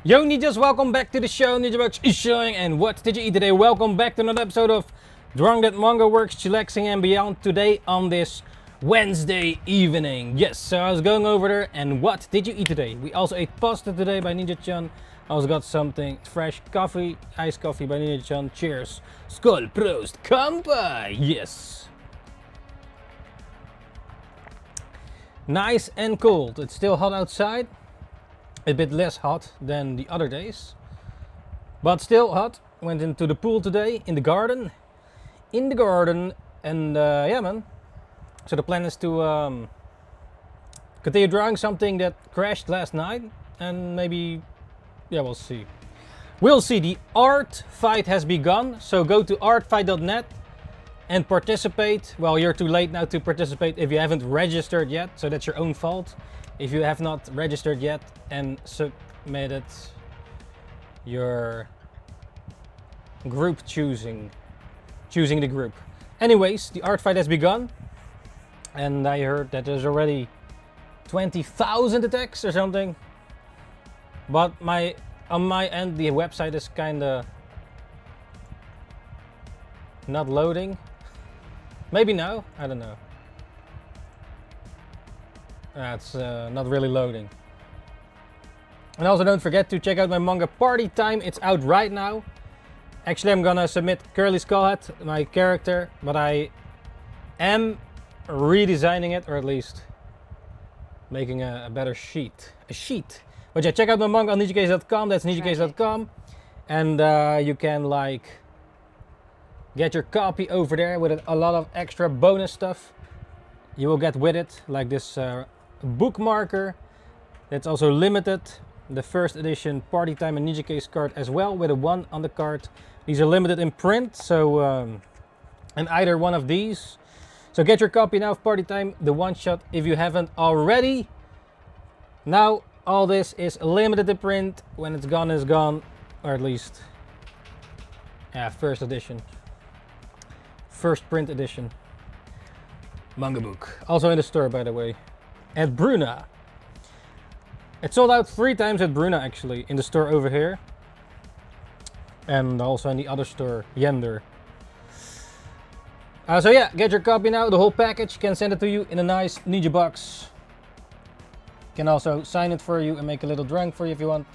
Yo ninjas, welcome back to the show. Ninjabugs is showing, and what did you eat today? Welcome back to another episode of Drunk That Manga Works, chillaxing and beyond. Today on this Wednesday evening. Yes, so I was going over there, and what did you eat today? We also ate pasta today by Ninja-chan. I also got something fresh coffee, iced coffee by Ninja-chan. Cheers. Skål, prost, kampai. Yes. Nice and cold. It's still hot outside. A bit less hot than the other days, but still hot. Went into the pool today in the garden, and yeah, man. So the plan is to continue drawing something that crashed last night, and maybe, yeah, we'll see. We'll see. The art fight has begun, so go to artfight.net and participate. Well, you're too late now to participate if you haven't registered yet, so that's your own fault. If you have not registered yet and submitted your group choosing the group. Anyways, the art fight has begun, and I heard that there's already 20,000 attacks or something. But on my end, the website is kinda not loading. Maybe now, I don't know. It's not really loading. And also don't forget to check out my manga Party Time. It's out right now. Actually, I'm gonna submit Curly Skullhead, my character, but I am redesigning it, or at least making a better sheet. But yeah, check out my manga on ninjacase.com. That's ninjacase.com. And you can like get your copy over there with a lot of extra bonus stuff you will get with it, like this bookmarker that's also limited, the first edition Party Time and Ninja Case card as well, with a 1 on the card. These are limited in print, so and either one of these. So get your copy now of Party Time, the one shot, if you haven't already. Now all this is limited in print. When it's gone, it's gone, or at least, yeah, first edition, first print edition manga book. Also in the store, by the way, at Bruna. It sold out 3 times at Bruna, actually, in the store over here, and also in the other store, Yender. So yeah, get your copy now, the whole package. Can send it to you in a nice Ninja box. Can also sign it for you and make a little drawing for you if you want,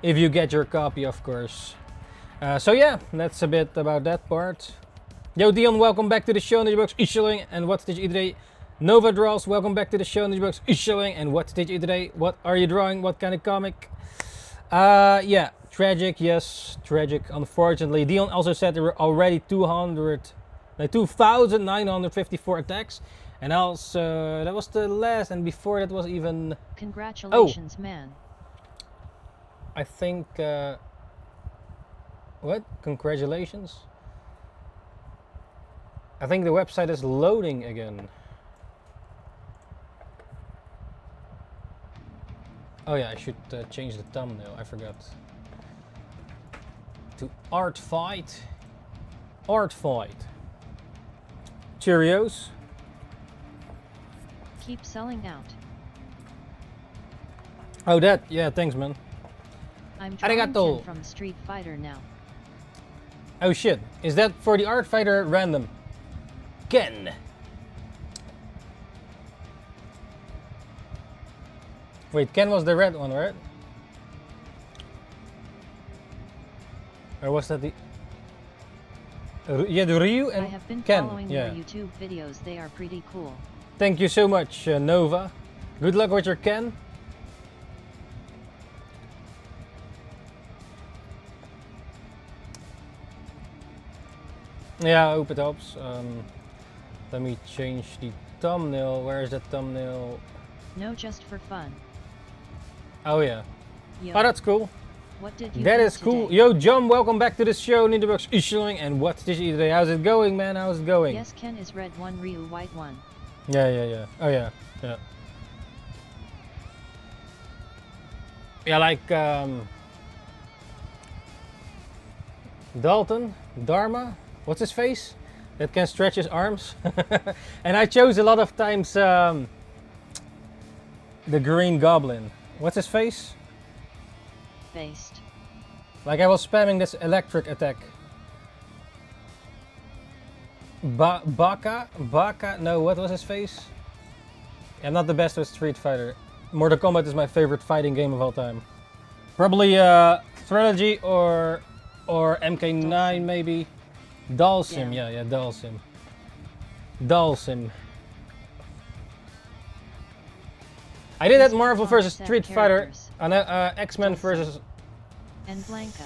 if you get your copy, of course. So yeah, that's a bit about that part. Yo Dion, welcome back to the show. Ninjabugs is showing, and what did you eat today? Nova Draws, welcome back to the show. Ninjabugs is showing, and what did you eat today? What are you drawing? What kind of comic? Yeah, tragic, yes, tragic, unfortunately. Dion also said there were already 2,954 attacks, and also that was the last, and before that was even. Congratulations, man. I think. What? Congratulations. I think the website is loading again. Oh yeah, I should change the thumbnail, I forgot. To Art Fight. Art Fight. Cheerios. Keep selling out. Oh that, yeah, thanks man. I'm drawing Arigato. Ken from Street Fighter now. Oh shit, is that for the Art Fighter random? Ken. Wait, Ken was the red one, right? Or was that the... yeah, the Ryu and I have been Ken. following Yeah. your YouTube videos, they are pretty cool. Thank you so much, Nova. Good luck with your Ken. Yeah, I hope it helps. Let me change the thumbnail. Where is that thumbnail? No, just for fun. Oh yeah. Yo, Oh, that's cool. what did you That eat is cool. today? Yo, John, welcome back to the show. Ninjabugs is showing, and what did you eat today? How's it going, man? How's it going? Yes, Ken is red one, Ryu white one. Yeah. Oh yeah. Yeah, like Dalton, Dharma, what's his face? That can stretch his arms. And I chose a lot of times the Green Goblin. What's his face? faced. Like I was spamming this electric attack. Baka? No, what was his face? I'm not the best with Street Fighter. Mortal Kombat is my favorite fighting game of all time. Probably Trilogy or MK9 Dalsim. maybe. Dalsim, Yeah. yeah, Dalsim. Dalsim. I did that These Marvel people vs set Street Fighter, characters. X-Men Dalsim. versus And Blanca.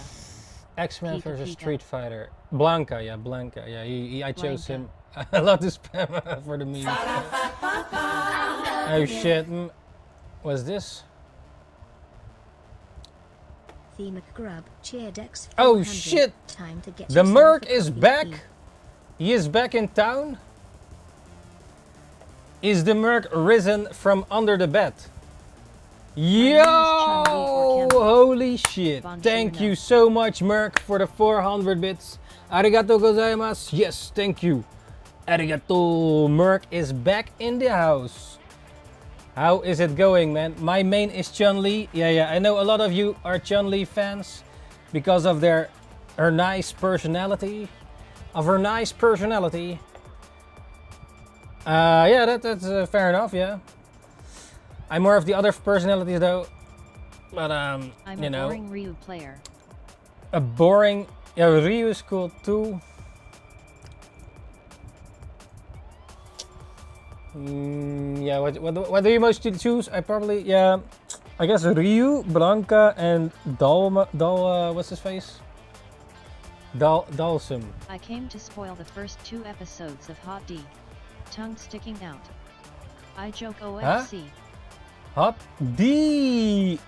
X-Men Pika versus Pika. Street Fighter. Blanca, yeah. I chose Blanca. him. I love to spam for the meme. Oh shit. What's this? Theme Grub cheered X. Oh shit! Time to get The yourself Merc a is coffee. back. He is back in town. Is the Merc risen from under the bed? name is Chun-Li Yo! or Cammy. Holy shit. Bonjour Thank you no. so much, Merc, for the 400 bits. Arigato gozaimasu. Yes, thank you. Arigato. Merc is back in the house. How is it going, man? My main is Chun-Li. Yeah, I know a lot of you are Chun-Li fans because of her nice personality. Yeah, that's fair enough, yeah. I'm more of the other personalities though. But I'm you a know, boring Ryu player. a boring. Yeah, Ryu is cool too. Yeah, what do you most choose? I guess Ryu, Blanca, and what's his face? Dalsim. I came to spoil the first 2 episodes of Hot D. Tongue sticking out. I joke OFC. Hot D.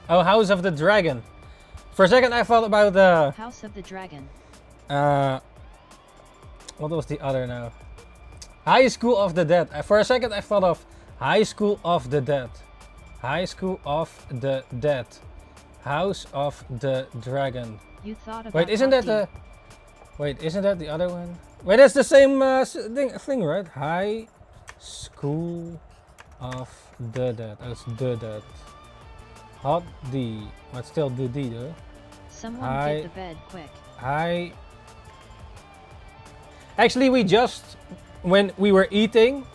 Oh, House of the Dragon. For a second, I thought about the. House of the Dragon. What was the other now? High School of the Dead. For a second, I thought of High School of the Dead. High School of the Dead. House of the Dragon. You thought about Wait, isn't Hot that D. Isn't that the other one? Wait, that's the same thing, right? High School of the Dead. Oh, it's the Dead. Hot D. But still the D though. Someone Hi. get the bed quick. High. Actually, we just, when we were eating,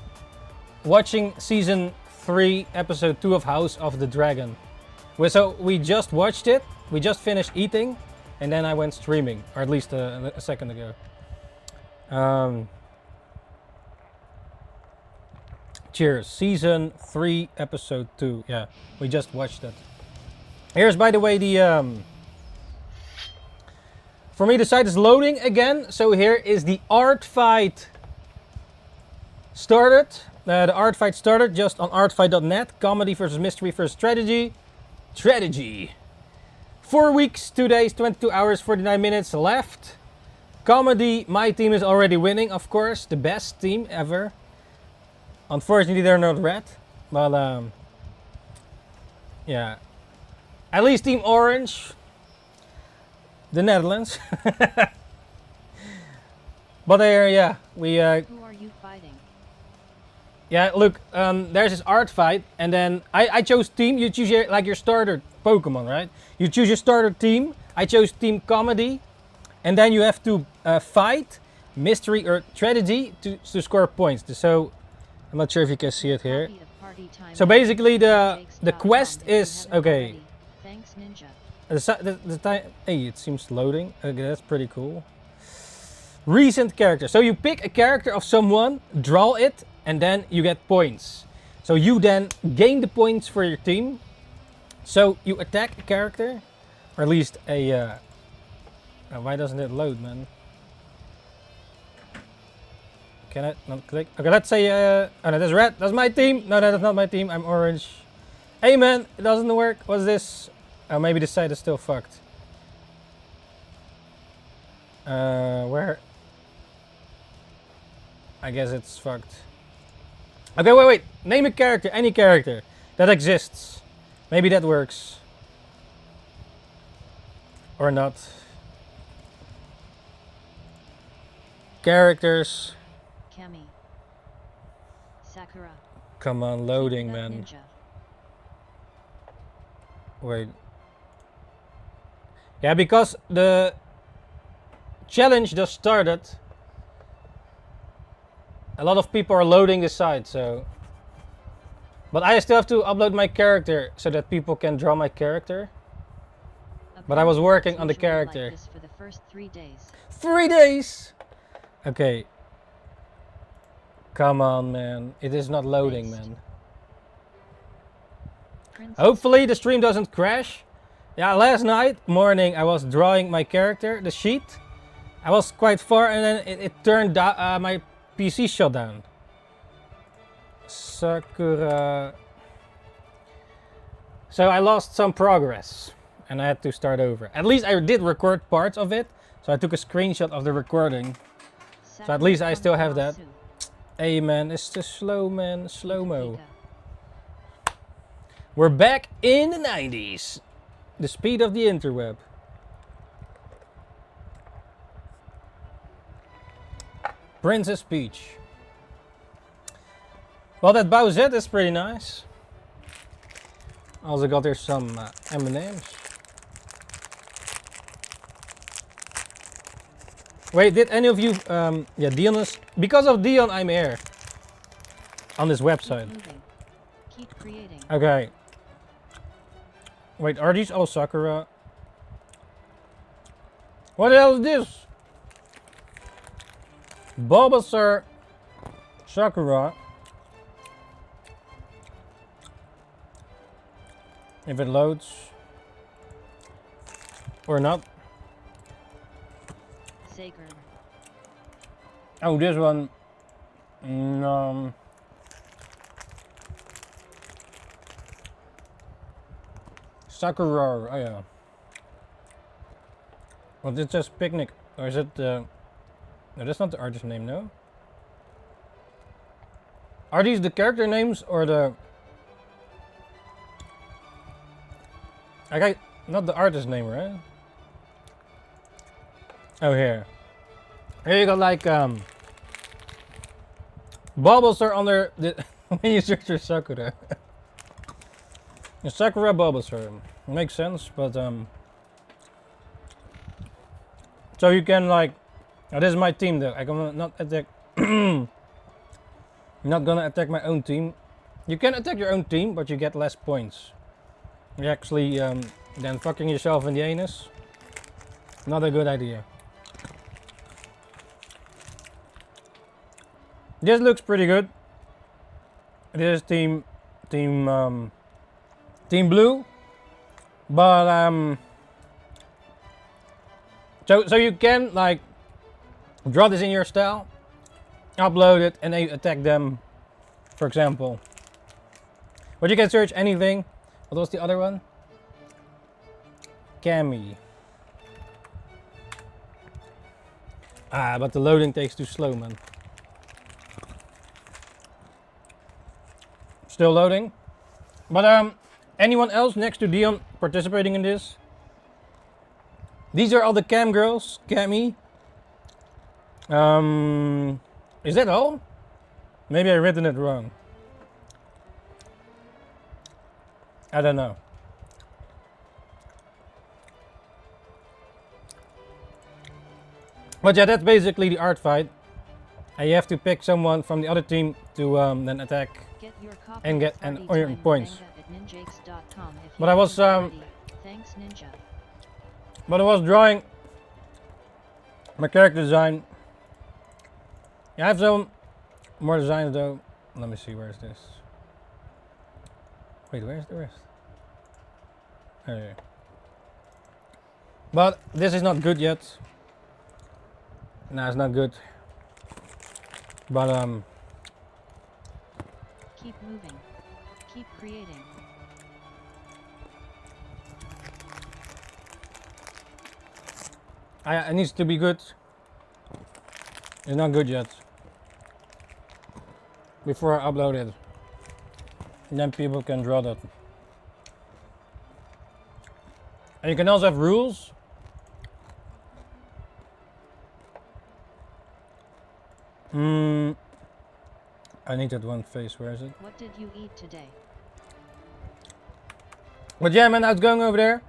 watching season 3, episode 2 of House of the Dragon. So we just watched it, we just finished eating, and then I went streaming, or at least a second ago. Cheers, season 3, episode 2. Yeah, we just watched it. Here's, by the way, the for me the site is loading again. So here is the art fight started. The art fight started just on artfight.net. Comedy versus mystery versus strategy. Strategy. 4 weeks, 2 days, 22 hours, 49 minutes left. Comedy, my team is already winning, of course. The best team ever. Unfortunately, they're not red. But, yeah. At least Team Orange. The Netherlands. But there, yeah. We, Who are you fighting? yeah, look, there's this art fight, and then I chose team. You choose your starter Pokemon, right? You choose your starter team. I chose team comedy, and then you have to fight mystery or strategy to score points. So I'm not sure if you can see it here. Copy of Party Time So at basically, the jakes.com quest if you is haven't okay. already. Thanks, Ninja. The time. Hey, it seems loading. Okay, that's pretty cool. Recent character. So you pick a character of someone, draw it, and then you get points. So you then gain the points for your team. So you attack a character, or at least a. Why doesn't it load, man? Can I not click? Okay, let's say. Oh no, that's red. That's my team. No, that's not my team. I'm orange. Hey man, it doesn't work. What's this? Oh, maybe the site is still fucked. Where? I guess it's fucked. Okay, wait. Name a character, any character that exists. Maybe that works. Or not. Characters. Cammy. Sakura. Come on, Keep loading, it up, man. Ninja. Wait. Yeah, because the challenge just started. A lot of people are loading the site, so. But I still have to upload my character so that people can draw my character. But I was Apparently, working it's on the usually like character. this for the first 3 days. 3 days! Okay. Come on, man. It is not loading, Based. man. Princess Hopefully the Peach. stream doesn't crash. Yeah, last night morning I was drawing my character, the sheet. I was quite far and then it turned down, my PC shut down. Sakura. So I lost some progress and I had to start over. At least I did record parts of it. So I took a screenshot of the recording. So at least I still have that. Hey man, it's just slow, man. Slow-mo. We're back in the 90s. The speed of the interweb. Princess Peach. Well, that Bowsette is pretty nice. Also got here some M&M's. Wait, did any of you, yeah, Dion is, because of Dion I'm here. On this website. Keep moving. Keep creating. Okay. Wait, are these all Sakura? What the hell is this? Bulbasaur Sakura. If it loads. Or not. Sager. Oh, this one. Sakura. Oh yeah. Well, this just picnic. Or is it the... No, that's not the artist name, no? Are these the character names or the... Okay, not the artist name, right? Oh, here. Here you got like, Bulbasaur under the... when you search for Sakura. Sakura Bulbasaur. Makes sense, but, so you can like... Oh, this is my team though. I'm gonna not attack... not gonna attack my own team. You can attack your own team, but you get less points. You're actually then fucking yourself in the anus. Not a good idea. This looks pretty good. This is team blue, but so you can like draw this in your style, upload it, and then you attack them, for example. But you can search anything. What was the other one? Cammy. Ah, but the loading takes too slow, man. Still loading. But anyone else next to Dion participating in this? These are all the cam girls. Cammy. Is that all? Maybe I written it wrong. I don't know. But yeah, that's basically the art fight. And you have to pick someone from the other team to then attack. Get your copy And get of an Party earn Time points. Manga at ninjakes.com if But you I was, haven't already. Thanks, Ninja. But I was drawing my character design. Yeah, I have some more designs though. Let me see, where's this? Wait, where's the rest? Oh, yeah. But this is not good yet. No, it's not good. But Keep moving. Keep creating. it needs to be good. It's not good yet. Before I upload it. And then people can draw that. And you can also have rules. I need that one face. Where is it? What did you eat today? But yeah, man, I was going over there.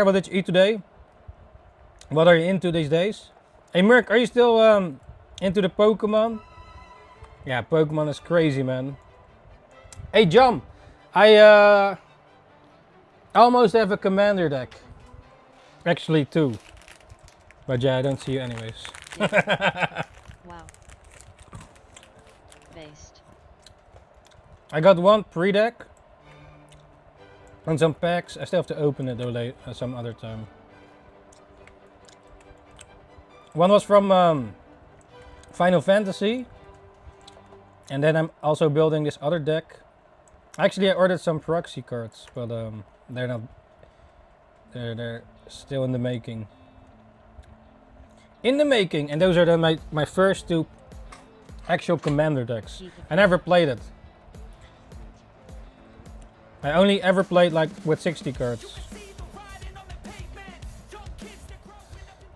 What did you eat today? What are you into these days? Hey, Merc, are you still into the Pokemon? Yeah, Pokemon is crazy, man. Hey, John, I almost have a commander deck. Actually, 2. But yeah, I don't see you anyways. Wow. Based. I got 1 pre-deck. And some packs. I still have to open it though later, some other time. One was from Final Fantasy. And then I'm also building this other deck. Actually, I ordered some proxy cards, but they're not. They're still in the making. And those are then my first 2 actual commander decks. I never played it. I only ever played like with 60 cards.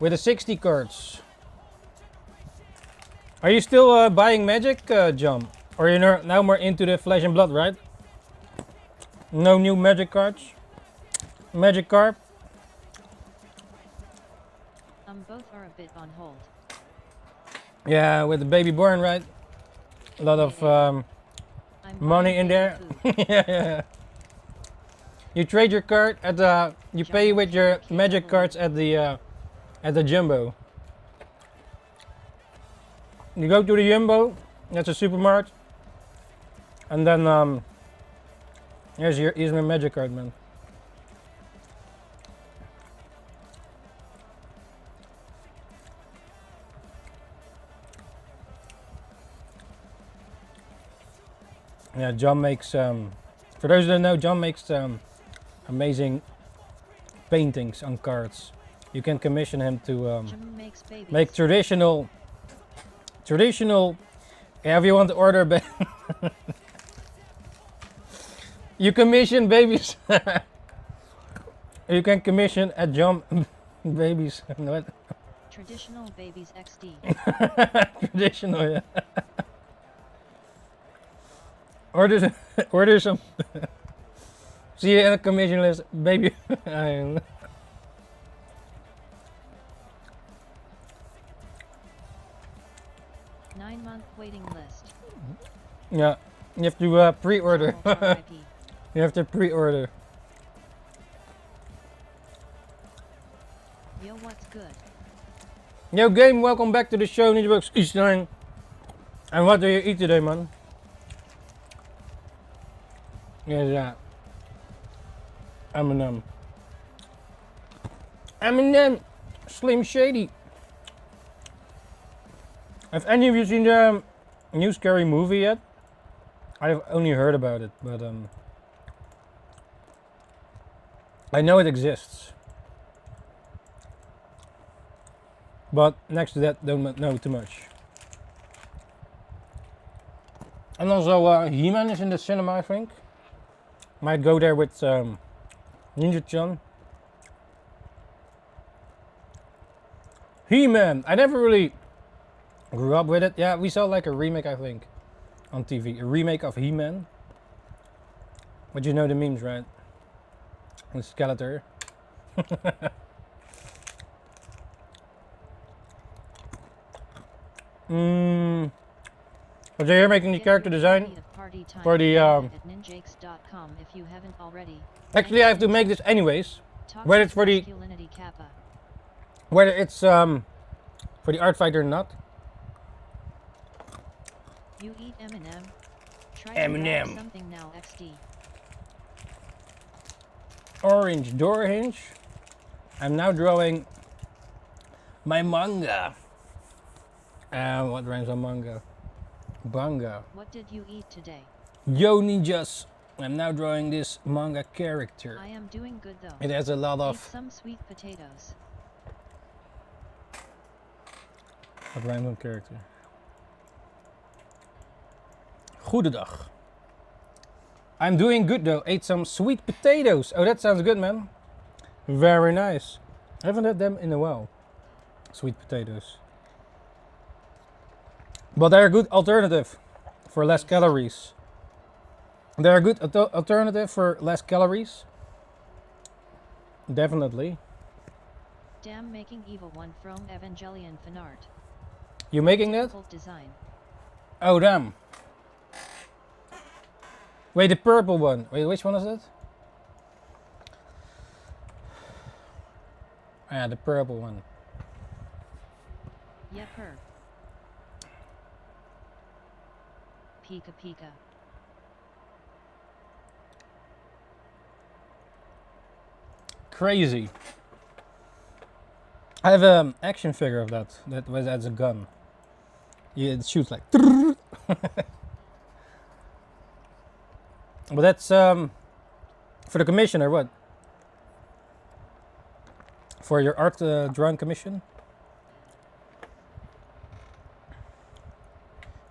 With the 60 cards. Are you still buying Magic, John? Or you're now more into the Flesh and Blood, right? No new Magic cards? Magic card? Both are a bit on hold. Yeah, with the baby born, right? A lot of money in there. Yeah. You trade your card at the. You pay with your Magic cards at the Jumbo. You go to the Jumbo. That's a supermarket. And then here's my Magic card, man. Yeah, John makes, for those who don't know, John makes amazing paintings on cards. You can commission him to make traditional, if you want to order, you commission babies. You can commission at John babies. What? Traditional babies XD. Traditional, yeah. Order some. See you in the commission list, baby. 9-month waiting list. Yeah, you have to pre-order. You have to pre-order. Yo, what's good? Yo, game, welcome back to the show. Ninjabugs Eastern. And what do you eat today, man? Yeah. Eminem. Slim Shady. Have any of you seen the new scary movie yet? I've only heard about it, but I know it exists. But next to that, don't know too much. And also, He-Man is in the cinema, I think. Might go there with Ninja-chan. He-Man! I never really grew up with it. Yeah, we saw like a remake, I think, on TV. A remake of He-Man. But you know the memes, right? The Skeletor. But you're making the character design for the if you haven't already. Actually, I have to make this anyways. Whether it's for the for the art fighter or not. You eat Eminem. Try Eminem. Something now, XD. Orange door hinge. I'm now drawing my manga. What rhymes on manga? Banga. What did you eat today? Yo ninjas! I'm now drawing this manga character. I am doing good though. It has a lot of. Eat some sweet potatoes. What rhymes on character? Goedendag. I'm doing good though. Ate some sweet potatoes. Oh, that sounds good, man. Very nice. I haven't had them in a while. Sweet potatoes. But they're a good alternative for less calories. They're a good alternative for less calories. Definitely. Damn, making evil one from Evangelion fan art. You making that? Difficult design. Oh damn. Wait, the purple one. Wait, which one is it? Yeah, the purple one. Yep, her. Pika Pika. Crazy. I have an action figure of that. That's a gun. Yeah, it shoots like. But that's for the commission or what? For your art drawing commission?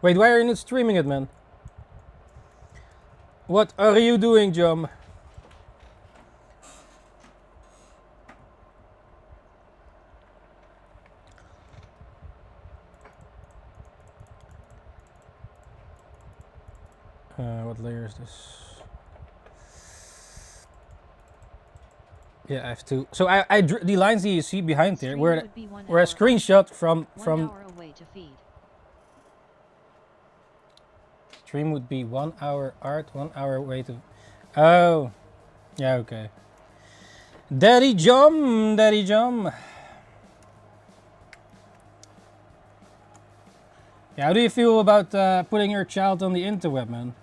Wait, why are you not streaming it, man? What are you doing, Jom? What layer is this? Yeah, I have to. So I drew the lines that you see behind there were a screenshot from 1 hour away to feed. Stream would be 1 hour art, 1 hour away to. Oh, yeah, okay. Daddy Jom, Daddy Jom. Yeah, how do you feel about putting your child on the interweb, man?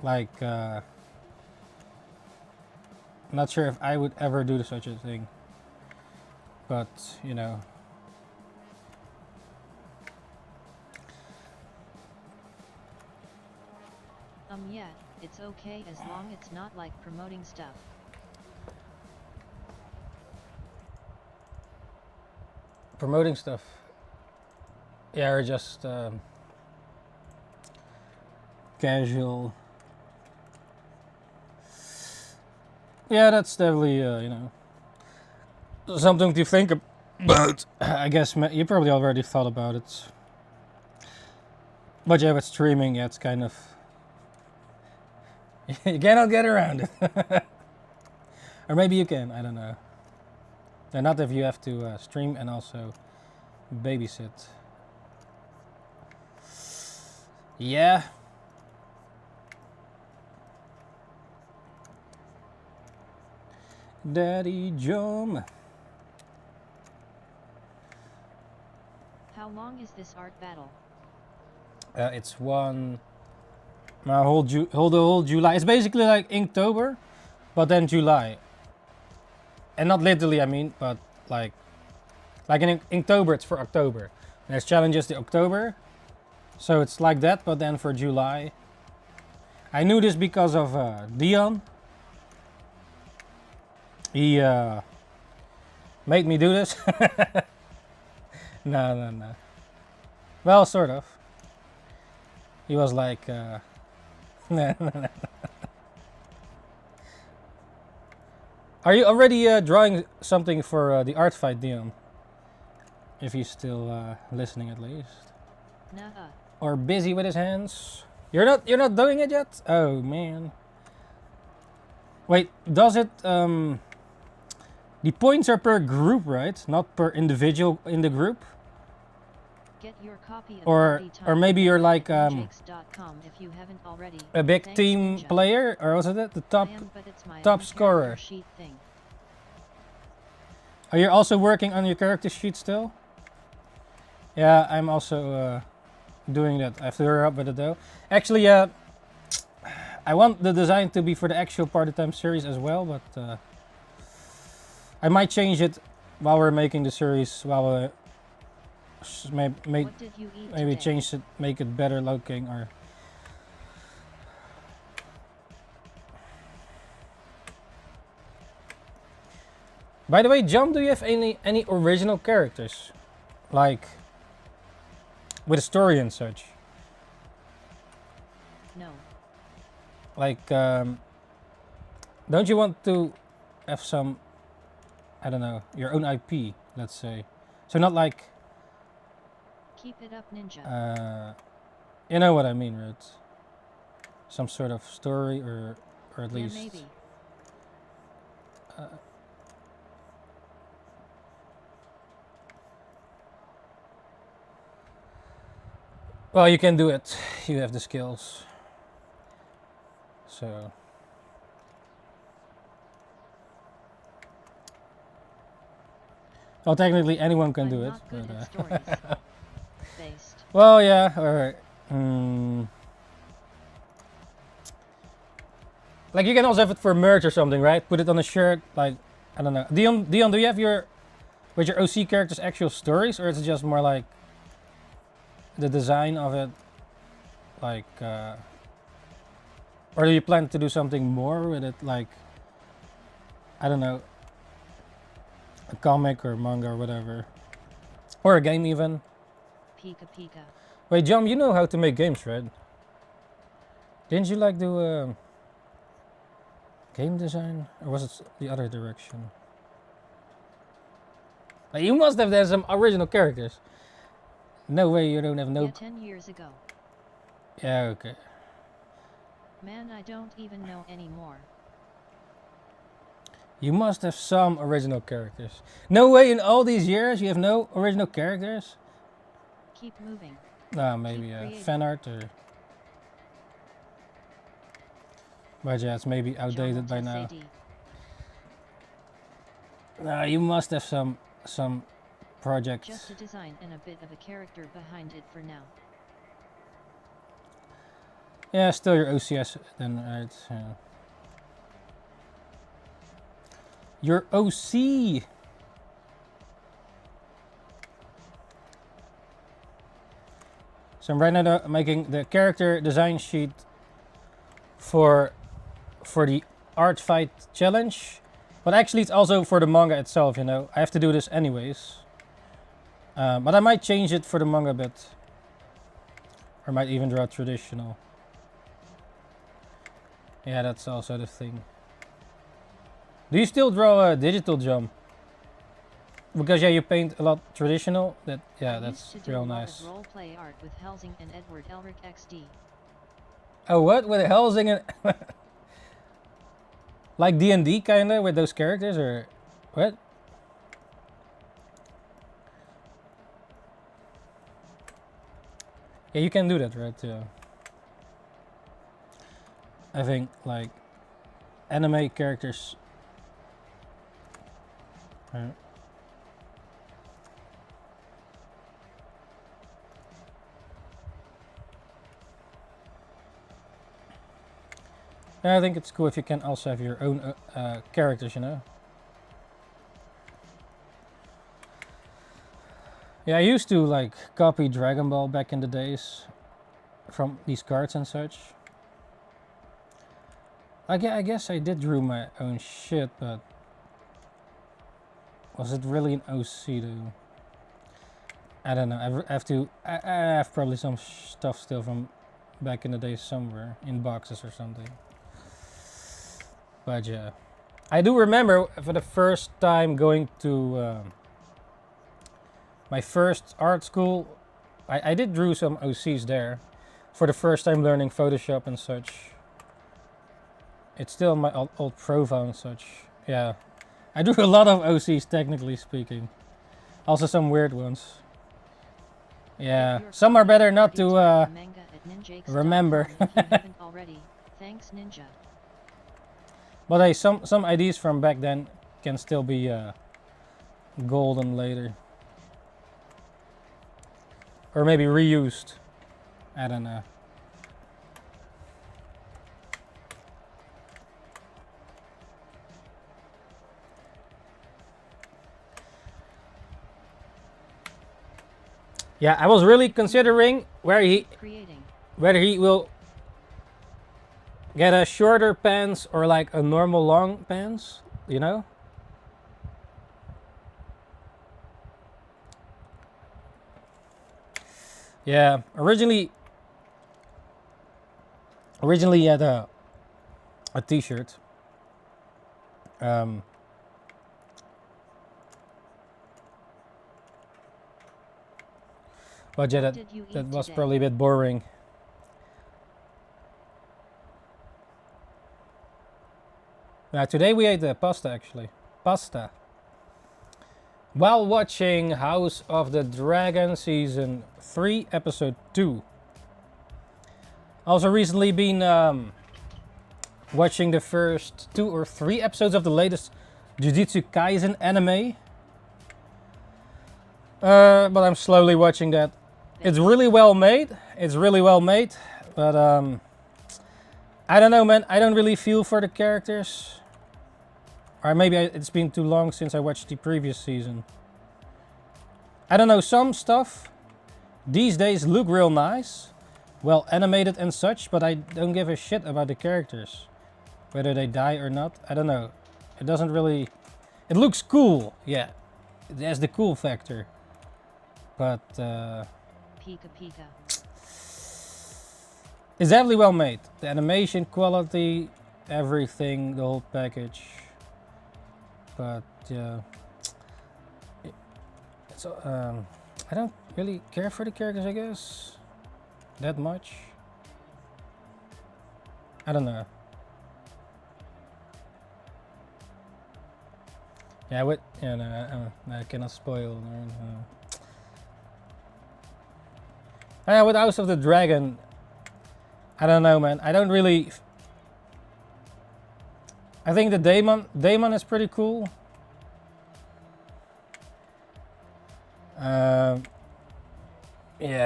Like, not sure if I would ever do such a thing, but you know. Yeah, it's okay as long it's not like promoting stuff. Promoting stuff. Yeah, or just casual. Yeah, that's definitely you know, something to think about. I guess you probably already thought about it. But yeah, with streaming, yeah, it's kind of you cannot get around it. Or maybe you can, I don't know. And not if you have to stream and also babysit. Yeah. Daddy Jom. How long is this art battle? It's one. Whole the whole July. It's basically like Inktober, but then July. And not literally, I mean, but like in Inktober, it's for October. There's challenges to October, so it's like that, but then for July. I knew this because of Dion. He made me do this. No. Well, sort of. He was like, no. Are you already drawing something for the art fight, Dion? If he's still listening, at least. Nah. Or busy with his hands. You're not doing it yet? Oh man. Wait, does it the points are per group, right? Not per individual in the group? Get your copy of Or maybe you're like if you haven't already. a big Thanks, team Ninja. player, or was it the top I am, but it's my top own scorer? character sheet thing. Are you also working on your character sheet still? Yeah, I'm also doing that. I have to hurry up with it though. Actually, I want the design to be for the actual Party Time series as well, but I might change it while we're making the series. While What did you eat maybe today? change it, make it better looking, or. By the way, Jump, do you have any original characters, like with a story and such? No. Like, don't you want to have some, I don't know, your own IP, let's say, So not like, Keep it up, ninja. you know what I mean, right? Some sort of story, or at Yeah, least. maybe. Well, you can do it. You have the skills. So. Well, technically anyone can I'm do it. not good But, at stories. Based. well, yeah, alright. Mm. Like you can also have it for merch or something, right? Put it on a shirt, like, I don't know. Dion, do you have your OC characters' actual stories, or is it just more like the design of it, like, or do you plan to do something more with it, like, I don't know, a comic or manga or whatever, or a game even? Pika Pika. Wait, John, you know how to make games, right? Didn't you like do game design, or was it the other direction? Like, you must have done some original characters. No way you don't have no. Yeah, 10 years ago. Yeah, okay. Man, I don't even know anymore. You must have some original characters. No way in all these years you have no original characters? Keep moving. No, maybe Keep creating. fan art or. But yeah, it's maybe outdated by now. No, you must have some projects. Just a design and a bit of a character behind it for now. Yeah, still your OCS then, right? Yeah. Your OC. So I'm right now making the character design sheet for the art fight challenge, but actually it's also for the manga itself. You know, I have to do this anyways. But I might change it for the manga a bit, or might even draw traditional. Yeah, that's also the thing. Do you still draw a digital, Jump? Because yeah, you paint a lot traditional. That's real nice. Role play art with Helsing and Edward Elric XD. Oh, what with Helsing and like D&D kinda with those characters, or what? Yeah, you can do that, right? Yeah. I think like anime characters. Right. Yeah, I think it's cool if you can also have your own characters, you know. Yeah, I used to like copy Dragon Ball back in the days from these cards and such. I guess I did drew my own shit, but was it really an OC though? I don't know. I have probably some stuff still from back in the days somewhere in boxes or something. But yeah, I do remember for the first time going to my first art school. I did drew some OCs there for the first time learning Photoshop and such. It's still on my old profile and such. Yeah, I drew a lot of OCs technically speaking. Also some weird ones. Yeah, some are better not to remember. Already. Thanks, Ninja. But hey, some ideas from back then can still be golden later. Or maybe reused. I don't know. Yeah, I was really considering whether he will get a shorter pants or like a normal long pants, you know? Yeah, originally he had a t-shirt. But yeah, What did you that eat was today? probably a bit boring. Now today we ate pasta actually. Pasta. While watching House of the Dragon Season 3 Episode 2. Also recently been watching the first 2 or 3 episodes of the latest Jujutsu Kaisen anime. But I'm slowly watching that. It's really well made. It's really well made. But I don't know, man. I don't really feel for the characters. Or maybe it's been too long since I watched the previous season. I don't know, some stuff these days look real nice. Well animated and such, but I don't give a shit about the characters. Whether they die or not, I don't know. It doesn't really... It looks cool, yeah. It has the cool factor. But Pika Pika. it's definitely well made. The animation quality, everything, the whole package. But yeah, so I don't really care for the characters, I guess, that much. I don't know. Yeah, with yeah, no, I cannot spoil. Yeah, with House of the Dragon, I don't know, man. I don't really. I think the Daemon is pretty cool. Yeah,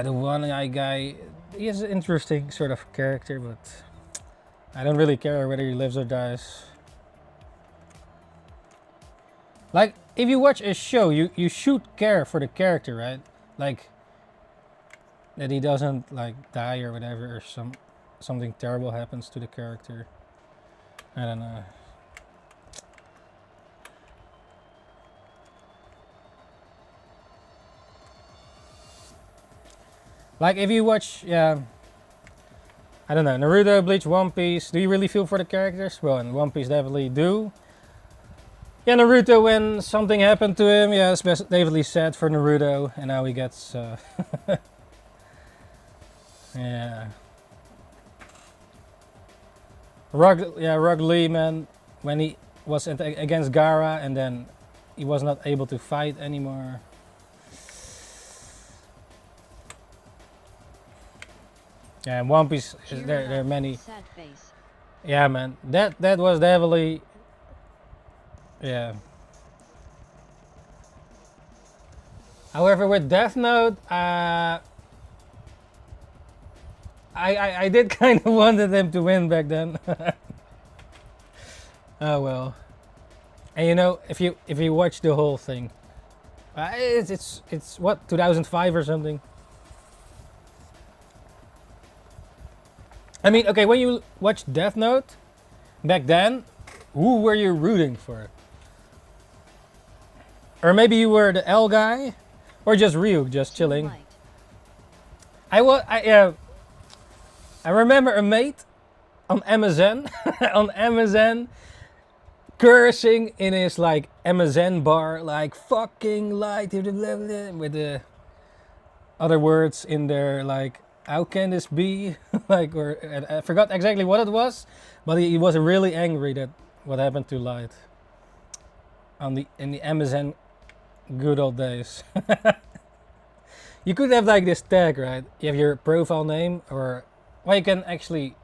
the one-eye guy, he is an interesting sort of character, but I don't really care whether he lives or dies. Like, if you watch a show, you should care for the character, right? Like, that he doesn't, like, die or whatever, or something terrible happens to the character. I don't know. Like, if you watch, yeah, I don't know, Naruto, Bleach, One Piece, do you really feel for the characters? Well, in One Piece definitely do. Yeah, Naruto, when something happened to him, yeah, it's definitely sad for Naruto, and now he gets, yeah. Rock Lee, man, when he was against Gaara, and then he was not able to fight anymore. Yeah, in One Piece, there are many. Sad face. Yeah, man, that was definitely, yeah. However, with Death Note, I did kind of wanted them to win back then. Oh well. And you know, if you watch the whole thing, it's what, 2005 or something. I mean, okay, when you watched Death Note back then, who were you rooting for? Or maybe you were the L guy, or just Ryuk, just chilling. I remember a mate on Amazon, on Amazon, cursing in his like Amazon bar, like fucking light with the other words in there, like how can this be? Like, or I forgot exactly what it was, but he was really angry that what happened to Light in the Amazon good old days. You could have like this tag, right? You have your profile name, or well, you can actually.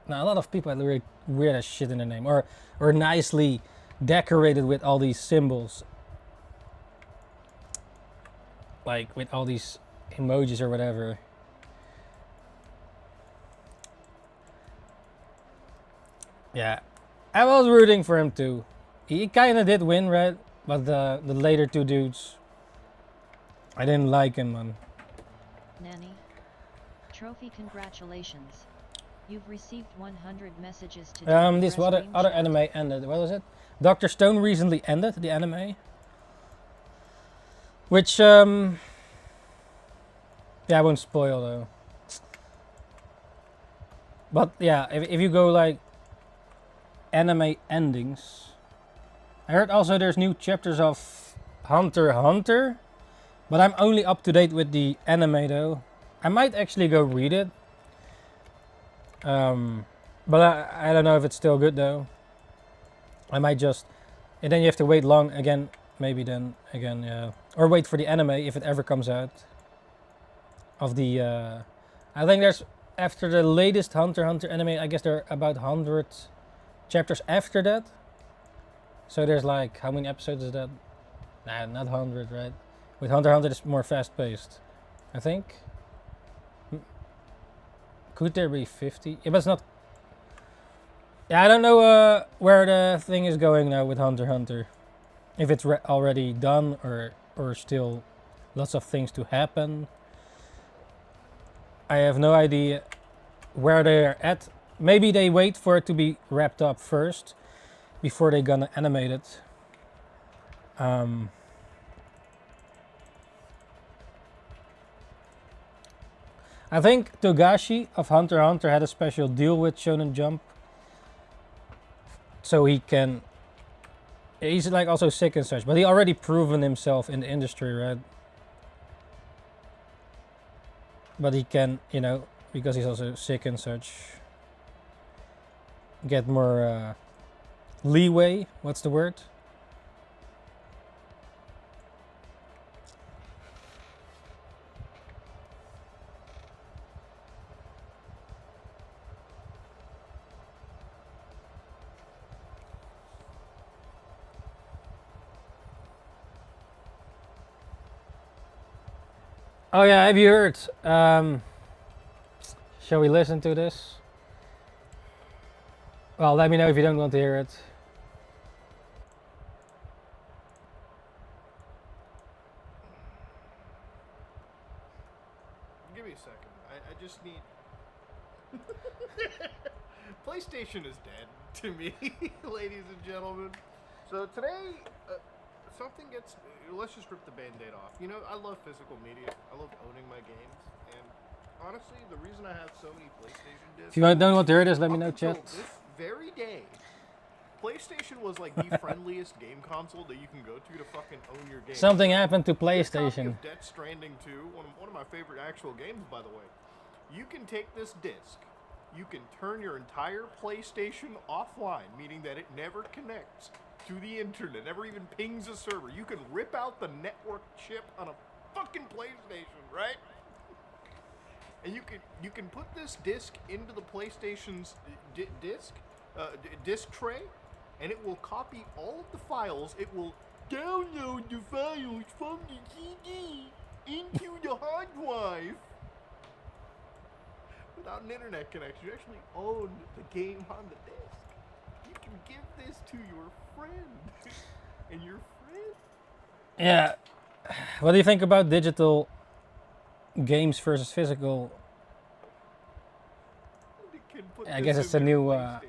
Now a lot of people have really weird as shit in their name, or nicely decorated with all these symbols, like with all these emojis or whatever. Yeah, I was rooting for him too. He kind of did win, right? But the later two dudes, I didn't like him, man. Nanny. Trophy, congratulations. You've received 100 messages today. This other anime ended. What was it? Dr. Stone recently ended the anime, which yeah, I won't spoil though. But yeah, if you go like anime endings, I heard also there's new chapters of Hunter x Hunter, But I'm only up to date with the anime though. I might actually go read it. But I don't know if it's still good though. I might just, and then you have to wait long again, maybe then again, yeah. Or wait for the anime if it ever comes out. Of the, I think there's, after the latest Hunter x Hunter anime, I guess there are about 100 chapters after that. So there's like, how many episodes is that? Nah, not 100, right? With Hunter x Hunter it's more fast paced, I think. Could there be 50? Yeah, but it's not. Yeah, I don't know where the thing is going now with Hunter x Hunter. If it's already done or still lots of things to happen. I have no idea where they're at. Maybe they wait for it to be wrapped up first before they're gonna animate it. I think Togashi of Hunter x Hunter had a special deal with Shonen Jump. So he can... He's like also sick and such, but he already proven himself in the industry, right? But he can, you know, because he's also sick and such, get more leeway. What's the word? Oh yeah, have you heard? Shall we listen to this? Well, let me know if you don't want to hear it. Give me a second. I just need... PlayStation is dead to me, ladies and gentlemen. So today, something gets... Let's just rip the Band-Aid off. You know, I love physical media. I love owning my games. And honestly, the reason I have so many PlayStation discs... If you don't want to hear this, let me know, chat. This very day, PlayStation was like the friendliest game console that you can go to fucking own your game. Something happened to This copy PlayStation. of Death Stranding 2, one of my favorite actual games, by the way. You can take this disc, you can turn your entire PlayStation offline, meaning that it never connects to the internet, never even pings a server. You can rip out the network chip on a fucking PlayStation, right? And you can put this disc into the PlayStation's disc tray, and it will copy all of the files. It will download the files from the CD into the hard drive without an internet connection. You actually own the game on the disc. You can give this to your friend, and your friend. Yeah. What do you think about digital games versus physical? Can put I this guess it's in a your new, PlayStation.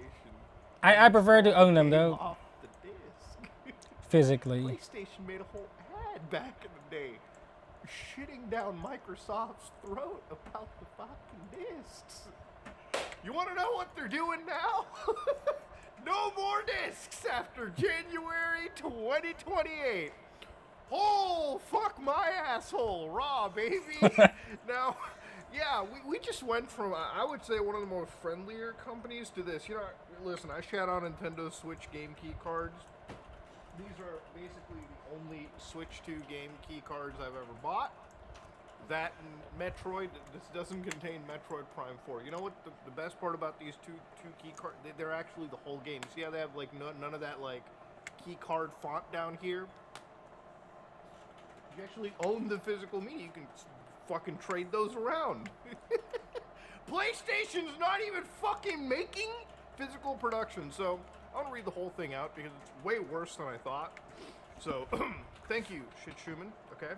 I prefer to own them Game though, off the disc. physically. PlayStation made a whole ad back in the day, shitting down Microsoft's throat about the fucking discs. You want to know what they're doing now? No more discs after January 2028. Oh, fuck my asshole, raw, baby. Now, yeah, we just went from, I would say, one of the more friendlier companies to this. You know, listen, I shout out Nintendo Switch game key cards. These are basically the only Switch 2 game key cards I've ever bought. That and Metroid, this doesn't contain Metroid Prime 4. You know what the best part about these two key cards, they're actually the whole game. See how they have like none of that like key card font down here? You actually own the physical media. You can fucking trade those around. PlayStation's not even fucking making physical production. So I want to read the whole thing out because it's way worse than I thought. So thank you, Shit Schumann. Okay.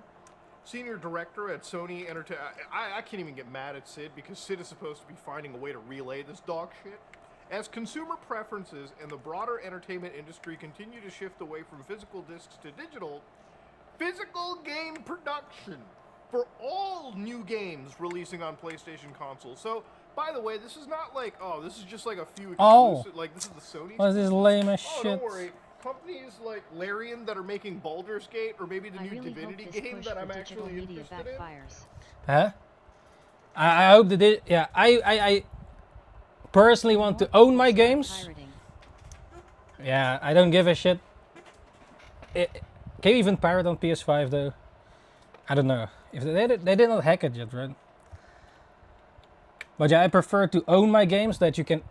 Senior director at Sony Entertainment. I can't even get mad at Sid because Sid is supposed to be finding a way to relay this dog shit. As consumer preferences and the broader entertainment industry continue to shift away from physical discs to digital, physical game production for all new games releasing on PlayStation consoles. So, by the way, this is not like, oh, this is just like a few exclusive, like this is the Sony. What is this lame as Oh, shit? don't worry. companies like Larian that are making Baldur's Gate or maybe the I new really hope Divinity this game push that for I'm digital actually media interested in? backfires. Huh? I hope that it. Yeah, I personally want to own my Start games. pirating. Yeah, I don't give a shit. Can you even pirate on PS5 though? I don't know. If they did not hack it yet, right? But yeah, I prefer to own my games that you can,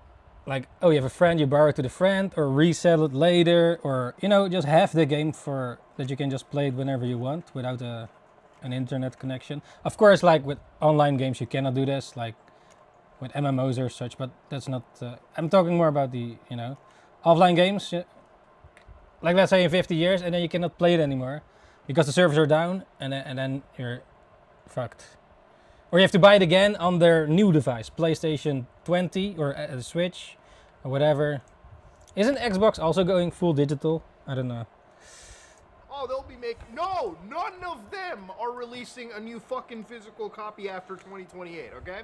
like, oh, you have a friend, you borrow it to the friend, or resell it later, or just have the game for that you can just play it whenever you want without an internet connection. Of course, like with online games, you cannot do this, like with MMOs or such. But that's not. I'm talking more about the offline games. Like let's say in 50 years, and then you cannot play it anymore because the servers are down, and then you're fucked. Or you have to buy it again on their new device, PlayStation 20 or a Switch or whatever. Isn't Xbox also going full digital? I don't know. Oh, they'll be making... No, none of them are releasing a new fucking physical copy after 2028, okay?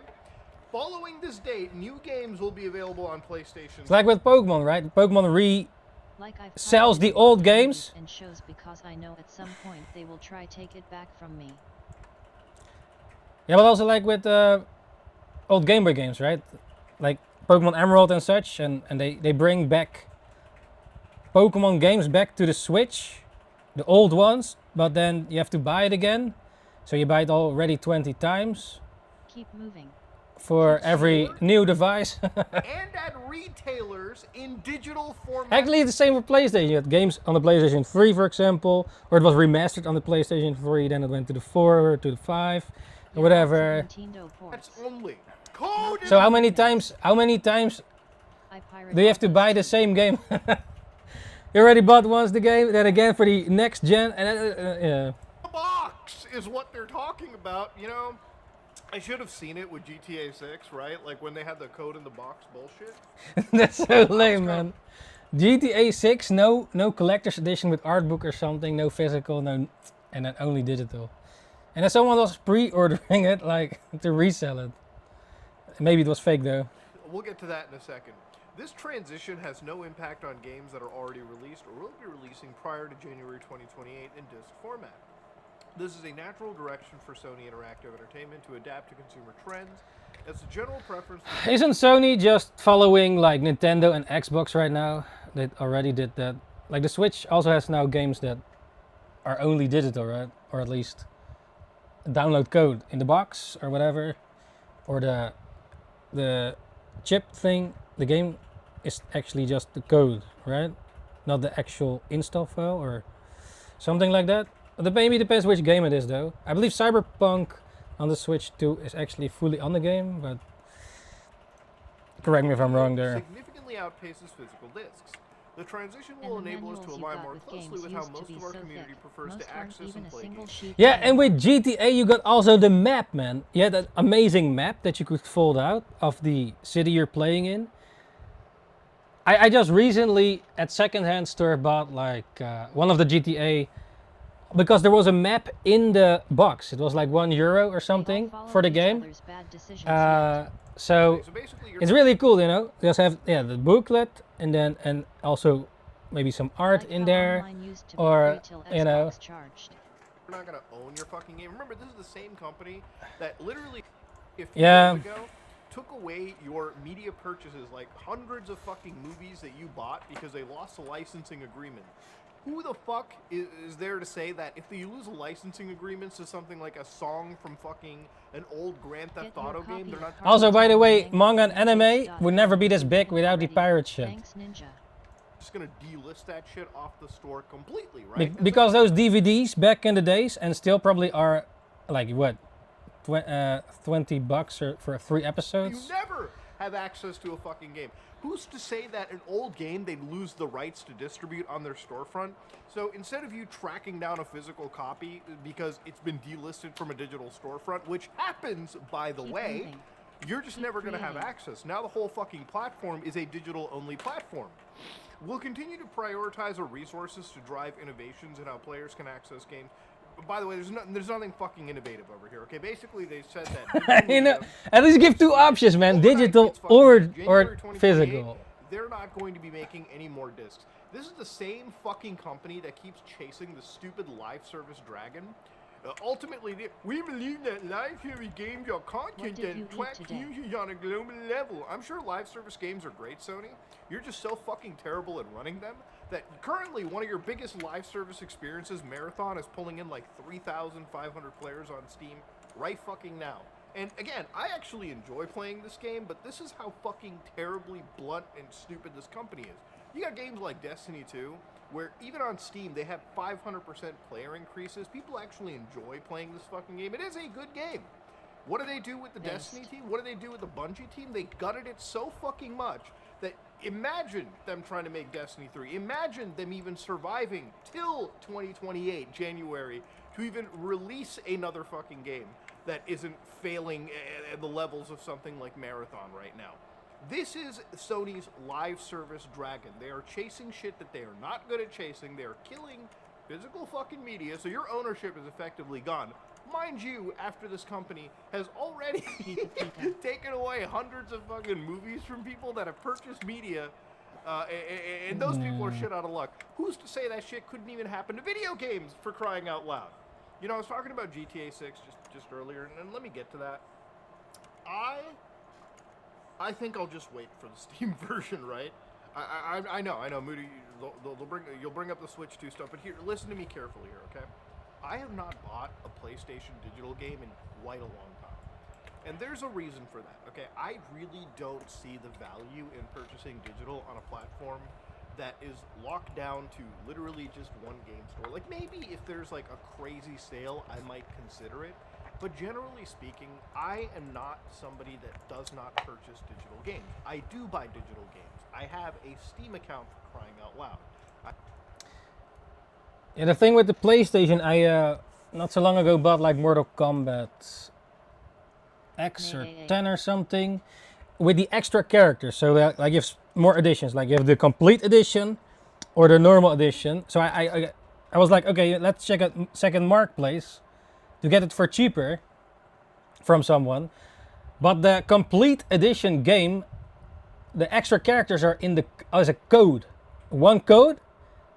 Following this date, new games will be available on PlayStation. It's like with Pokemon, right? Pokemon Like I've sells the pirated old movies games. and shows because I know at some point they will try take it back from me. Yeah, but also like with old Game Boy games, right? Like Pokemon Emerald and such, and they bring back Pokemon games back to the Switch, the old ones, but then you have to buy it again. So you buy it already 20 times Keep moving. for every new device. And at retailers in digital format. Actually, it's the same for PlayStation. You had games on the PlayStation 3, for example, or it was remastered on the PlayStation 3, then it went to the 4, to the 5, or whatever. Nintendo That's ports. only code. So how many times I pirate do you have to all buy the same game? You already bought once the game, then again for the next gen, and yeah. The box is what they're talking about, you know. I should have seen it with GTA 6, right? Like when they had the code in the box bullshit. That's so lame, man. GTA 6, no collector's edition with art book or something, no physical, no, and then only digital. And then someone was pre-ordering it, like, to resell it. Maybe it was fake though. We'll get to that in a second. This transition has no impact on games that are already released or will be releasing prior to January 2028 in disc format. This is a natural direction for Sony Interactive Entertainment to adapt to consumer trends. As a general preference... Isn't Sony just following like Nintendo and Xbox right now? They already did that. Like the Switch also has now games that are only digital, right? Or at least download code in the box or whatever. Or the chip thing, the game is actually just the code, right? Not the actual install file or something like that. It maybe depends which game it is though. I believe Cyberpunk on the Switch 2 is actually fully on the game, but correct me if I'm wrong there. Significantly outpaces physical discs. The transition will enable us to align more closely with how most of our community prefers to access and play games. Yeah, and with GTA you got also the map, man. You had that amazing map that you could fold out of the city you're playing in. I just recently at secondhand store bought like one of the GTA because there was a map in the box. It was like €1 or something for the game. So basically it's really cool, you know. Just have the booklet and also maybe some art in there, or you know. You're not gonna own your fucking game. Remember, this is the same company that literally a few Yeah. years ago took away your media purchases, like hundreds of fucking movies that you bought because they lost a licensing agreement. Who the fuck is there to say that if you lose a licensing agreement to something like a song from fucking an old Grand Theft Auto game, they're not... Also, by the way, manga and anime would never be this big without the pirate shit. Thanks, Ninja. Just gonna delist that shit off the store completely, right? Because those DVDs back in the days, and still probably are, like what, $20 or for 3 episodes? You never have access to a fucking game. Who's to say that an old game they'd lose the rights to distribute on their storefront? So instead of you tracking down a physical copy because it's been delisted from a digital storefront, which happens, by the way, you're just never going to have access. Now the whole fucking platform is a digital-only platform. We'll continue to prioritize our resources to drive innovations in how players can access games. By the way, there's nothing fucking innovative over here, okay? Basically, they said that... You know, at least give 2 options, man. Digital or physical. they're not going to be making any more discs. This is the same fucking company that keeps chasing the stupid live service dragon. Ultimately, we believe that live service games are content that attracts users on a global level. I'm sure live service games are great, Sony. You're just so fucking terrible at running them that currently one of your biggest live service experiences, Marathon, is pulling in like 3,500 players on Steam right fucking now. And again, I actually enjoy playing this game, but this is how fucking terribly blunt and stupid this company is. You got games like Destiny 2, where even on Steam, they have 500% player increases. People actually enjoy playing this fucking game. It is a good game. What do they do with the Destiny team? What do they do with the Bungie team? They gutted it so fucking much that imagine them trying to make Destiny 3. Imagine them even surviving till 2028, January, to even release another fucking game that isn't failing at the levels of something like Marathon right now. This is Sony's live service dragon. They are chasing shit that they are not good at chasing. They are killing physical fucking media, so your ownership is effectively gone. Mind you, after this company has already taken away hundreds of fucking movies from people that have purchased media, and those people are shit out of luck. Who's to say that shit couldn't even happen to video games, for crying out loud? You know, I was talking about GTA 6 just earlier, and let me get to that. I think I'll just wait for the Steam version, right? I know, Moody, you'll bring up the Switch 2 stuff, but here, listen to me carefully here, okay? I have not bought a PlayStation digital game in quite a long time. And there's a reason for that, okay? I really don't see the value in purchasing digital on a platform that is locked down to literally just one game store. Like, maybe if there's like a crazy sale, I might consider it. But generally speaking, I am not somebody that does not purchase digital games. I do buy digital games. I have a Steam account, for crying out loud. Yeah, the thing with the PlayStation, I not so long ago bought like Mortal Kombat X or 10 or something with the extra characters. So like you have more editions, like you have the complete edition or the normal edition. So I was like, okay, let's check out second marketplace to get it for cheaper from someone. But the complete edition game, the extra characters are in the as a code, one code,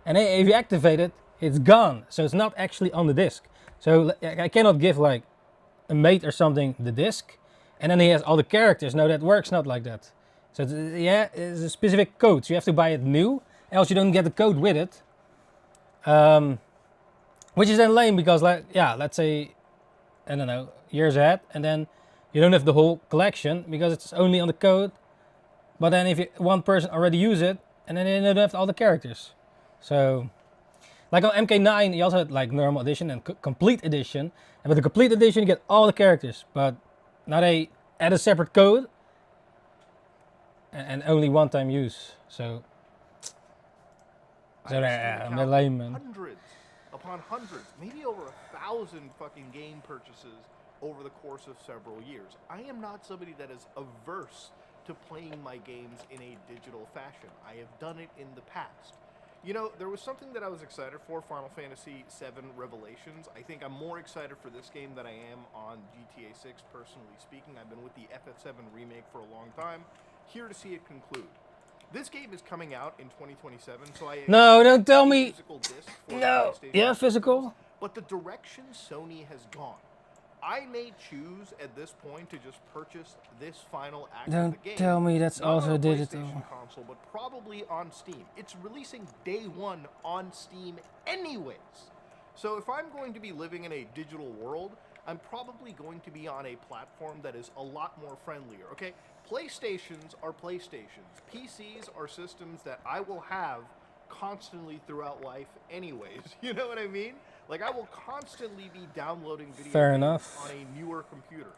and then if you activate it, it's gone. So it's not actually on the disc. So I cannot give like a mate or something the disc, and then he has all the characters. No, that works not like that. So it's a specific code. So you have to buy it new, else you don't get the code with it. Which is then lame because, like, yeah, let's say, I don't know, years ahead, and then you don't have the whole collection because it's only on the code. But then if one person already use it, and then you don't have all the characters. So, like on MK9, you also had like normal edition and complete edition. And with the complete edition, you get all the characters, but now they add a separate code and only one-time use. So I'm a lame, man. Hundreds upon hundreds, maybe over 1,000 fucking game purchases over the course of several years. I am not somebody that is averse to playing my games in a digital fashion. I have done it in the past. You know, there was something that I was excited for, Final Fantasy VII Revelations. I think I'm more excited for this game than I am on GTA 6, personally speaking. I've been with the FF7 remake for a long time, here to see it conclude. This game is coming out in 2027, so I... No, don't tell me... Physical disc for no, yeah, physical. But the direction Sony has gone, I may choose at this point to just purchase this final act of the game. Don't tell me that's not also on a digital. PlayStation console, but probably on Steam. It's releasing day one on Steam anyways. So if I'm going to be living in a digital world, I'm probably going to be on a platform that is a lot more friendlier, okay? PlayStations are PlayStations. PCs are systems that I will have constantly throughout life anyways. You know what I mean? Like, I will constantly be downloading video games on a newer computer.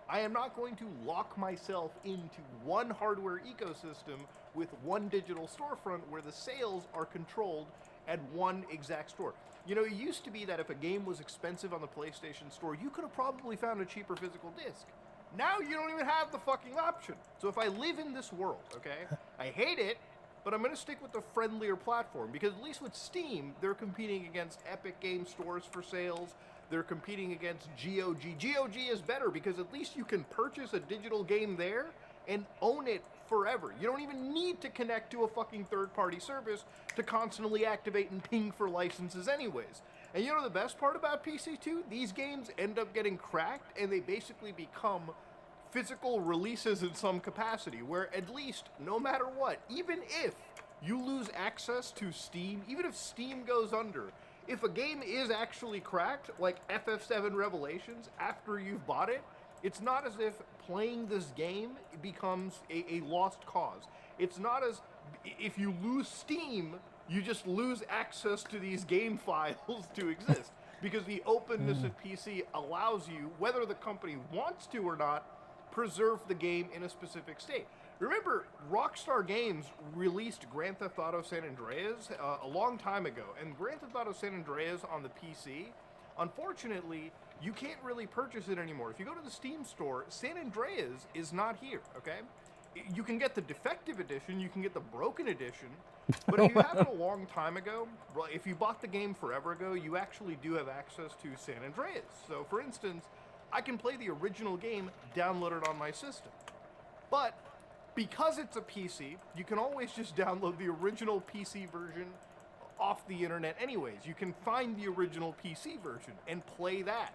I am not going to lock myself into one hardware ecosystem with one digital storefront where the sales are controlled at one exact store. You know, it used to be that if a game was expensive on the PlayStation Store, you could have probably found a cheaper physical disc. Now you don't even have the fucking option. So if I live in this world, okay, I hate it, but I'm going to stick with the friendlier platform, because at least with Steam, they're competing against Epic Game Stores for sales. They're competing against GOG. GOG is better because at least you can purchase a digital game there and own it forever. You don't even need to connect to a fucking third-party service to constantly activate and ping for licenses anyways. And you know the best part about PC2? These games end up getting cracked and they basically become physical releases in some capacity, where at least, no matter what, even if you lose access to Steam, even if Steam goes under, if a game is actually cracked, like FF7 Revelations, after you've bought it, it's not as if playing this game becomes a lost cause. It's not as if you lose Steam, you just lose access to these game files to exist. Because the openness of PC allows you, whether the company wants to or not, preserve the game in a specific state. Remember, Rockstar Games released Grand Theft Auto San Andreas a long time ago, and Grand Theft Auto San Andreas on the PC, unfortunately, you can't really purchase it anymore. If you go to the Steam store, San Andreas is not here, okay? You can get the defective edition, you can get the broken edition, but if you have it a long time ago, if you bought the game forever ago, you actually do have access to San Andreas. So, for instance, I can play the original game downloaded on my system. But because it's a PC, you can always just download the original PC version off the internet anyways. You can find the original PC version and play that.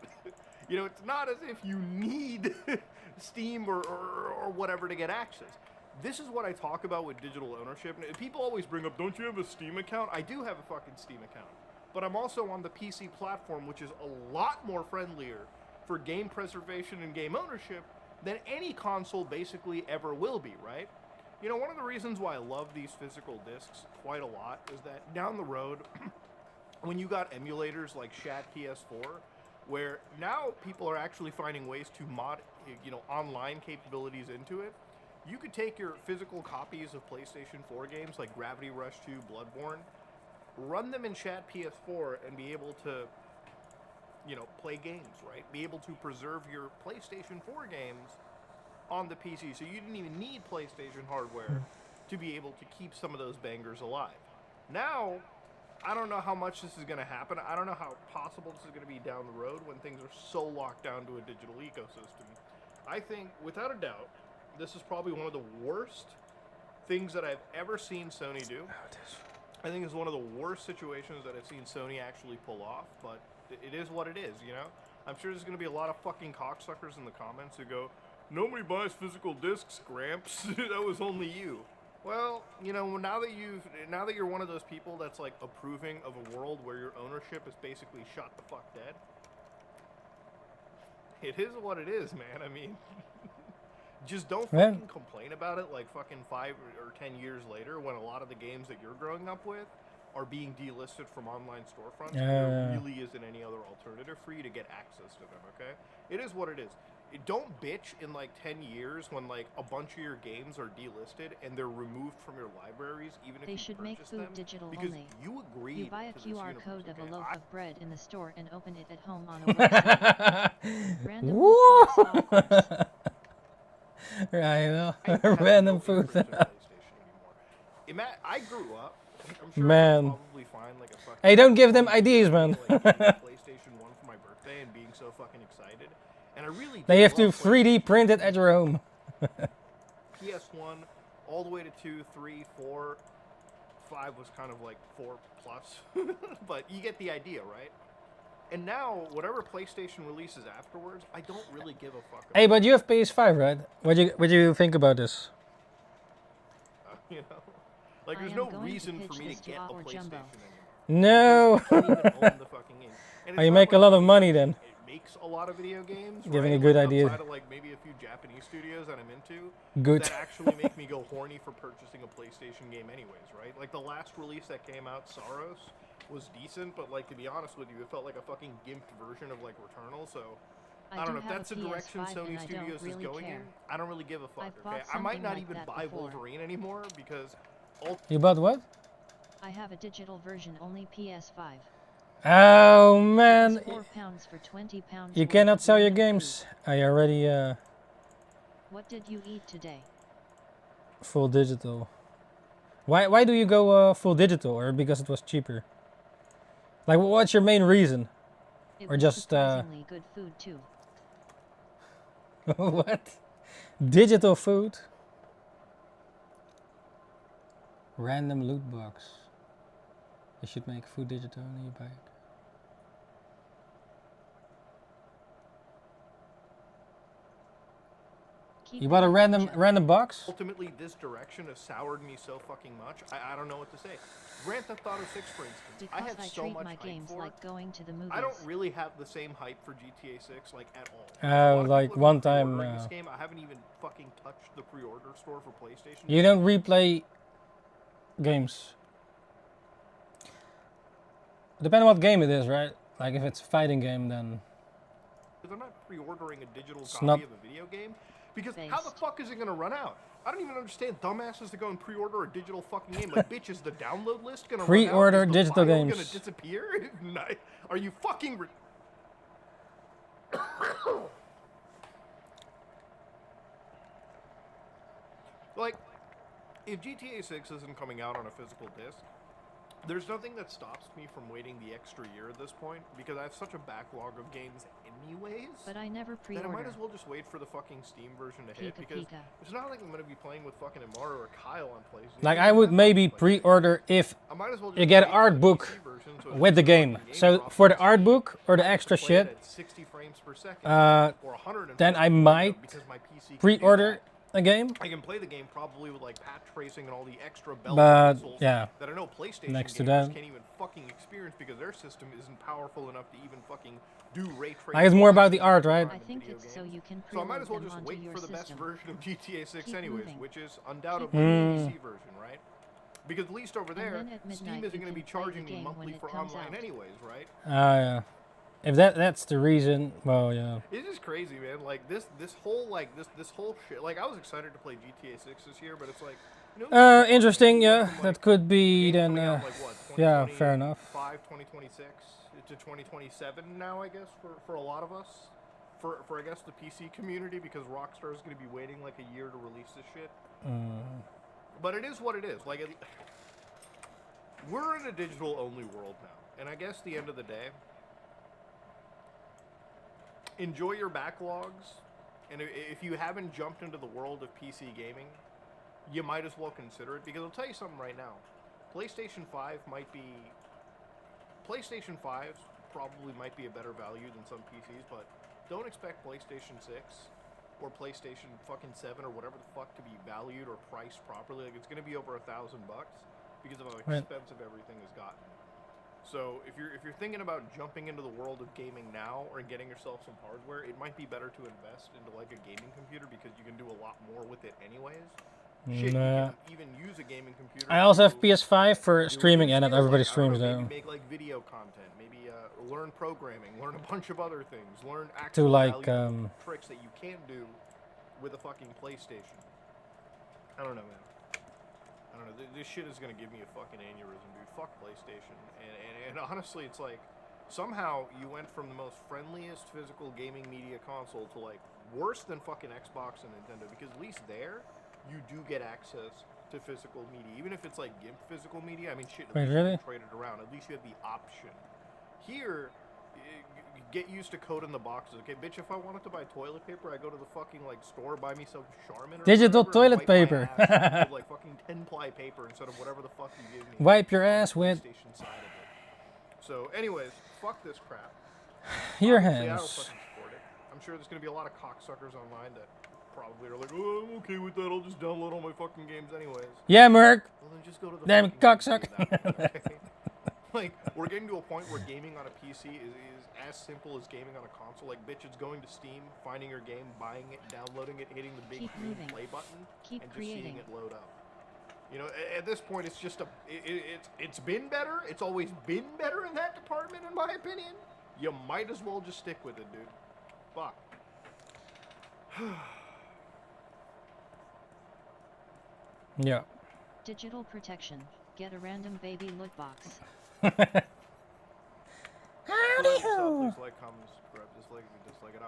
You know, it's not as if you need Steam or whatever to get access. This is what I talk about with digital ownership. And people always bring up, don't you have a Steam account? I do have a fucking Steam account. But I'm also on the PC platform, which is a lot more friendlier for game preservation and game ownership than any console basically ever will be, right? You know, one of the reasons why I love these physical discs quite a lot is that down the road, when you got emulators like Shat PS4, where now people are actually finding ways to mod, you know, online capabilities into it, you could take your physical copies of PlayStation 4 games like Gravity Rush 2, Bloodborne, run them in Shat PS4 and be able to, you know, play games, right? Be able to preserve your PlayStation 4 games on the PC, so you didn't even need PlayStation hardware to be able to keep some of those bangers alive. Now, I don't know how much this is going to happen. I don't know how possible this is going to be down the road when things are so locked down to a digital ecosystem. I think, without a doubt, this is probably one of the worst things that I've ever seen Sony do. I think it's one of the worst situations that I've seen Sony actually pull off, but it is what it is, you know? I'm sure there's going to be a lot of fucking cocksuckers in the comments who go, nobody buys physical discs, Gramps. That was only you. Well, you know, now that you're one of those people that's like approving of a world where your ownership is basically shot the fuck dead, it is what it is, man. I mean, just don't fucking complain about it like fucking 5 or 10 years later when a lot of the games that you're growing up with are being delisted from online storefronts. There really isn't any other alternative for you to get access to them, okay? It is what it is. Don't bitch in like 10 years when like a bunch of your games are delisted and they're removed from your libraries, even if They you should purchase make food them, digital because only. you agree. You buy a to this QR universe, code of okay? a loaf of bread in the store and open it at home on a website. Random food box, of course. I know. I have Random no food. interest in PlayStation anymore. I grew up. I'm sure I Man. could probably find like a fucking. Hey, don't give them ideas, man. like, getting a PlayStation 1 for my birthday and being so fucking excited, and I really. They did have to love 3D print it at your home. PS1 all the way to 2, 3, 4, 5 was kind of like 4 plus, but you get the idea, right? And now, whatever PlayStation releases afterwards, I don't really give a fuck about. Hey, but you have PS5, right? What do you think about this? You know, like there's I am no going to reason pitch for me this to to get a our PlayStation Jumbo. anymore. No. You can't even own the fucking game. And Oh, it's you not make a like lot of money then. It makes a lot of video games. Giving right? a good like, idea. Outside of like maybe a few Japanese studios that I'm into. Good. That actually make me go horny for purchasing a PlayStation game anyways, right? Like the last release that came out, Saros, was decent, but like to be honest with you, it felt like a fucking gimped version of like Returnal, so I don't know if that's the direction Sony Studios is going in. I don't really give a fuck, okay? I might not even buy Wolverine anymore because You bought what? I have a digital version only PS5. Oh It's man, £4 for £20. you worth cannot of sell your random games. I already What did you eat today? full digital. Why do you go full digital, or because it was cheaper? Like, what's your main reason? It Or was just, surprisingly good food too. What? Digital food? Random loot box. You should make food digital and you buy it. Keep You bought a it random Jim. box? Ultimately, this direction has soured me so fucking much. I don't know what to say. Grand Theft Auto 6, for instance, I Because had I so treat much my hype games for it. like going to the movies. I don't really have the same hype for GTA 6, like, at all. A Oh, lot of like people have one been time. pre-ordering this game. I haven't even fucking touched the pre-order store for PlayStation. You don't replay games. Depending on what game it is, right? Like if it's a fighting game, then Because I'm not pre-ordering a digital It's copy not- of a video game. Because how the Based. fuck is it gonna run out? I don't even understand dumbasses that go and pre-order a digital fucking game. Like, bitch, is the download list gonna Pre-order run out? Is the digital file games. gonna disappear? Are you fucking... Like, if GTA 6 isn't coming out on a physical disc, there's nothing that stops me from waiting the extra year at this point, because I have such a backlog of games anyways. But I never Then I pre-order. might as well just wait for the fucking Steam version to hit, Pika because Pika. it's not like I'm gonna be playing with fucking Amaro or Kyle on PlayStation. like I would maybe pre-order if I might as well just you get wait an for art the book PC version, so with the it's game. fucking So drops for on the art Steam. book or the I have extra to play it shit, at 60 frames per second, uh, or 100 then I might because my PC can do pre-order that. a game. I can play the game probably with like patch tracing and all the extra bells But, and whistles yeah, that I know PlayStation next to gamers that- can't even fucking experience because their system isn't powerful enough to even fucking do ray tracing. Like it's more about the art, right? I think it's so you can So I might preload as well them just onto wait your for the best system. version of GTA 6 Keep anyways, moving. which is undoubtedly moving. the PC version, right? Because at least over And there, then at midnight Steam you isn't going to can be play the charging me game when monthly it for comes online out. anyways, right? Yeah. If that's the reason, well, yeah. It's just crazy, man. Like this whole shit. Like I was excited to play GTA 6 this year, but it's like, you know, Interesting, you yeah. went from, That like, could be game then, coming out, like, what, yeah, fair enough. 2026 to 2027 now, I guess, for a lot of us. For I guess the PC community, because Rockstar is going to be waiting like a year to release this shit. But it is what it is. Like, we're in a digital-only world now, and I guess the end of the day, enjoy your backlogs, and if you haven't jumped into the world of PC gaming, you might as well consider it, because I'll tell you something right now. PlayStation 5 probably might be a better value than some PCs, but don't expect PlayStation 6 or PlayStation fucking 7 or whatever the fuck to be valued or priced properly. Like, it's going to be over $1,000 because of how Right. expensive everything has gotten. So if you're thinking about jumping into the world of gaming now or getting yourself some hardware, it might be better to invest into like a gaming computer because you can do a lot more with it anyways. Shit, Nah. you can even use a gaming computer. I also to have PS5 for do streaming, new and not skills, everybody like, I don't streams know, though. maybe make like video content, maybe learn programming, learn a bunch of other things, learn To actual like, valuable tricks that you can't do with a fucking PlayStation. I don't know, man. I don't know. This shit is gonna give me a fucking aneurysm, dude. Fuck PlayStation. And honestly, it's like somehow you went from the most friendliest physical gaming media console to like worse than fucking Xbox and Nintendo, because at least there you do get access to physical media, even if it's like GIMP physical media. I mean, shit. At Wait, least really? you can trade it around. At least you have the option. Here, get used to code in the boxes. Okay, bitch, if I wanted to buy toilet paper, I go to the fucking like store, buy me some Charmin or Digital whatever, and toilet wipe my paper. ass with like fucking 10-ply paper instead of whatever the fuck you give me. Wipe your on the ass with PlayStation side of it. So, anyways, fuck this crap. your Obviously, I don't hands. fucking support it. I'm sure there's gonna be a lot of cocksuckers online that probably are like, oh, I'm okay with that. I'll just download all my fucking games anyways. Yeah, Merc. Well, then just go to the Damn fucking cocksucker. PC at that point, okay? Like, we're getting to a point where gaming on a PC is as simple as gaming on a console. Like, bitch, it's going to Steam, finding your game, buying it, downloading it, hitting the big Keep green moving. play button, Keep and just seeing creating. it load up. You know, at this point, it's just it's been better. It's always been better in that department, in my opinion. You might as well just stick with it, dude. Fuck. Yeah. Digital protection. Get a random baby loot box. Howdy Please like, comment, subscribe, dislike if you dislike it.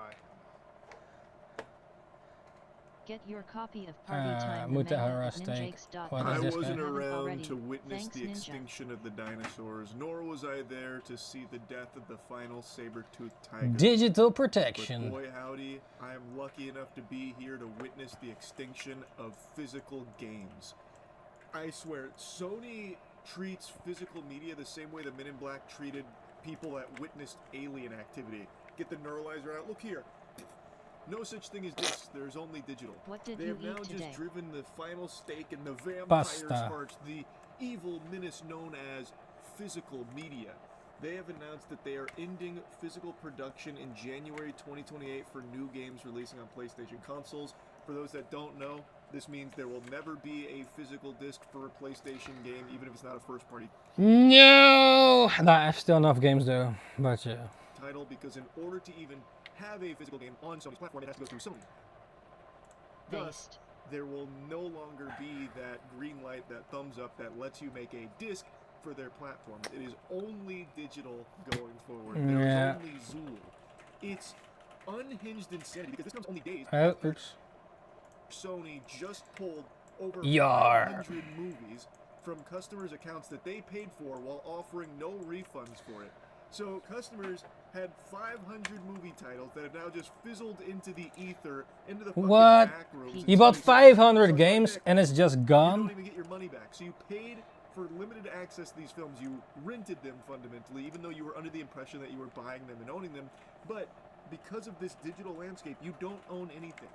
Get your copy of Party Time Muta the manga Hara at Steak. ninjakes.com. What I is this wasn't guy? around Already. to witness Thanks, the Ninja. extinction of the dinosaurs, nor was I there to see the death of the final saber-toothed tiger. Digital But protection. boy howdy, I am lucky enough to be here to witness the extinction of physical games. I swear, Sony treats physical media the same way the Men in Black treated people that witnessed alien activity. Get the neuralizer out. Look here. No such thing as discs. There's only digital. What did They you have now eat today? just driven the final stake in the vampire's Pasta. heart, the evil menace known as physical media. They have announced that they are ending physical production in January 2028 for new games releasing on PlayStation consoles. For those that don't know, this means there will never be a physical disc for a PlayStation game, even if it's not a first-party No! Nah, I have still enough games though, but yeah. title, because in order to even have a physical game on Sony's platform, it has to go through Sony. Thus, Based. there will no longer be that green light, that thumbs up that lets you make a disc for their platform. It is only digital going forward. There Yeah. is only Zool. It's unhinged insanity, because this comes only days Oh, after oops. Sony just pulled over Yar. 500 movies from customers' accounts that they paid for while offering no refunds for it. So customers had 500 movie titles that have now just fizzled into the ether, into the fucking What? back rooms. You You bought So 500 on games deck, and it's just you gone? don't even get your money back. So you paid for limited access to these films. You rented them fundamentally, even though you were under the impression that you were buying them and owning them. But because of this digital landscape, you don't own anything.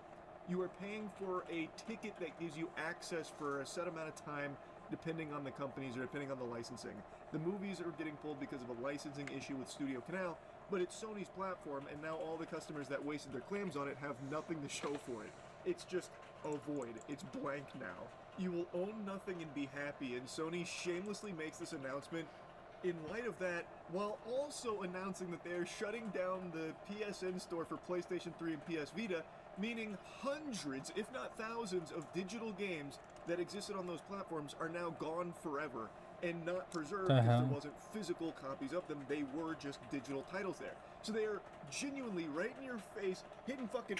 You are paying for a ticket that gives you access for a set amount of time, depending on the companies or depending on the licensing. The movies are getting pulled because of a licensing issue with Studio Canal, but it's Sony's platform, and now all the customers that wasted their clams on it have nothing to show for it. It's just a void. It's blank now. You will own nothing and be happy, and Sony shamelessly makes this announcement in light of that, while also announcing that they are shutting down the PSN store for PlayStation 3 and PS Vita, meaning hundreds, if not thousands, of digital games that existed on those platforms are now gone forever and not preserved The because there hell? wasn't physical copies of them. They were just digital titles there. So they are genuinely right in your face, hitting fucking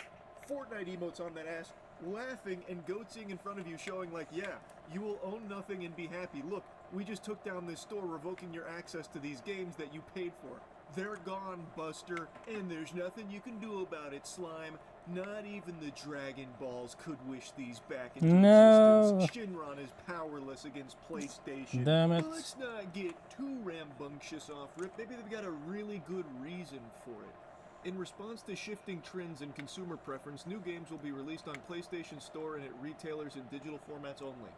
Fortnite emotes on that ass, laughing and goatsing in front of you, showing like, yeah, you will own nothing and be happy. Look, we just took down this store, revoking your access to these games that you paid for. They're gone, Buster, and there's nothing you can do about it, Slime. Not even the Dragon Balls could wish these back into No. existence. Shinron is powerless against PlayStation. Damn it. But let's not get too rambunctious off rip. Maybe they've got a really good reason for it. In response to shifting trends and consumer preference, new games will be released on PlayStation Store and at retailers in digital formats only.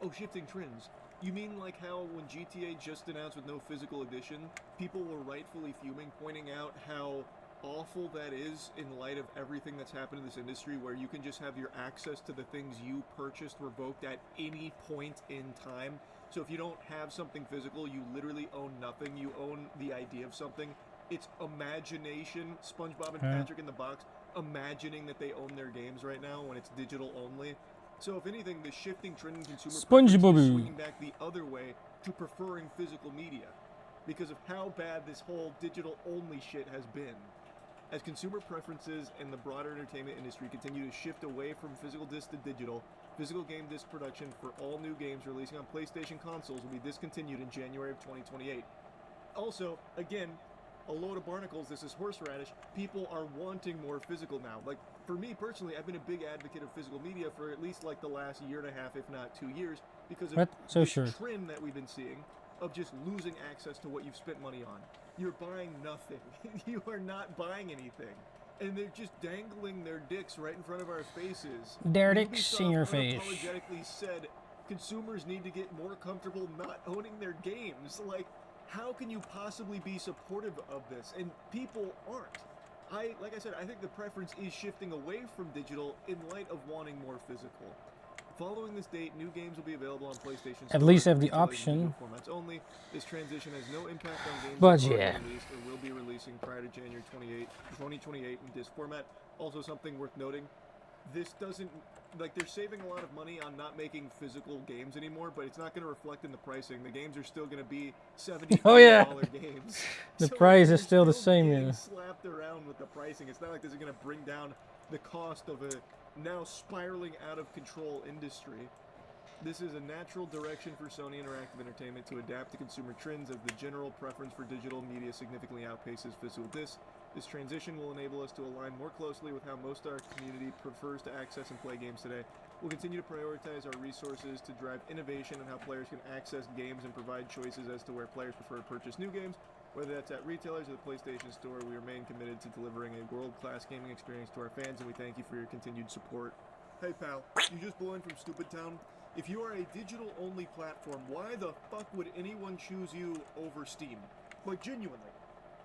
Oh, shifting trends. You mean like how when GTA just announced with no physical edition, people were rightfully fuming, pointing out how awful that is in light of everything that's happened in this industry, where you can just have your access to the things you purchased revoked at any point in time. So if you don't have something physical, you literally own nothing. You own the idea of something. It's imagination. SpongeBob and Patrick in the box imagining that they own their games right now when it's digital only. So if anything, the shifting trend in consumer preference is SpongeBob. swinging back the other way to preferring physical media because of how bad this whole digital only shit has been. As consumer preferences and the broader entertainment industry continue to shift away from physical disc to digital, physical game disc production for all new games releasing on PlayStation consoles will be discontinued in January of 2028. Also, again, a load of barnacles, this is horseradish. People are wanting more physical now. Like, for me personally, I've been a big advocate of physical media for at least like the last year and a half, if not 2 years, because of What? So this sure. trend that we've been seeing of just losing access to what you've spent money on. You're buying nothing. You are not buying anything. And they're just dangling their dicks right in front of our faces. Their dicks in Ubisoft your face. unapologetically said consumers need to get more comfortable not owning their games. Like, how can you possibly be supportive of this? And people aren't. Like I said, I think the preference is shifting away from digital in light of wanting more physical. Following this date, new games will be available on PlayStation At Store least and have the retailers in option. digital formats only. This transition has no impact on games But that are yeah. released or will be releasing prior to January 2028 in disc format. Also, something worth noting, this doesn't, like, they're saving a lot of money on not making physical games anymore, but it's not going to reflect in the pricing. The games are still going to be $70 Oh, yeah. games. The So price they're is still the same, getting yeah. slapped around with the pricing. It's not like this is going to bring down the cost of a now spiraling out of control industry. This is a natural direction for Sony Interactive Entertainment to adapt to consumer trends as the general preference for digital media significantly outpaces physical discs. This transition will enable us to align more closely with how most of our community prefers to access and play games today. We'll continue to prioritize our resources to drive innovation on how players can access games and provide choices as to where players prefer to purchase new games. Whether that's at retailers or the PlayStation Store, we remain committed to delivering a world-class gaming experience to our fans, and we thank you for your continued support. Hey pal, you just blew in from Stupid Town. If you are a digital-only platform, why the fuck would anyone choose you over Steam? Like, genuinely.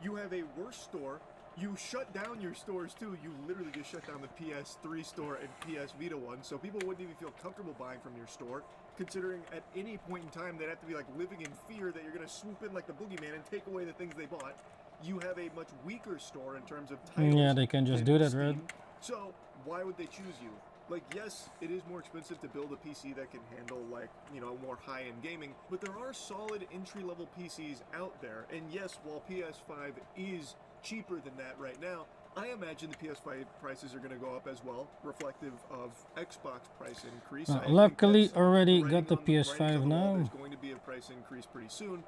You have a worse store. You shut down your stores too. You literally just shut down the PS3 store and PS Vita one, so people wouldn't even feel comfortable buying from your store, considering at any point in time they'd have to be like living in fear that you're going to swoop in like the boogeyman and take away the things they bought. You have a much weaker store in terms of titles. Yeah, they can just do that, Steam. right? So why would they choose you? Like, yes, it is more expensive to build a PC that can handle, like, you know, more high-end gaming, but there are solid entry-level PCs out there, and yes, while PS5 is cheaper than that right now, I imagine the PS5 prices are going to go up as well, reflective of Xbox price increase. Luckily, already writing got the on the- writing PS5 on the wall, now. There's going to be a price increase pretty soon.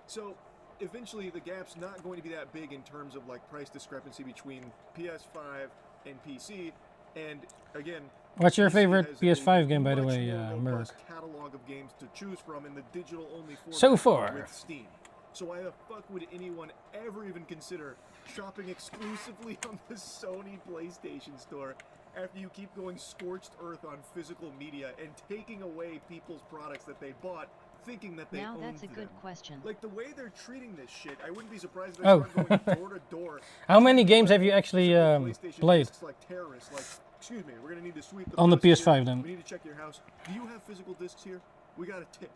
So, eventually, the gap's not going to be that big in terms of, like, price discrepancy between PS5 and PC, and, again... What's your PC favorite has PS5 a game, by the much way, more Merc? robust catalog of games to choose from in the digital-only format So far. with Steam. So why the fuck would anyone ever even consider shopping exclusively on the Sony PlayStation Store after you keep going scorched earth on physical media and taking away people's products that they bought, thinking that they Now owned that's a good them? question. Like, the way they're treating this shit, I wouldn't be surprised if they Oh. start going door to door. How many games have you actually PlayStation played? discs like terrorists, like, excuse me, we're gonna need to sweep the On the process PS5 here. then. We need to check your house. Do you have physical discs here? We got a tip.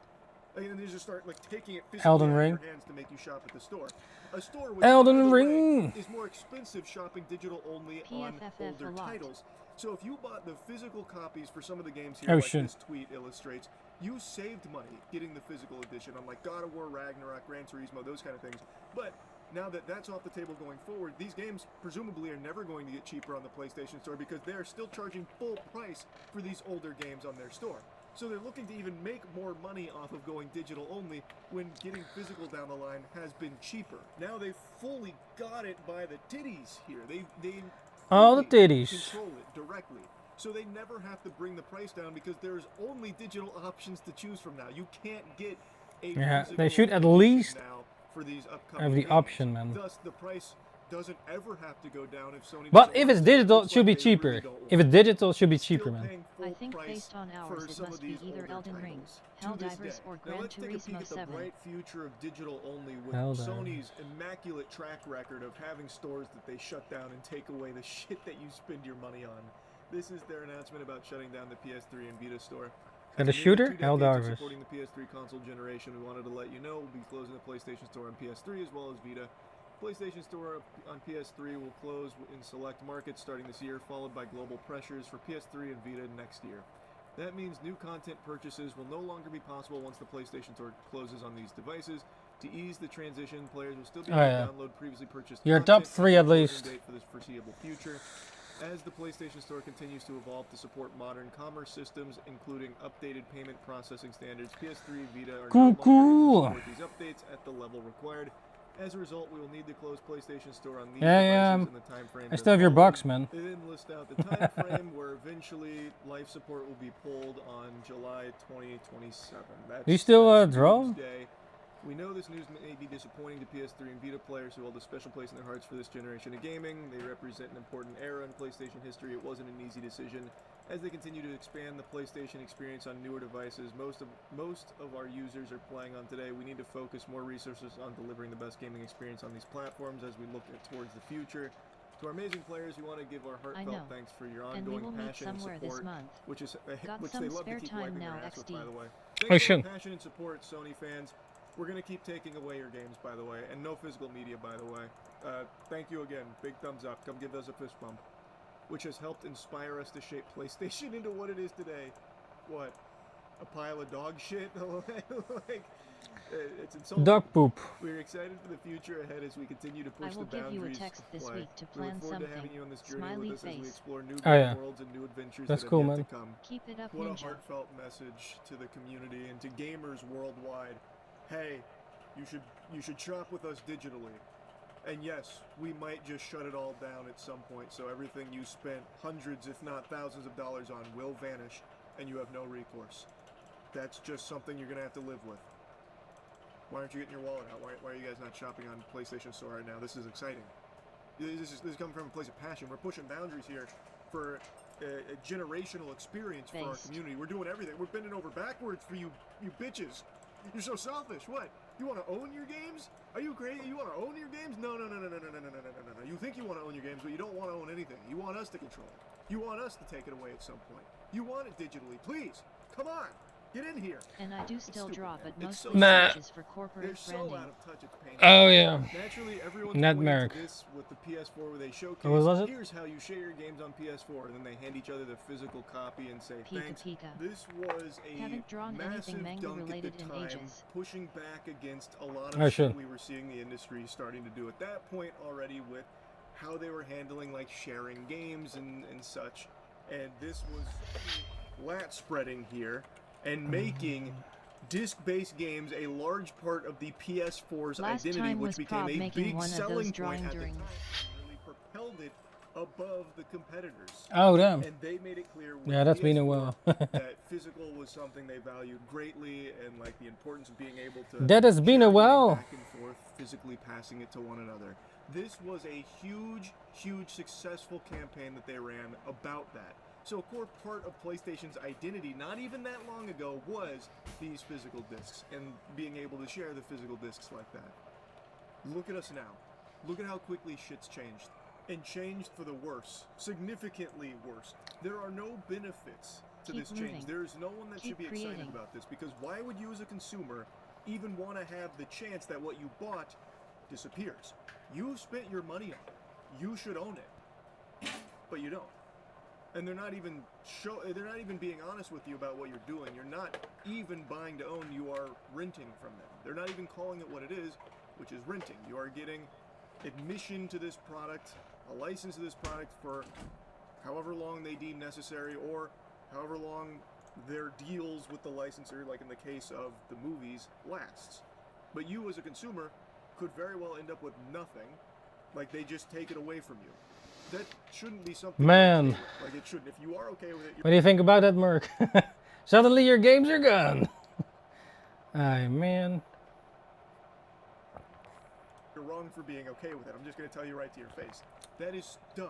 And then they just start like taking it physically Elden out of Ring. your hands to make you shop at the store. A store which, Elden by the way, Ring. is more expensive shopping digital only on PFFF older a lot. titles. So if you bought the physical copies for some of the games here, Oh, like shit. this tweet illustrates, you saved money getting the physical edition on like God of War, Ragnarok, Gran Turismo, those kind of things. But now that that's off the table going forward, these games presumably are never going to get cheaper on the PlayStation Store because they're still charging full price for these older games on their store. So they're looking to even make more money off of going digital only when getting physical down the line has been cheaper. Now they've fully got it by the titties here. They All the fully titties. control it directly. So they never have to bring the price down because there's only digital options to choose from now. You can't get a Yeah, physical they should at edition least now for these upcoming have the games. option, man. Thus, the price doesn't ever have to go down if Sony. But doesn't if want it's to. digital, it Looks should be like they really cheaper. don't want If it's to. digital, it should be Still cheaper, man. paying full I think price based on for hours, it some of must be these either older Elden Ring, titles to this Helldivers, day. or Now Gran let's take a peek Turismo at the 7. bright future of digital only with Helldiver. Sony's immaculate track record of having stores that they shut down and take away the shit that you spend your money on. This is their announcement about shutting down the PS3 and Vita store. Got a After nearly shooter? 2 decades of Helldivers. supporting the PS3 console generation, we wanted to let you know we'll be closing the PlayStation Store on PS3 as well as Vita. PlayStation Store on PS3 will close in select markets starting this year, followed by global pressures for PS3 and Vita next year. That means new content purchases will no longer be possible once the PlayStation Store closes on these devices. To ease the transition, players will still be able to download previously purchased Your content top 3 at until the least. closing date for this foreseeable future. As the PlayStation Store continues to evolve to support modern commerce systems, including updated payment processing standards, PS3 and Vita are no longer able Cool. to support these updates at the level required. As a result, we will need to close PlayStation Store on these Yeah, devices in the time frame. I still have your box, man. They then list out the time frame where eventually life support will be pulled on July 2027. That's, Do you still, that's draw? Doomsday. We know this news may be disappointing to PS3 and Vita players who hold a special place in their hearts for this generation of gaming. They represent an important era in PlayStation history. It wasn't an easy decision. As they continue to expand the PlayStation experience on newer devices most of our users are playing on today, we need to focus more resources on delivering the best gaming experience on these platforms as we look towards the future. To our amazing players, we want to give our heartelt thanks for your And we ongoing will meet passion and somewhere support, this month. which is Got which some they love to spare keep time wiping now, their ass with, XD. by the way. Oh, Thanks for shit. your passion and support, Sony fans. We're going to keep taking away your games, by the way, and no physical media, by the way. Thank you again. Big thumbs up. Come give us a fist bump. Which has helped inspire us to shape PlayStation into what it is today. What? A pile of dog shit? Like, it's insulting. Dog poop. We're excited for the future ahead as we continue to push I will the give you a boundaries text of this play. week to We plan look forward to something. having you on this journey Smiley with us as we face. explore new Oh, yeah. worlds and new adventures That's that cool, have man. yet to come. Keep it up, What a Ninja. heartfelt message to the community and to gamers worldwide. Hey, you should shop with us digitally. And yes, we might just shut it all down at some point, so everything you spent hundreds, if not thousands of dollars on will vanish. and you have no recourse. That's just something you're gonna have to live with. Why aren't you getting your wallet out? Why are you guys not shopping on PlayStation Store right now? This is exciting. This is coming from a place of passion. We're pushing boundaries here for a generational experience for our community. We're doing everything. We're bending over backwards for you bitches. You're so selfish. What? You want to own your games? Are you crazy? You want to own your games? No. You think you want to own your games, but you don't want to own anything. You want us to control it. You want us to take it away at some point. You want it digitally. Please, come on. Get in here. And I do still draw, but mostly Nah. sketches for corporate They're so branding. out of touch, it's painful. Oh yeah. Naturally, everyone's Net pointing Merc. to this with the PS4 where they showcase, What was it? here's how you share your games on PS4, and then they hand each other the physical copy and say, Pika thanks. Pika. This was a Haven't drawn massive anything manga dunk at related the in time, ages. pushing back against a lot Oh, of sure. shit we were seeing the industry starting to do at that point already with how they were handling like sharing games and such. And this was lat spreading here and making disc-based games a large part of the PS4's Last identity, time which was became Prob a making big one of selling those point drawing at the during- time. It really propelled it above the competitors. Oh damn. And they made it clear with Yeah, that's been a PS4 while. that physical was something they valued greatly, and like the importance of being able to That has been a share the game while. back and forth, physically passing it to one another. This was a huge successful campaign that they ran about that. So a core part of PlayStation's identity, not even that long ago, was these physical discs and being able to share the physical discs like that. Look at us now. Look at how quickly shit's changed. And changed for the worse. Significantly worse. There are no benefits to Keep this change. moving. There is no one that Keep should be excited creating. about this, because why would you as a consumer even want to have the chance that what you bought disappears? You spent your money on it. You should own it. But you don't. And they're not even being honest with you about what you're doing. You're not even buying to own, you are renting from them. They're not even calling it what it is, which is renting. You are getting admission to this product, a license to this product for however long they deem necessary, or however long their deals with the licensor, like in the case of the movies, lasts. But you as a consumer could very well end up with nothing, like they just take it away from you. That shouldn't be something Man. you're okay with. Like it shouldn't. If you are okay with it, What do you think about that, Merc? Suddenly your games are gone. Aye, man. you're wrong for being okay with it. I'm just going to tell you right to your face. That is dumb.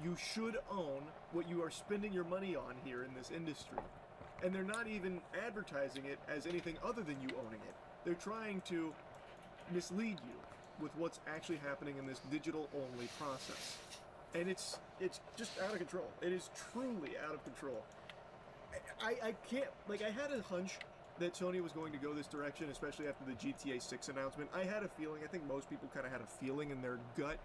You should own what you are spending your money on here in this industry. And they're not even advertising it as anything other than you owning it. They're trying to mislead you with what's actually happening in this digital-only process. And it's just out of control. It is truly out of control. I can't, like, I had a hunch that Sony was going to go this direction, especially after the GTA 6 announcement. I had a feeling, I think most people kind of had a feeling in their gut,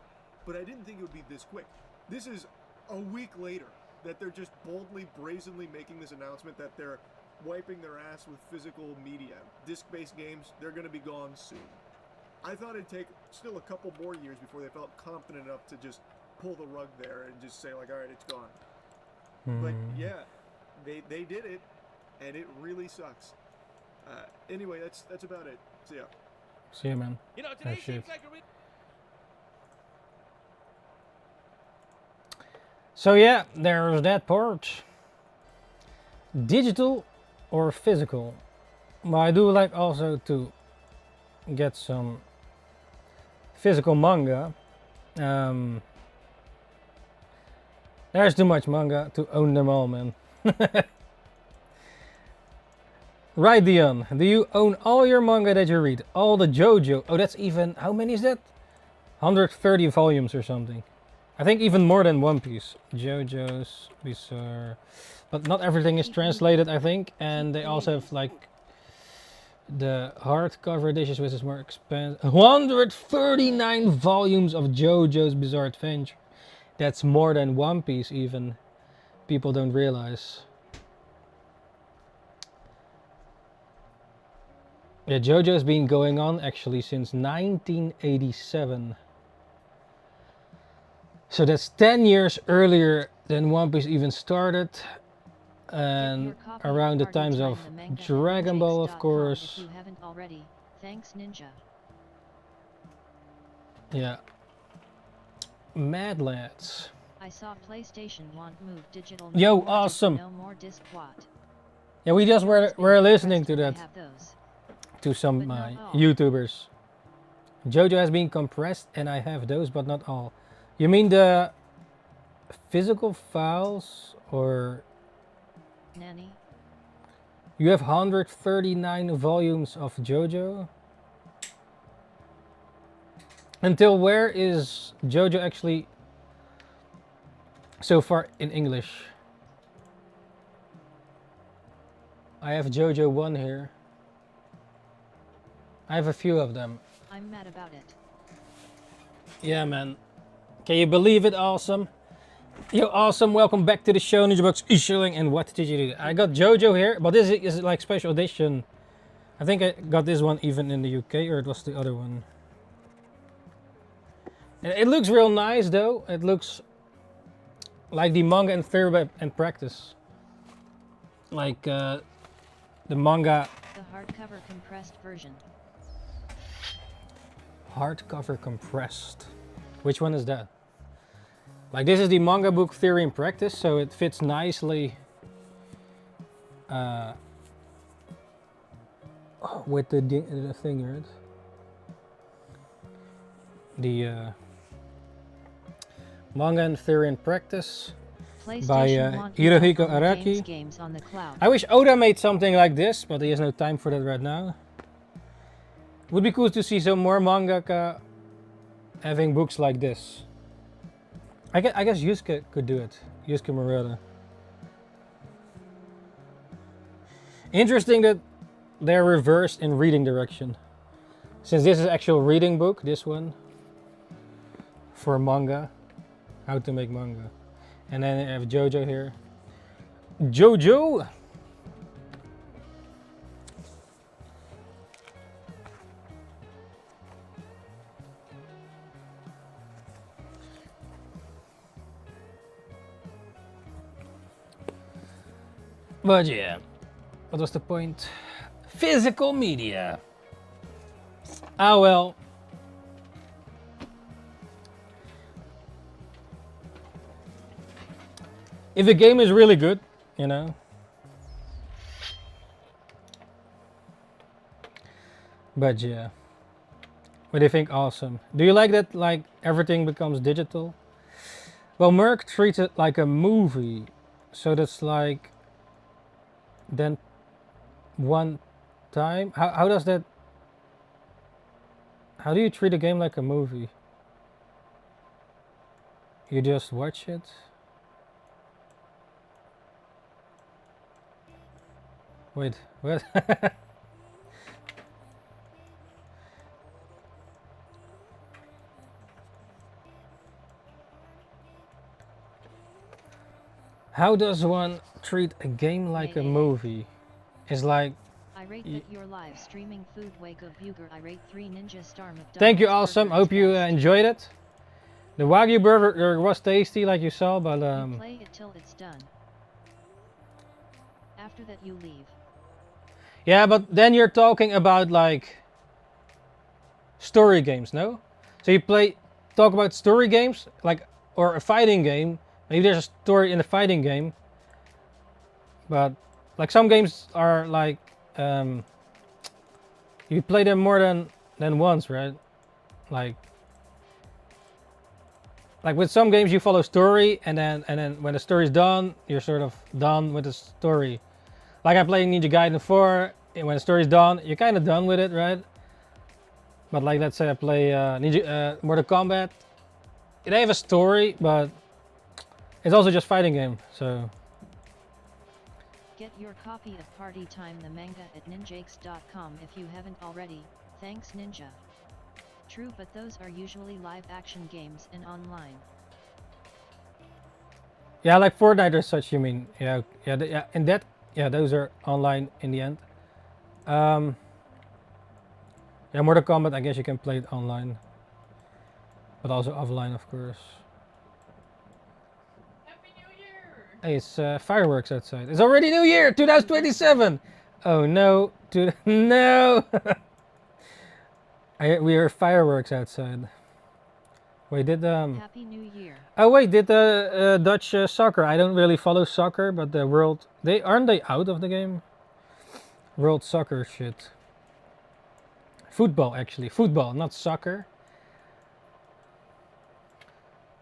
but I didn't think it would be this quick. This is a week later that they're just boldly, brazenly making this announcement that they're wiping their ass with physical media. Disc-based games, they're going to be gone soon. I thought it'd take still a couple more years before they felt confident enough to just pull the rug there and just say, like, all right, it's gone. But yeah, they did it, and it really sucks. Anyway, that's about it. See ya. See you, man. You know, today shit. seems like a So yeah, there's that part. Digital or physical? But I do like also to get some physical manga. There's too much manga to own them all, man. Right, Dion. Do you own all your manga that you read? All the JoJo? Oh, that's even... How many is that? 130 volumes or something. I think even more than One Piece. JoJo's Bizarre. But not everything is translated, I think. And they also have, like, the hardcover editions, which is more expensive. 139 volumes of JoJo's Bizarre Adventure. That's more than One Piece, even. People don't realize. Yeah, JoJo's been going on actually since 1987. So that's 10 years earlier than One Piece even started. And around the times of Dragon Ball, of course. If you haven't already, thanks Ninja. Yeah. Mad Lads. I saw PlayStation want move digital. Yo, no more awesome. No more disc what? Yeah, we just Always been were listening impressed to when I that have those. to some But not all. YouTubers. JoJo has been compressed, and I have those, but not all. You mean the physical files, or Nanny? you have 139 volumes of JoJo? Until where is JoJo actually so far in English? I have JoJo 1 here. I have a few of them. I'm mad about it. Yeah, man. Can you believe it? Awesome. Yo, awesome. Welcome back to the show, NinjaBox Isherling. And what did you do? I got JoJo here, but this is like special edition. I think I got this one even in the UK, or it was the other one. And it looks real nice, though. It looks like the manga and theory and practice. Like the manga The hardcover compressed version. hardcover compressed. Which one is that? Like, this is the manga book theory and practice, so it fits nicely with the thing, right? The manga and theory and practice by PlayStation want Hirohiko all the Araki. games on the cloud. I wish Oda made something like this, but he has no time for that right now. Would be cool to see some more mangaka having books like this. I guess Yusuke could do it. Yusuke Murata. Interesting that they're reversed in reading direction. Since this is actual reading book, this one, for manga, how to make manga. And then I have JoJo here. JoJo! But yeah, what was the point? Physical media. Ah well. If the game is really good, you know. But yeah. What do you think? Awesome. Do you like that, like, everything becomes digital? Well, Merck treats it like a movie. So that's like, then one time? How does that, how do you treat a game like a movie? You just watch it? Wait, what? How does one treat a game like a movie? It's like, I rate that your live streaming food Wego Buger. I rate 3 Ninja Star McDonald's. thank you, awesome. burger is Hope you best. enjoyed it. The Wagyu burger was tasty, like you saw, but You play it till it's done. After that you leave. yeah, but then you're talking about like story games, no? So you talk about story games, like, or a fighting game. Maybe there's a story in a fighting game, but like some games are like you play them more than once, right? Like with some games you follow story, and then when the story's done, you're sort of done with the story. Like I play Ninja Gaiden 4, and when the story's done, you're kind of done with it, right? But like, let's say I play Mortal Kombat, they have a story, but it's also just fighting game, so. Get your copy of Party Time the manga at ninjakes.com if you haven't already. Thanks Ninja. True, but those are usually live action games and online. Yeah, like Fortnite or such, you mean? Yeah, and that, yeah, those are online in the end. Yeah, Mortal Kombat, I guess you can play it online, but also offline, of course. Happy New Year! Hey, it's fireworks outside. It's already New Year, 2027. Oh no, no. We heard fireworks outside. Wait, did Happy New Year. oh wait, did the Dutch soccer? I don't really follow soccer, but the world, aren't they out of the game? World soccer shit. Football, actually. Football, not soccer.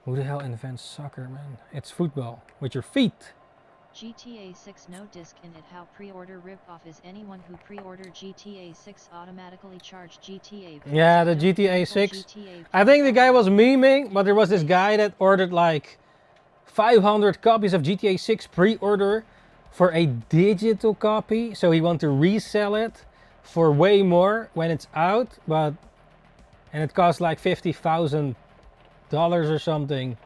Who the hell invents soccer, man? It's football with your feet. GTA 6 no disc in it. How pre-order rip-off is anyone who pre-order GTA 6 automatically charged GTA. Yeah, the GTA 6. I think the guy was memeing, but there was this guy that ordered like 500 copies of GTA 6 pre-order for a digital copy. So he wanted to resell it for way more when it's out, and it cost like $50,000 or something.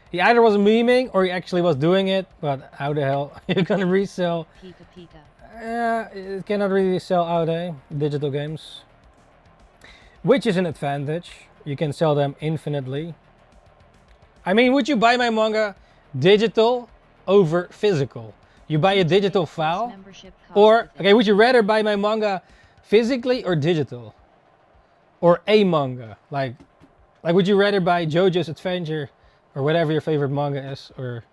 He either was memeing or he actually was doing it, but how the hell you're gonna resell? Pika Pika. It cannot really sell out, digital games. Which is an advantage. You can sell them infinitely. I mean, would you buy my manga digital over physical? You buy a digital file? Or, okay, would you rather buy my manga physically or digital? Or a manga? Like would you rather buy JoJo's Adventure or whatever your favorite manga is, or...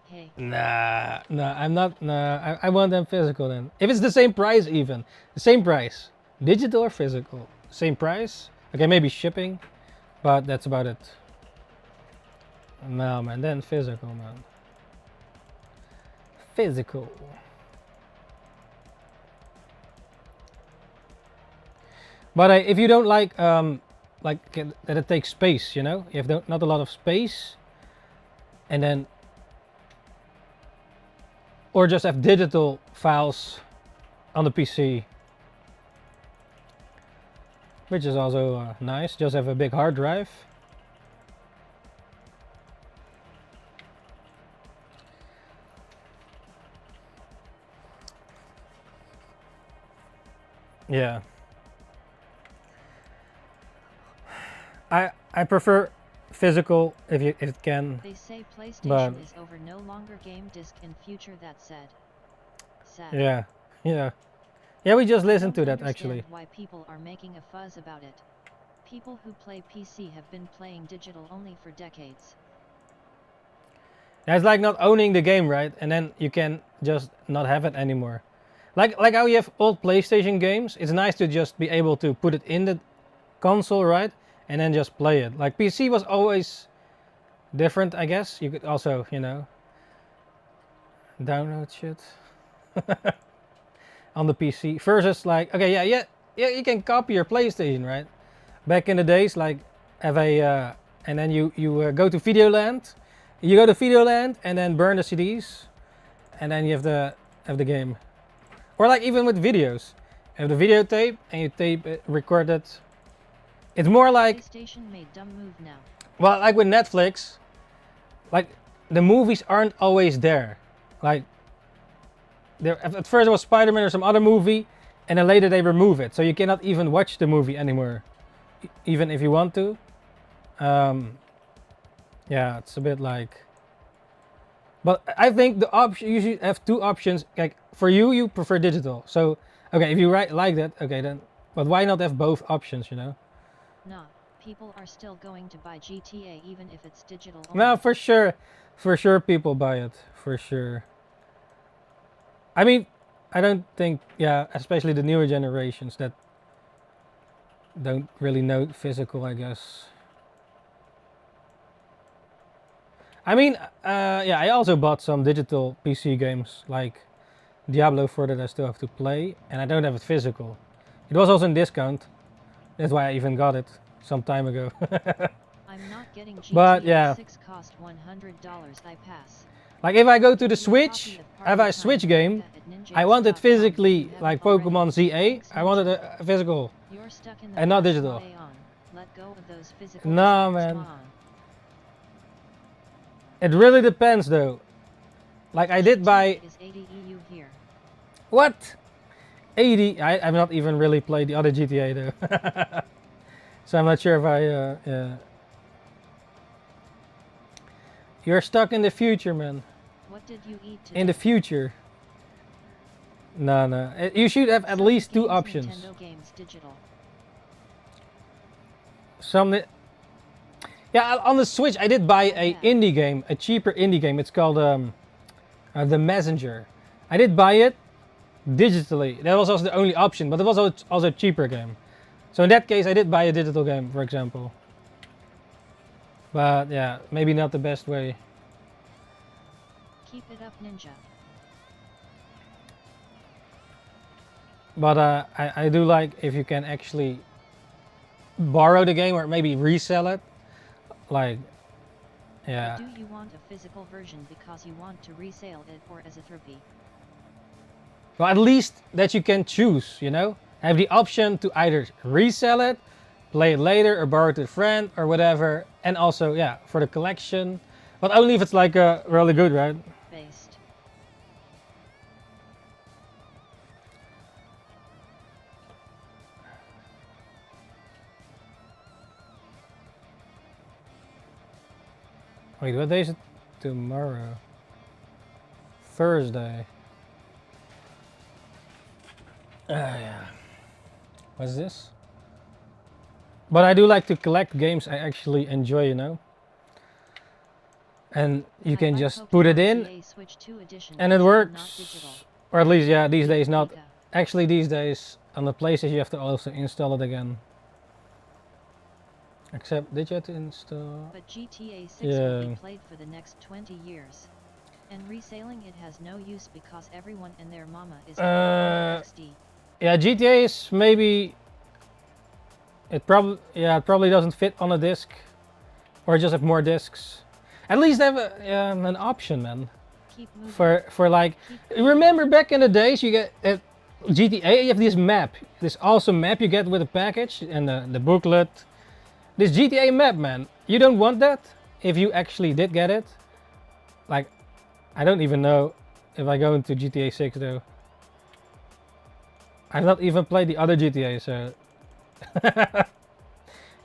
Hey. Nah, I'm not, I want them physical then. If it's the same price even, the same price. Digital or physical? Same price? Okay, maybe shipping, but that's about it. No, man, then physical, man. Physical. But if you don't like that it takes space, you know, you have not a lot of space, and then, or just have digital files on the PC, which is also nice. Just have a big hard drive. Yeah. I prefer physical if it can. They say PlayStation is over, no longer game disc in future. That said, sad. Yeah, we just listened to that actually. Why people are making a fuzz about it. People who play PC have been playing digital only for decades. Yeah, it's like not owning the game, right? And then you can just not have it anymore. Like how you have old PlayStation games. It's nice to just be able to put it in the console, right? And then just play it. Like PC was always different, I guess. You could also, you know, download shit on the PC versus like, okay, yeah, you can copy your PlayStation, right? Back in the days, like have a and then you go to Videoland. You go to Videoland and then burn the CDs, and then you have the game. Or like even with videos, you have the videotape and you tape it, record it. It's more like PlayStation made dumb move now. Well, like with Netflix, like the movies aren't always there. Like at first it was Spider-Man or some other movie, and then later they remove it, so you cannot even watch the movie anymore, even if you want to. Yeah, it's a bit like. But I think the option you should have two options. Like for you prefer digital. So okay, if you like that, okay then. But why not have both options? You know. No, people are still going to buy GTA even if it's digital only. No, for sure people buy it, for sure. I mean, I don't think, yeah, especially the newer generations that don't really know physical, I guess. I mean, yeah, I also bought some digital PC games like Diablo 4 that I still have to play, and I don't have it physical. It was also in discount. That's why I even got it some time ago. I'm not getting GTA But yeah, 6 cost $100. I pass. like if I go to the Switch, have a Switch game, I want it physically, like Pokemon ZA. I want it physical You're stuck in the and not past, digital. play on. Let go of those physical Nah, designs, man. come on. It really depends though. Like I did buy. Is 80 EU here? What? 80? I've not even really played the other GTA though. So I'm not sure if I, yeah. You're stuck in the future, man. What did you eat today? In the future. No. You should have at least two options. Nintendo games digital. Yeah, on the Switch I did buy a indie game, a cheaper indie game. It's called The Messenger. I did buy it digitally. That was also the only option, but it was also a cheaper game. So in that case, I did buy a digital game, for example. But yeah, maybe not the best way. Keep it up, Ninja. But I do like if you can actually borrow the game or maybe resell it. Like, yeah. But do you want a physical version because you want to resell it or as a trophy? Well, at least that you can choose, you know? Have the option to either resell it, play it later, or borrow it to a friend or whatever. And also, yeah, for the collection. But only if it's like really good, right? Based. Wait, what day is it? Tomorrow. Thursday. Yeah. What's this? But I do like to collect games I actually enjoy, you know? And you can just put it in and it works. Or at least, yeah, these days not. Actually, these days on the PlayStation you have to also install it again. Except, did you have to install? But GTA 6 will be played for the next 20 years. And reselling it has no use because everyone and their mama is XD. Yeah, GTA is maybe... It probably doesn't fit on a disc. Or just have more discs. At least have an option, man. For like... Remember back in the days you get... GTA, you have this map. This awesome map you get with the package and the booklet. This GTA map, man. You don't want that if you actually did get it. Like, I don't even know if I go into GTA 6 though. I've not even played the other GTA, so...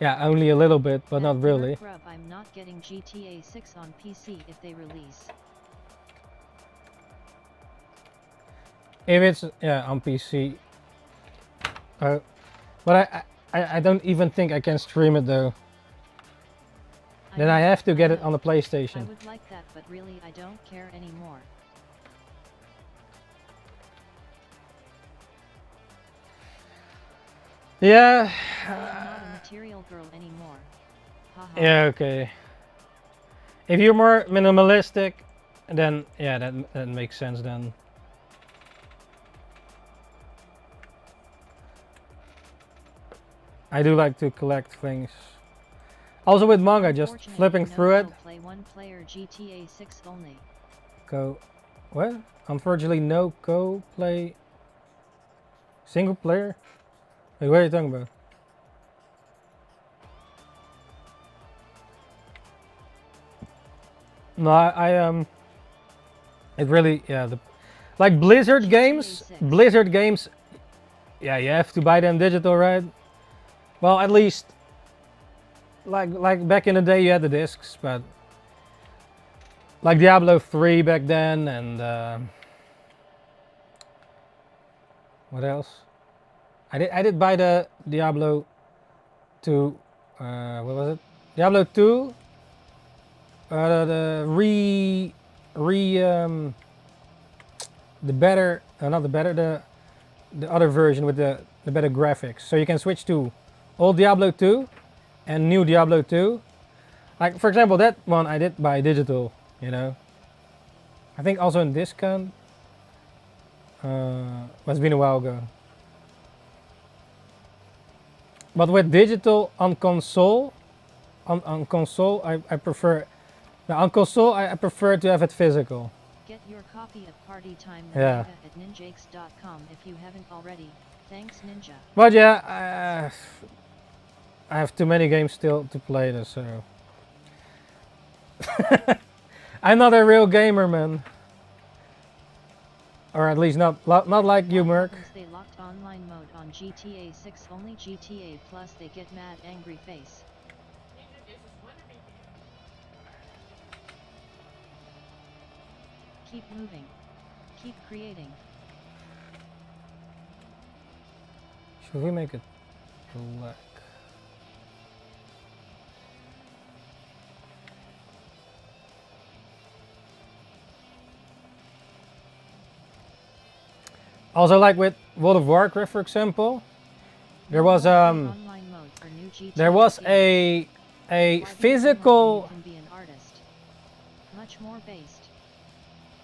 Yeah, only a little bit, but not really. I'm not getting GTA 6 on PC if they release. If it's, yeah, on PC. But I don't even think I can stream it though. Then I have to get it on the PlayStation. I would like that, but really I don't care anymore. Yeah. I'm not a material girl anymore. Haha. Yeah, okay. If you're more minimalistic, then yeah, that makes sense then. I do like to collect things. Also with manga, just flipping through it. Play one player GTA 6 only. What? Unfortunately, no co-play. Single player? Wait, what are you talking about? No, it really, yeah, like Blizzard games, yeah, you have to buy them digital, right? Well, at least, like back in the day you had the discs, but like Diablo 3 back then, and what else? I did buy the Diablo 2, what was it? Diablo 2, the other version with the better graphics. So you can switch to old Diablo 2 and new Diablo 2. Like for example, that one I did buy digital, you know. I think also in discount. It's been a while ago. But with digital on console, on console I prefer. Now on console I prefer to have it physical. Get your copy of Party Time at ninjakes.com if you haven't already. Thanks, Ninja. But yeah, I have too many games still to play this, so I'm not a real gamer, man. Or at least not like you, Merc. They locked online mode on GTA 6 only GTA Plus they get mad angry face. Keep moving. Keep creating. Should we make it black? Also, like with World of Warcraft, for example, there was Online mode for new GTA there was games. a Why the physical you can be an artist. Much more based.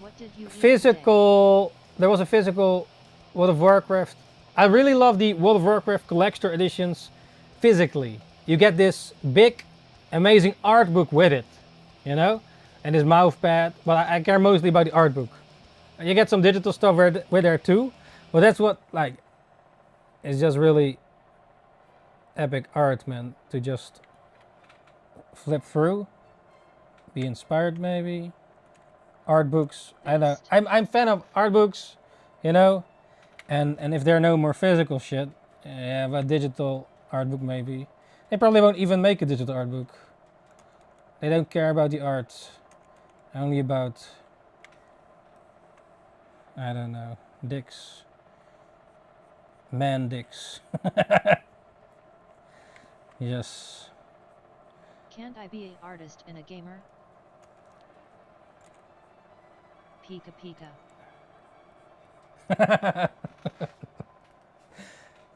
What did you eat physical. There was a physical World of Warcraft. I really love the World of Warcraft collector editions. Physically, you get this big, amazing art book with it, you know, and this mouse pad. But I care mostly about the art book. You get some digital stuff with there too, but that's what like. It's just really epic art, man. To just flip through, be inspired, maybe. Art books. I know. I'm fan of art books, you know, and if there are no more physical shit, yeah, but digital art book maybe. They probably won't even make a digital art book. They don't care about the art, only about, I don't know, dicks. Man dicks. Yes. Can't I be an artist and a gamer? Pika Pika.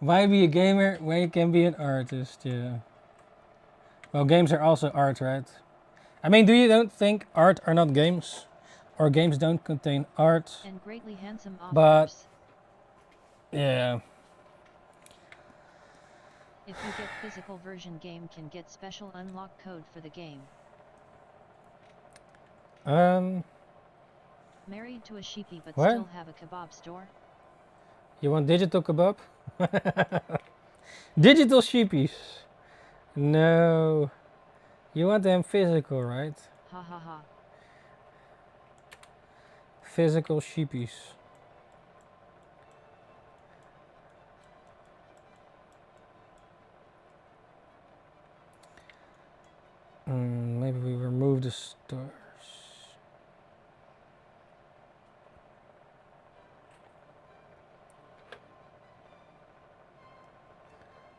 Why be a gamer when you can be an artist? Yeah. Well, games are also art, right? I mean, don't think art are not games? Or games don't contain art? And greatly handsome offers. But, yeah. If you get physical version game can get special unlock code for the game. Married to a sheepy but what? still have a kebab store? You want digital kebab? Digital sheepies. No. You want them physical, right? Ha ha ha. Physical sheepies. Maybe we remove the stars.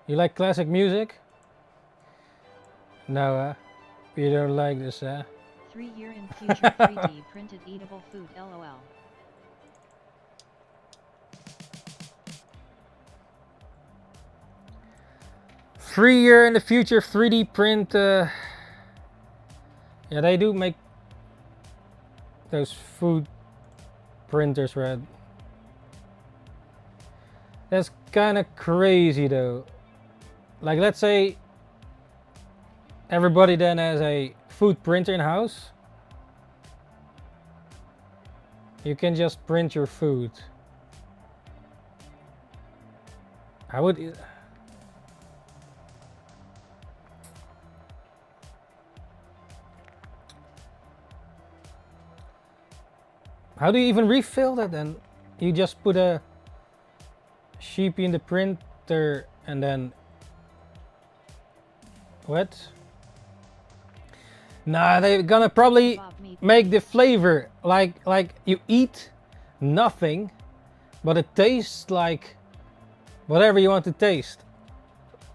You like classic music? No, you don't like this, 3-year in future 3D printed eatable food LOL. Year in the future 3D print. Yeah, they do make those food printers, right? That's kind of crazy though. Like, let's say everybody then has a food printer in house. You can just print your food. I would. How do you even refill that then? You just put a sheepy in the printer and then what? Nah, they're gonna probably make the flavor like you eat nothing, but it tastes like whatever you want to taste.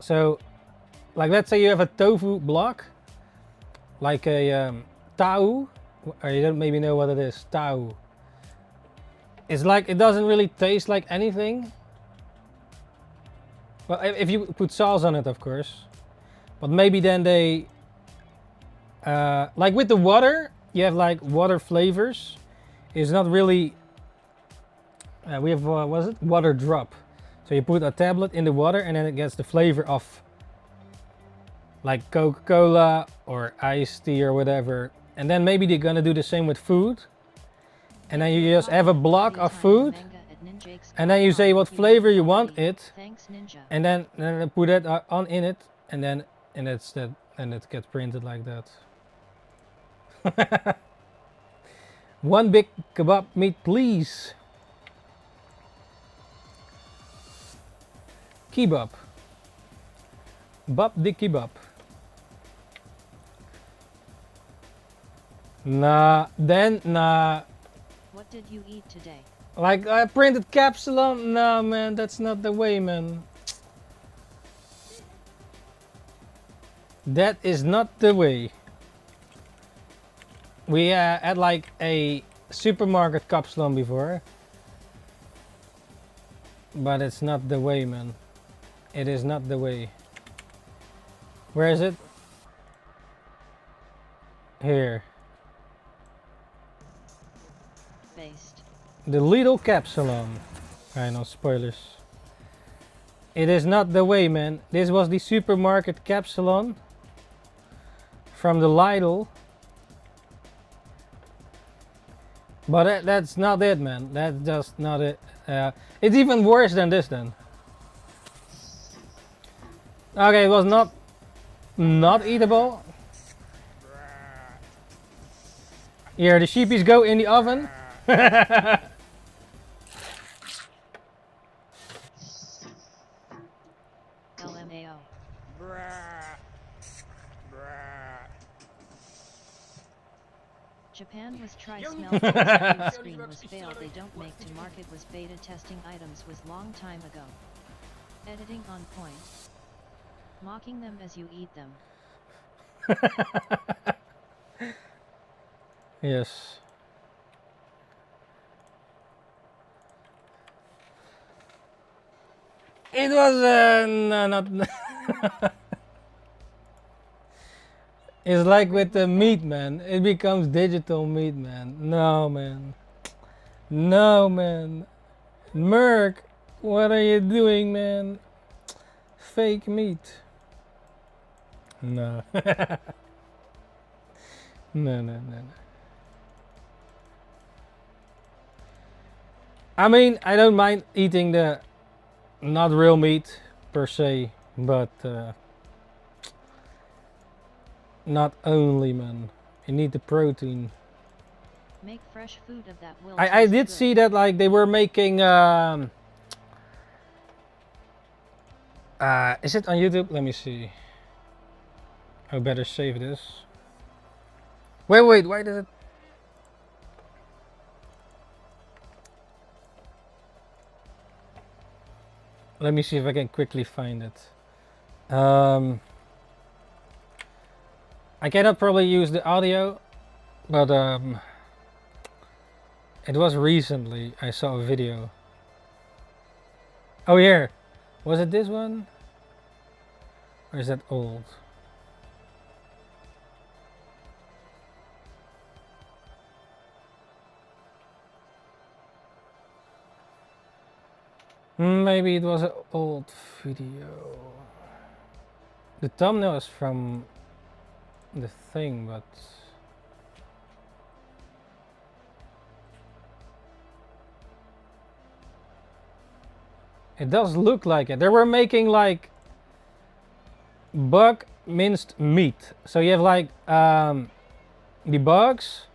So, like, let's say you have a tofu block, like a tau, or you don't maybe know what it is. Tau. It's like it doesn't really taste like anything. Well, if you put sauce on it, of course. But maybe then they, like with the water, you have like water flavors. It's not really. We have what was it? Water drop. So you put a tablet in the water, and then it gets the flavor of like Coca-Cola or iced tea or whatever. And then maybe they're gonna do the same with food. And then you just have a block of food, and then you say what flavor you want it, and then put it on in it, and then it's that, and it gets printed like that. One big kebab meat, please. Kebab. Bab the kebab. Nah, then nah. What did you eat today? Like I printed capsulum? No, man, that's not the way, man. That is not the way. We had like a supermarket capsulum before. but it's not the way, man. It is not the way. Where is it? Here. Based. The Lidl Capsalon. I know, spoilers. It is not the way, man. This was the supermarket Capsalon from the Lidl. But that's not it, man. That's just not it. It's even worse than this then. Okay, it was not eatable. Here, the sheepies go in the oven. LMAO. Japan was try smell test screen was failed. They don't make to market was beta testing items was long time ago. Editing on point. Mocking them as you eat them. Yes. It was no, not. It's like with the meat, man. It becomes digital meat, man. No, man. No, man. Merc, what are you doing, man? Fake meat. No. No. I mean, I don't mind eating the not real meat per se, but not only, man. You need the protein. Make fresh food of that will. I did good. see that like they were making is it on YouTube? Let me see. I better save this. Wait, why does it? Let me see if I can quickly find it. I cannot probably use the audio, but it was recently I saw a video. Oh, here. Was it this one? Or is that old? Maybe it was an old video. The thumbnail is from the thing, but it does look like it. They were making like bug minced meat. So you have like the bugs,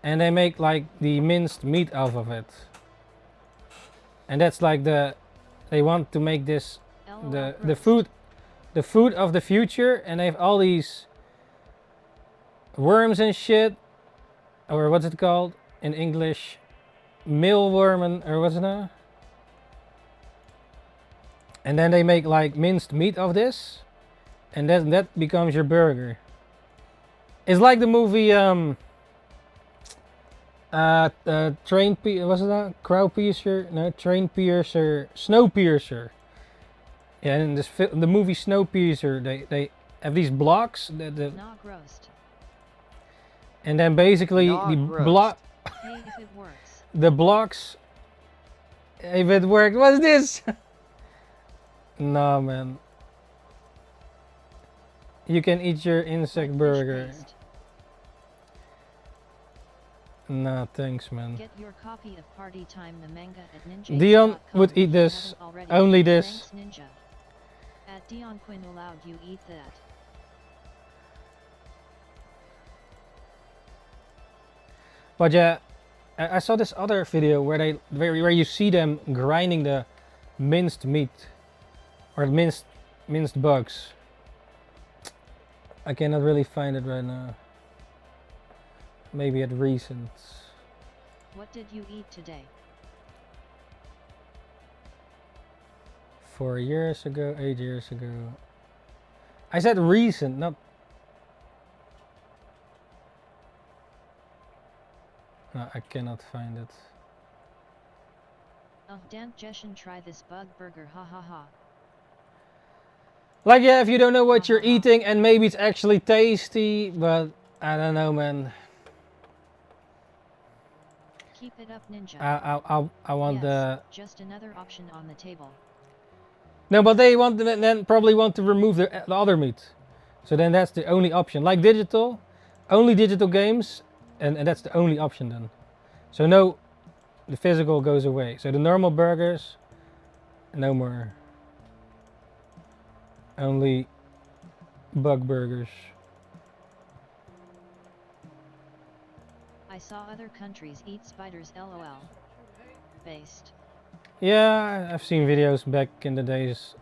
and they make like the minced meat out of it. And that's like they want to make this the food of the future, and they have all these worms and shit, or what's it called in English, mealworm, or what's it now? And then they make like minced meat of this, and then that becomes your burger. It's like the movie Train was it that? Crowpiercer? No, Train Piercer, Snowpiercer. Yeah, in this the movie Snowpiercer, they have these blocks and then basically Hey, if it works. the blocks. If it worked, what's this? No, man. You can eat your insect burger. No, thanks, man. Get your copy of Party Time the manga at ninja. Dion would eat this. Only this. Thanks, Ninja. At Dion Quinn allowed you eat that. But yeah, I saw this other video where you see them grinding the minced meat or minced bugs. I cannot really find it right now. Maybe at recent. What did you eat today? 4 years ago, 8 years ago. I said recent, not. No, I cannot find it. Oh, don't Jeshen try this bug burger, ha ha ha. Like, yeah, if you don't know what you're eating and maybe it's actually tasty, but I don't know, man. Keep it up, Ninja. I want yes, the... just another option on the table. No, but they want to, then probably want to remove the other meat. So then that's the only option. Like digital, only digital games, and that's the only option then. So no, the physical goes away. So the normal burgers, no more. Only bug burgers. I saw other countries eat spiders, lol. Based. Yeah, I've seen videos back in the days.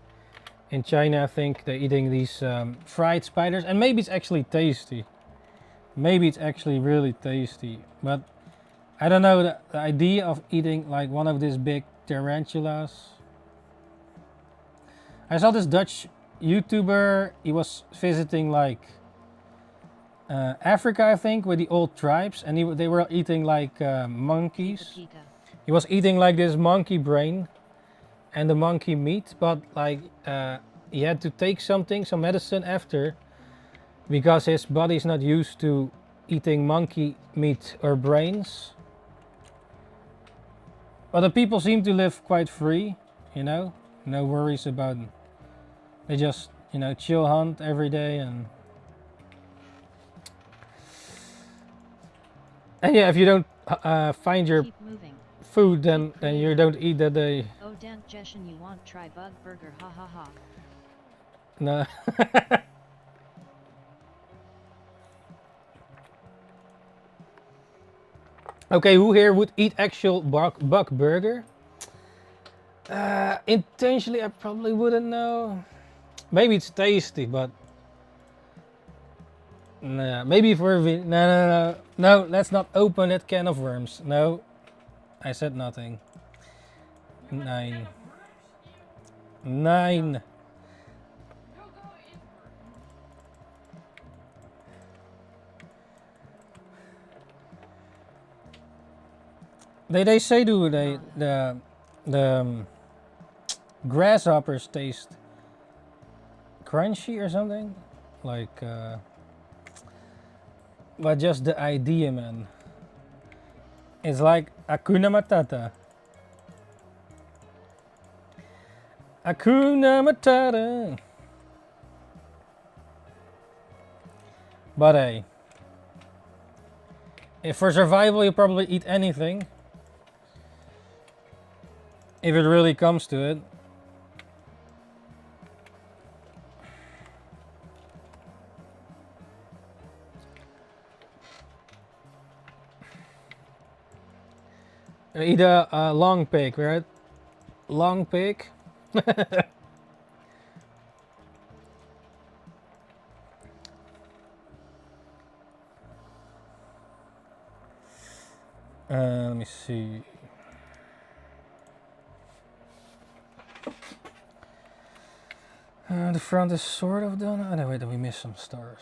In China, I think they're eating these fried spiders, and maybe it's actually tasty. Maybe it's actually really tasty, but I don't know, the idea of eating like one of these big tarantulas. I saw this Dutch YouTuber, he was visiting like Africa, I think, with the old tribes, and they were eating like monkeys. Pika. He was eating like this monkey brain and the monkey meat, but like he had to take some medicine after, because his body's not used to eating monkey meat or brains. But the people seem to live quite free, you know, no worries about them. They just, you know, chill hunt every day and yeah, if you don't find your food, then you don't eat that day. Oh, Dan Jeshen, you want try bug burger, ha ha ha. No. Okay, who here would eat actual bug burger? Intentionally, I probably wouldn't know. Maybe it's tasty, but nah, maybe for no, let's not open that can of worms. No, I said nothing. 9. They say the grasshoppers taste crunchy or something, like but just the idea, man, it's like Hakuna Matata. Hakuna Matata. But hey, if for survival you probably eat anything, if it really comes to it. Eat a long pig, right? Long pig. Let me see. The front is sort of done. Oh no, wait, we missed some stars.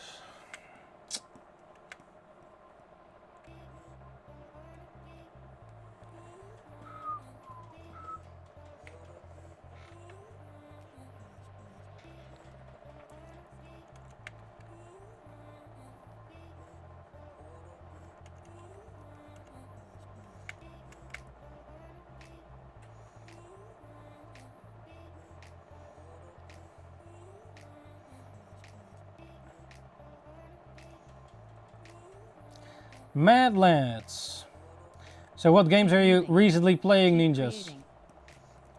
Mad Lads. So what games are you recently playing, ninjas?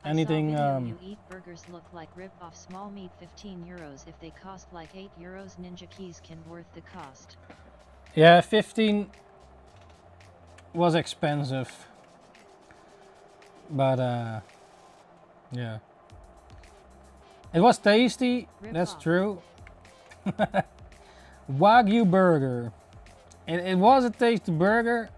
Anything? You eat burgers look like rip-off small meat, 15 euros. If they cost like 8 euros, Ninja keys can worth the cost. Yeah, 15 was expensive, but yeah, it was tasty. That's true. Wagyu burger. It was a tasty burger,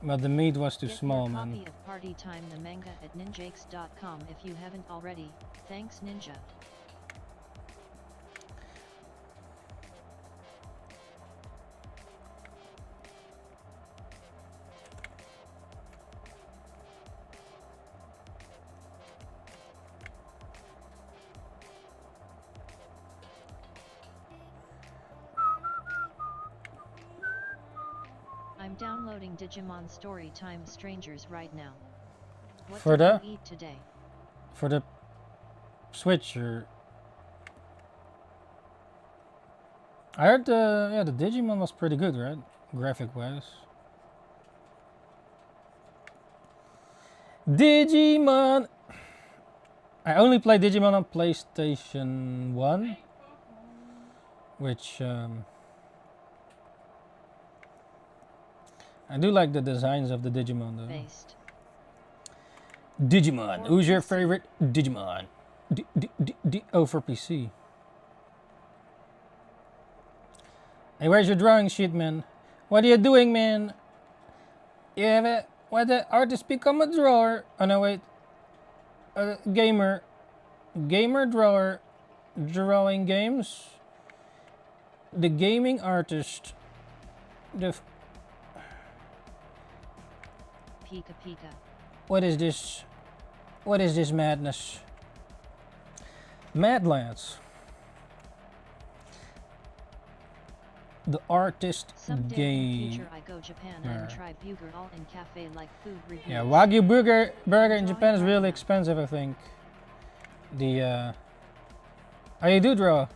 but the meat was too small, man. Copy of Party Time, the manga at ninjakes.com if you haven't already. Thanks, Ninja. downloading Digimon Storytime Strangers right now. What For did the? you eat today? For the Switch, or I heard the Digimon was pretty good, right? Graphic wise. Digimon. I only play Digimon on PlayStation 1, which I do like the designs of the Digimon though. Based. Digimon. For Who's your PC. favorite Digimon? Oh, for PC. Hey, where's your drawing sheet, man? What are you doing, man? You have a... What the artist become a drawer? Oh, no, wait. A gamer. Gamer drawer. Drawing games. The gaming artist. The... Pika Pika. What is this? What is this madness? Madlands. The artist Someday in the game. future I go Japan and try burger all in cafe like food reviews. Yeah, Wagyu burger in Drawing Japan is right really now. expensive, I think. Oh, you do draw.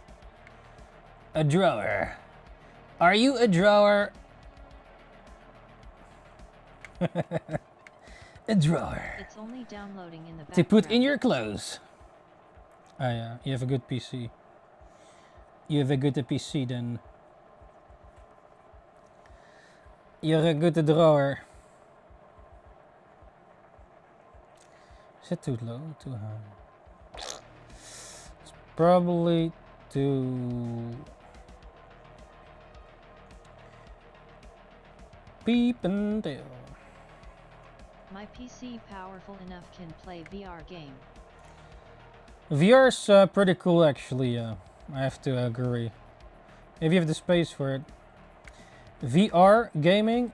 A drawer. Are you a drawer? A drawer. It's only downloading in the To background. put in your clothes. Oh yeah, you have a good PC. You have a good PC then. You're a good drawer. Is it too low? Too high? It's probably too... Beep and tail. My PC powerful enough can play VR game. VR's pretty cool actually, I have to agree. If you have the space for it. VR gaming,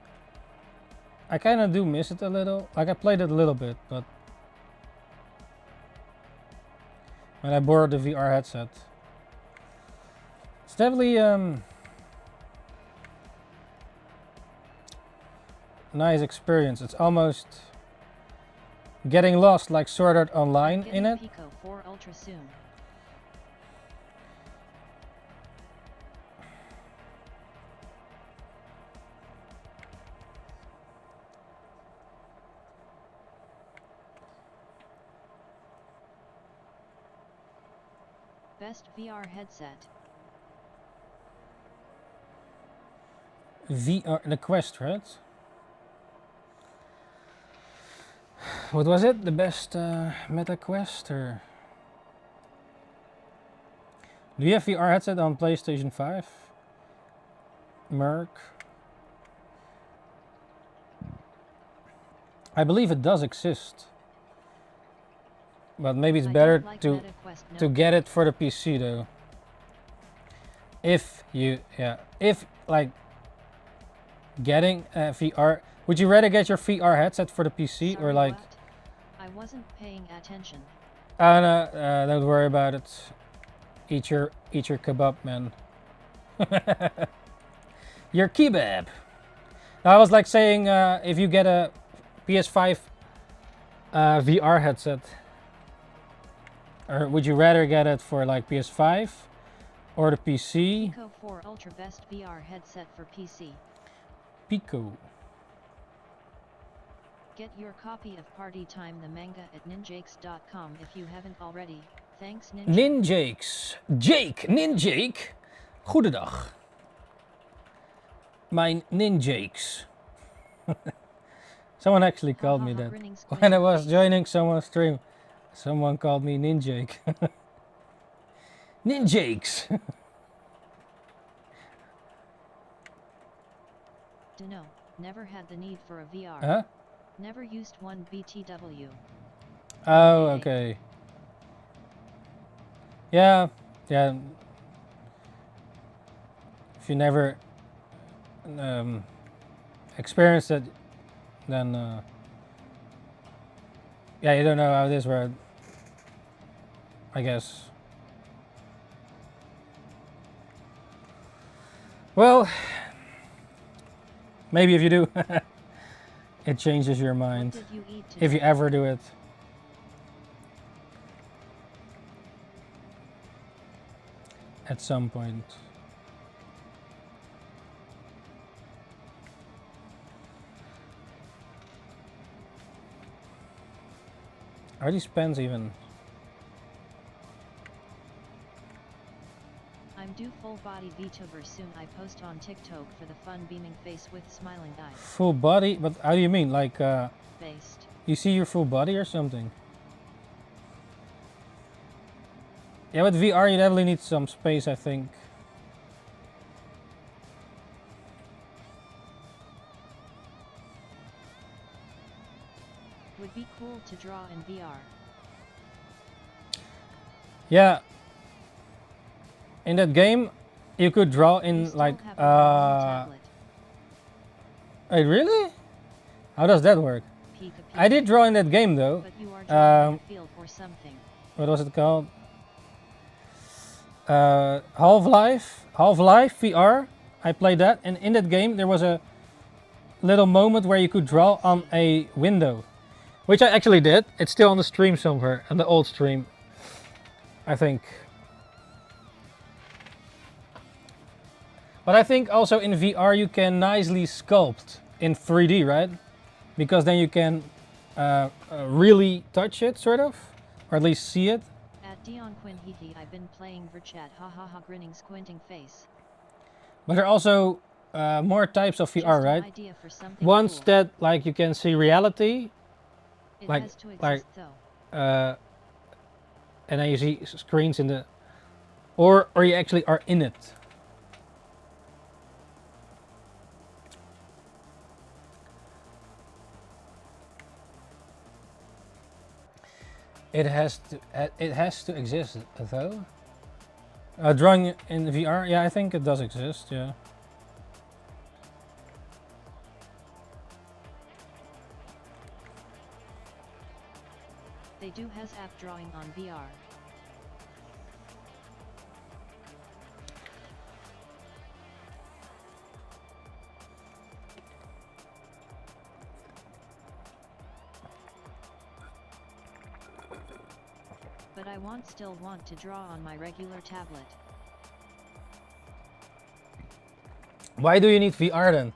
I kind of do miss it a little. Like I played it a little bit, but when I borrowed the VR headset, it's definitely nice experience. It's almost getting lost like Sword Art Online in it. Pico 4 Ultra soon. Best VR headset. VR, the Quest, right? What was it? The best Meta Quest, or do you have VR headset on PlayStation 5? Merc. I believe it does exist, but maybe it's I better don't like to Meta Quest, no. to get it for the PC though. If you, if like getting a VR, would you rather get your VR headset for the PC or Sorry, like? what? I wasn't paying attention. No, don't worry about it. Eat your kebab, man. Your kebab. I was like saying, if you get a PS5 VR headset, or would you rather get it for like PS5 or the PC? Pico 4 Ultra best VR headset for PC. Pico. Get your copy of Party Time the manga at ninjakes.com if you haven't already. Thanks Ninja. Ninjakes. Jake. Ninjake. Goedendag. Mijn Ninjakes. Someone actually called me that. When I was joining someone's stream, someone called me Ninjake. Ninjakes. Dunno, never had the need for a VR. Huh? Never used one BTW. Oh, okay. Yeah. If you never experienced it, then yeah, you don't know how it is, right? I guess. Well, maybe if you do. It changes your What mind did you eat if you today? ever do it. At some point. Are these pens even? I'm due full body VTuber soon. I post on TikTok for the fun beaming face with smiling eyes. Full body? But how do you mean? Like, Based. you see your full body or something? Yeah, with VR you definitely need some space, I think. Would be cool to draw in VR. Yeah. In that game, you could draw You in still like, have your mini tablet. Wait, really? How does that work? Pika I did pika. draw in that game though. But you are drawing in Um, a field or something. what was it called? Half-Life VR. I played that, and in that game there was a little moment where you could draw on a window, which I actually did. It's still on the stream somewhere, on the old stream, I think. But I think also in VR you can nicely sculpt in 3D, right? Because then you can really touch it, sort of, or at least see it. At Dion Quinn Hehe, I've been playing Verchat, hahaha, grinning, squinting face. But there are also more types of VR, Just an right? idea for something Ones cool. that like you can see reality, It like- has to exist like- though. and then you see screens in the, or you actually are in it. It has to exist though. Drawing in VR, yeah, I think it does exist. Yeah. They do has app drawing on VR. But I still want to draw on my regular tablet. Why do you need VR then?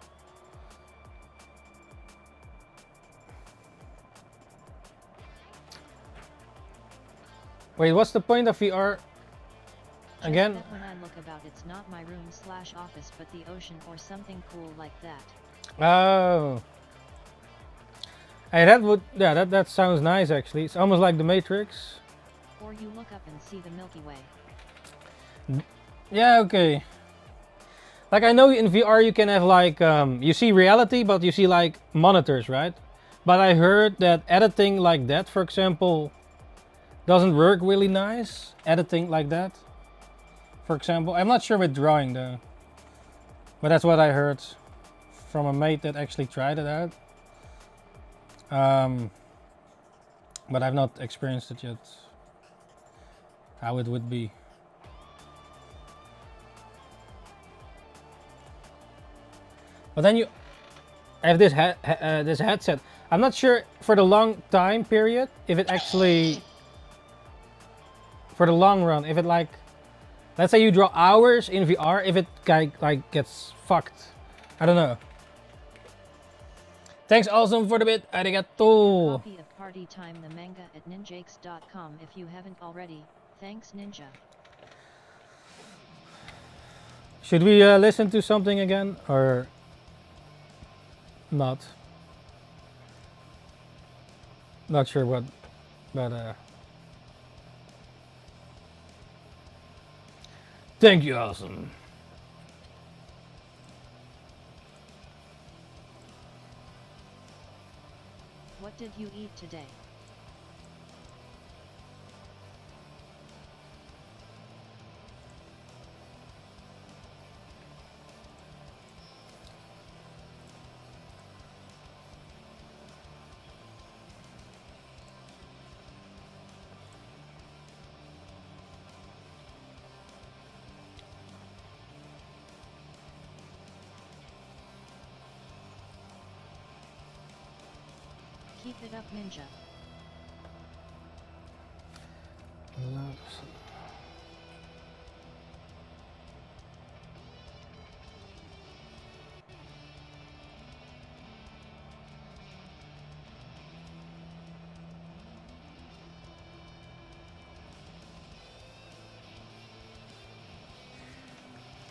Wait, what's the point of VR? Just Again? that when I look about, it's not my room/office but the ocean or something cool like that. Oh. Hey, that sounds nice actually. It's almost like the Matrix. Or you look up and see the Milky Way. Yeah, okay. Like I know in VR you can have like you see reality, but you see like monitors, right? But I heard that editing like that, for example, doesn't work really nice. Editing like that, for example. I'm not sure with drawing though, but that's what I heard from a mate that actually tried it out. But I've not experienced it yet. How it would be. But then you have this this headset. I'm not sure for the long time period if it actually, for the long run, if it like, let's say you draw hours in VR, if it like gets fucked. I don't know. Thanks awesome for the bit. Arigato. Copy of Party Time the manga at ninjakes.com if you haven't already. Thanks Ninja. Should we listen to something again or not? Not sure what, but thank you, awesome. What did you eat today? Keep it up, Ninja.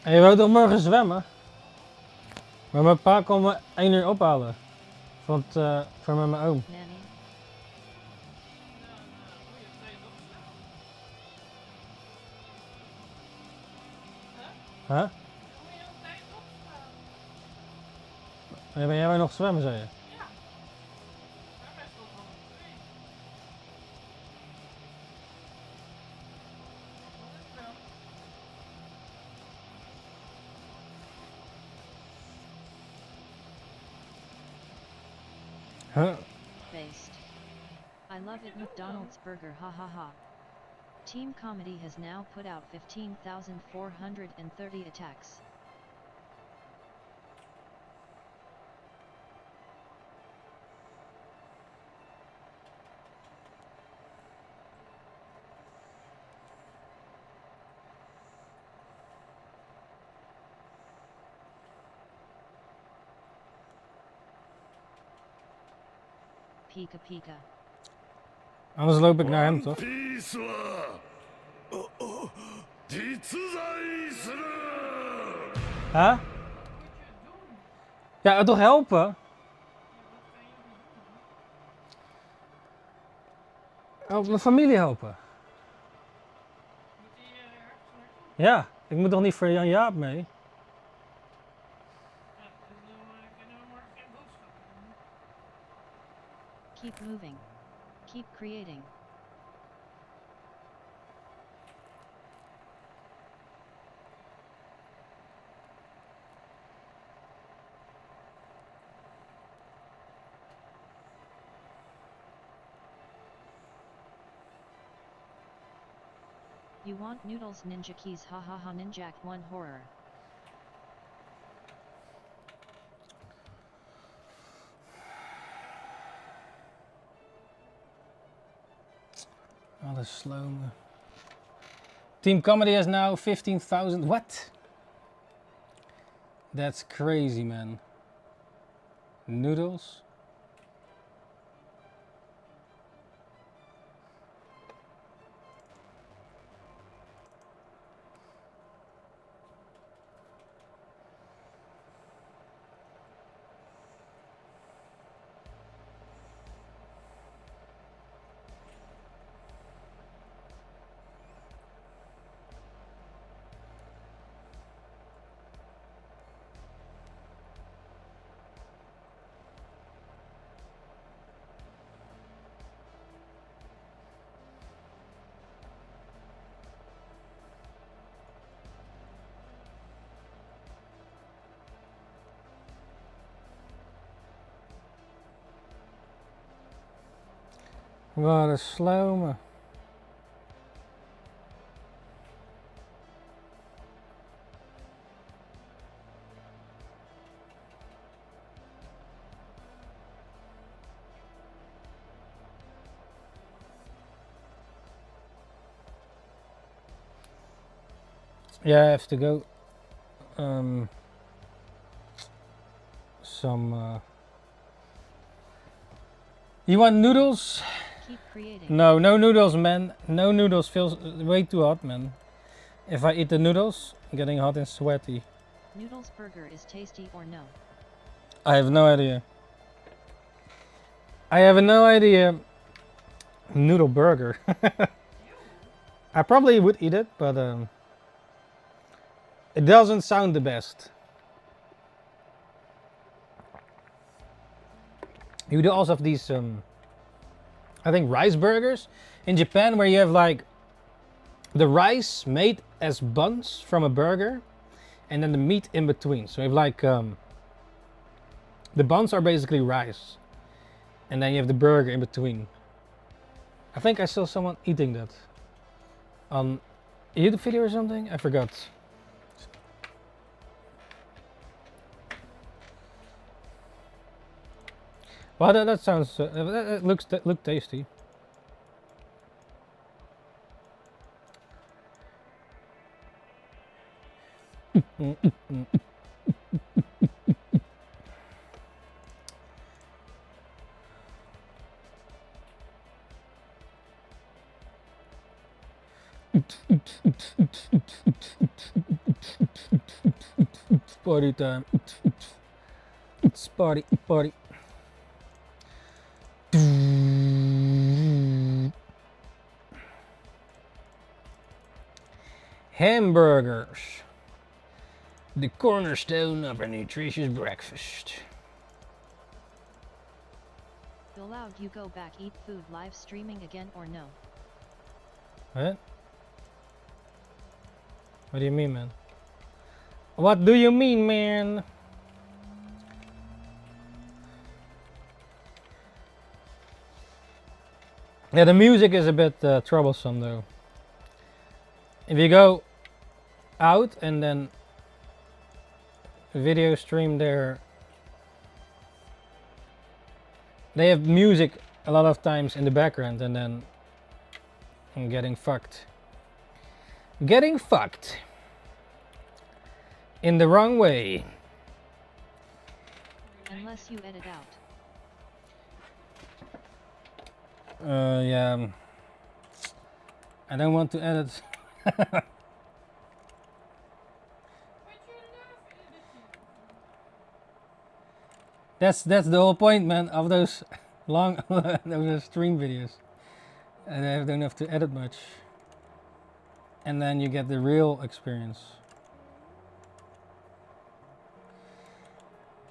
En je wou toch morgen zwemmen? Maar mijn pa kon me 1 uur ophalen. Voor met mijn oom. Nanny. Huh? Ja, ben jij wou nog zwemmen, zei je? Huh? Based. I love it, McDonald's burger, ha ha ha. Team Comedy has now put out 15,430 attacks. Pika Pika. Anders loop ik naar hem, toch? Huh? Ja, toch helpen? Oh, mijn familie helpen. Ja, ik moet toch niet voor Jan Jaap mee? Keep moving. Keep creating. You want noodles, ninja keys, ha ha ha, ninjak 1 horror. Oh, that's slow. Team Comedy has now 15,000. What? That's crazy, man. Noodles? Wat een slome. Yeah, I have to go. You want noodles? Keep creating. No, no noodles, man. No noodles, feels way too hot, man. If I eat the noodles, I'm getting hot and sweaty. Noodles burger is tasty or no? I have no idea. I have no idea. Noodle burger. I probably would eat it, but it doesn't sound the best. You do also have these, I think, rice burgers in Japan, where you have like the rice made as buns from a burger, and then the meat in between. So you have like the buns are basically rice, and then you have the burger in between. I think I saw someone eating that on a YouTube video or something. I forgot. Well, that sounds. That look tasty. Party time. It's party. Hamburgers. The cornerstone of a nutritious breakfast. Allowed you go back eat food live streaming again or no? What? What do you mean, man? What do you mean, man? Yeah, the music is a bit troublesome though. If you go out and then video stream there, they have music a lot of times in the background, and then I'm getting fucked. Getting fucked in the wrong way. Unless you edit out. Yeah. I don't want to edit. That's the whole point, man, of those long those stream videos. And I don't have to edit much. And then you get the real experience.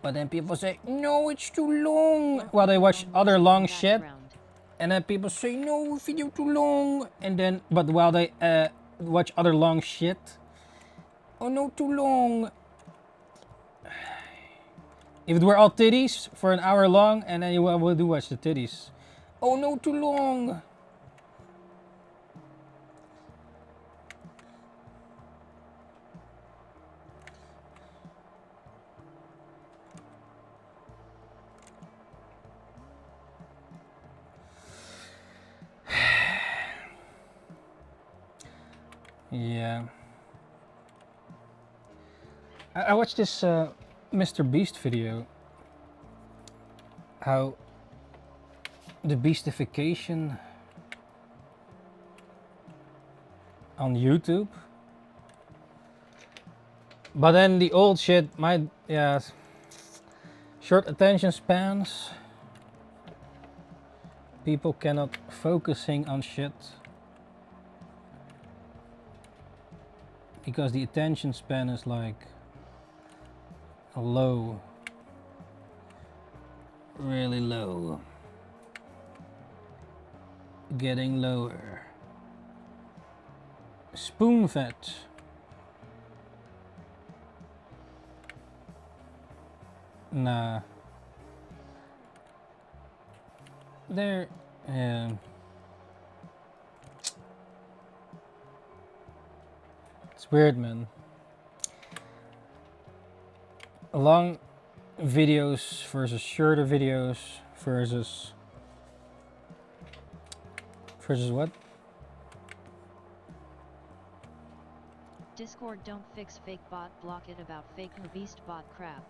But then people say, no, it's too long. Well, they watch other long shit. And then people say, no, video too long. And then, but while they watch other long shit, oh no, too long. If it were all titties for an hour long, and then you will do watch the titties. Oh no, too long. Yeah. I watched this Mr. Beast video. How the beastification on YouTube. But then the old shit, short attention spans. People cannot focusing on shit. Because the attention span is like low. Really low. Getting lower. Spoon fed. Nah. There. It's weird, man. Long videos versus shorter videos versus what? Discord don't fix fake bot, block it about fake beast bot crap.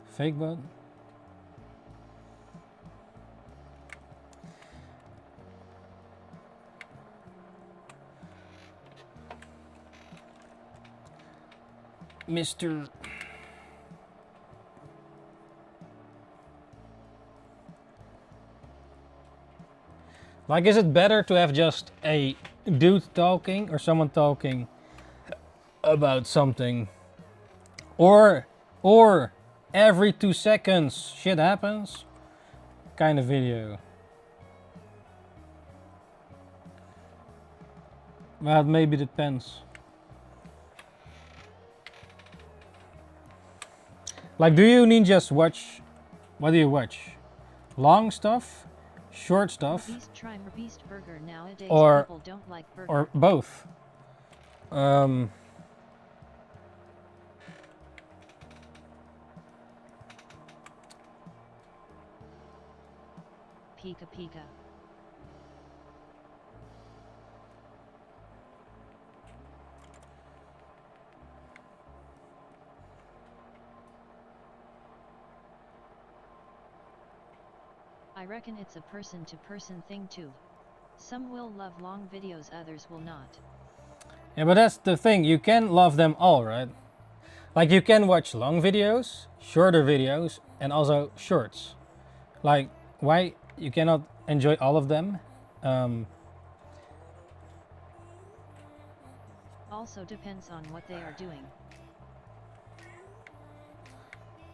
Fake bot? Mr. Like, is it better to have just a dude talking or someone talking about something? Or every 2 seconds shit happens kind of video? Well, it maybe depends. Like, do you need just watch, what do you watch? Long stuff? Short stuff? Beast burger nowadays, or people don't like burger. Or both? Pika Pika. I reckon it's a person-to-person thing too. Some will love long videos, others will not. Yeah, but that's the thing. You can love them all, right? Like you can watch long videos, shorter videos, and also shorts. Like why you cannot enjoy all of them? Also depends on what they are doing.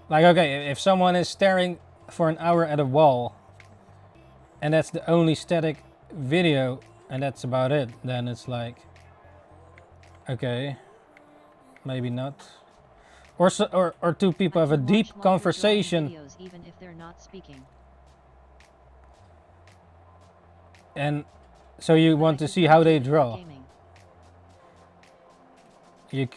Like okay, if someone is staring for an hour at a wall, and that's the only static video, and that's about it, then it's like, okay, maybe not. Or so, or two people have a deep conversation, videos even if they're not speaking. and so you want to see how they draw. You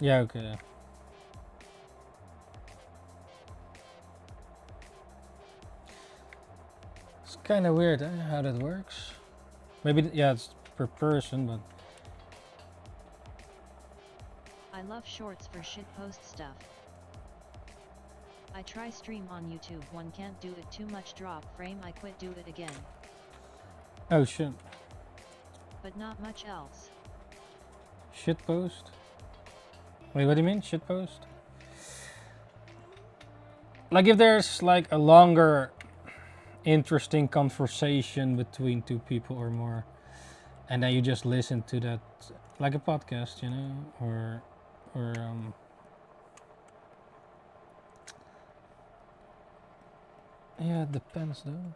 yeah, okay. It's kind of weird, how that works. Maybe yeah, it's per person, but I love shorts for shitpost stuff. I try stream on YouTube, one can't do it, too much drop frame, I quit, do it again. oh shit. But not much else. Shitpost? Wait, what do you mean, shitpost? Like if there's like a longer interesting conversation between two people or more, and then you just listen to that like a podcast, you know, or yeah, it depends though.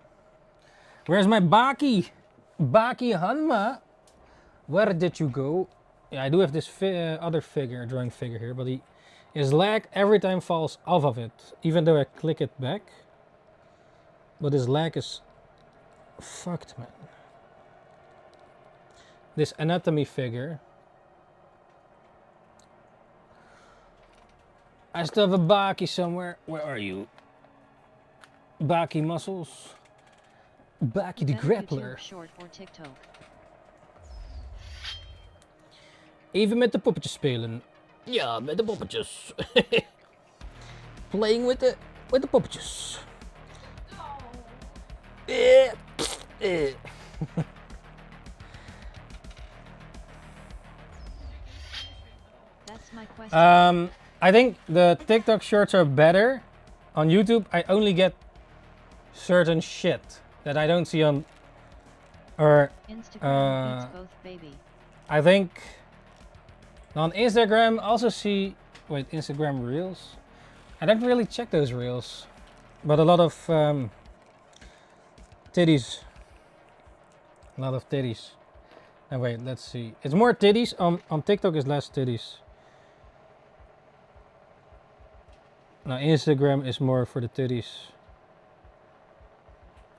Where's my Baki? Baki Hanma? Where did you go? Yeah, I do have this other figure, drawing figure here, but his leg every time falls off of it, even though I click it back. But his leg is fucked, man. This anatomy figure. I still have a Baki somewhere. Where are you? Baki muscles. Baki the grappler. YouTube short or TikTok. Even met de poppetjes spelen. Ja, met de poppetjes. Playing with the poppetjes. That's my question. I think the TikTok shorts are better. On YouTube, I only get certain shit that I don't see on, or Instagram beats both, baby. I think on Instagram also see, wait, Instagram Reels? I don't really check those Reels, but a lot of titties. A lot of titties. And wait, let's see. It's more titties. On TikTok is less titties. Now Instagram is more for the titties.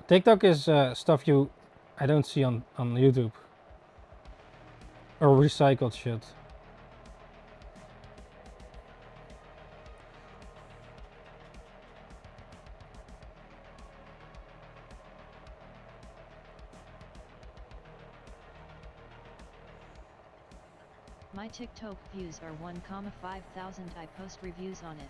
TikTok is stuff I don't see on YouTube. Or recycled shit. My TikTok views are 1,500. I post reviews on it.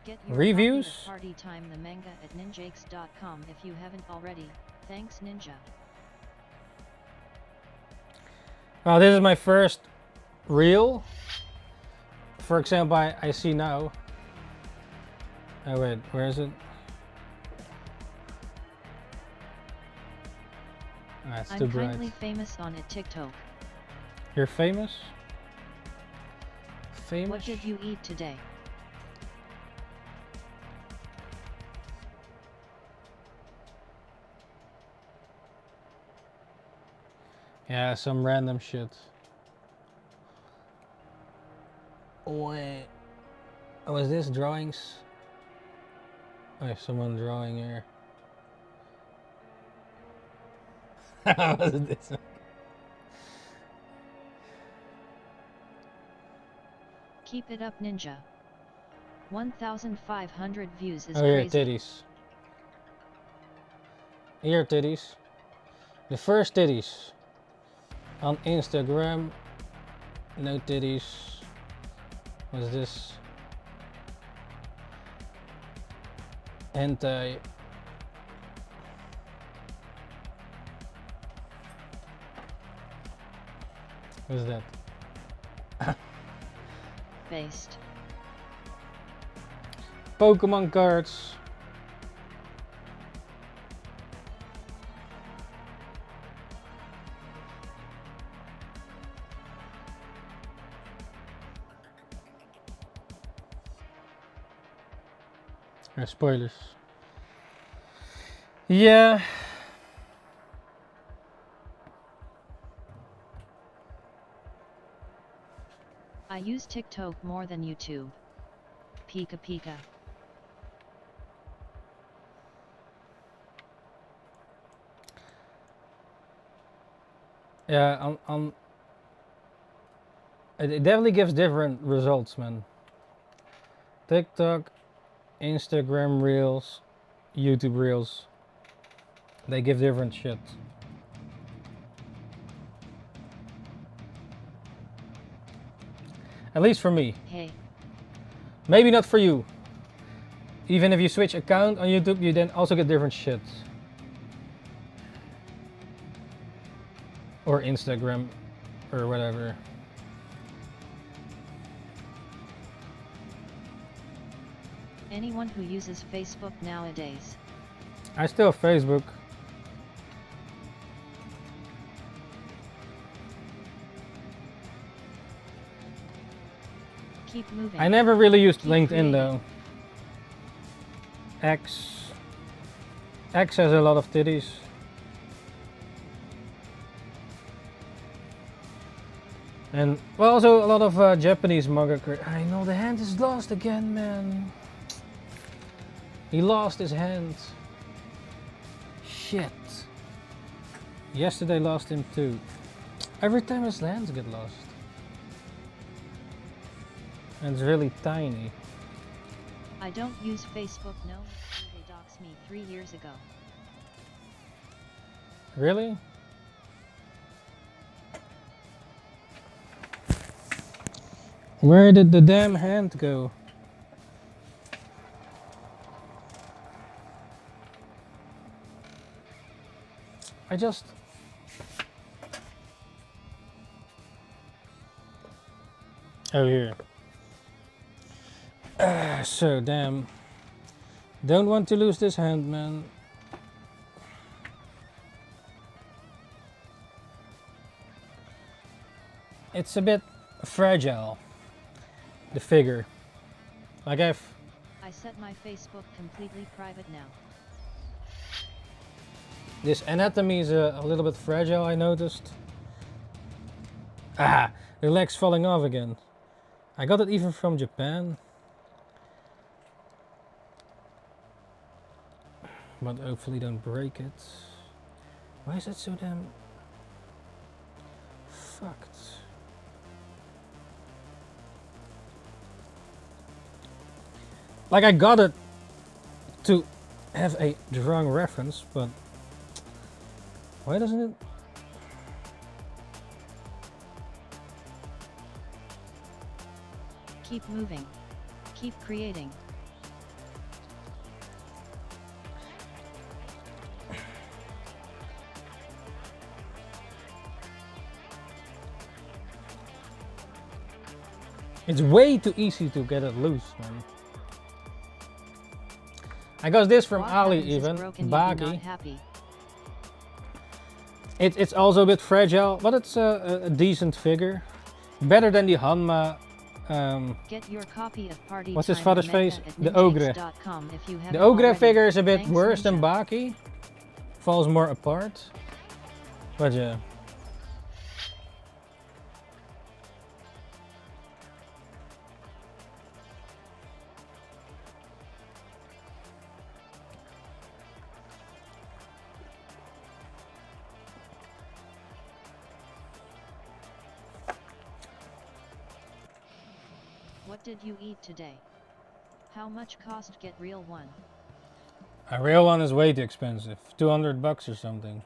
Get your reviews? Copy of Party Time the manga at ninjakes.com if you haven't already. Thanks, Ninja. Well, this is my first reel. For example, I see now. Oh wait, where is it? Ah, it's too I'm bright. kindly famous on it TikTok. You're famous? Famous? What did you eat today? Yeah, some random shit. Wait. Oh, is this drawings? Oh, yeah, someone drawing here. What is this? Keep it up, ninja. 1,500 views is Oh, here, crazy. titties. Here, titties. The first titties. On Instagram. No titties. What's this? Hentai. What's that? Based. Pokemon cards. Spoilers. Yeah. I use TikTok more than YouTube. Pika Pika. Yeah, it definitely gives different results, man. TikTok, Instagram Reels, YouTube Reels. They give different shit. At least for me. Hey. Maybe not for you. Even if you switch account on YouTube, you then also get different shit. Or Instagram, or whatever. Anyone who uses Facebook nowadays. I still have Facebook. Keep moving. I never really used Keep LinkedIn creating. though. X has a lot of titties. And well, also a lot of Japanese manga. I know the hand is lost again, man. He lost his hand. Shit. Yesterday lost him too. Every time his hands get lost. And it's really tiny. I don't use Facebook no more. They doxed me 3 years ago. Really? Where did the damn hand go? I just... Oh, here. So, damn. Don't want to lose this hand, man. It's a bit fragile, the figure. Like I set my Facebook completely private now. this anatomy is a little bit fragile, I noticed. Ah, the leg's falling off again. I got it even from Japan. But hopefully don't break it. Why is that so damn fucked? Like I got it to have a drawing reference, but why doesn't it? Keep moving. Keep creating. It's way too easy to get it loose, man. I got this from What Ali happens is even, broken, you be not Baki. happy. It's also a bit fragile, but it's a decent figure. Better than the Hanma. Get your copy of Party What's his Time father's Manga face? at The Ogre. ninjaapes.com if you The haven't Ogre already. figure is a bit Thanks, worse than Ninja. Baki. Falls more apart. But yeah. What did you eat today? How much cost get real one? A real one is way too expensive. 200 bucks or something.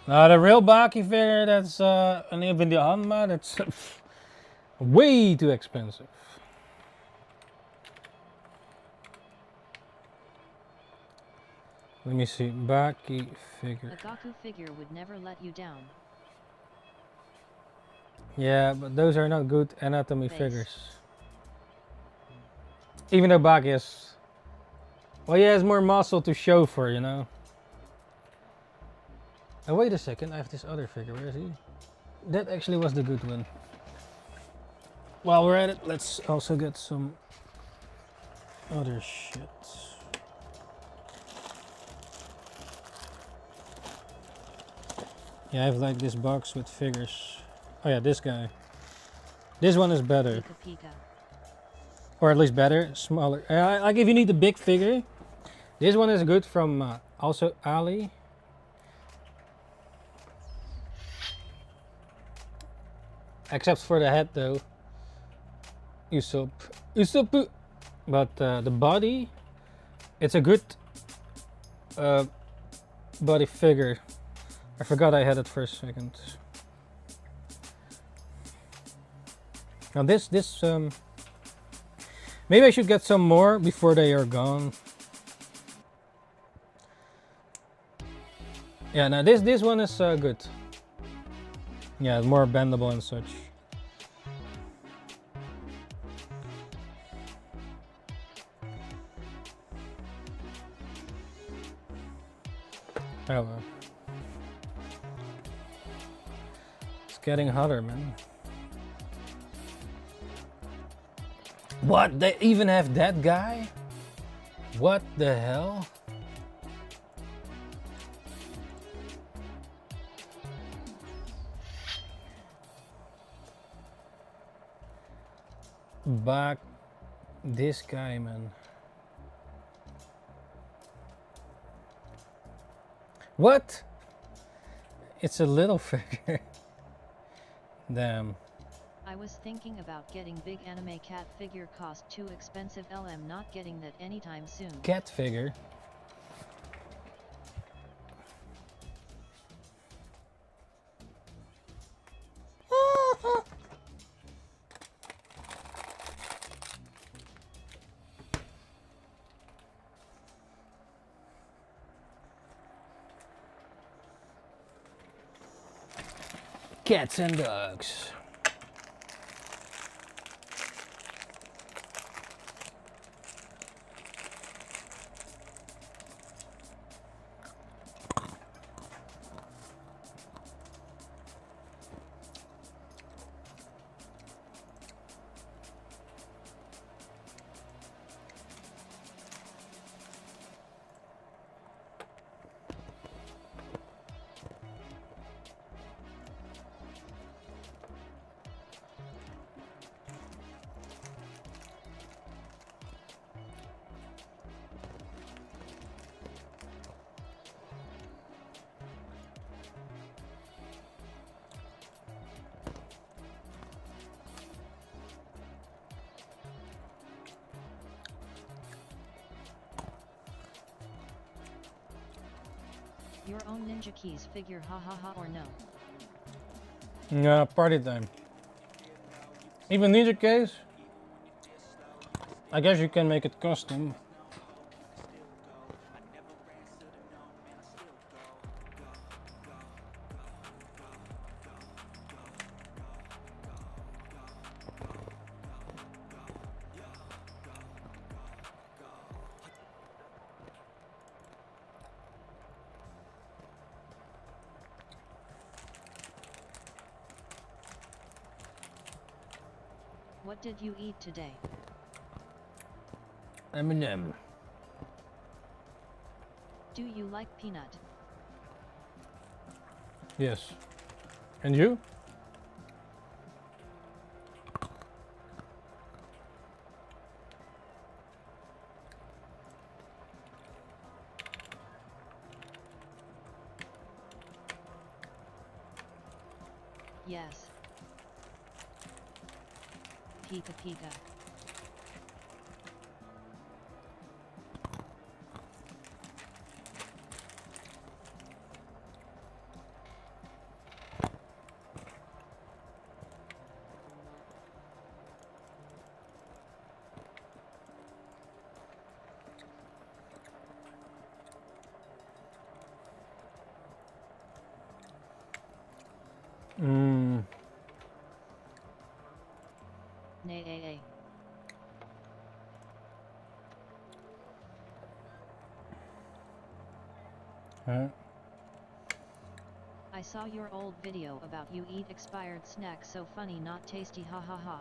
Now the real Baki figure that's and even the Hanma, that's way too expensive. Let me see, Baki figure. A Goku figure would never let you down. Yeah, but those are not good anatomy Base. figures. Even though Baki is, well, he has more muscle to show for, you know. Oh, wait a second, I have this other figure. Where is he? That actually was the good one. While we're at it, let's also get some other shit. Yeah, I have like this box with figures. Oh yeah, this guy. This one is better. Pika Pika. Or at least better, smaller. Like if you need a big figure, this one is good from also Ali. Except for the head though. Usopp. But the body, it's a good body figure. I forgot I had it for a second. Now this maybe I should get some more before they are gone. Yeah, now this one is good. Yeah, more bendable and such. Hello. It's getting hotter, man. What? They even have that guy? What the hell? Back this guy, man. What? It's a little figure. Damn. I was thinking about getting big anime cat figure, cost too expensive. LM not getting that anytime soon. Cat figure? Cats and dogs. Your own Ninja Keys figure, ha ha ha, or no? Yeah, party time. Even Ninja case? I guess you can make it custom. What did you eat today? M&M. Do you like peanut? Yes. And you? Yes. Pika Pika. Nay. I saw your old video about you eat expired snacks, so funny not tasty, ha ha ha.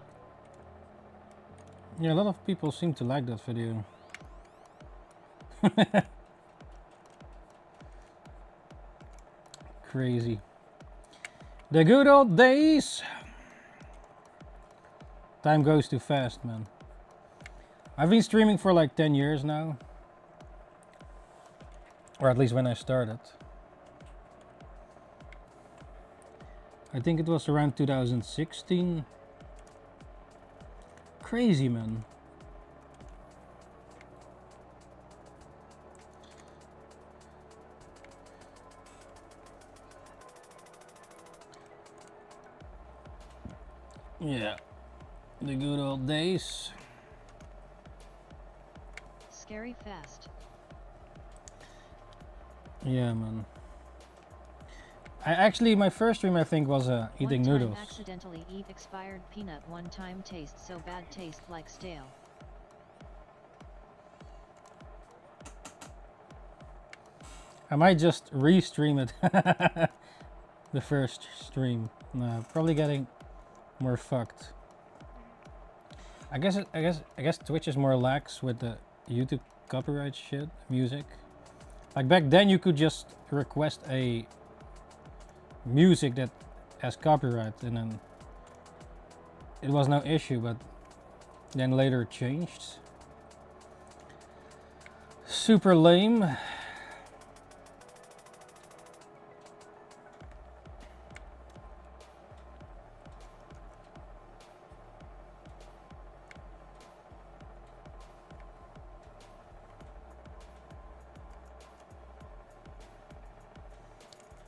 Yeah, a lot of people seem to like that video. Crazy. The good old days. Time goes too fast, man. I've been streaming for like 10 years now. Or at least when I started. I think it was around 2016. Crazy, man. Yeah, the good old days. Scary fast. Yeah, man. My first stream I think was eating one time noodles. Accidentally eat expired peanut. One time taste so bad, taste like stale. I might just re-stream it. The first stream. No, probably getting more fucked. I guess Twitch is more lax with the YouTube copyright shit, music. Like back then you could just request a music that has copyright and then it was no issue, but then later it changed. Super lame.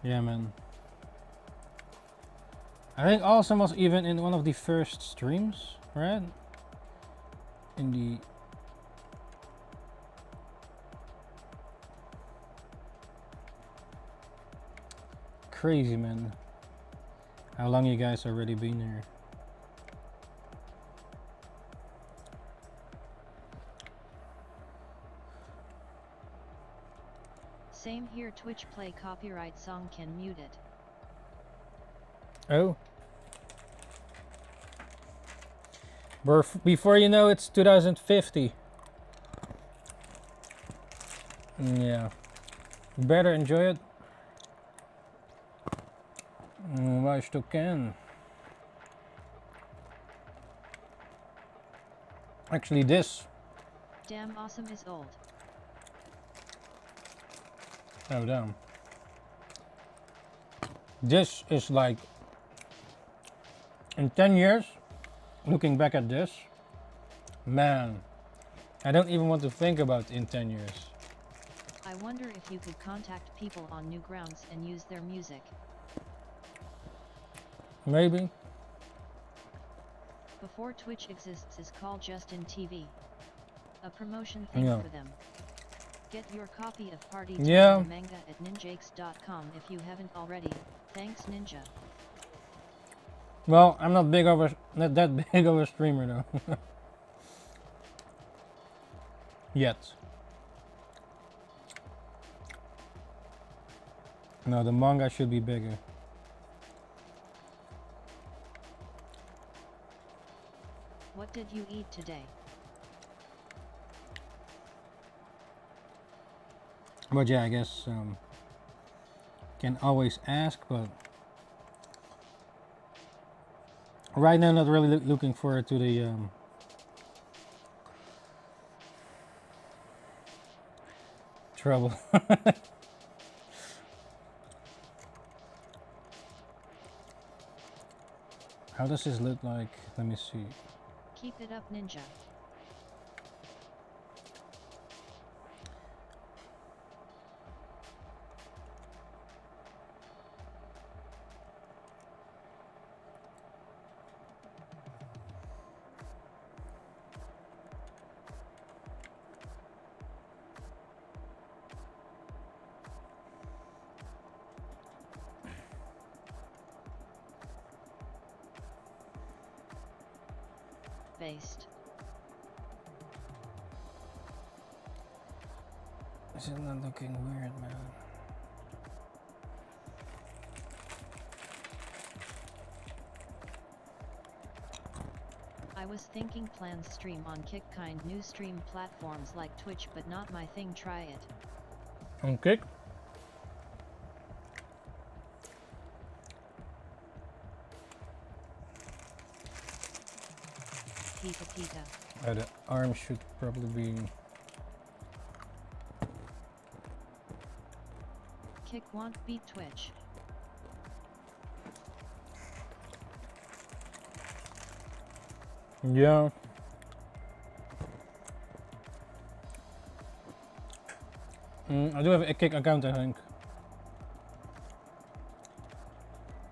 Yeah, man. I think Awesome was even in one of the first streams, right? In the... Crazy, man. How long you guys already been here? Same here. Twitch play copyright song, can mute it. Oh. Before you know it's 2050. Yeah. You better enjoy it. Waar je het can. Actually this. Damn, Awesome is old. Oh damn. This is like, in 10 years, looking back at this, man, I don't even want to think about in 10 years. I wonder if you could contact people on Newgrounds and use their music. Maybe. Before Twitch exists is called Justin TV. A promotion thing for them. Get your copy of Party Time Manga at ninjakes.com if you haven't already. Thanks, Ninja. Well, I'm not that big of a streamer though. Yet. No, the manga should be bigger. What did you eat today? But yeah, I guess can always ask, but right now not really looking forward to the trouble. How does this look like? Let me see. Keep it up, Ninja. Based. Is it not looking weird, man? I was thinking plans stream on Kick, kind new stream platforms like Twitch, but not my thing. Try it. On Kick? Pita pita. The arm should probably be... Kick won't beat Twitch. Yeah. I do have a Kick account, I think.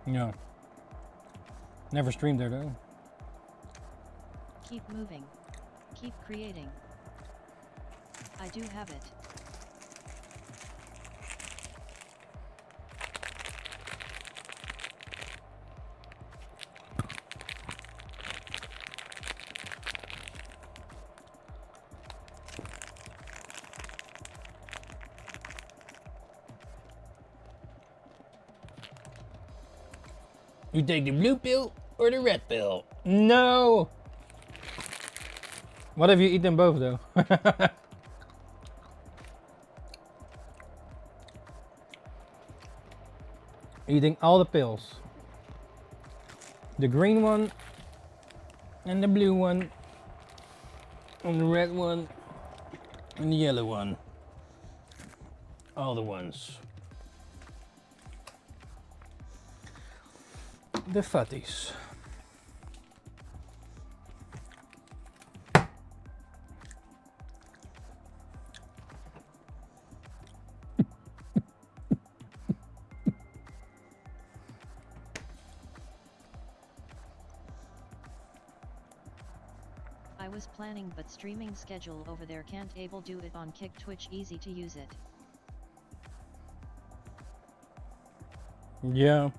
Yeah. Never streamed there though. Keep moving. Keep creating. I do have it. You take the blue pill or the red pill? No! What if you eat them both though? Eating all the pills. The green one and the blue one and the red one and the yellow one. All the ones. The fatties. I was planning, but streaming schedule over there can't able do it on Kick. Twitch easy to use it. Yeah.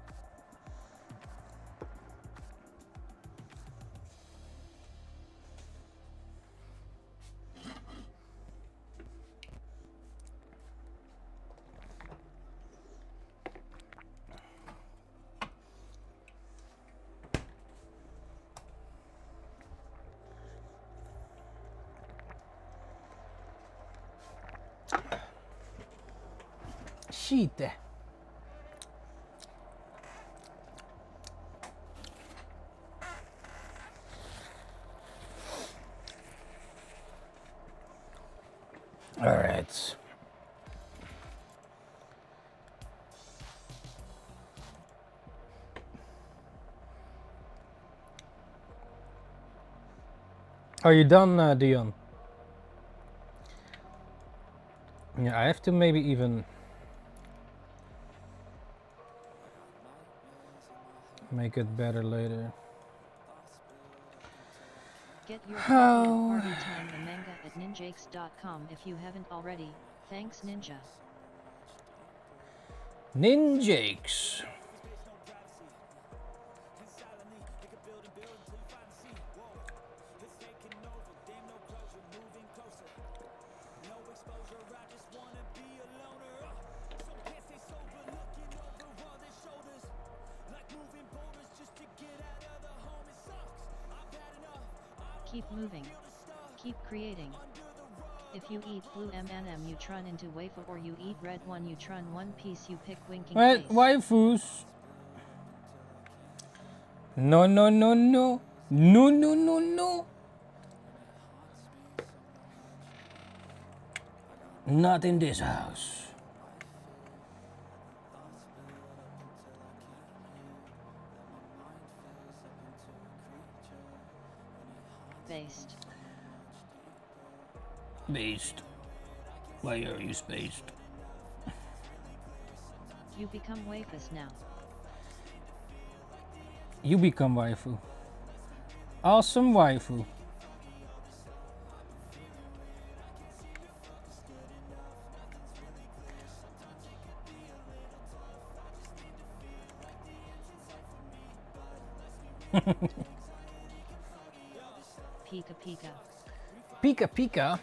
Shit. All right. Are you done, Dion? Yeah, I have to maybe even make it better later. Get your copy of Party Time the manga at ninjakes.com if you haven't already. Thanks, Ninja. Ninjakes. Keep moving. Keep creating. If you eat blue M&M you turn into wafer, or you eat red one you turn one piece, you pick winking Wait, face. waifus. No, no, no, no. No, no, no, no. Not in this house. spaced. Based. Why are you spaced? You become waifus now. You become waifu. Awesome waifu. Pika Pika. Pika Pika.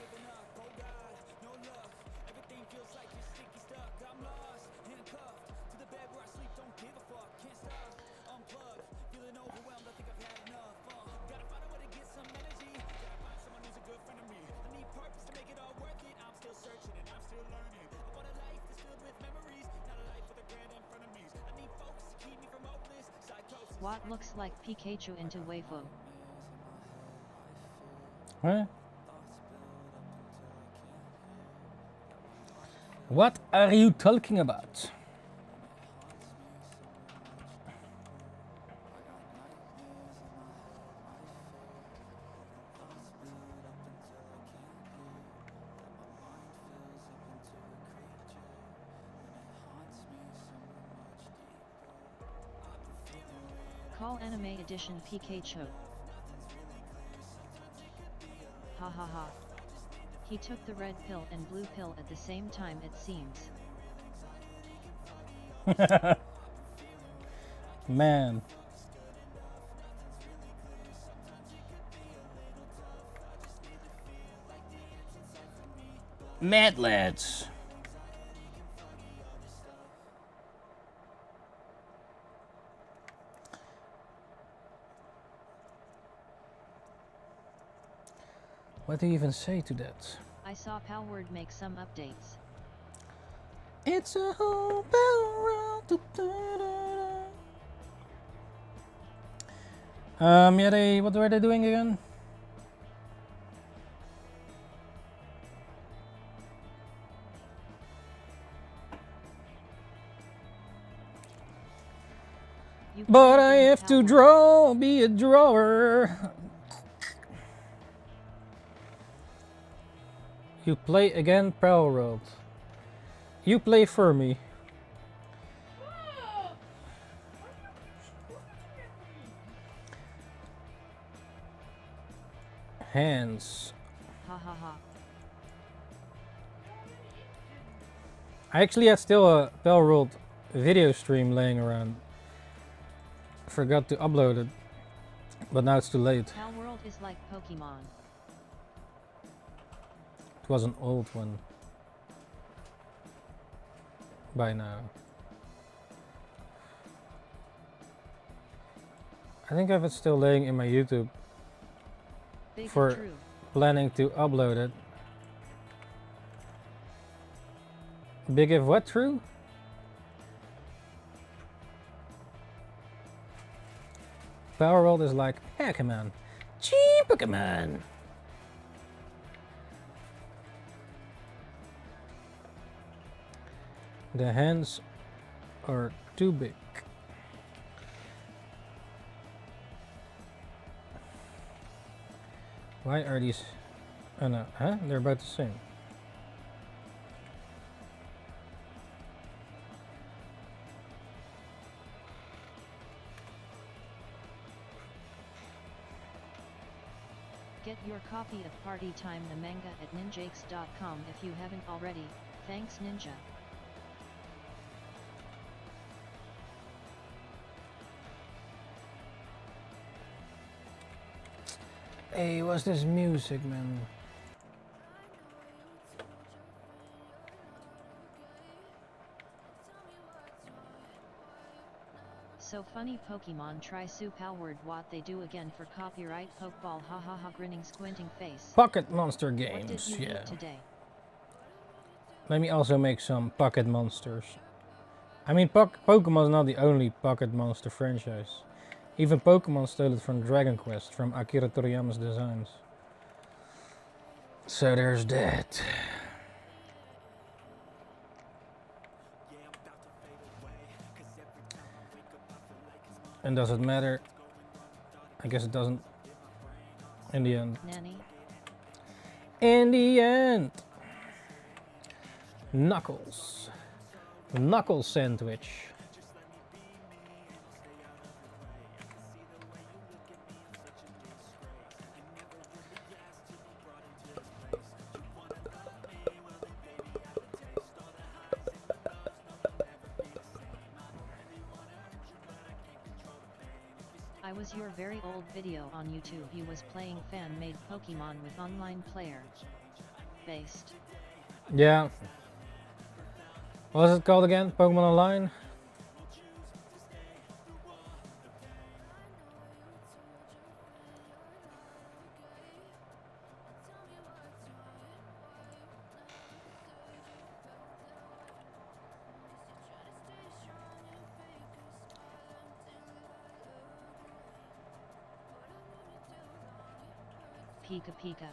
What looks like Pikachu into waifu? Huh? What are you talking about? Call Anime Edition Pikachu. Ha ha ha. He took the red pill and blue pill at the same time, it seems. Man. Mad lads. What do you even say to that? I saw Palward make some updates. It's a whole world. Yeah, what were they doing again? But I have to be a drawer. You play again, Palworld. You play for me. Hands. Ha ha ha. I actually had still a Palworld video stream laying around. Forgot to upload it, but now it's too late. Palworld is like Pokemon. It was an old one by now. I think I have it still laying in my YouTube Big for true. planning to upload it. Big if what true? Palworld is like Pokemon. Cheap Pokemon. The hands are too big. Why are these? Oh no, huh? They're about the same. Get your copy of Party Time the manga at ninjakes.com if you haven't already. Thanks Ninja. Hey, what's this music, man? So funny Pokemon try Sue Palward what they do again for copyright Pokeball ha ha ha grinning squinting face. Pocket Monster What did games, you yeah. eat today? Let me also make some Pocket Monsters. I mean, Pokemon is not the only Pocket Monster franchise. Even Pokemon stole it from Dragon Quest, from Akira Toriyama's designs. So there's that. And does it matter? I guess it doesn't. In the end. Nanny. In the end. Knuckles. Knuckles sandwich. I was your very old video on YouTube. He was playing fan-made Pokemon with online player. Based. Yeah. What was it called again? Pokemon Online? Pika Pika.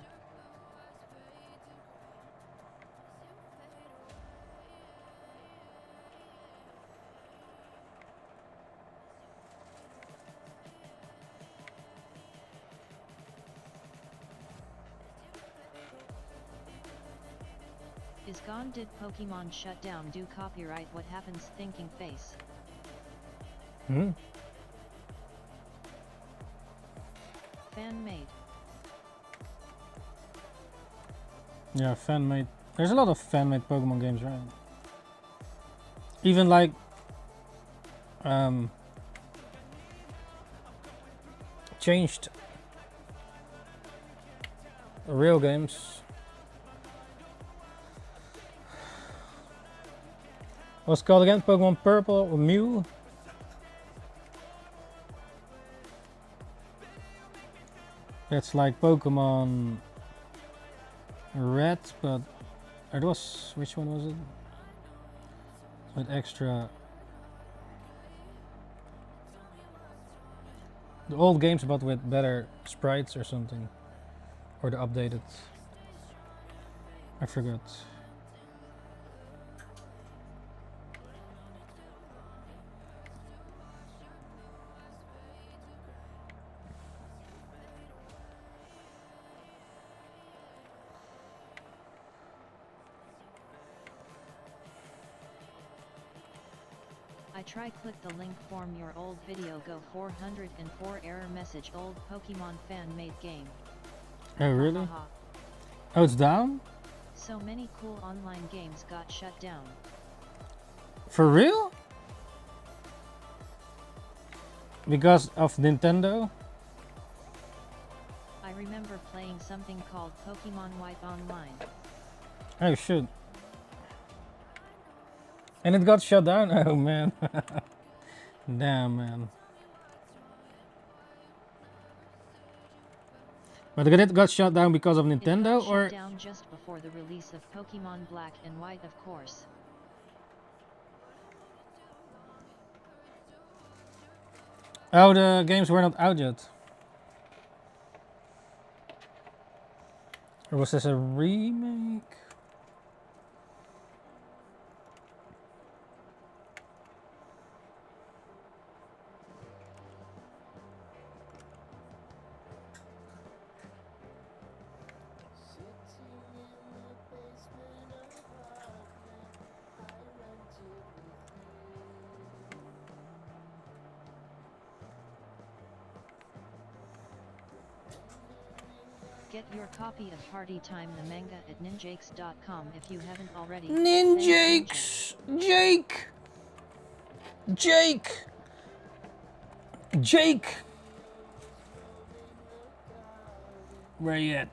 Is gone. Did Pokemon shut down? Do copyright? What happens? Thinking face. Hmm? Fan-made. Yeah, fan-made. There's a lot of fan-made Pokemon games, right? Even like changed real games. What's it called again? Pokemon Purple or Mew? It's like Pokemon Red, but it was, which one was it? With extra. The old games, but with better sprites or something, or the updated. I forgot. I try click the link form your old video go 404 error message old Pokemon fan made game. Oh really? Haha. Oh, it's down? So many cool online games got shut down. For real? Because of Nintendo? I remember playing something called Pokemon White Online. Oh shit. And it got shut down? Oh man. Damn man. But it got shut down because of Nintendo, It got or? shut down just before the release of Pokemon Black and White, of course. Oh, the games were not out yet. Or was this a remake? Get your copy of Party Time the manga at ninjakes.com if you haven't already. Ninjakes! Jake! Jake! Jake! Where you at?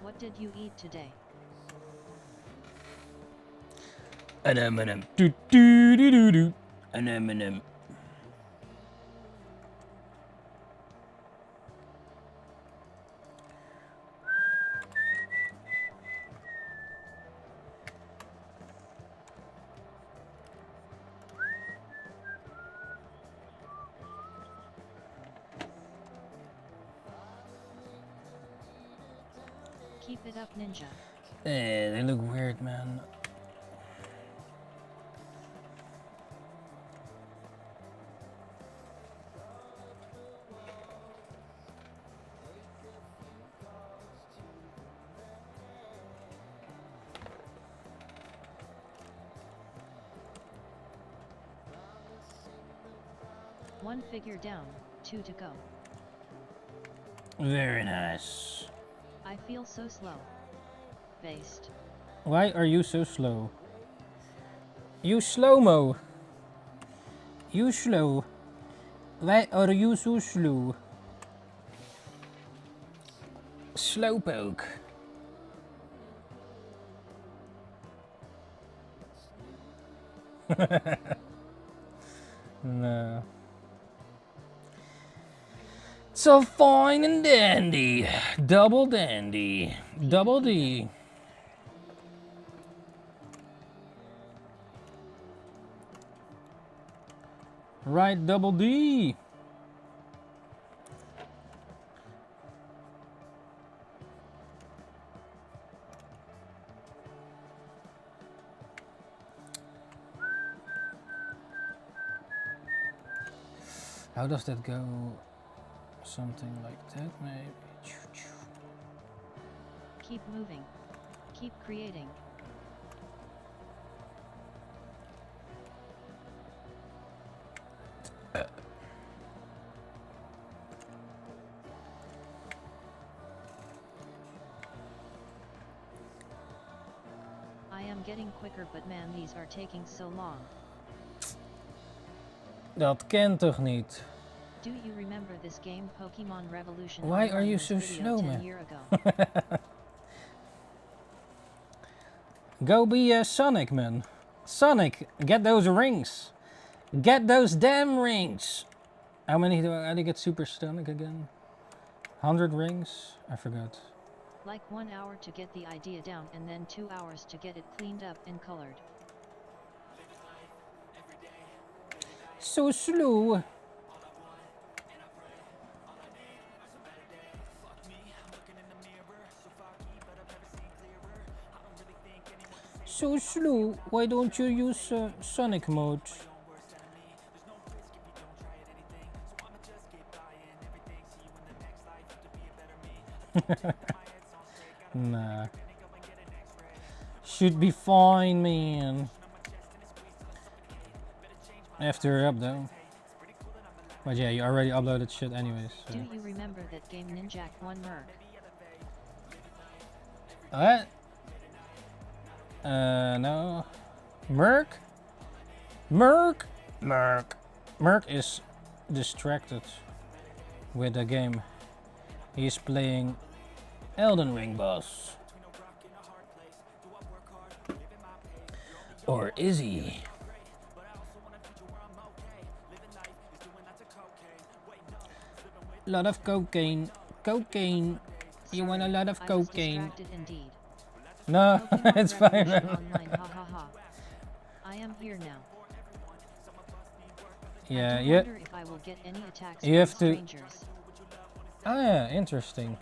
What did you eat today? An M&M. Do do do do do. An M&M. Keep it up, ninja. They look weird, man. One figure down, 2 to go. Very nice. I feel so slow. Based. Why are you so slow? You slow-mo. You slow. Why are you so slow? Slowpoke. No. So fine and dandy. Double dandy. Double D. Right, double D. How does that go? Something like that, maybe. Keep moving. Keep creating. I am getting quicker, but man, these are taking so long. Dat kent toch niet? Do you remember this game, Pokemon Revolution? Why are you so slow, man? Go be a Sonic, man. Sonic, get those rings. Get those damn rings. How many do I get Super Sonic again? 100 rings? I forgot. Like 1 hour to get the idea down and then 2 hours to get it cleaned up and colored. So slow. So slow. Why don't you use Sonic mode? Nah. Should be fine, man. After up though. But yeah, you already uploaded shit anyways. So. Do you remember that game Ninjak 1 Merc? What? No. Merc? Merc? Merc. Merc is distracted with the game. He's playing Elden Ring boss. Or is he? Lot of cocaine. Cocaine. You want a lot of cocaine. No, it's fine. Online, ha, ha, ha. I am here now. Yeah, I wonder if I will get any attacks you have from to. strangers. Ah, yeah, interesting.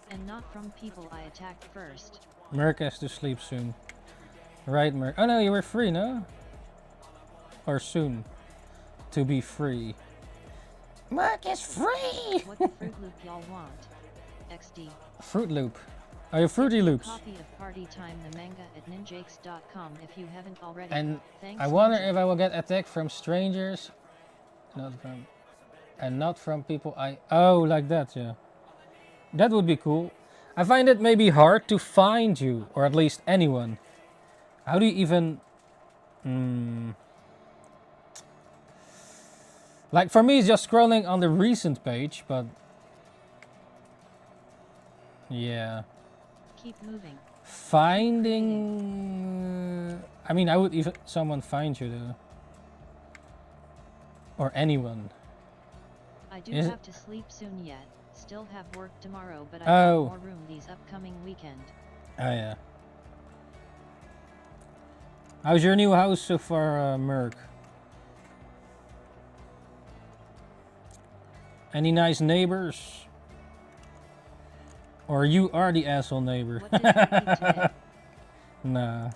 And not from people I attacked first. Merc has to sleep soon. Right, Merc. Oh no, you were free, no? Or soon to be free. Merc is free! What the Fruit Loop y'all want? XD. Fruit Loop. Are you Fruity Loops? Copy of Party Time the manga at ninjakes.com if you haven't already. And thanks, I wonder Ninja. if I will get attacked from strangers. Not from people I... Oh, like that, yeah. That would be cool. I find it maybe hard to find you, or at least anyone. How do you even... Like, for me, it's just scrolling on the recent page, but... Yeah. Keep moving. Finding... I mean, I would even... Someone find you, though. Or anyone. I do Is have to sleep soon yet. Still have work tomorrow, but I Oh. have more room these upcoming weekend. Oh, yeah. How's your new house so far, Merc? Any nice neighbors? Or you are the asshole neighbor. What did you eat today? Nah.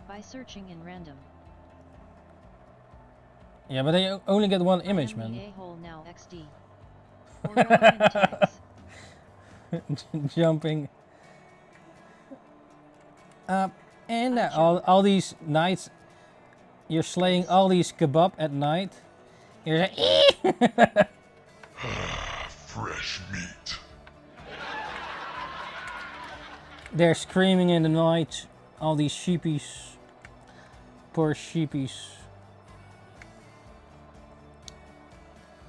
By searching in random. Yeah, but they only get one image, I am the man. a-hole now XD. Or relevant tags. Jumping up and all these nights you're slaying all these kebab at night. You're like, Fresh meat. they're screaming in the night. All these sheepies. Poor sheepies.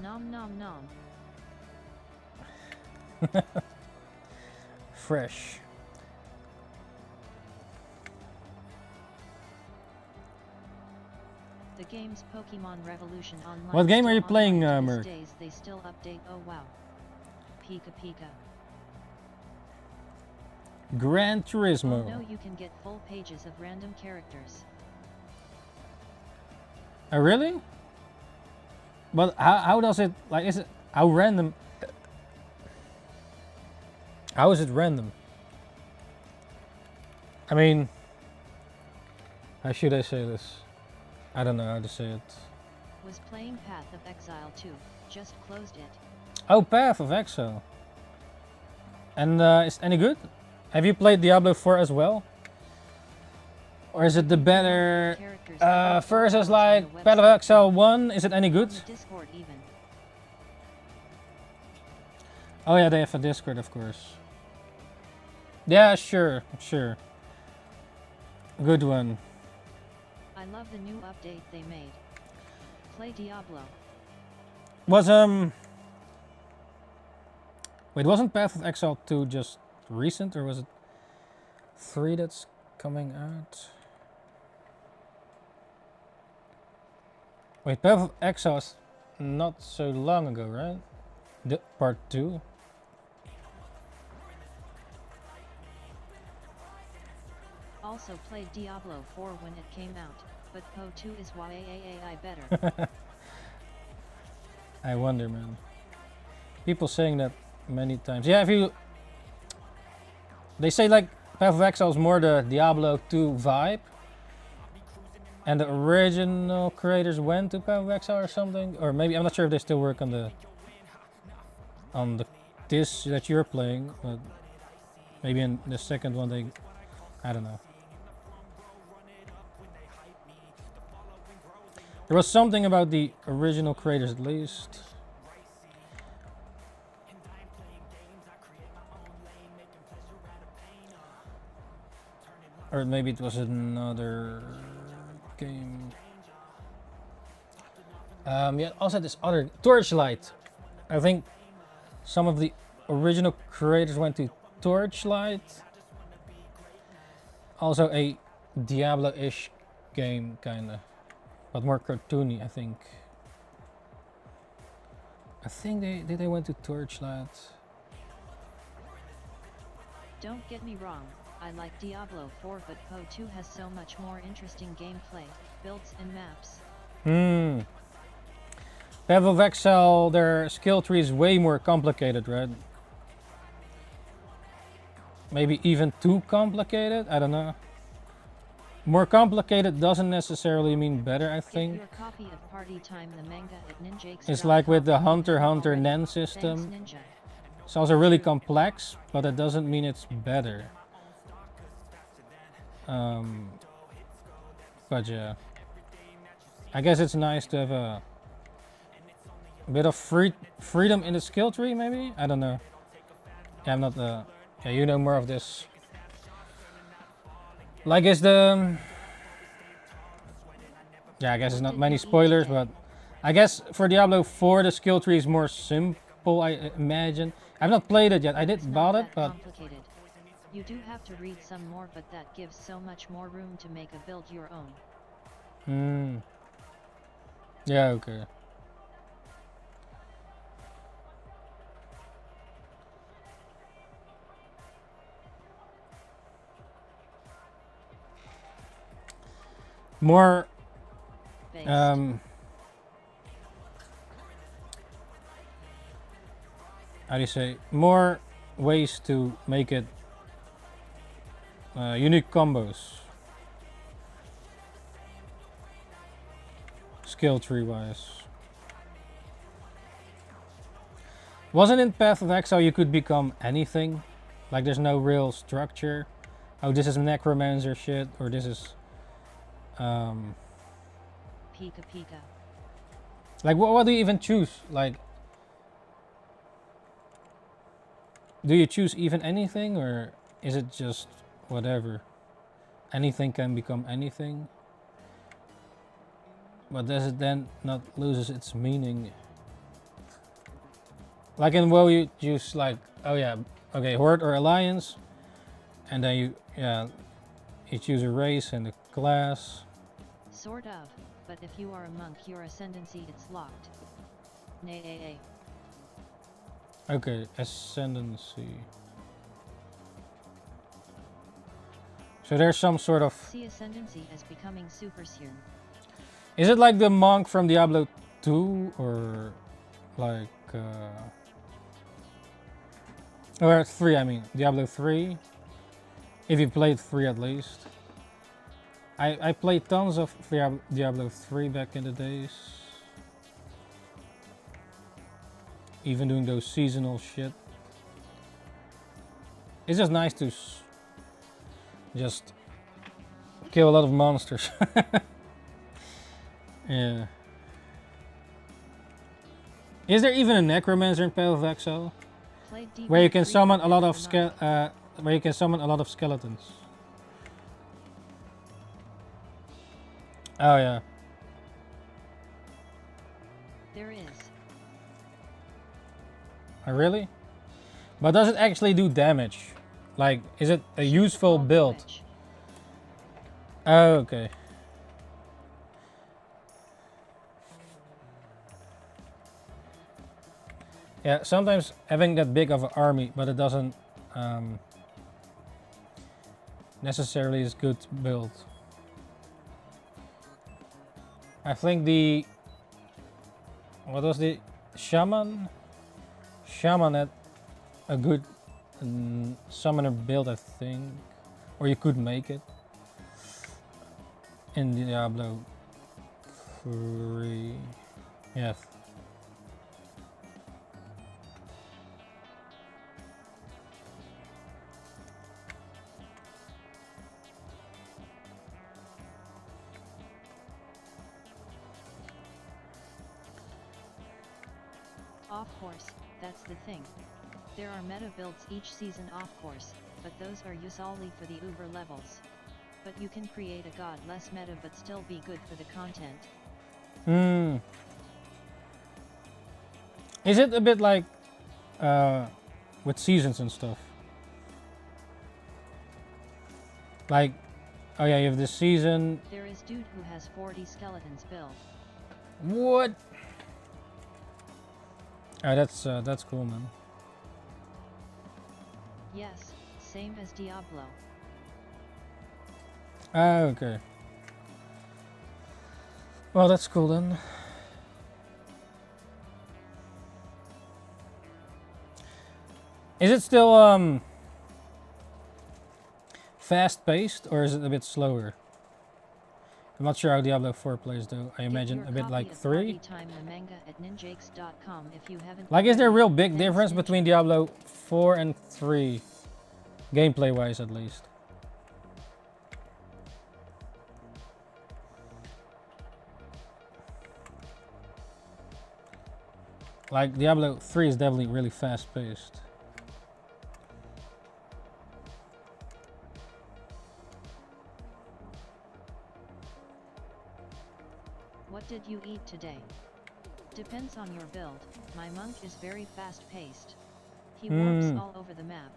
Nom nom nom. Fresh. The game's Pokemon Revolution Online. What game are you still playing, online to Merc? these days, they still update. Oh wow. Pika Pika. Gran Oh Turismo. no, you can get full pages of random characters. Oh, really? But how does it, like, is it, how random? How is it random? I mean, how should I say this? I don't know how to say it. Was playing Path of Exile 2, just closed it. Oh, Path of Exile. And is it any good? Have you played Diablo 4 as well? Or is it the better versus like Path of Exile 1? Is it any good? Discord even. Oh yeah, they have a Discord, of course. Yeah, sure. Good one. I love the new update they made. Play Diablo. Was wait, wasn't Path of Exile 2 just recent, or was it 3 that's coming out? Wait, Path of Exile is not so long ago, right? The part 2. Also played Diablo 4 when it came out, but Po 2 is YAAI better. I wonder, man. People saying that many times. Yeah, if you... They say like Path of Exile is more the Diablo 2 vibe. And the original creators went to Path of Exile or something. Or maybe, I'm not sure if they still work on the disc that you're playing. But maybe in the second one they... I don't know. There was something about the original creators at least. Or maybe it was another game. Yeah, also this other Torchlight. I think some of the original creators went to Torchlight. Also a Diablo-ish game, kinda. But more cartoony, I think. I think they went to Torchlight. Don't get me wrong, I like Diablo 4, but Po 2 has so much more interesting gameplay, builds and maps. Path of Exile, their skill tree is way more complicated, right? Maybe even too complicated? I don't know. More complicated doesn't necessarily mean better, I think. Get your copy of Party Time, the manga at Ninjakes. It's like with the Hunter x Hunter Nen system. Thanks, Ninja. It's also really complex, but it doesn't mean it's better. But yeah, I guess it's nice to have a bit of freedom in the skill tree, maybe? I don't know. Yeah, I'm not yeah, you know more of this. Like is the... Yeah, I guess it's not many spoilers, but I guess for Diablo 4 the skill tree is more simple, I imagine. I've not played it yet. I did bought it, but complicated. You do have to read some more, but that gives so much more room to make a build your own. Yeah, okay. more Based. How do you say, more ways to make it unique combos, skill tree wise. Wasn't in Path of Exile you could become anything? Like there's no real structure. Oh, this is necromancer shit, or this is Pika Pika. like what do you even choose? Like, do you choose even anything, or is it just whatever? Anything can become anything. But does it then not loses its meaning? Like in WoW you choose like, oh yeah, okay, Horde or Alliance, and then you choose a race and a class. Sort of, but if you are a monk, your ascendancy it's locked. Nay. Okay, ascendancy. So there's some sort of... See ascendancy as becoming super soon. Is it like the monk from Diablo 2, or like... or 3, I mean, Diablo 3? If you played 3 at least. I played tons of Diablo 3 back in the days. Even doing those seasonal shit. It's just nice to just kill a lot of monsters. Yeah. Is there even a necromancer in Path of Exile? Where you can summon a lot of skeletons. Oh yeah. There is. Oh, really? But does it actually do damage? Like, is it a useful build? Oh, okay. Yeah, sometimes having that big of an army, but it doesn't necessarily is good to build. I think the... What was the... Shaman? Shaman had a good summoner build, I think. Or you could make it. In Diablo 3. Yes. Off course, that's the thing. There are meta builds each season off course, but those are used solely for the uber levels. But you can create a god less meta but still be good for the content. Is it a bit like with seasons and stuff? Like, oh yeah, you have this season. There is dude who has 40 skeletons built. What? Oh, that's cool, man. Yes, same as Diablo. Ah, okay. Well, that's cool then. Is it still fast-paced, or is it a bit slower? I'm not sure how Diablo 4 plays though. I imagine a bit like 3. Like, is there a real big difference between Diablo 4 and 3? Gameplay-wise, at least. Like, Diablo 3 is definitely really fast-paced. What did you eat today? Depends on your build. My monk is very fast-paced. He warps all over the map.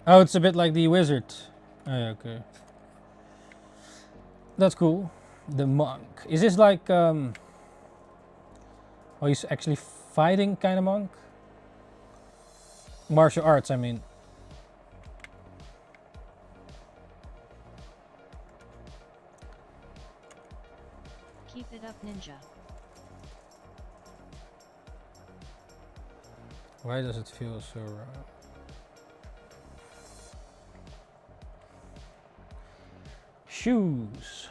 Oh, it's a bit like the wizard. Oh, yeah, okay. That's cool. The monk. Is this like oh, he's actually fighting kind of monk? Martial arts, I mean. Ninja. Why does it feel so raw? Shoes.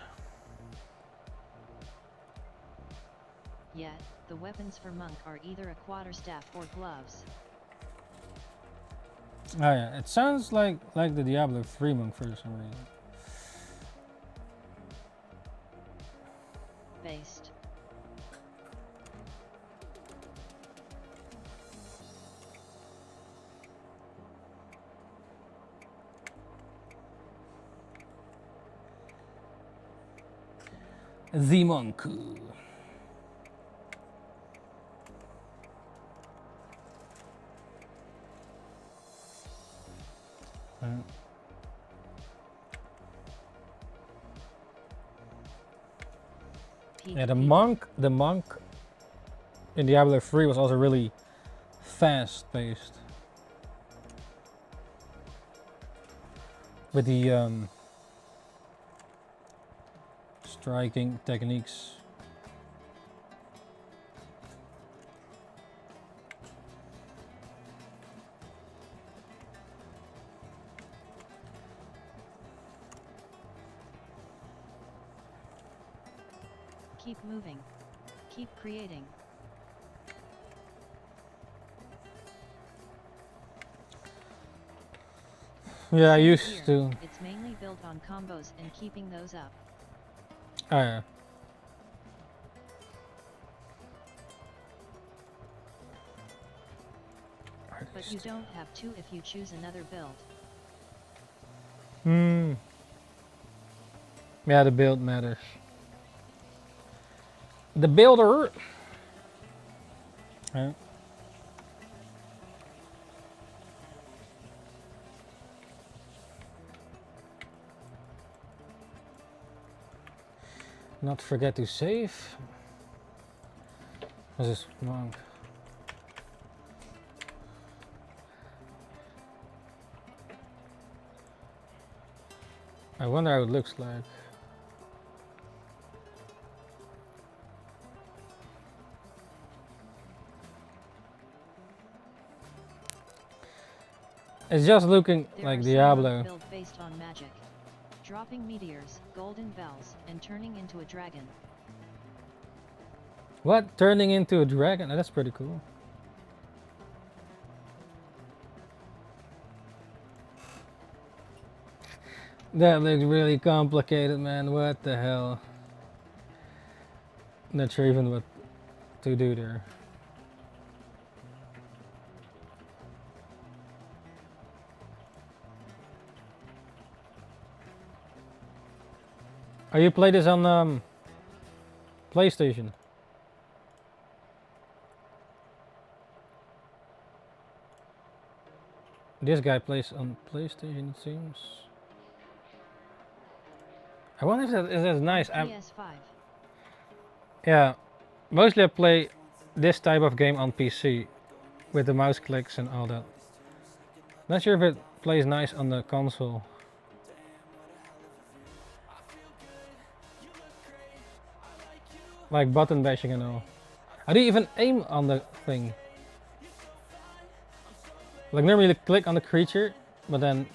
Yet, the weapons for monk are either a quarterstaff or gloves. Oh yeah, it sounds like the Diablo 3 monk for some reason. Based. The monk. Yeah, the monk in Diablo 3 was also really fast paced. With the striking techniques. Keep moving. Keep creating. Yeah, I Same used here. to. It's mainly built on combos and keeping those up. Oh yeah. But you don't have to if you choose another build. Yeah, the build matters. The builder. Yeah. Not forget to save. What's this monk? I wonder how it looks like. It's just looking There like are Diablo. some build based on magic. Dropping meteors, golden bells, and turning into a dragon. What? Turning into a dragon? Oh, that's pretty cool. That looks really complicated, man. What the hell? Not sure even what to do there. Oh, you play this on PlayStation? This guy plays on PlayStation, it seems. I wonder if that's nice. PS5. Yeah, mostly I play this type of game on PC with the mouse clicks and all that. Not sure if it plays nice on the console. Like button bashing and all. How do you even aim on the thing? Like normally you click on the creature, but then...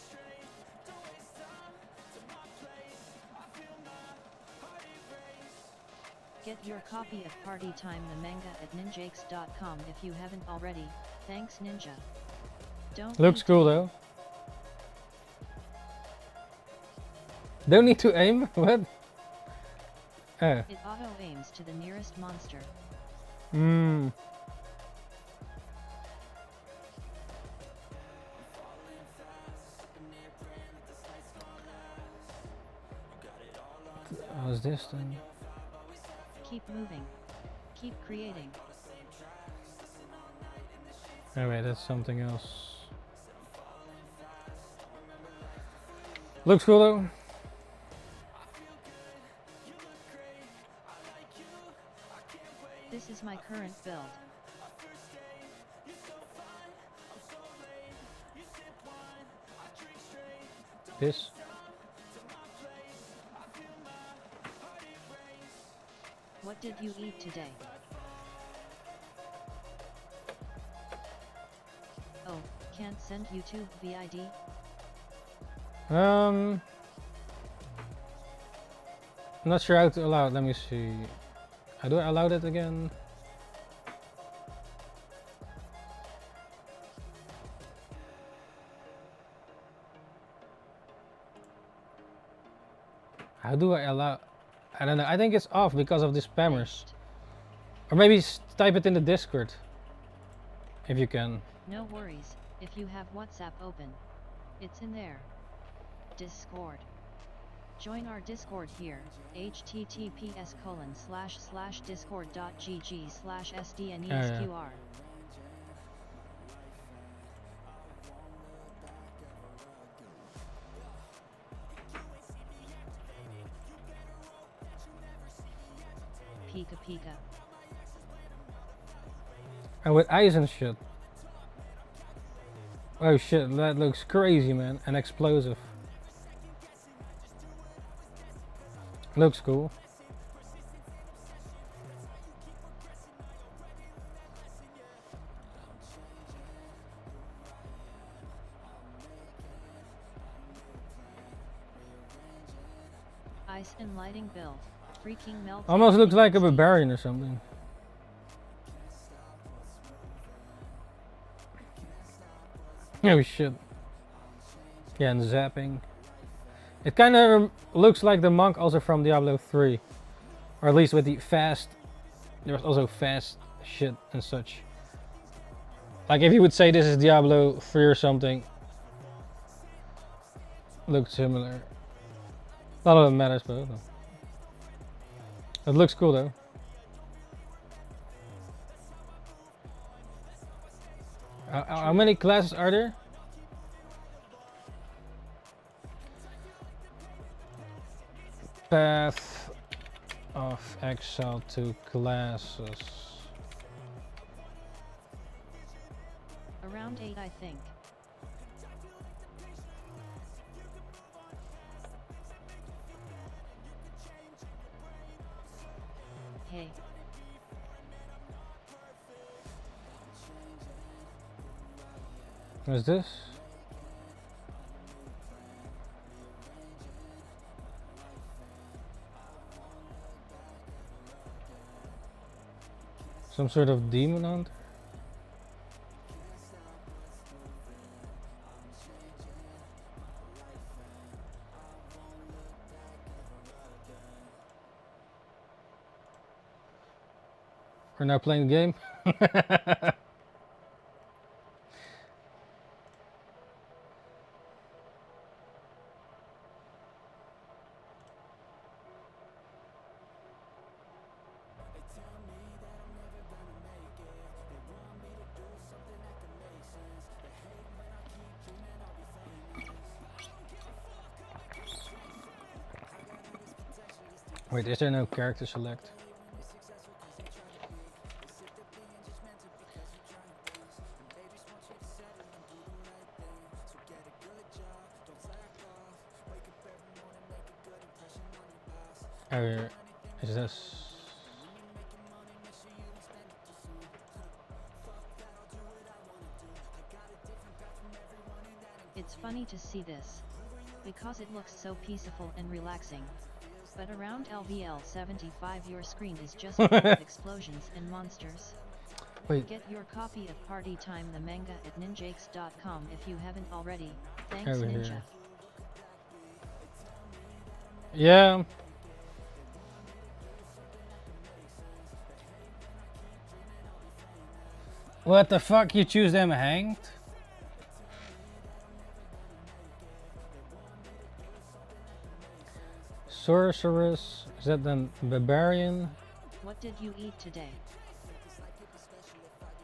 Get your copy of Party Time the manga at ninjakes.com if you haven't already. Thanks Ninja. Don't Looks cool though. Don't need to aim? What? Oh. It auto aims to the nearest monster. How's this then? Keep moving. Keep creating. Oh wait, that's something else. Looks cool though. This is my current build. What What did you eat today? Oh, can't send YouTube VID? I'm not sure how to allow it. Let me see. How do I allow that again? How do I allow? I don't know. I think it's off because of the spammers. Or maybe type it in the Discord. If you can. No worries, if you have WhatsApp open. It's in there. Discord. Join our Discord here, https://discord.gg/sdnesqr. Pika Pika. And with eyes and shit. Oh shit, that looks crazy, man, and explosive. Looks cool. Ice and lighting build. Freaking melt. Almost looks like a barbarian or something. Oh shit. Yeah, and zapping. It kind of looks like the monk also from Diablo 3. Or at least with the fast. There was also fast shit and such. Like if you would say this is Diablo 3 or something. Looks similar. None of it matters, but it looks cool though. How many classes are there? Path of exile to classes. Around 8, I think. Hey. What is this? Some sort of demon hunter? We're now playing the game. Wait, is there no character select? Oh, here. Is this? It's funny to see this, because it looks so peaceful and relaxing. But around LVL 75 your screen is just full of explosions and monsters. Wait. Get your copy of Party Time the manga at ninjakes.com if you haven't already. Thanks Over Ninja. here. Yeah. What the fuck? You choose them hanged? Sorceress, is that then barbarian? What did you eat today?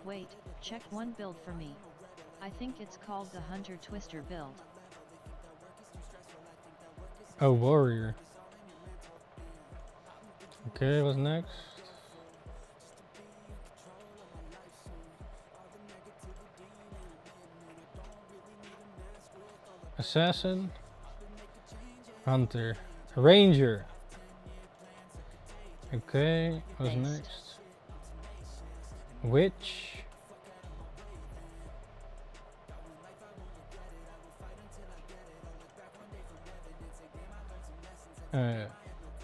Wait, check one build for me. I think it's called the Hunter Twister build. Oh, warrior. Okay, what's next? Assassin, Hunter, Ranger. Okay, what's Based. next? Which?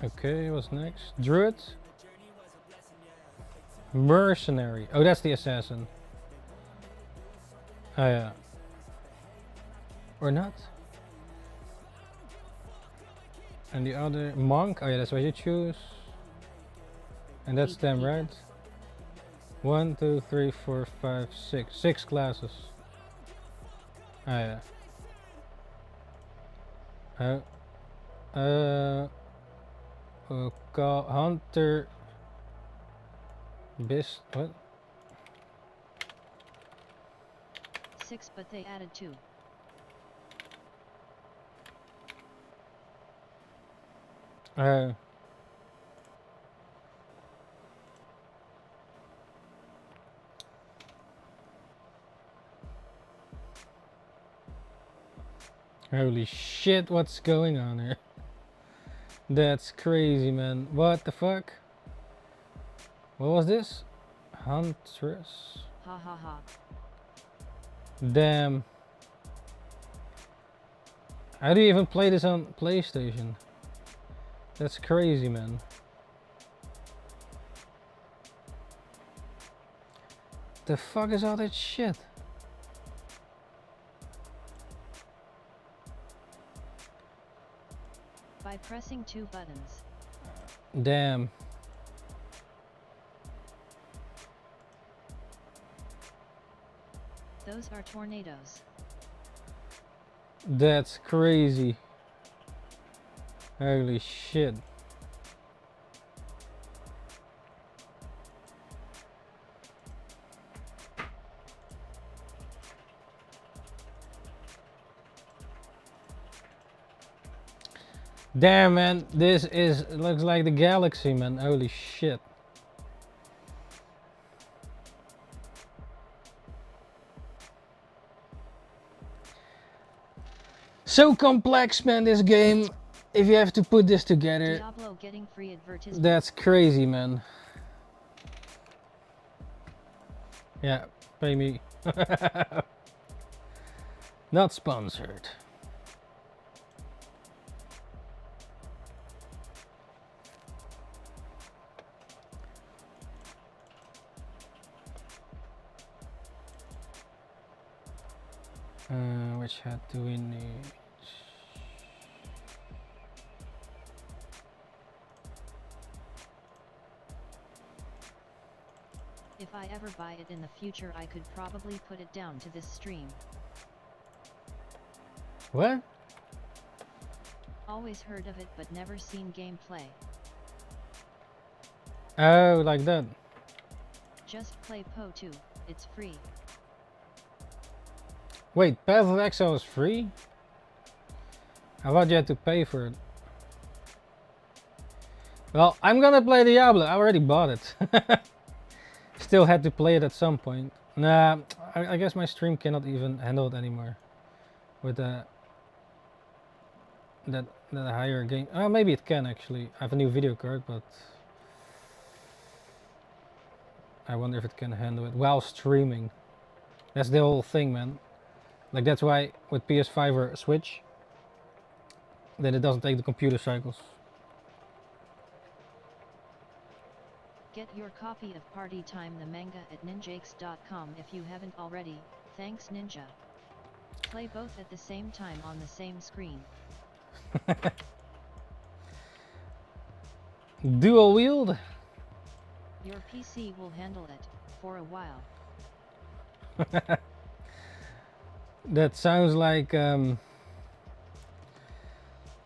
Okay, what's next? Druid? Mercenary. Oh, that's the assassin. Oh yeah. Or not? And the other monk? Oh yeah, that's what you choose. And that's them, right? 1, 2, 3, 4, 5, 6. 6 classes. Oh yeah. Call Hunter. What? 6, but they added 2. Holy shit, what's going on here? That's crazy, man. What the fuck? What was this? Huntress? Ha ha ha. Damn. How do you even play this on PlayStation? That's crazy, man. The fuck is all that shit? By pressing 2 buttons. Damn. Those are tornadoes. That's crazy. Holy shit. Damn, man, this looks like the galaxy, man. Holy shit. So complex, man, this game. If you have to put this together, Diablo getting free advertisement. that's crazy, man. Yeah, pay me. Not sponsored. Which hat do we need? If I ever buy it in the future, I could probably put it down to this stream. What? Always heard of it but never seen gameplay. Oh, like that. Just play PO2, it's free. Wait, Path of Exile is free? I thought you had to pay for it. Well, I'm gonna play Diablo. I already bought it. Still had to play it at some point. Nah, I guess my stream cannot even handle it anymore. With that higher game. Oh, maybe it can actually. I have a new video card, but I wonder if it can handle it while streaming. That's the whole thing, man. Like, that's why with PS5 or Switch, then it doesn't take the computer cycles. Get your copy of Party Time the manga at ninjakes.com if you haven't already. Thanks, Ninja. Play both at the same time on the same screen. Dual wield? Your PC will handle it for a while. That sounds like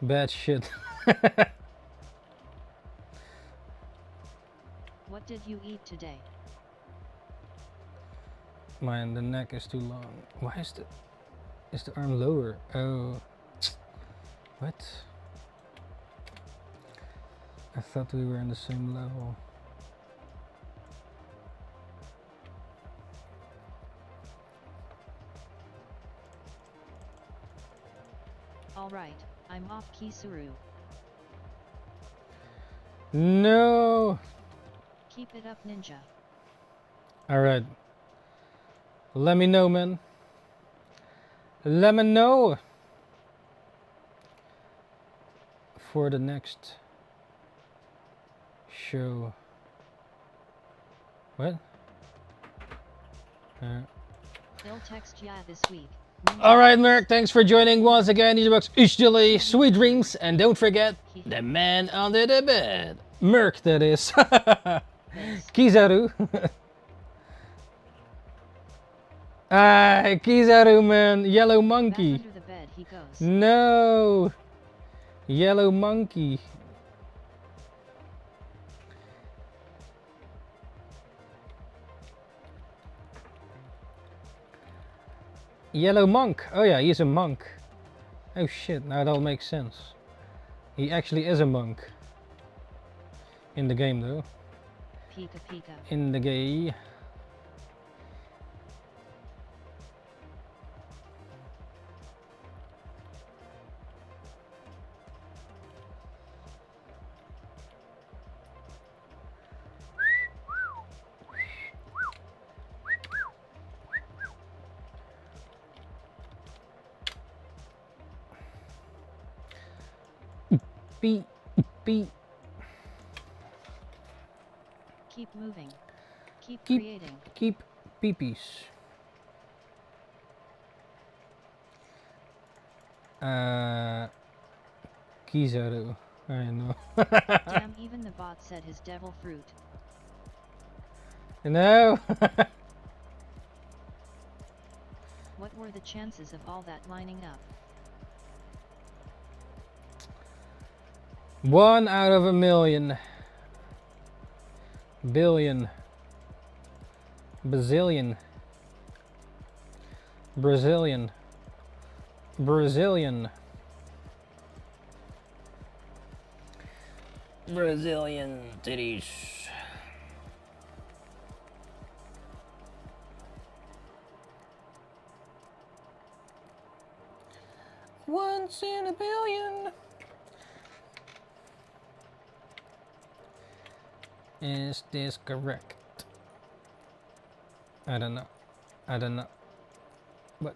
bad shit. What did you eat today? Man, the neck is too long. Why is the arm lower? Oh, what? I thought we were on the same level. Alright, I'm off Kisuru. No. Keep it up, Ninja. Alright. Let me know, man. Let me know. For the next show. What? He'll text ya this week. Alright, Merc, thanks for joining once again. Easybucks, usually sweet dreams, and don't forget the man under the bed. Merc, that is. Kizaru. Ah, Kizaru, man. Yellow monkey. Back under the bed he goes. No. Yellow monkey. Yellow monk. Oh yeah, he's a monk. Oh shit, now it all makes sense. He actually is a monk. In the game though. Pika pika. In the game. Beep, beep. Keep moving. Keep creating. Keep peepees. Kizaru. I know. Damn, even the bot said his devil fruit. No. What were the chances of all that lining up? 1 out of a million. Billion. Bazillion. Brazilian. Brazilian. Brazilian titties. Once in a billion. Is this correct? I don't know. I don't know. But.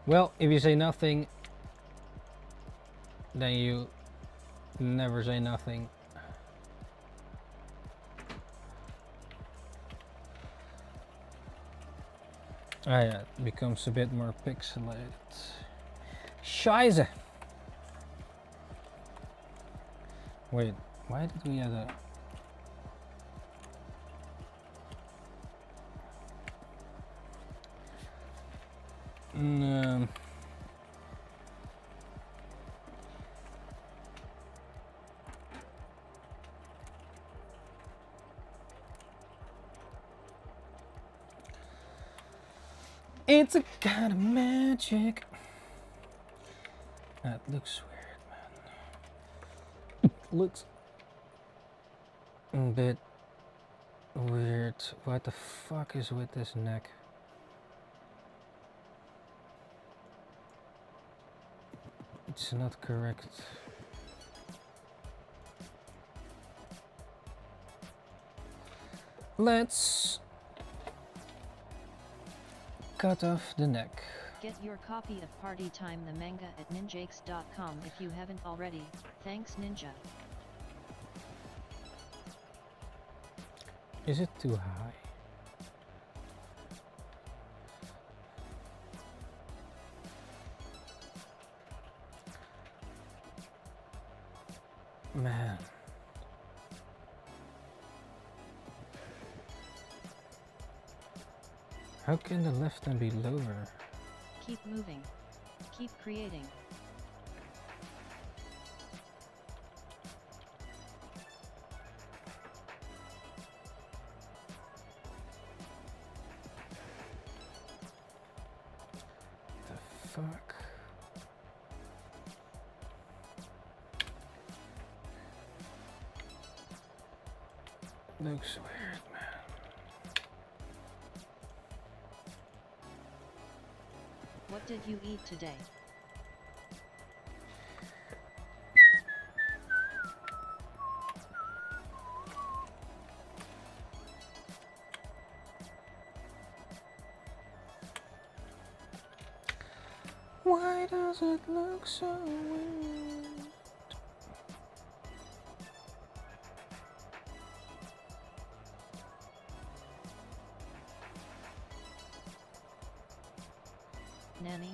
Well, if you say nothing, then you never say nothing. Ah yeah, it becomes a bit more pixelated. Scheiße! Wait, why did we have a... It's a kind of magic. That looks weird, man. Looks a bit weird. What the fuck is with this neck? It's not correct. Let's cut off the neck. Get your copy of Party Time the manga at ninjakes.com if you haven't already. Thanks, Ninja. Is it too high? Man. How can the left hand be lower? Keep moving. Keep creating. The fuck? Looks weird, man. What did you eat today? Why does it look so weird? Nanny?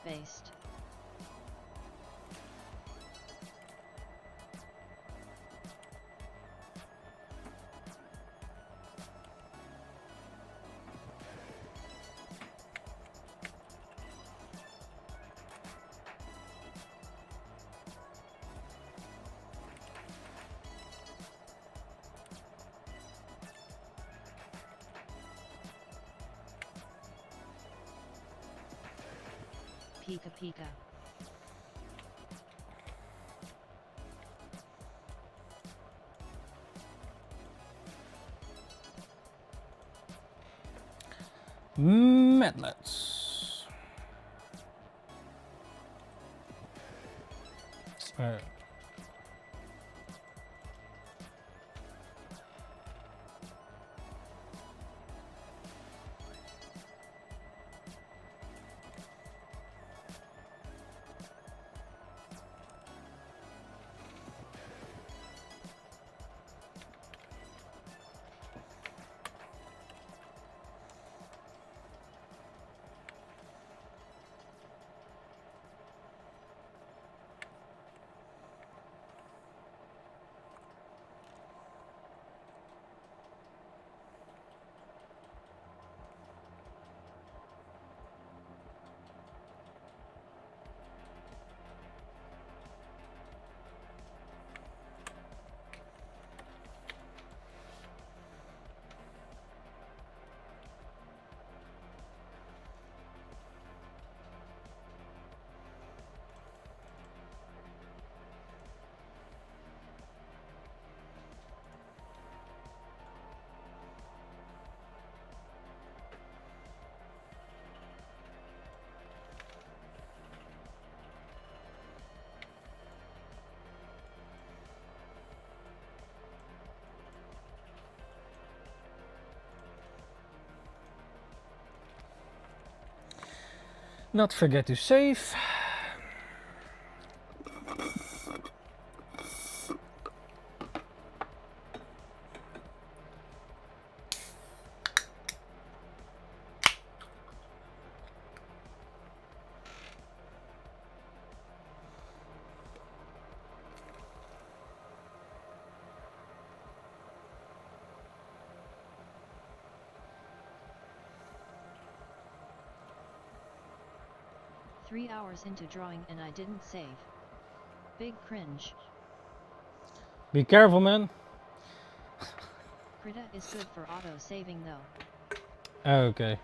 Based. Pika Pika. Medlets. Alright. Not forget to save. Three hours into drawing and I didn't save. Big cringe. Be careful, man. Krita is good for auto-saving though. Okay.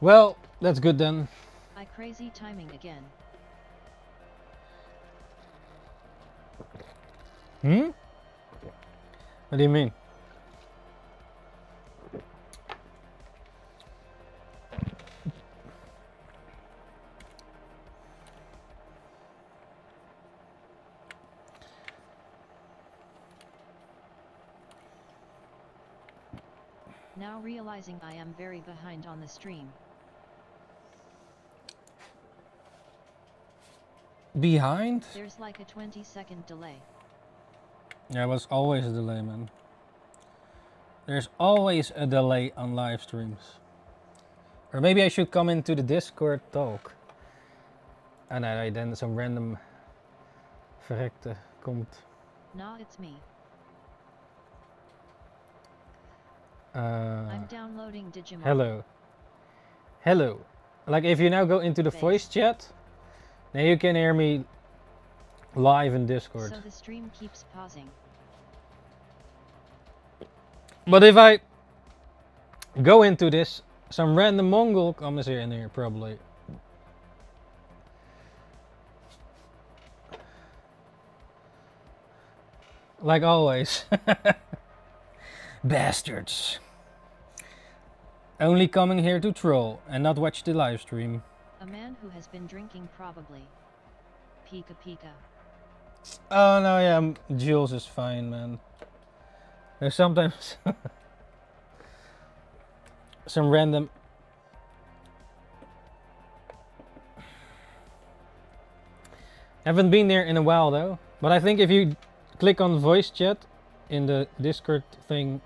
Well, that's good then. I crazy timing again. Hmm? What do you mean? Now realizing I am very behind on the stream. Behind? There's like a 20-second delay. There was always a delay, man. There's always a delay on live streams. Or maybe I should come into the Discord talk. En hij dan some random verrekte komt. Nah, it's me. I'm downloading Digimon. Hello. Hello. Like if you now go into the voice chat, then you can hear me live in Discord. So the stream keeps pausing. But if I go into this, some random Mongol comes here in here probably. Like always. Bastards. Only coming here to troll and not watch the live stream. A man who has been drinking probably. Pika pika. Oh no, yeah, Jules is fine, man. There's sometimes some random. Haven't been there in a while though, but I think if you click on voice chat in the Discord thing,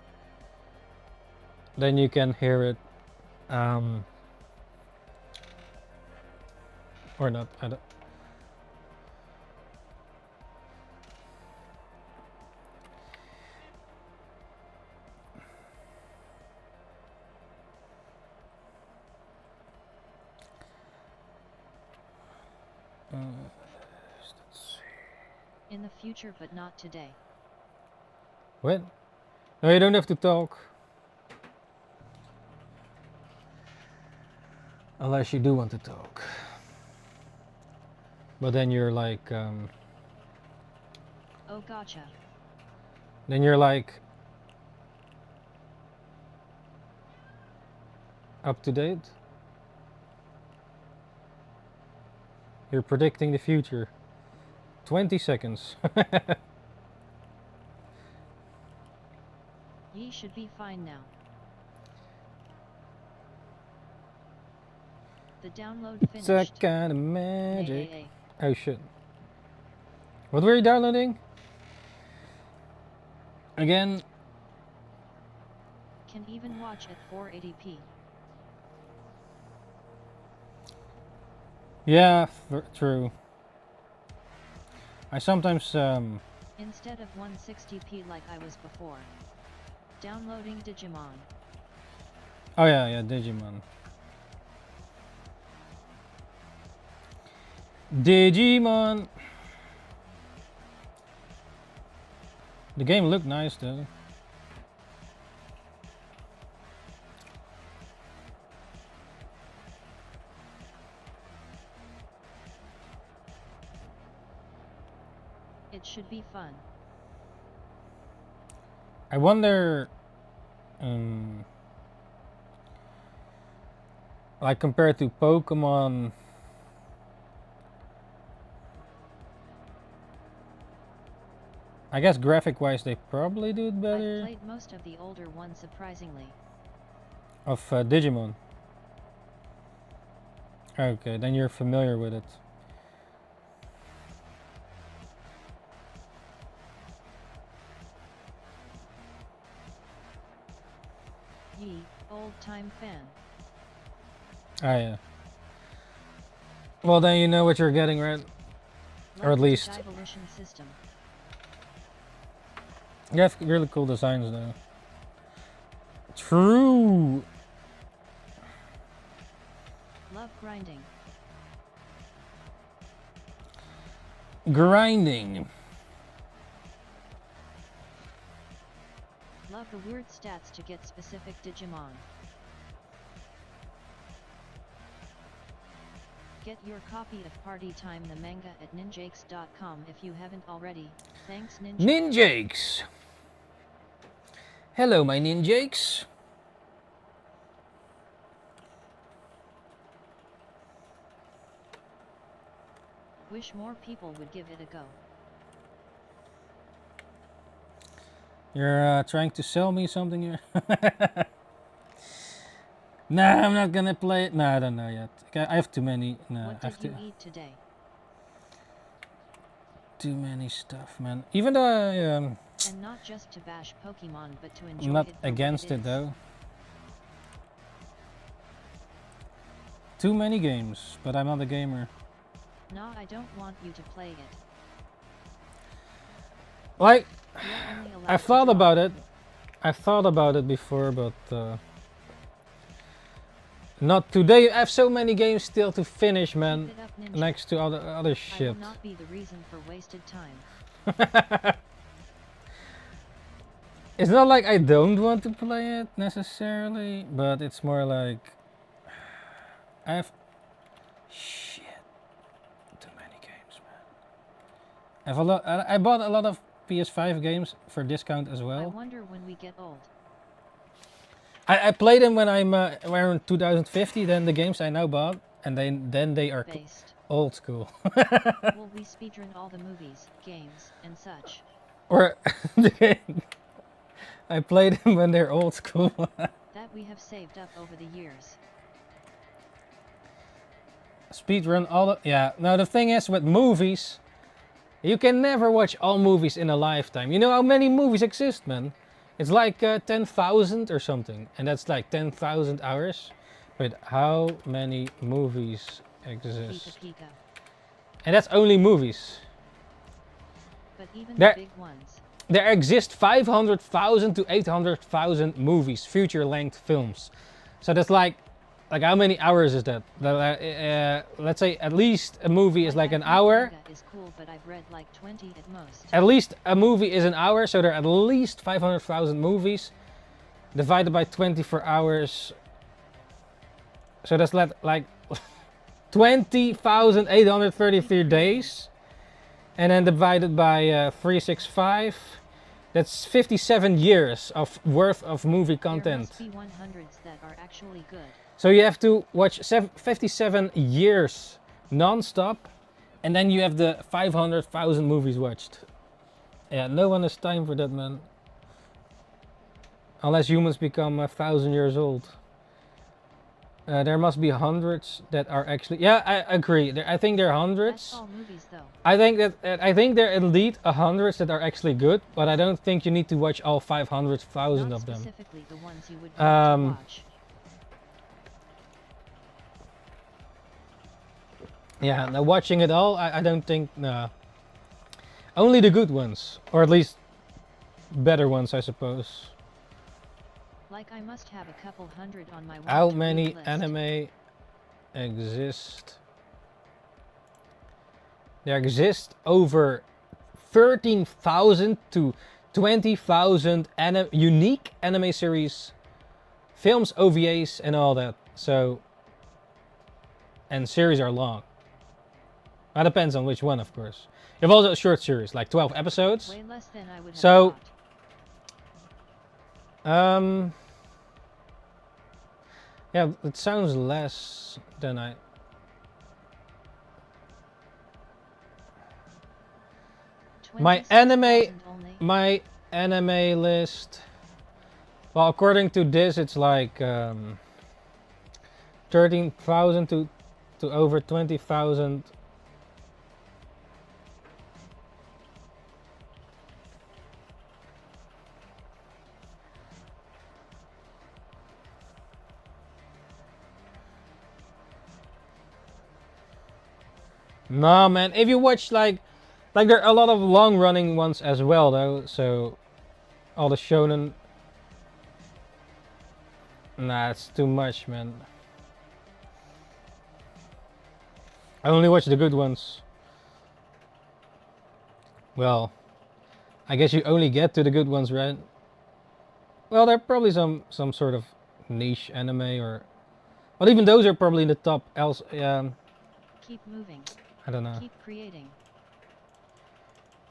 then you can hear it. Or not, I don't. In the future, but not today. What? No, you don't have to talk. Unless you do want to talk. But then you're like, Oh, gotcha. then you're like up to date. You're predicting the future. 20 seconds. Ye should be fine now. The download It's finished. a kind of magic. Yay. Oh shit. What were you downloading? Again? Can even watch at 480p. Yeah, true. I sometimes Instead of 160p like I was before. Downloading Digimon. oh yeah, Digimon. Digimon. The game looked nice though. It should be fun. I wonder, like compared to Pokemon, I guess graphic-wise they probably do it I've better. played most of the older ones surprisingly. Of Digimon. Okay, then you're familiar with it. Ye, old-time fan. Ah yeah. Well then you know what you're getting, right? Or at Love the least Divolution system. you have really cool designs though. True. Love grinding. Grinding. Love the weird stats to get specific Digimon. Get your copy of Party Time the manga at ninjakes.com if you haven't already. Thanks Ninja. Ninjakes. Hello my Ninjakes. Wish more people would give it a go. You're trying to sell me something here? Nah, I'm not gonna play it. Nah, I don't know yet. I have too many. Nah, What I have did you eat today? too many stuff, man. Even though And not just to bash Pokemon, but to enjoy I'm not it for against what it is. though. Too many games, but I'm not a gamer. Nah, I don't want you to play it. Like, You're only allowed I to thought draw. about it. I thought about it before, but Not today. I have so many games still to finish, man. Keep it up, Ninja. Next to other I shit. will not be the reason for wasted time. It's not like I don't want to play it necessarily, but it's more like I have shit too many games, man. I have a lot. I bought a lot of PS5 games for discount as I well. wonder when we get old. I played them when I'm around 2050. Then the games I now bought, and then they are Based. old school. Will we speedrun all the movies, games, and such? Or I played them when they're old school. That we have saved up over the years. Speedrun all the... Yeah, now the thing is with movies, you can never watch all movies in a lifetime. You know how many movies exist, man? It's like 10,000 or something. And that's like 10,000 hours. But how many movies exist? Pika. And that's only movies. But even There- the big ones. There exist 500,000 to 800,000 movies, feature-length films. So that's like how many hours is that? Let's say at least a movie is like an hour. Manga is cool, but I've read like 20 at most. At least a movie is an hour, so there are at least 500,000 movies divided by 24 hours. So that's like 20,833 days, and then divided by 365. That's 57 years of worth of movie There content. must be 100s that are actually good. So you have to watch 57 years non-stop, and then you have the 500,000 movies watched. Yeah, no one has time for that, man. Unless humans become 1,000 years old. There must be hundreds that are actually... Yeah, I agree. I think there are hundreds. That's all movies though. I think there are indeed hundreds that are actually good, but I don't think you need to watch all 500,000 Not of them. specifically the ones you would want to watch. Yeah, now watching it all, I don't think, no. Only the good ones, or at least better ones, I suppose. Like I must have a couple hundred on my How want to read many list. anime exist? There exist over 13,000 to 20,000 unique anime series, films, OVAs, and all that. So, and series are long. That depends on which one, of course. You have also a short series, like 12 episodes. Way less than I would have So, thought. Yeah, it sounds less than I... My 26,000 only. My anime list... Well, according to this, it's like 13,000 to over 20,000. Nah, man. If you watch like there are a lot of long-running ones as well, though. So all the shonen. Nah, it's too much, man. I only watch the good ones. Well, I guess you only get to the good ones, right? Well, there are probably some sort of niche anime or, but even those are probably in the top. Else, Keep moving. I don't know. Keep creating.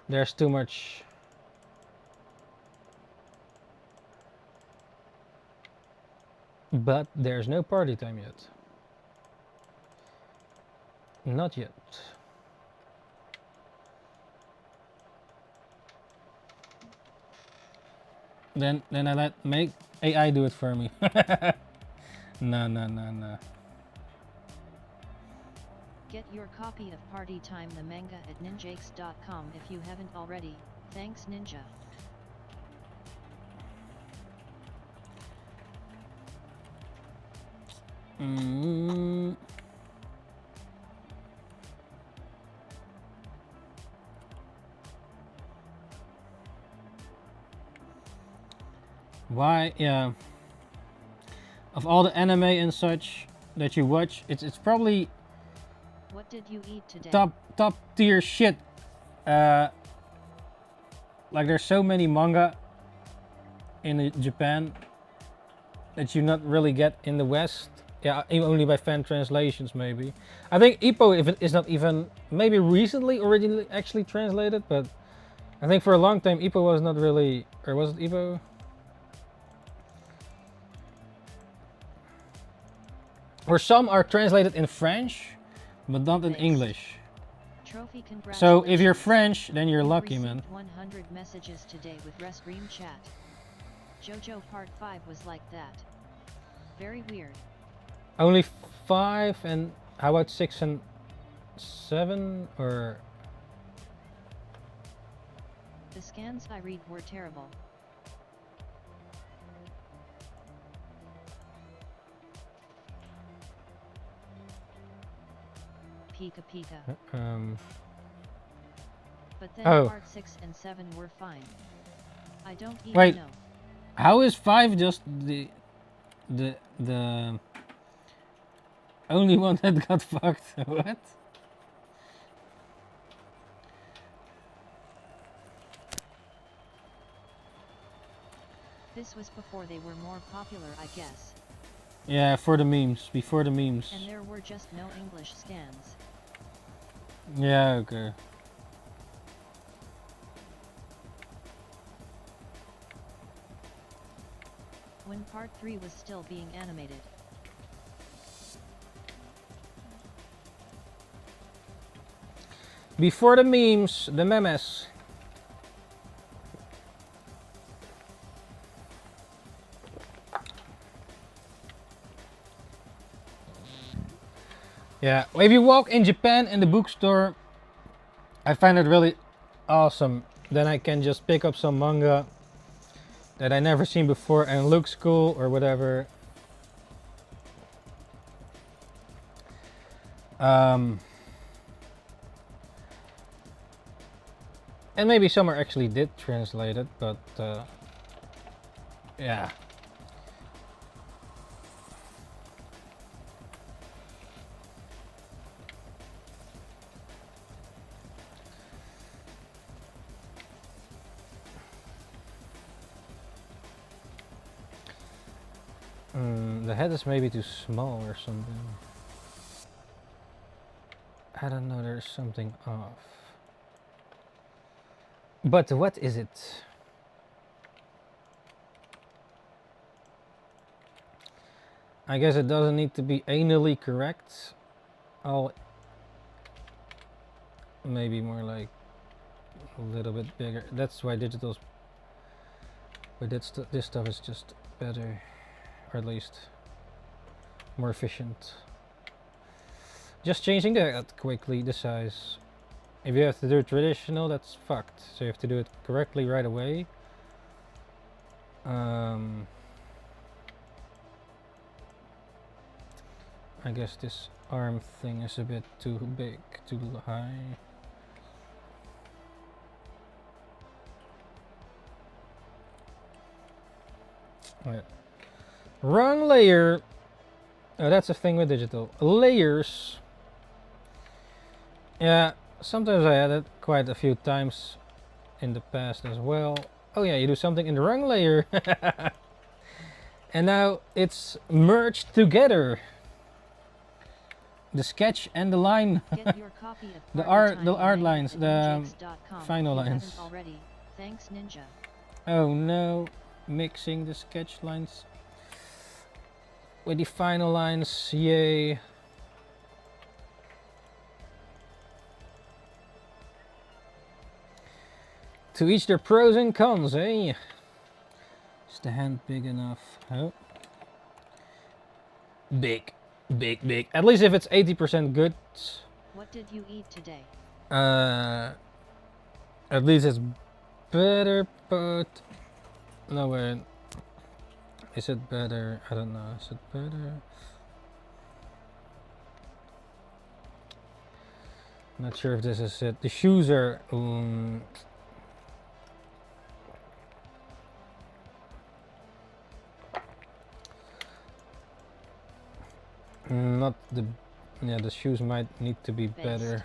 There's too much. But there's no party time yet. Not yet. Then I make AI do it for me. No. Get your copy of Party Time the manga at ninjakes.com if you haven't already. Thanks, Ninja. Why? Yeah. Of all the anime and such, that you watch, it's probably What did you eat today? top tier shit. Like there's so many manga in Japan that you not really get in the West. Yeah, only by fan translations maybe. I think Ippo if it is not even maybe recently originally actually translated, but I think for a long time Ippo was not really, or was it Ippo? Or some are translated in French, but not in English. Trophy, So if you're French, then you're lucky, man. 100 messages today with Restream chat. JoJo Part 5 was like that. Very weird. Only 5, and how about 6 and 7 or? The scans I read were terrible. Pika Pika. But then part 6 and 7 were fine. I don't even know. How is 5 just the only one that got fucked? What? This was before they were more popular, I guess. Yeah, for the memes, before the memes. And there were just no English scans. Yeah, okay. When part 3 was still being animated. Before the memes, the memes. Yeah, if you walk in Japan in the bookstore, I find it really awesome. Then I can just pick up some manga that I never seen before and looks cool or whatever. And maybe some are actually did translate it, but yeah. The head is maybe too small or something. I don't know, there's something off. But what is it? I guess it doesn't need to be anally correct. I'll maybe more like a little bit bigger. That's why digital's, but this stuff is just better, or at least more efficient. Just changing that quickly, the size. If you have to do it traditional, that's fucked. So you have to do it correctly right away. I guess this arm thing is a bit too big, too high. Right. Wrong layer. Oh, that's a thing with digital. Layers. Yeah, sometimes I had it quite a few times in the past as well. Oh yeah, you do something in the wrong layer. And now it's merged together. The sketch and the line. Get your copy of the art lines, the final lines. Already. Thanks, Ninja. Oh no, mixing the sketch lines with the final lines, yay. To each their pros and cons, eh? Is the hand big enough? Oh. Big. Big, big. At least if it's 80% good. What did you eat today? At least it's better, but no way. Is it better? I don't know. Is it better? Not sure if this is it. The shoes are Not the... Yeah, the shoes might need to be Based. better.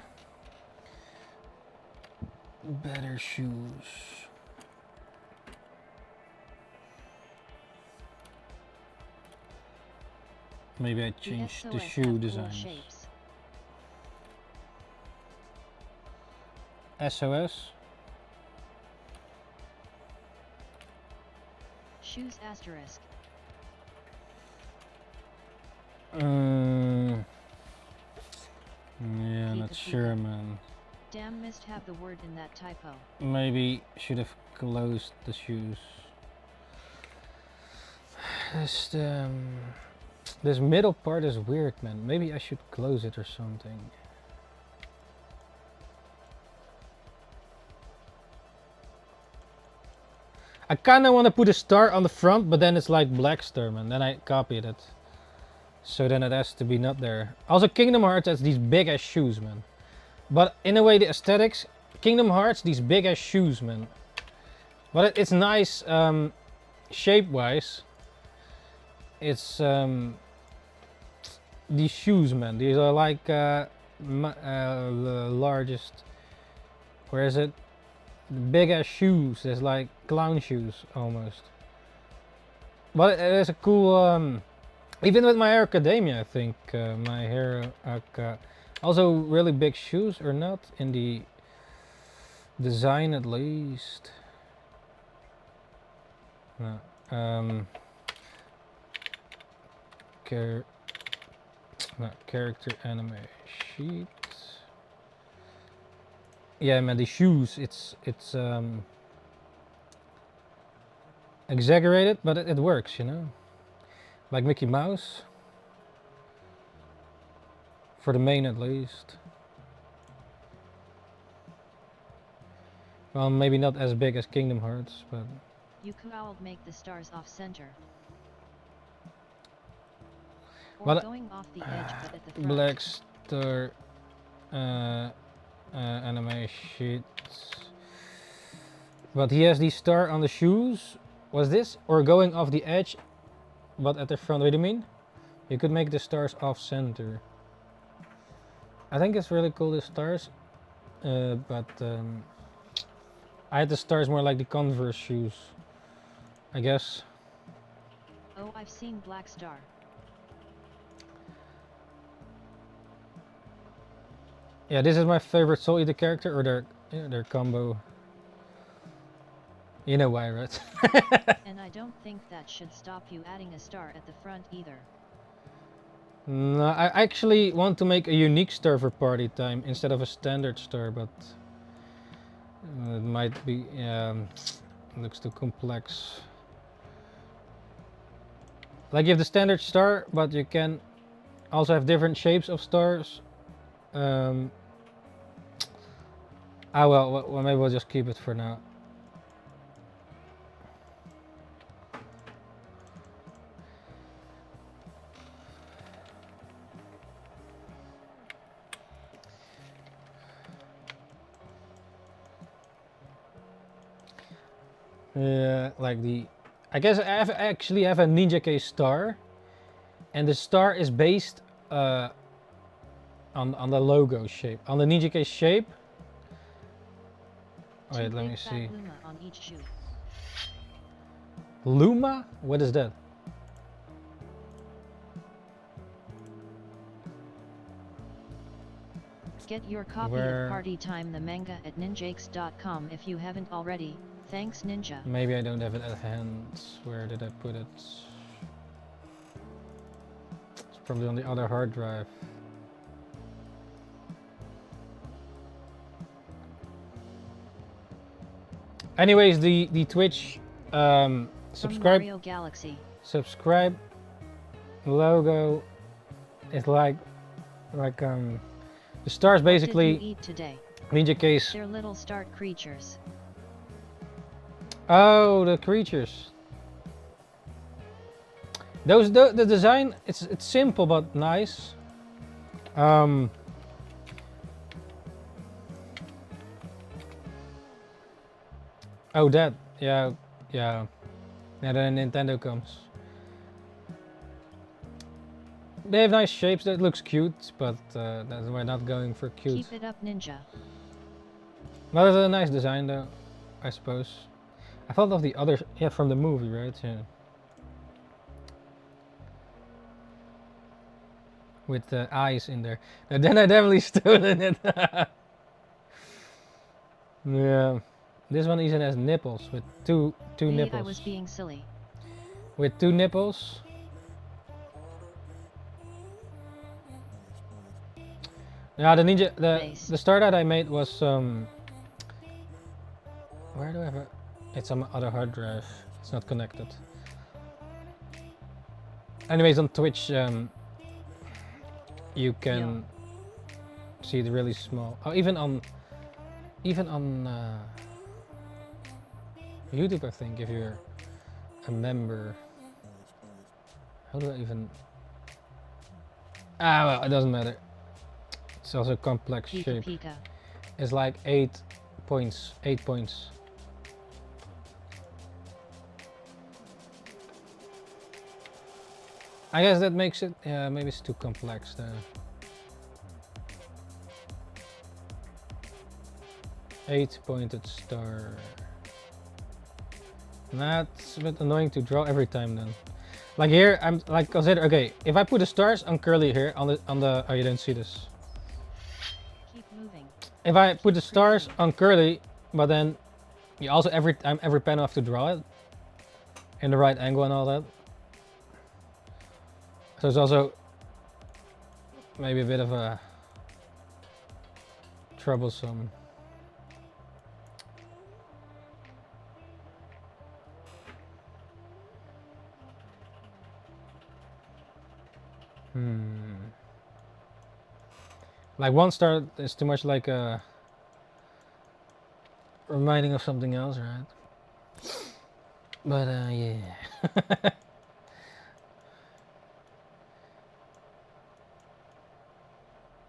Better shoes. Maybe I change the SOS shoe have cool designs. shapes. SOS? Shoes asterisk. Yeah, Keep not it, keep sure, it. man. Damn, missed have the word in that typo. Maybe should have closed the shoes. This middle part is weird, man. Maybe I should close it or something. I kinda wanna put a star on the front, but then it's like black star, man. Then I copied it. So then it has to be not there. Also, Kingdom Hearts has these big ass shoes, man. But in a way, the aesthetics, Kingdom Hearts, these big ass shoes, man. But it's nice shape-wise. It's these shoes, man. These are like the largest. Where is it? The big ass shoes. There's like clown shoes almost. But it is a cool. Even with My Hero Academia, I think My Hero also really big shoes or not in the design at least. No. Character anime sheet. Yeah, man, the shoes. It's exaggerated, but it works, you know. Like Mickey Mouse. For the main at least. Well, maybe not as big as Kingdom Hearts, but... You could make the stars off center. Or Well, going off the edge but at the front. Black Star anime sheet. But he has the star on the shoes. Was this? Or going off the edge but at the front? What do you mean? You could make the stars off center. I think it's really cool, the stars. But I had the stars more like the Converse shoes, I guess. Oh, I've seen Black Star. Yeah, this is my favorite Soul Eater character, or their combo. You know why, right? And I don't think that should stop you adding a star at the front either. No, I actually want to make a unique star for party time instead of a standard star, but it might be, looks too complex. Like you have the standard star, but you can also have different shapes of stars. Well, maybe we'll just keep it for now. Like I guess I actually have a Ninja Case star, and the star is based on the logo shape, on the Ninja Case shape. Wait, let me see. Luma on each shoe. Luma? What is that? Get your copy of Party Time the manga at ninjakes.com if you haven't already. Thanks, Ninja. Maybe I don't have it at hand. Where did I put it? It's probably on the other hard drive. Anyways, the Twitch subscribe. Mario Galaxy. Subscribe logo is like the stars basically. What did you eat today? Ninja Case. They're little star creatures. Oh, the creatures. The design, it's simple but nice. Oh, that, yeah. Now the Nintendo comes. They have nice shapes. That looks cute, but we're not going for cute. Keep it up, Ninja. Well, it's a nice design, though, I suppose. I thought of the other, yeah, from the movie, right? Yeah. With the eyes in there. And then I definitely stolen it. Yeah. This one even has nipples with two Hey, nipples. I was being silly. With 2 nipples. Yeah, the ninja, the star that I made was where do I have it? It's on my other hard drive. It's not connected. Anyways, on Twitch, you can see it really small. Oh, even on YouTube, I think, if you're a member. How do I even? Ah, well, it doesn't matter. It's also a complex shape. Pika. It's like 8 points. 8 points. I guess that makes it. Yeah, maybe it's too complex though. 8-pointed star. That's a bit annoying to draw every time then. Like here, I'm like consider. Okay, if I put the stars on Curly here on the oh, you don't see this. Keep moving. If I put the stars on Curly, but then you also every panel have to draw it in the right angle and all that. So it's also maybe a bit of a troublesome. Like one star is too much like a reminding of something else, right? But yeah.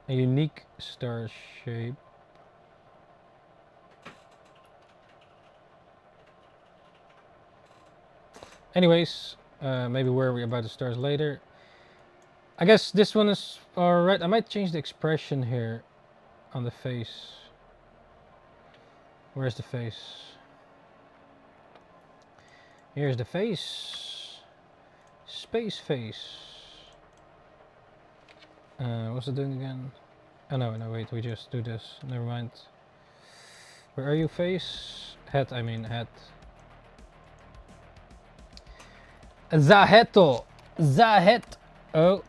A unique star shape. Anyways, maybe worry about the stars later. I guess this one is alright. I might change the expression here on the face. Where's the face? Here's the face. Space face. What's it doing again? Oh no, wait, we just do this. Never mind. Where are you, face? Head, I mean head. Zaheto! Zahet! Oh.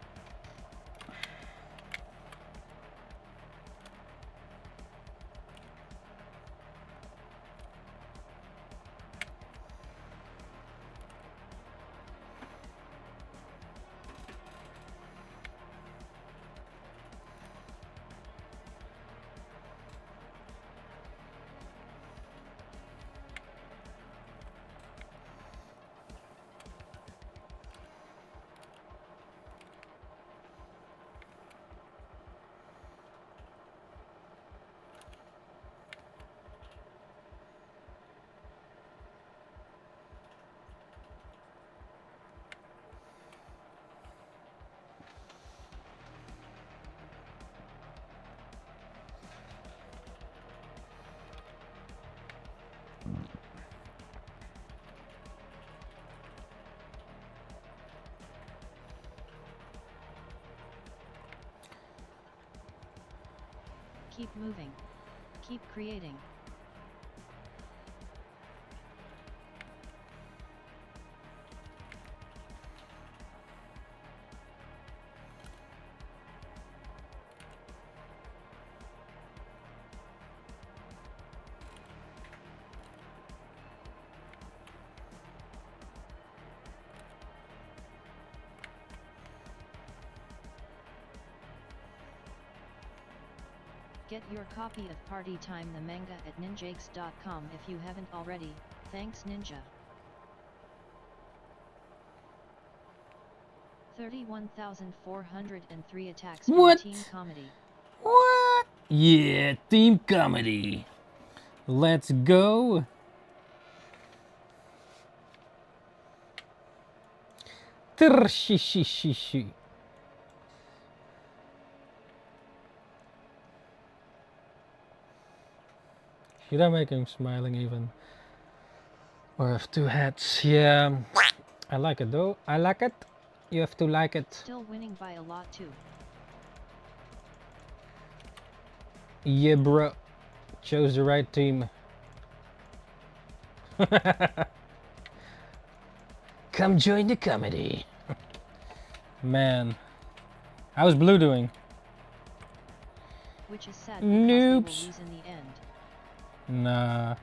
Keep moving. Keep creating. Get your copy of Party Time the manga at ninjakes.com if you haven't already. Thanks, Ninja. 31,403 attacks from Team Comedy. What? Yeah, Team Comedy. Let's go. Trshishishishi. Should I make him smiling even? Or have two heads? Yeah. I like it though. I like it. You have to like it. Still winning by a lot too. Yeah, bro. Chose the right team. Come join the comedy. Man. How's Blue doing? Which is sad because they will Noobs. lose in the end. Nah.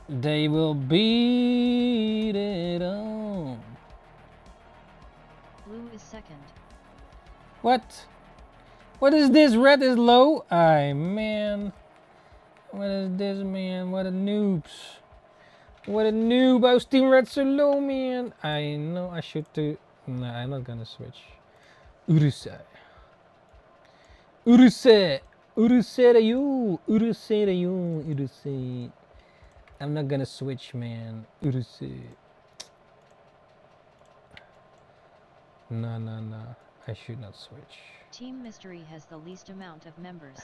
They will beat it on. Blue is second. What? What is this? Red is low? Aye, man. What is this, man? What a noobs. What a noob. I was Team Red so low, man. I know I should do. Nah, I'm not gonna switch. Urusei. Urusei. Urusei da you. Urusei da you. Urusei. I'm not gonna switch, man. Urusei. No. I should not switch. Team Mystery has the least amount of members.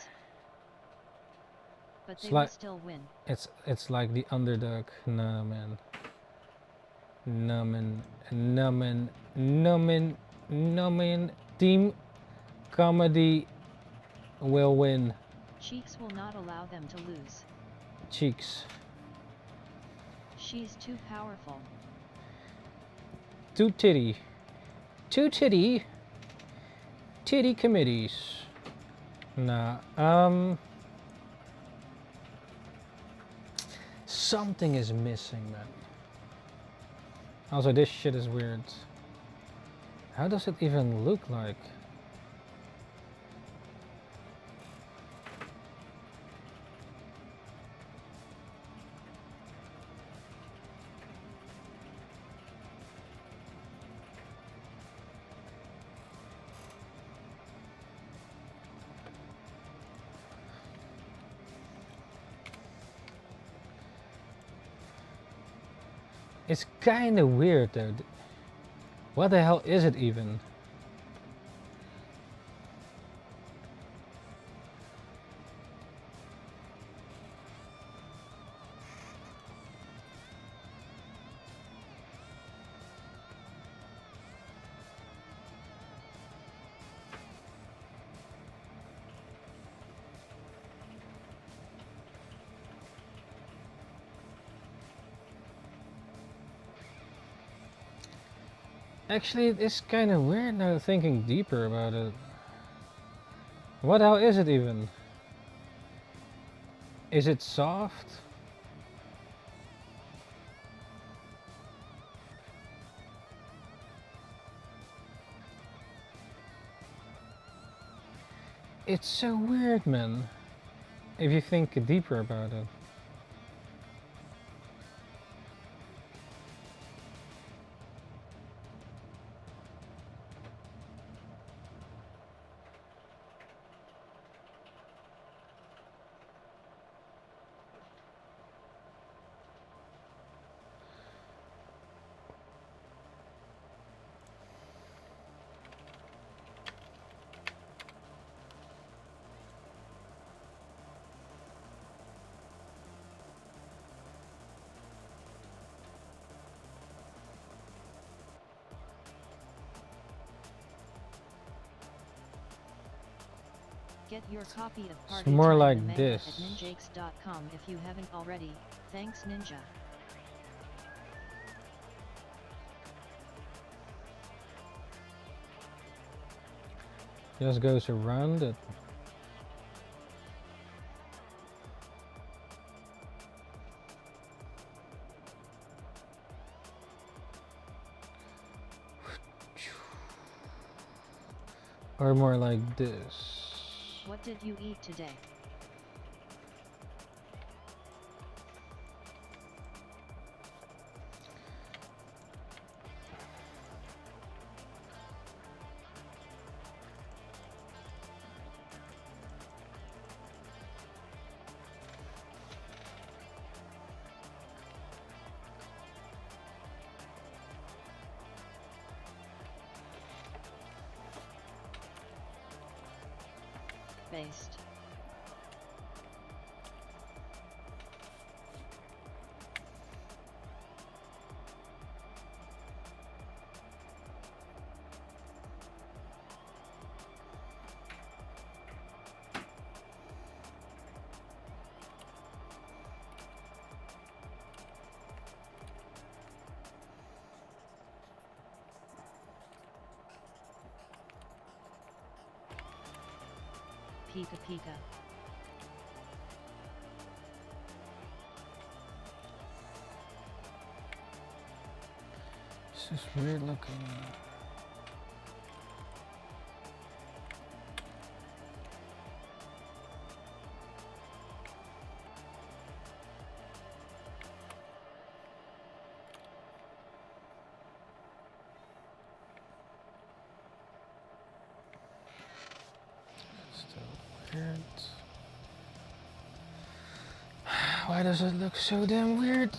But they It's will like- still win. It's like the underdog. Nah, man. No, man. No, man. No, man. No, man. Team Comedy will win. Cheeks will not allow them to lose. Cheeks. She's too powerful. Two titty. Two titty. Titty committees. Nah. Something is missing, man. Also, this shit is weird. How does it even look like? It's kind of weird though. What the hell is it even? Actually, it's kind of weird now thinking deeper about it. What the hell is it even? Is it soft? It's so weird, man. If you think deeper about it. Get your copy of Party It's more Time like the Manga this. at ninjakes.com if you haven't already. Thanks, Ninja. Just goes around it. Or more like this. What did you eat today? Based. Pika Pika. This is weird looking. Still weird. Why does it look so damn weird?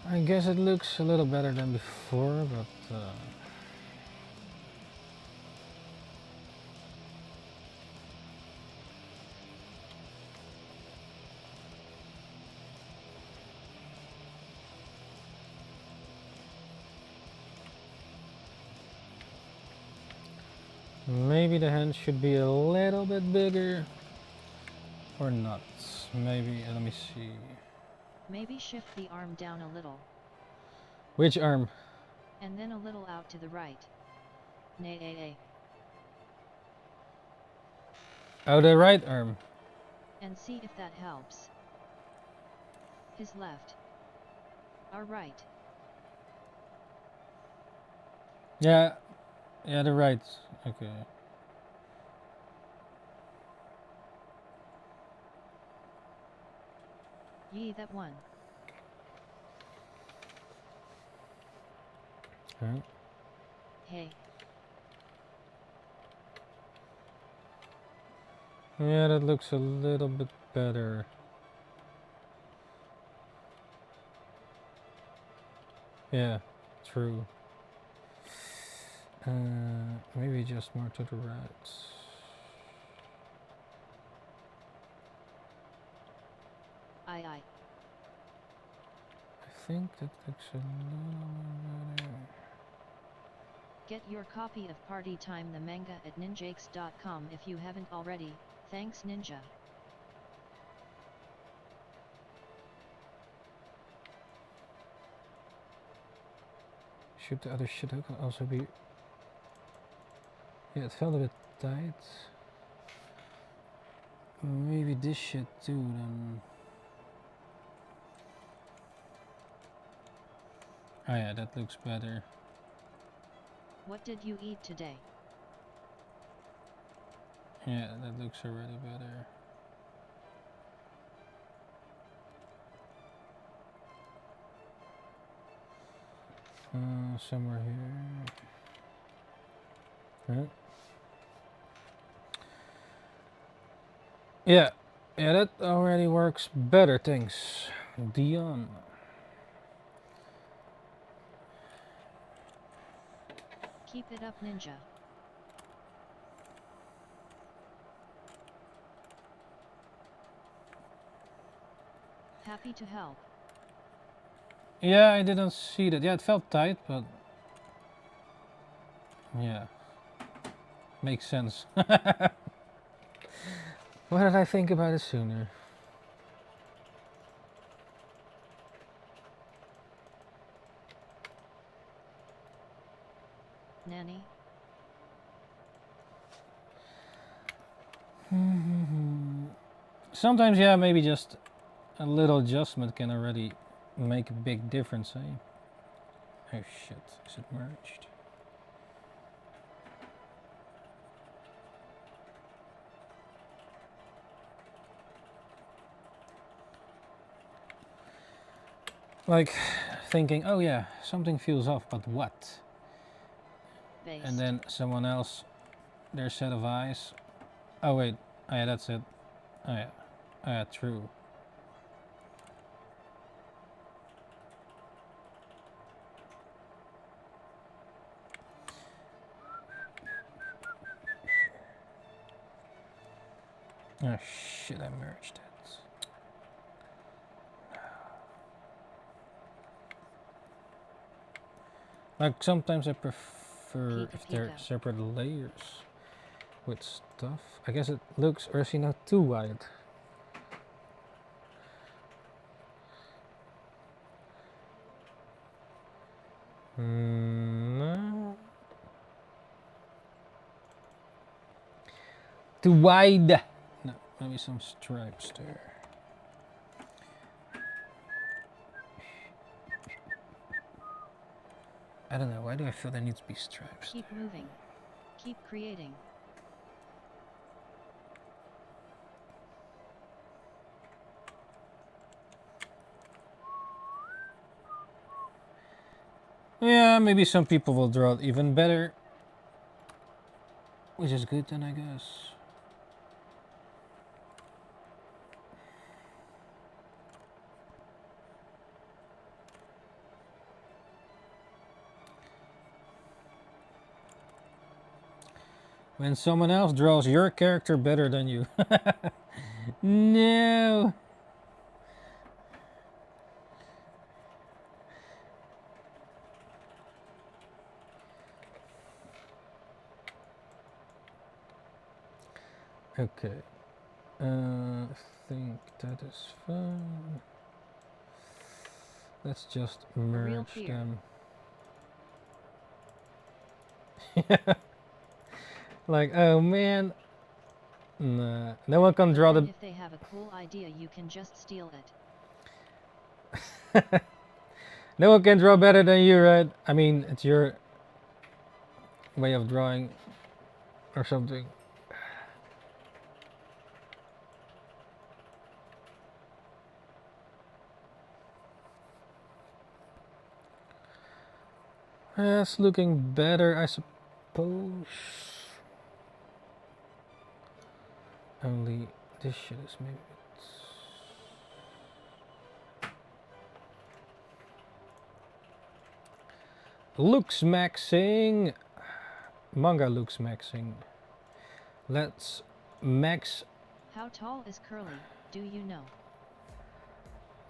I guess it looks a little better than before, but maybe the hand should be a little bit bigger or not. Maybe, let me see. Maybe shift the arm down a little. Which arm? And then a little out to the right. Nay. Oh, the right arm. And see if that helps. His left. Our right. Yeah, the right. Okay. Yee, that one. Huh? Hey. Yeah, that looks a little bit better. Yeah, true. Maybe just more to the right. Aye. I think that looks a little better. Get your copy of Party Time the manga at ninjakes.com if you haven't already. Thanks, Ninja. Should the other shit also be... Yeah, it felt a bit tight. Maybe this shit too then. Oh yeah, that looks better. What did you eat today? Yeah, that looks already better. Somewhere here. Huh? Yeah, that already works better, thanks, Dion. Keep it up, Ninja. Happy to help. Yeah, I didn't see that. Yeah, it felt tight, but... Yeah. Makes sense. Why did I think about it sooner? sometimes, yeah, maybe just a little adjustment can already make a big difference, eh? Oh shit, is it merged? Like thinking, oh yeah, something feels off, but what? Based. And then someone else, their set of eyes. Oh wait, oh yeah, that's it. Oh yeah, oh yeah, true. Oh shit, I merged it. Like sometimes I prefer if they're separate layers with stuff. I guess it looks, or is he not too wide? No. Too wide. No, maybe some stripes there. I don't know, why do I feel there needs to be stripes? Keep moving. Keep creating. Yeah, maybe some people will draw it even better. Which is good then, I guess. When someone else draws your character better than you. No. Okay. I think that is fine. Let's just merge them. Like, oh man. Nah, no one can draw the... If they have a cool idea, you can just steal it. No one can draw better than you, right? I mean, it's your way of drawing or something. It's looking better, I suppose. Only this shit is maybe looks maxing. Manga looks maxing. Let's max. How tall is Curly? Do you know?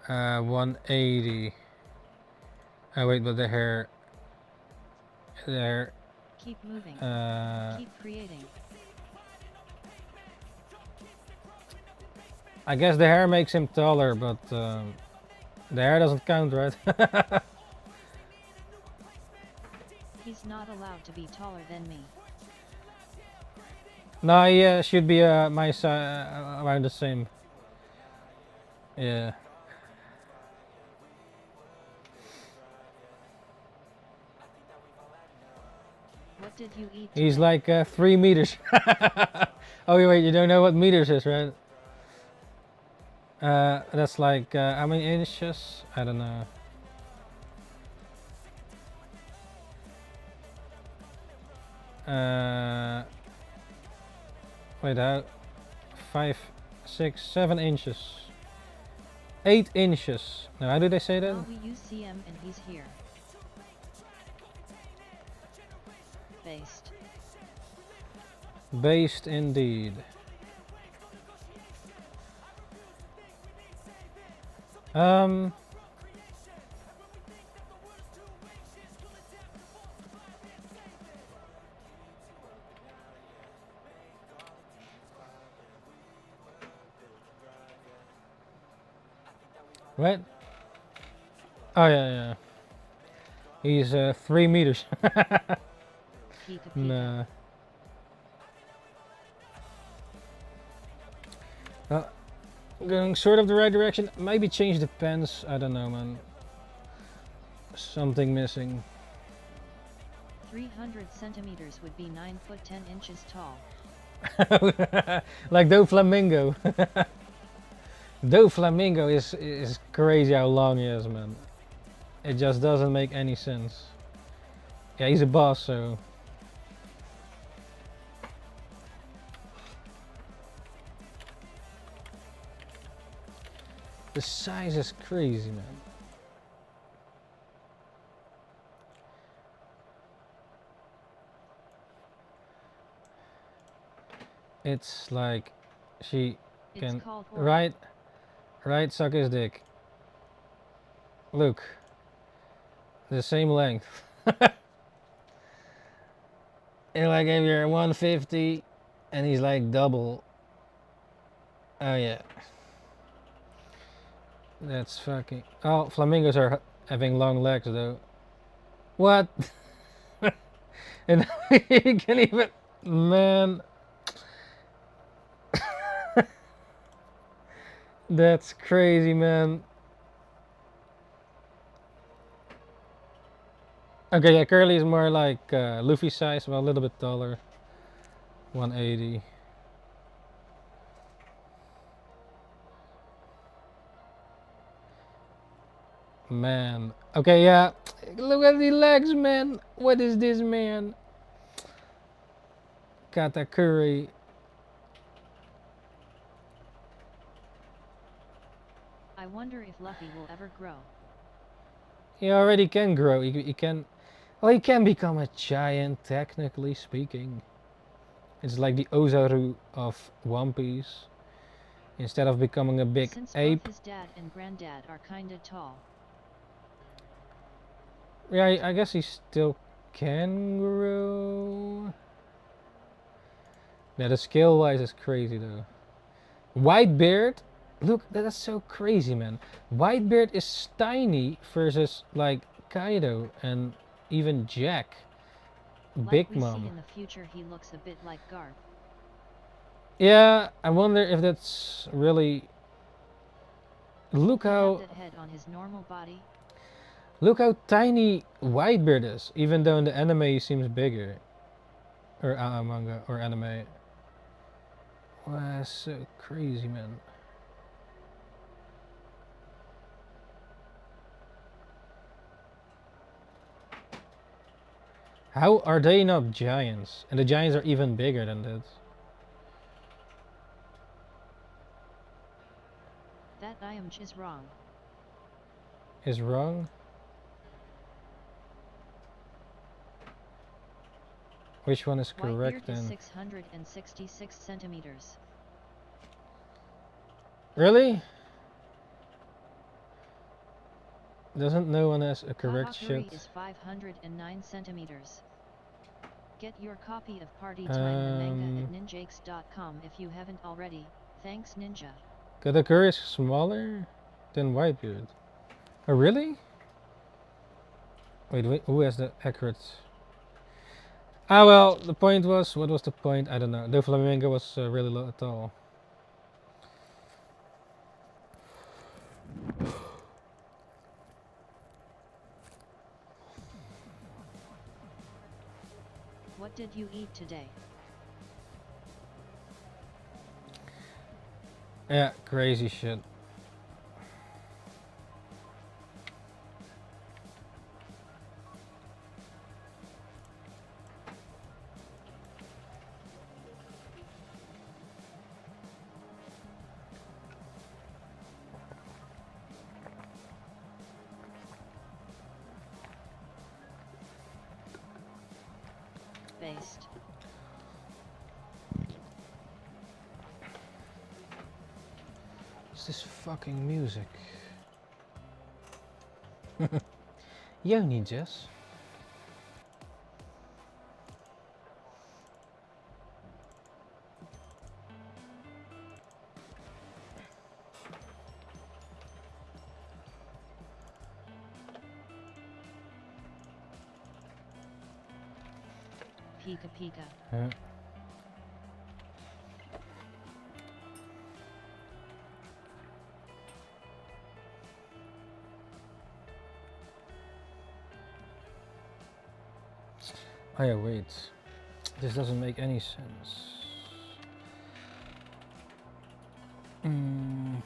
180. Oh wait, but the hair. There. Keep moving. Keep creating. I guess the hair makes him taller, but the hair doesn't count, right? He's not allowed to be taller than me. No, he should be my size, around the same. Yeah. What did you eat? He's like 3 meters. Oh wait, you don't know what meters is, right? That's like how many inches? I don't know. Wait, how? 5, 6, 7 inches. 8 inches. Now, how do they say that? Oh, we use CM and he's here. Based. Based indeed. Right? Oh yeah, yeah. He's 3 meters. Nah. Going sort of the right direction. Maybe change the pens. I don't know, man. Something missing. 300 centimeters would be 9 foot 10 inches tall. Like Doflamingo. Doflamingo is crazy how long he is, man. It just doesn't make any sense. Yeah, he's a boss, so. The size is crazy, man. It's like she can right suck his dick. Look, the same length. And like if you're 150 and he's like double. Oh yeah. That's fucking. Oh, flamingos are having long legs though. What? And you can even. Man. That's crazy, man. Okay, yeah, Curly is more like Luffy size, but a little bit taller. 180. Man. Okay, yeah. Look at the legs, man. What is this, man? Katakuri. I wonder if Luffy will ever grow. He already can grow. He can. Well, he can become a giant, technically speaking. It's like the Ozaru of One Piece. Instead of becoming a big Since ape. Both his dad and granddad are kinda tall. Yeah, I guess he still can grow. Yeah, the scale wise is crazy though. Whitebeard, look, that's so crazy, man. Whitebeard is tiny versus like Kaido and even Jack. Big Like we Mom. see in the future, he looks a bit like Garp. Yeah, I wonder if that's really. Look how. That head on his normal body. Look how tiny Whitebeard is, even though in the anime he seems bigger. Or manga or anime. Wow, that's so crazy, man. How are they not giants? And the giants are even bigger than that. That IMG is wrong. Is wrong? Which one is correct then? 666 centimeters. Really? Doesn't no one has a correct shit? is 509 centimeters. Get your copy of Party Time the manga at ninjakes.com if you haven't already. Thanks, Ninja. Katakuri is smaller than Whitebeard. Oh, really? Wait, who has the accurate? Ah, well, the point was, what was the point? I don't know. Doflamingo was really tall. What did you eat today? Yeah, crazy shit. Based. What's this fucking music? Yo, ninjas. Pika Pika. Oh yeah, wait. This doesn't make any sense. Mm.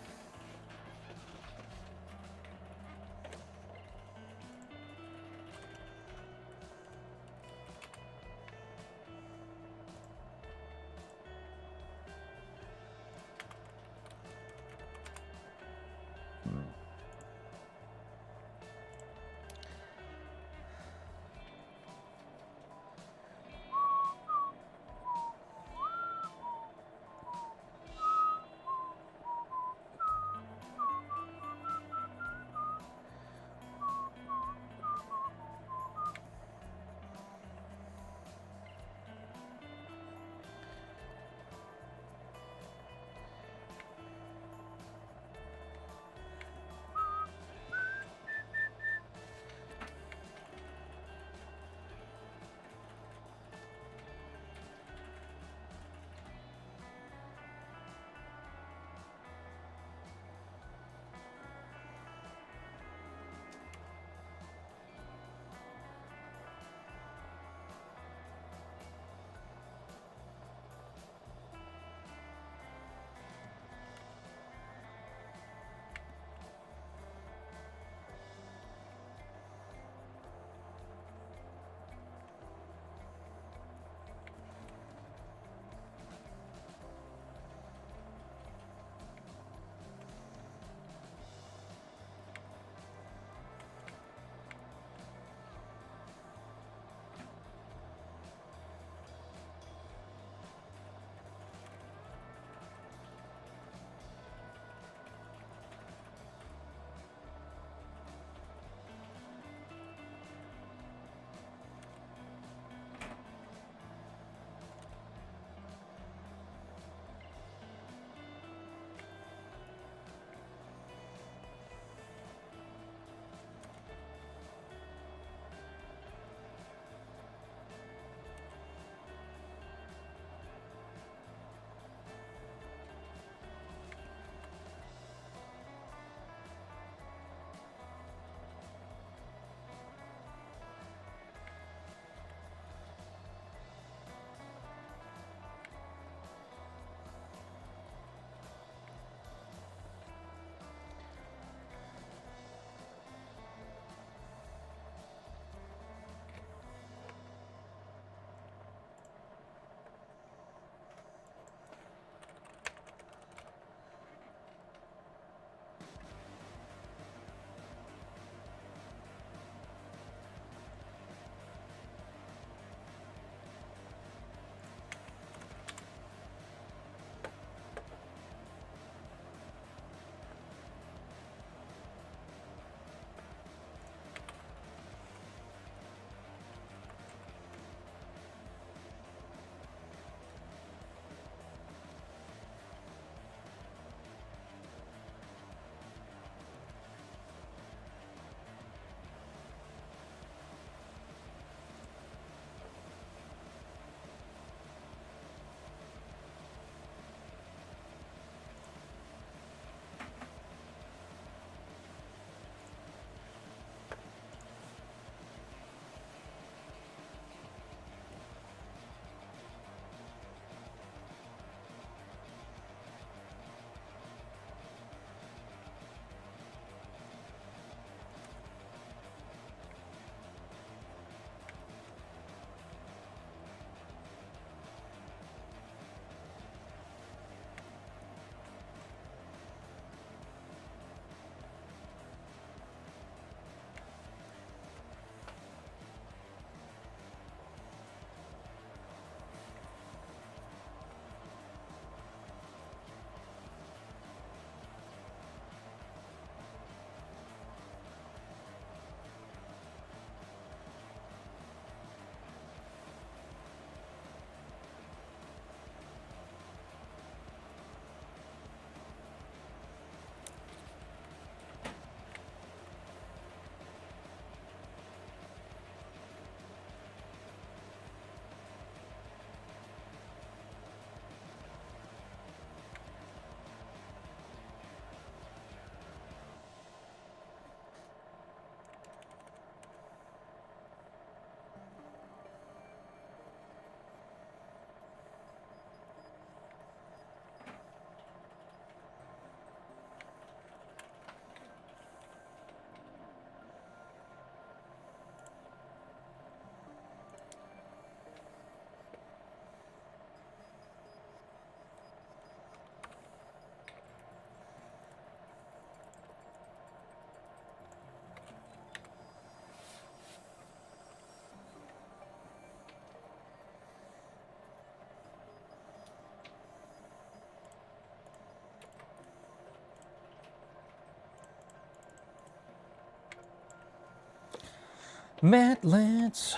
Madlands.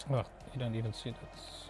Oh, you don't even see that.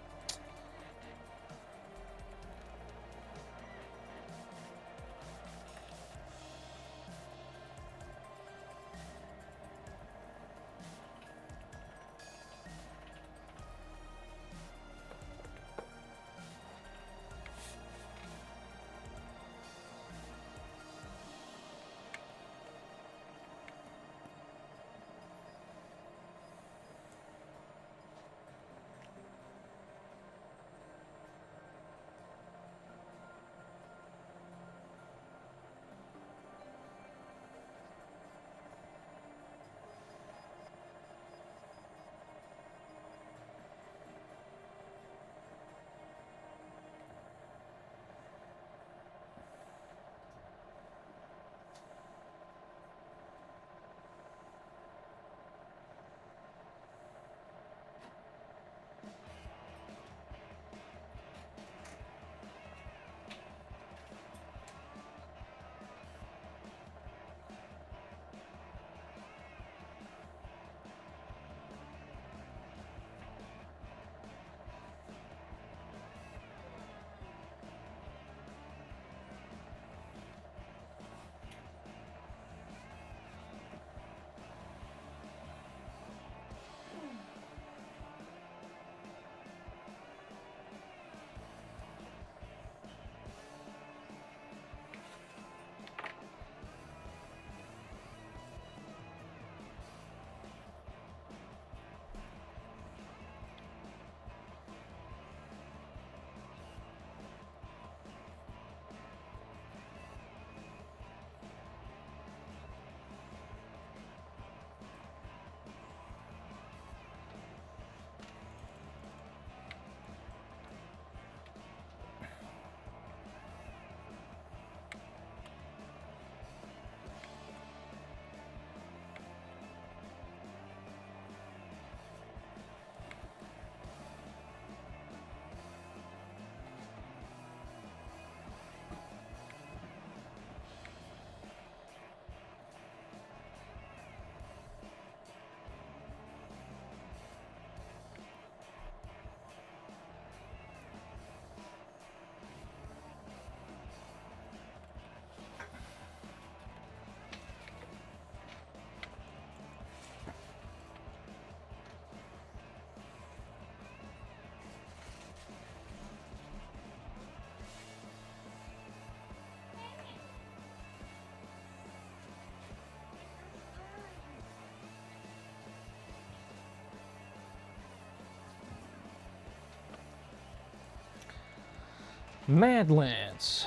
Madlands.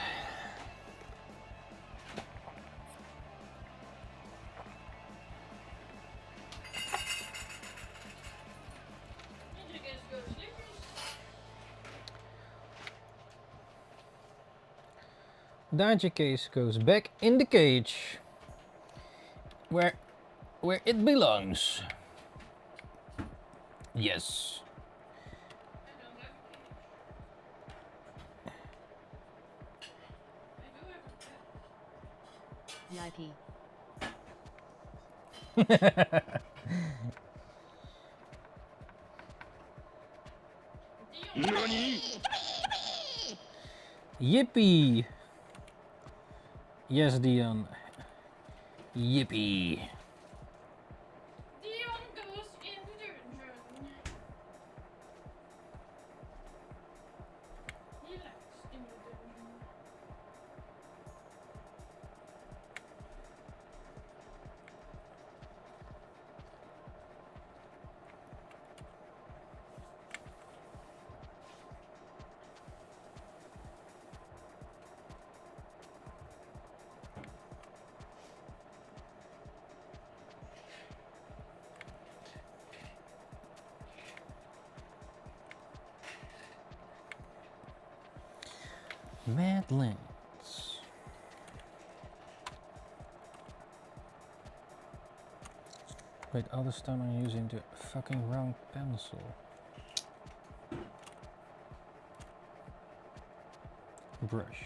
Danger case goes back in the cage, where it belongs. Yes. VIP. Yippee! Yes, Dion. Yippee! Dion goes in the dungeon. He likes in the dungeon. Madlands. Wait, all this time I'm using the fucking wrong pencil. Brush.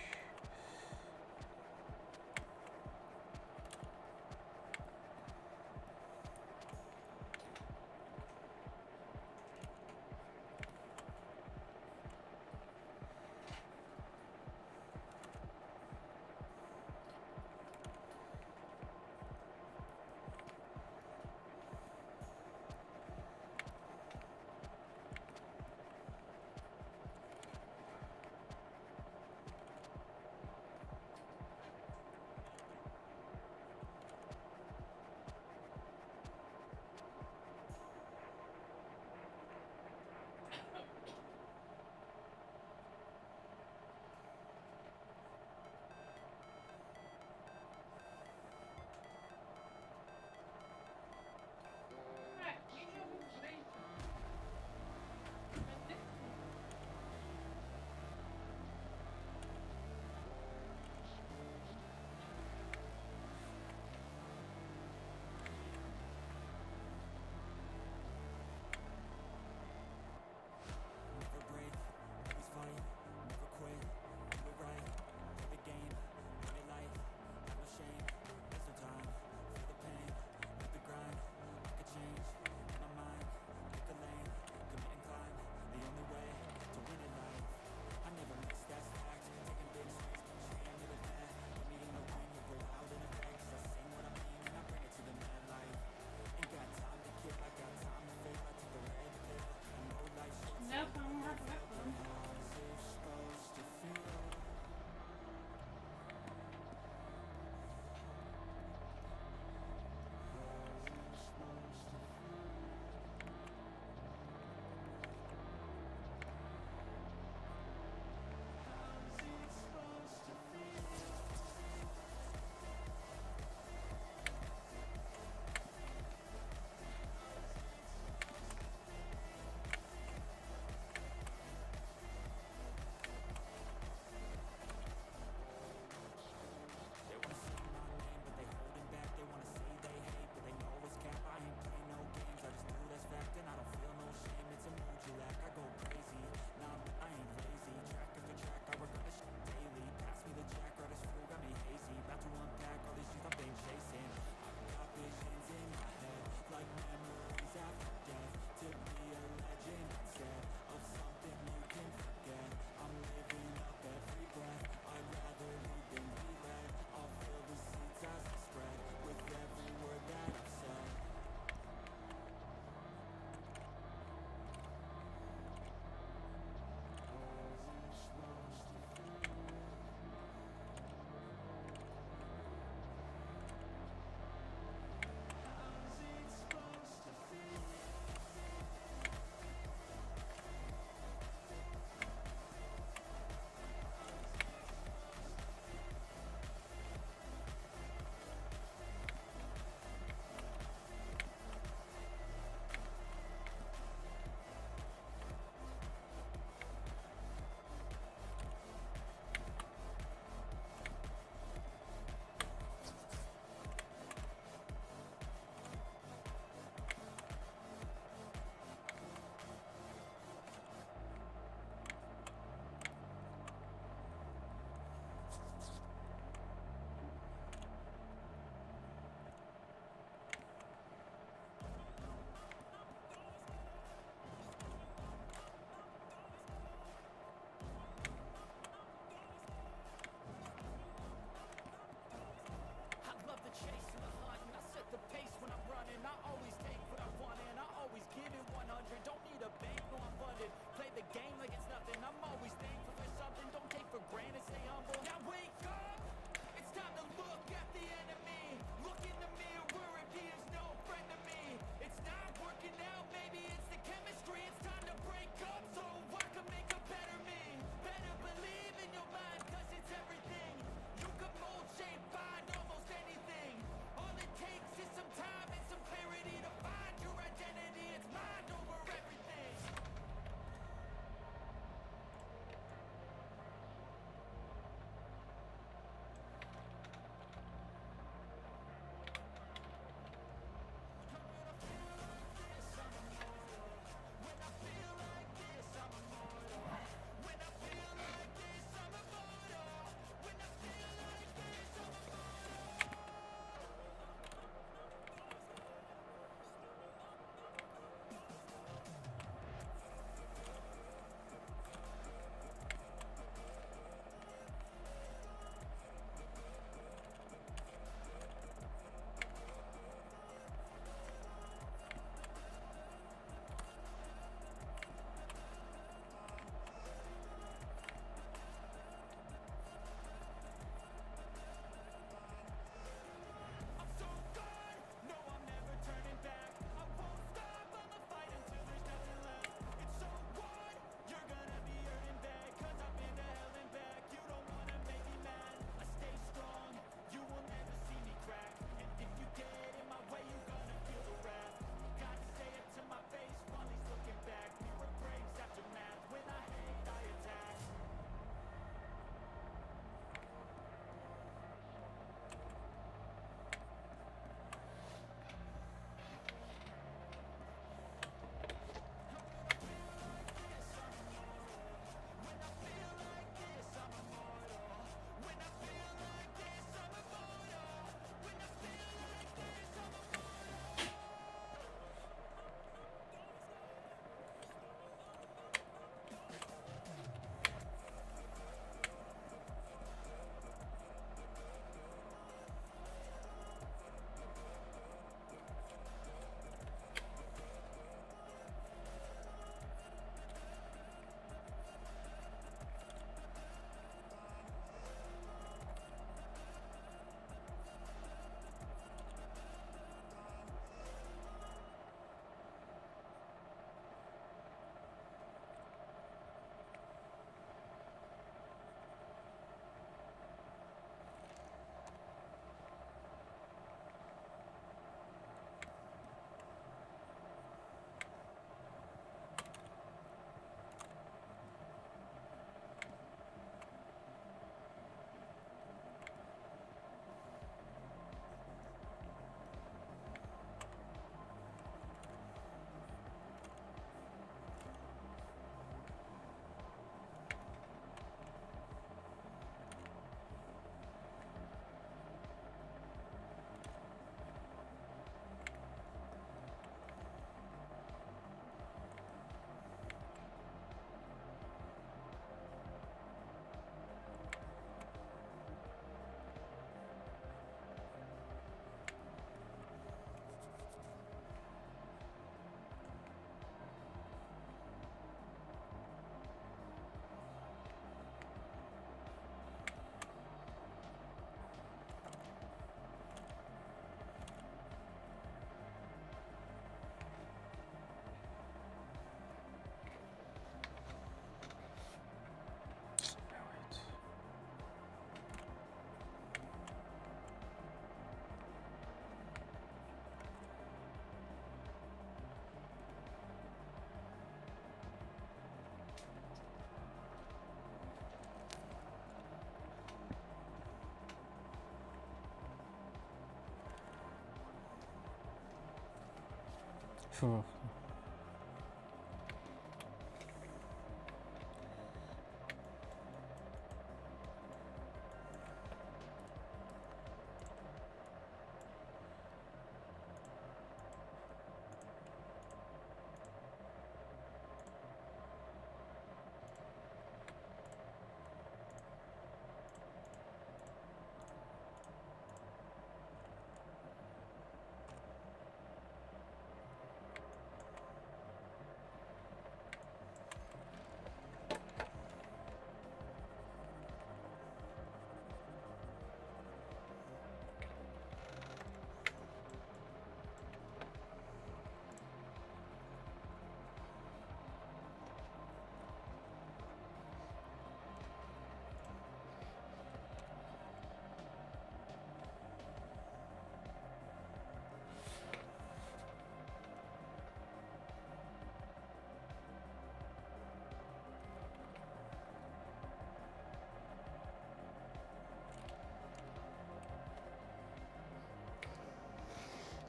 verwachten.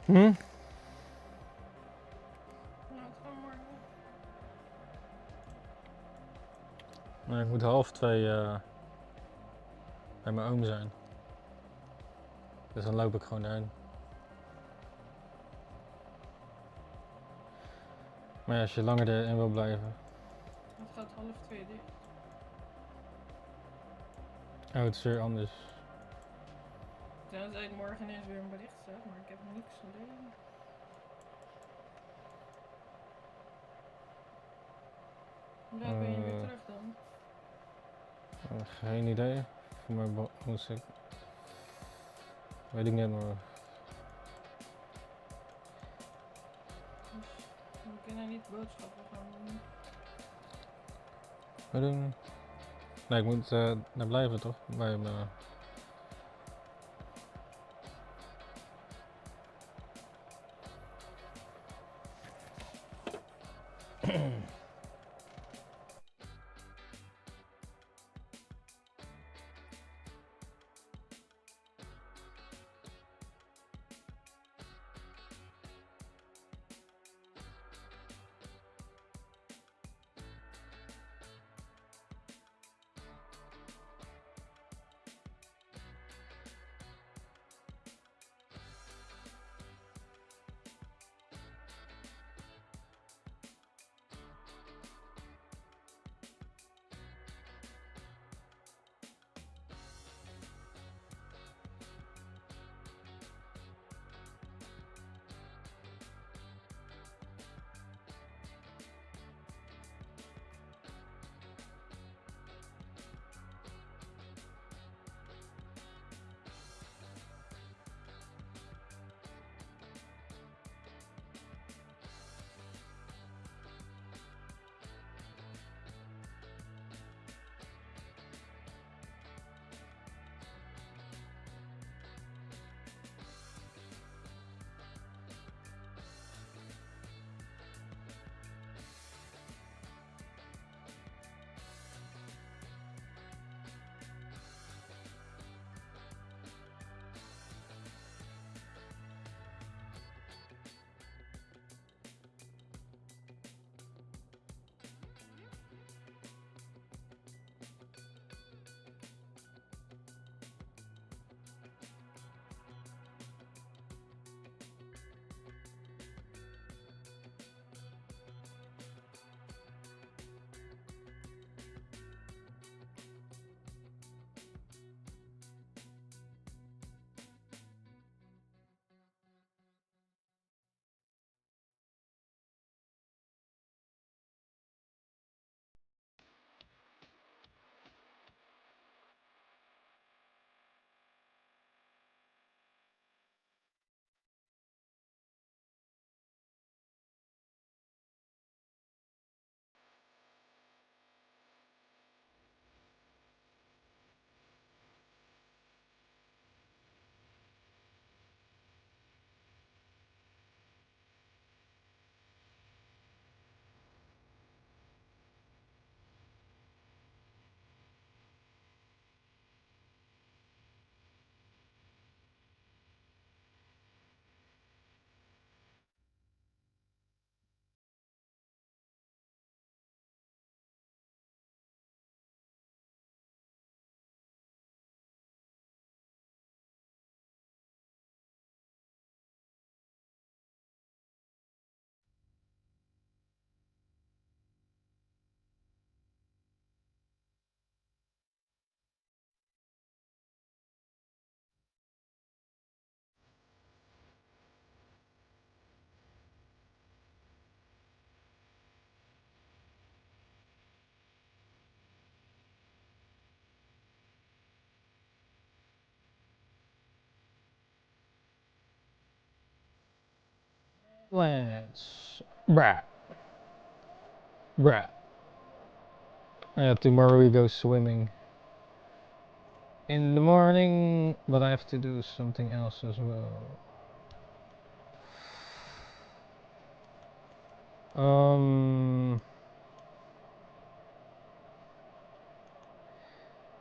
Hm? Nou, het kan morgen. Nee, ik moet 1:30 bij mijn oom zijn. Dus dan loop ik gewoon daarheen. Maar ja, als je langer erin wil blijven. Het gaat 1:30 dicht. Oh, het is weer anders. Tenzij het morgen ineens weer een bericht staat, maar ik heb niks gelezen. Hoe ben je weer terug dan? Geen idee. Voor mij moest ik. Weet ik niet meer. Dus we kunnen niet boodschappen gaan doen. Wat doen? Nee, ik moet daar blijven toch? Bij mijn. Let's... Bruh. Bruh. Yeah, tomorrow we go swimming. In the morning, but I have to do something else as well.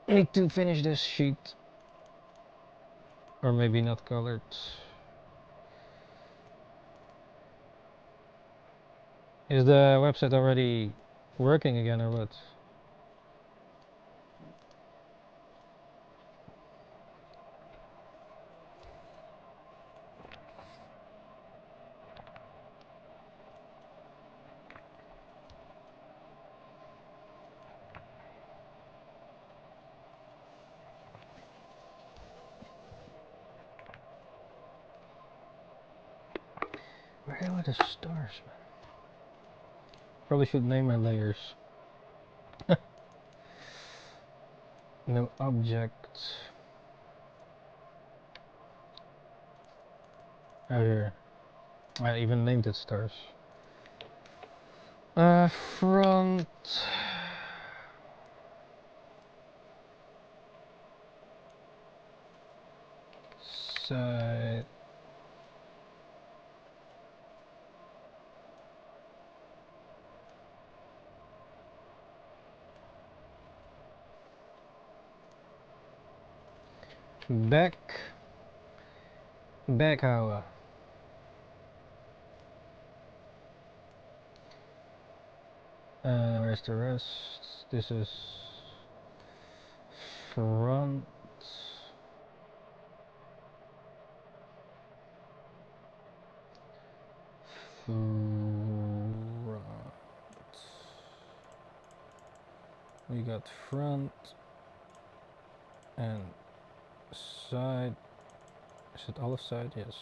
Need to finish this sheet. Or maybe not colored. Is the website already working again or what? Where are the stars, man? Probably should name my layers. No object. Oh, here. I even named it stars. Front. Side. Back. Back hour. Where's the rest? This is front. Front. We got front and side. Is it all of side? Yes.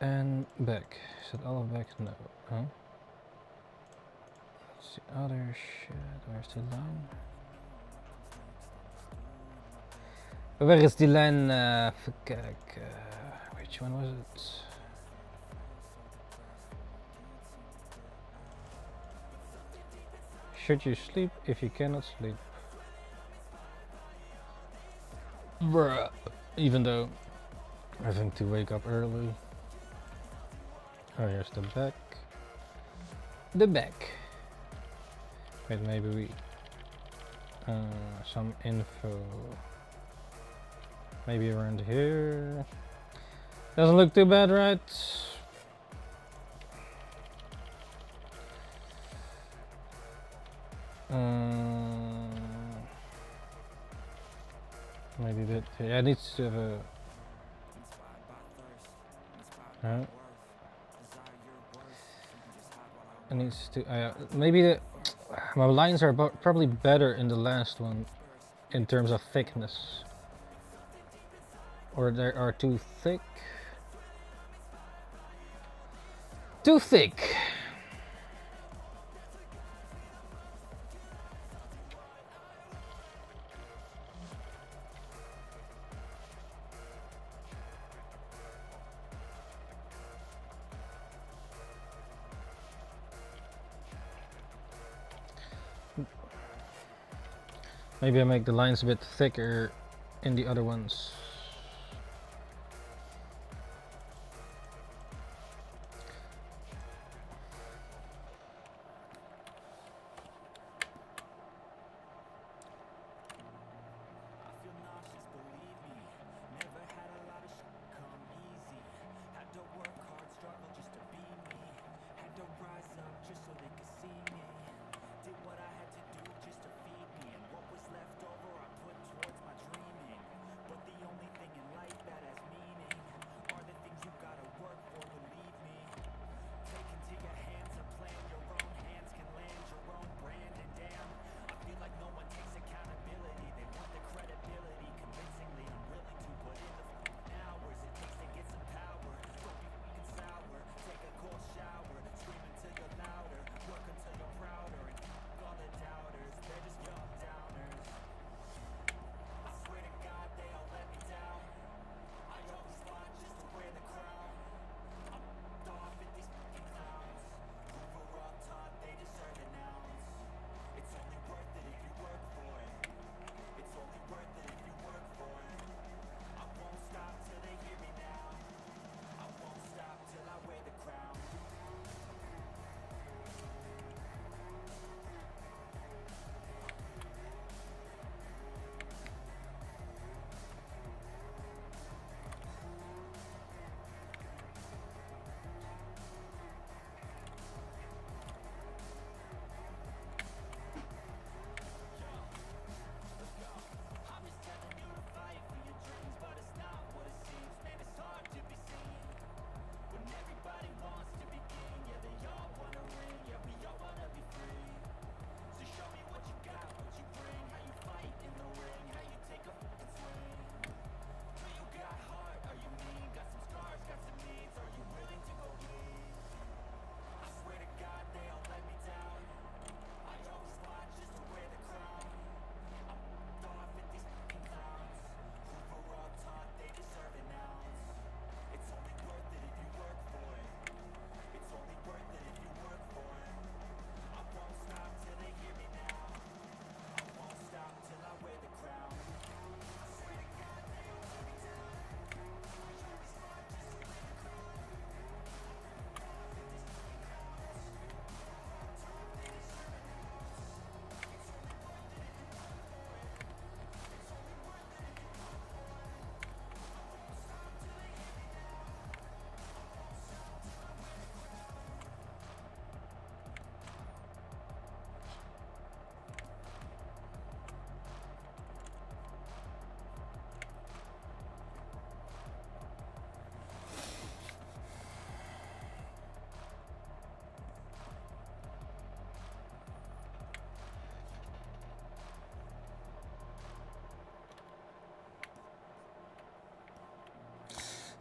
And back. Is it all of back? No. Huh? What's the other shit? Where's the line? Where is the line? Even kijken. Which one was it? Should you sleep if you cannot sleep? Bruh. Even though having to wake up early. Oh, here's the back. The back. Wait, maybe we... some info. Maybe around here. Doesn't look too bad, right? Maybe that. Yeah, it needs to have a. It needs to. Maybe the. My lines are probably better in the last one, in terms of thickness. Or they are too thick. Too thick. Maybe I make the lines a bit thicker in the other ones.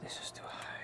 This is too high.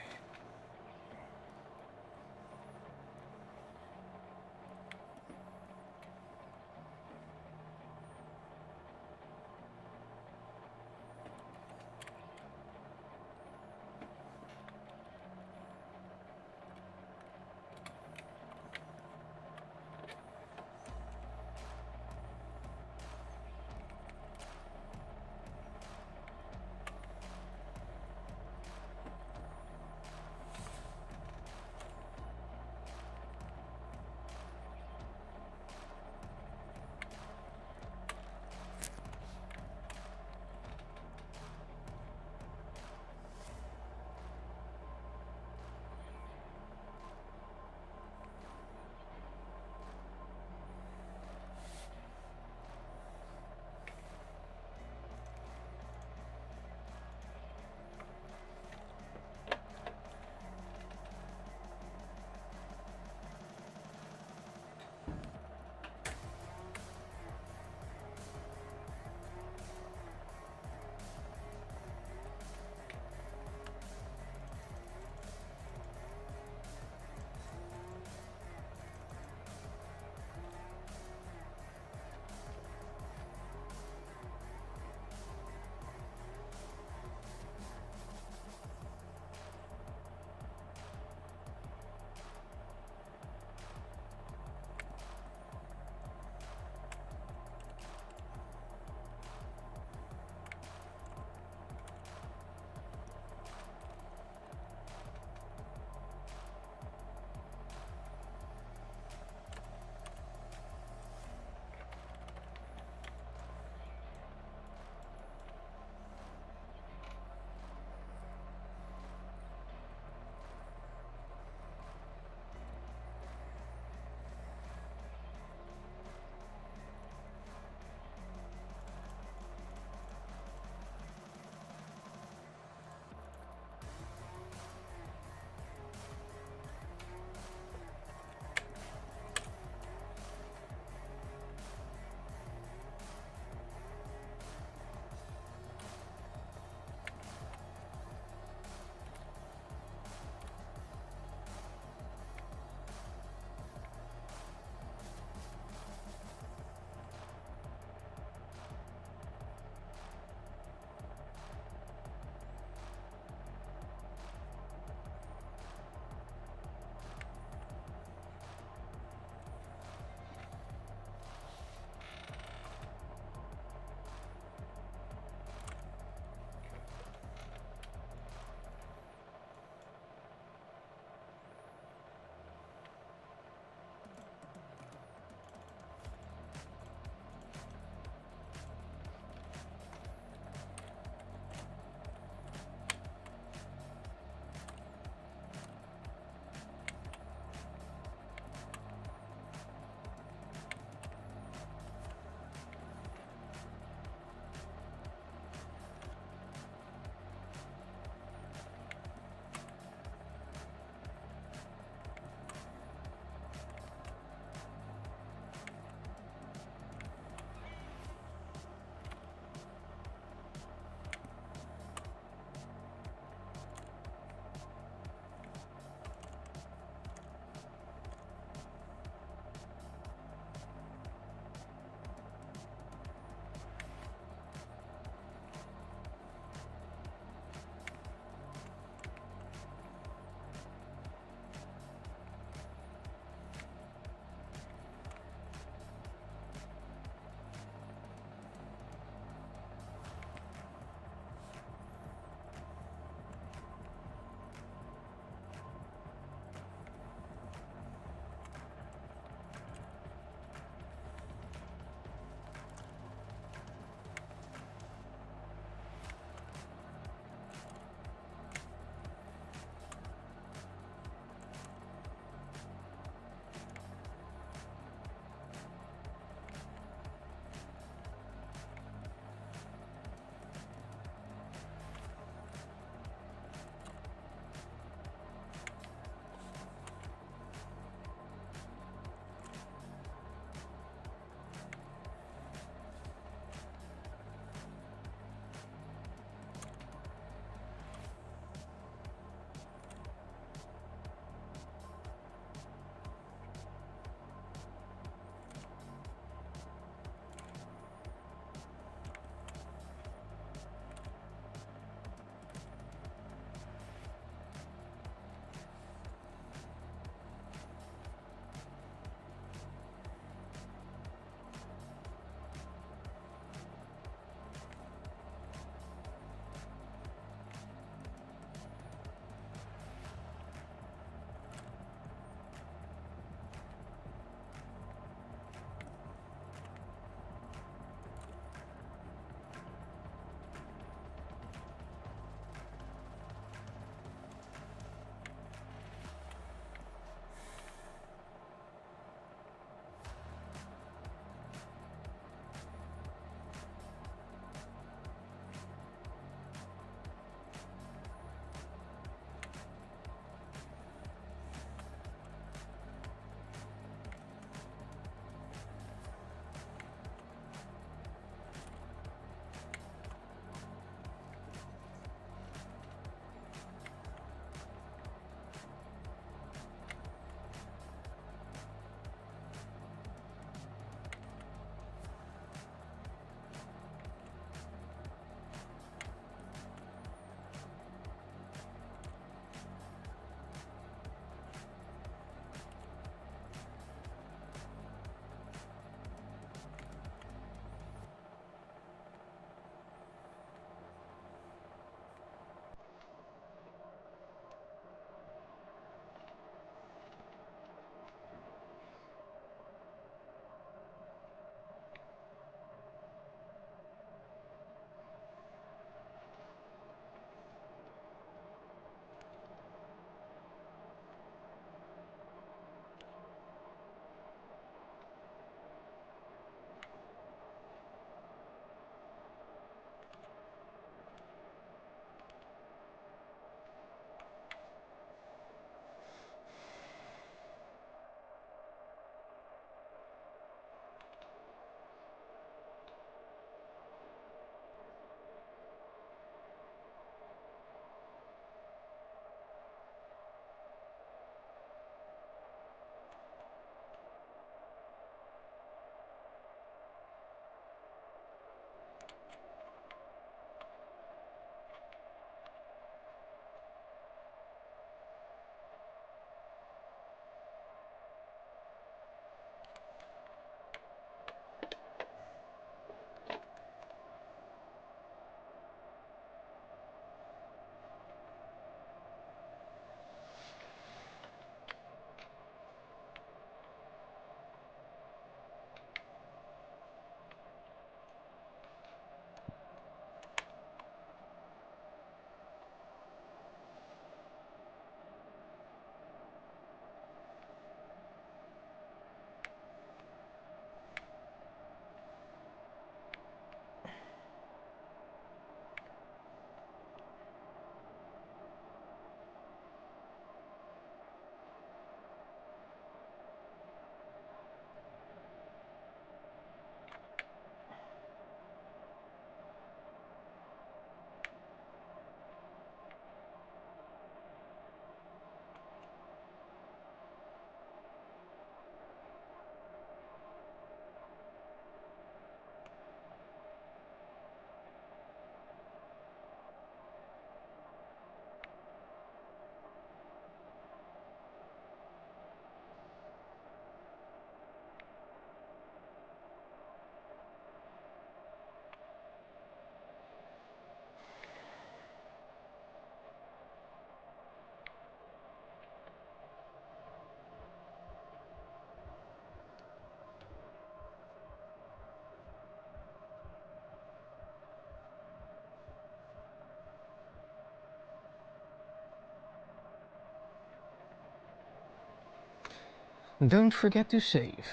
Don't forget to save,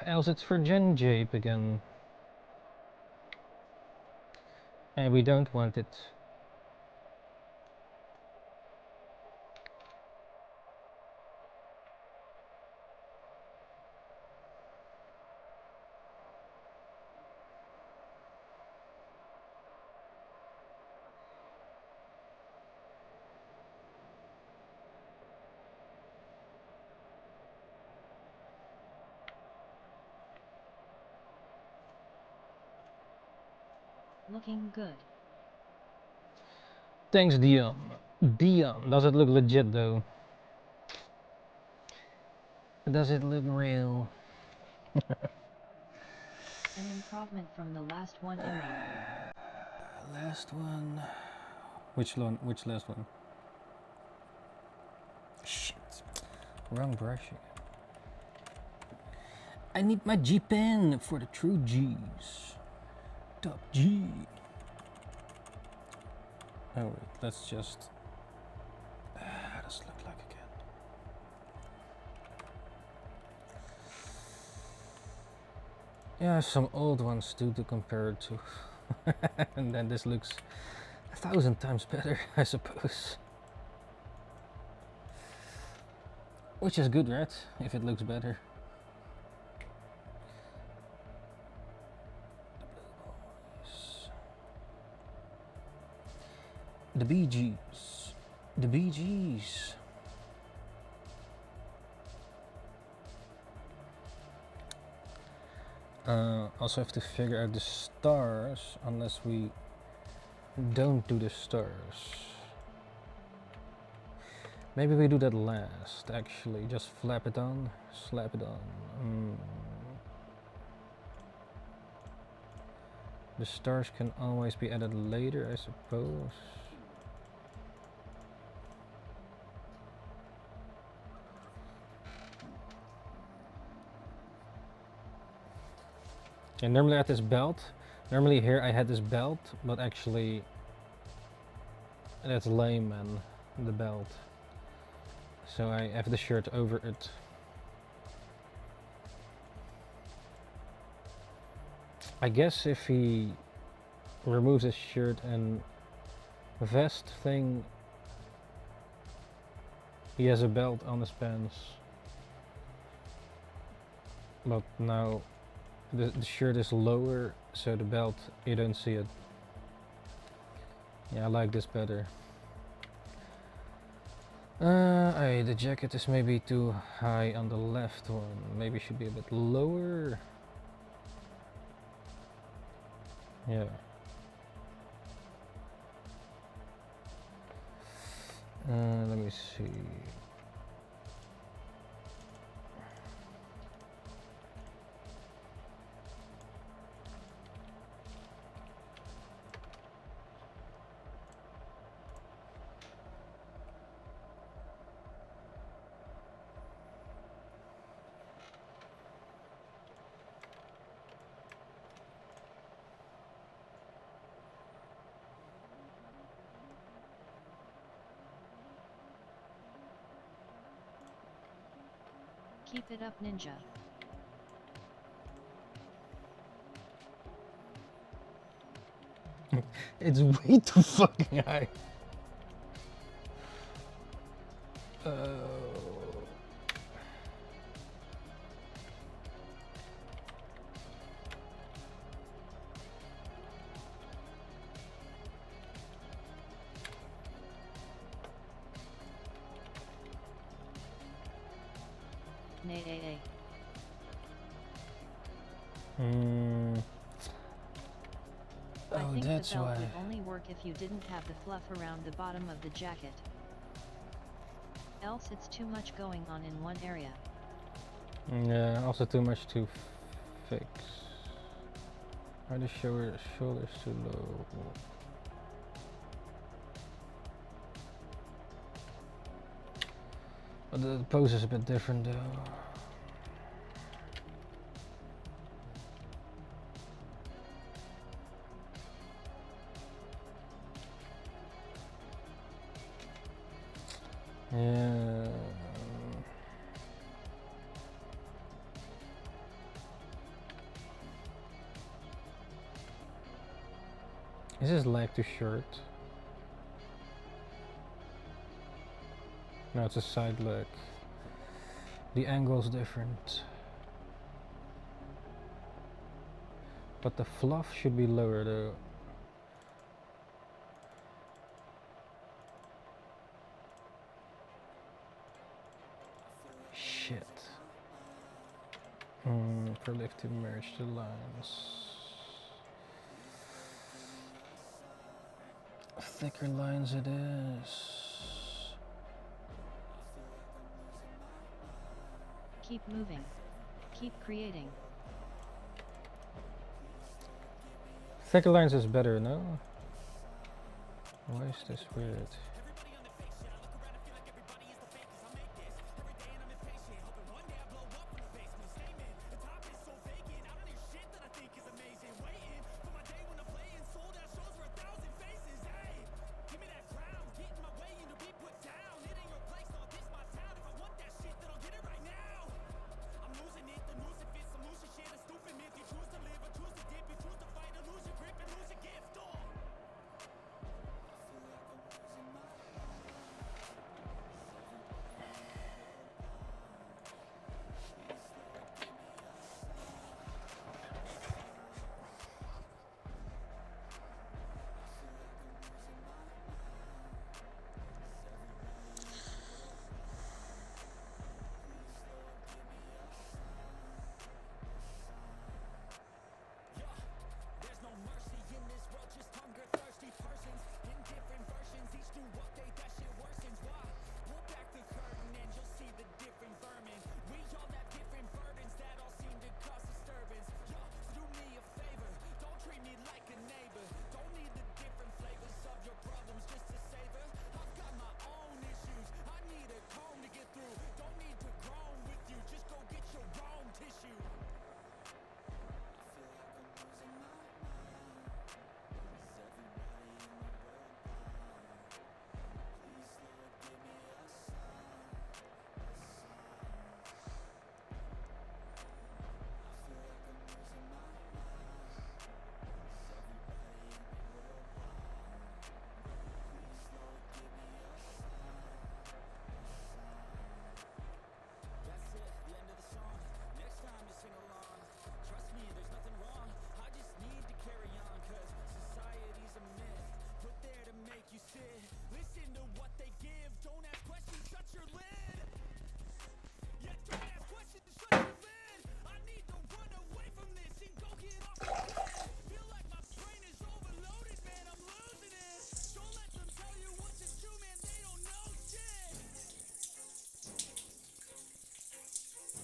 else it's for Gen Jape again. And we don't want it. Looking good. Thanks, Dion. Dion, does it look legit though? Does it look real? An improvement from the last one, Emma. Last one. Which one? Which last one? Shit. Wrong brush again. I need my G pen for the true G's. Top G. Oh wait, let's just. How does it look like again? Yeah, some old ones too to compare it to. And then this looks 1,000 times better, I suppose. Which is good, right? If it looks better. The Bee Gees. The Bee Gees. Also have to figure out the stars, unless we don't do the stars. Maybe we do that last, actually. Just flap it on, slap it on. The stars can always be added later, I suppose. And normally I had this belt. Normally here I had this belt, but actually that's lame, man, the belt. So I have the shirt over it. I guess if he removes his shirt and vest thing, he has a belt on his pants. But now the shirt is lower, so the belt, you don't see it. Yeah, I like this better. The jacket is maybe too high on the left one. Maybe should be a bit lower. Yeah. Let me see. Keep it up, ninja. It's way too fucking high. Nay. I think that's the belt why. would only work if you didn't have the fluff around the bottom of the jacket. Else it's too much going on in one area. Yeah, also too much to fix. Are the shoulders too low? But the pose is a bit different though. Yeah. Is his leg too short? No, it's a side leg. The angle's different. But the fluff should be lower though. Shit. For lift to merge the lines. Thicker lines it is. Keep moving. Keep creating. Thicker lines is better, no? Why is this weird?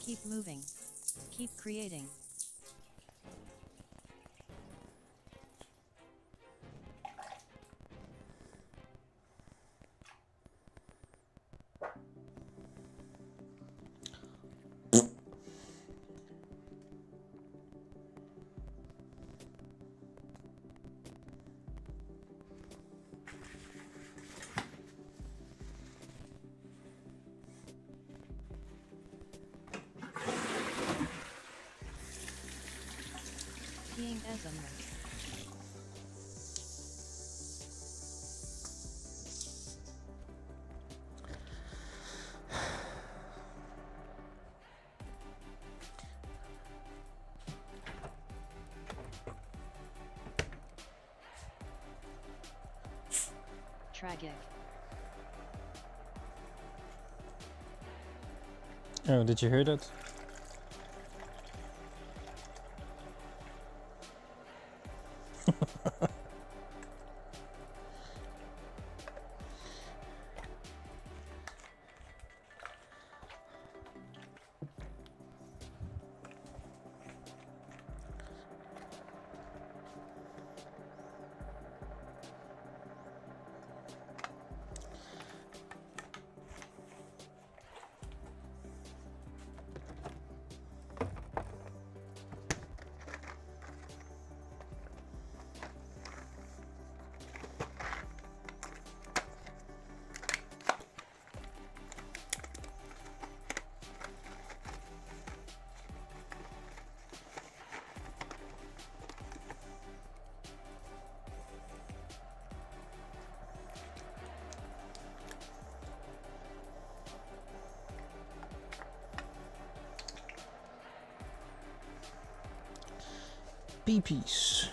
Keep moving. Keep creating. Seeing as a tragic. Oh, did you hear that? peepees.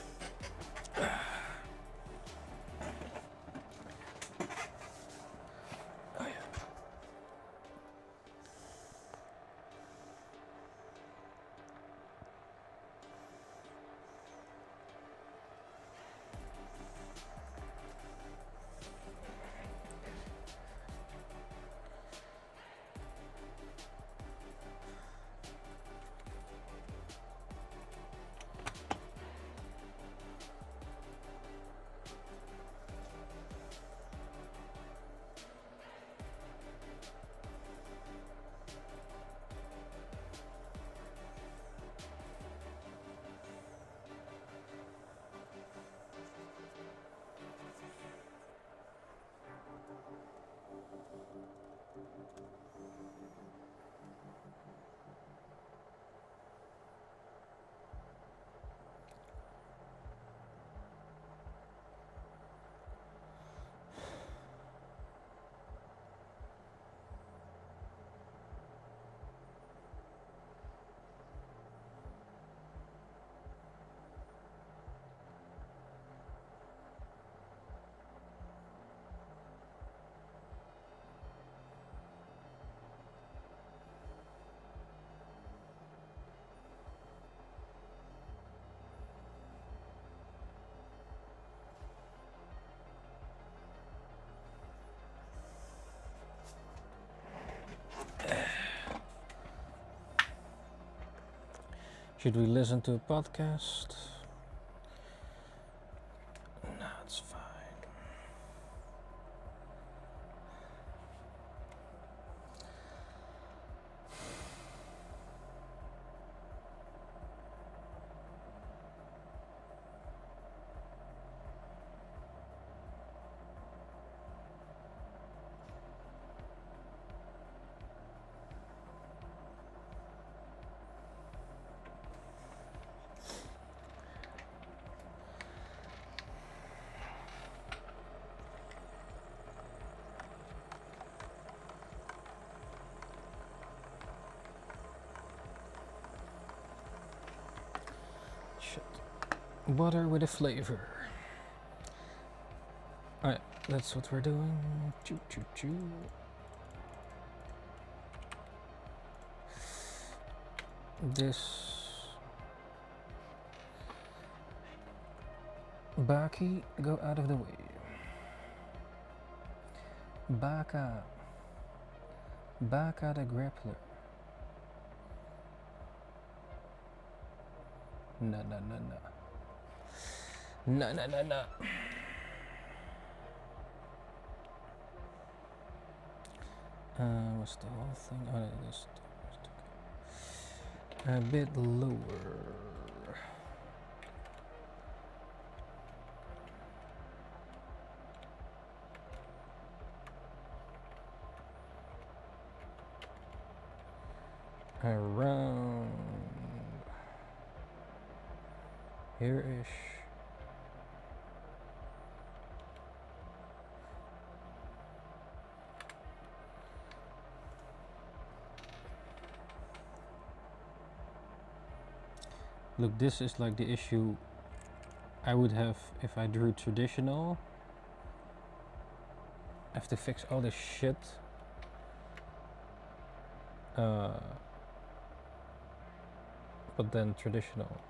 Should we listen to a podcast? No, it's fine. Water with a flavor. Alright, that's what we're doing. Choo choo choo. This Baki, go out of the way. Baka. Baka the grappler. No, no, no, no. No, no, no, no. What's the whole thing? Oh, no, this. A bit lower. Around here-ish. Look, this is like the issue I would have if I drew traditional. I have to fix all this shit. But then traditional.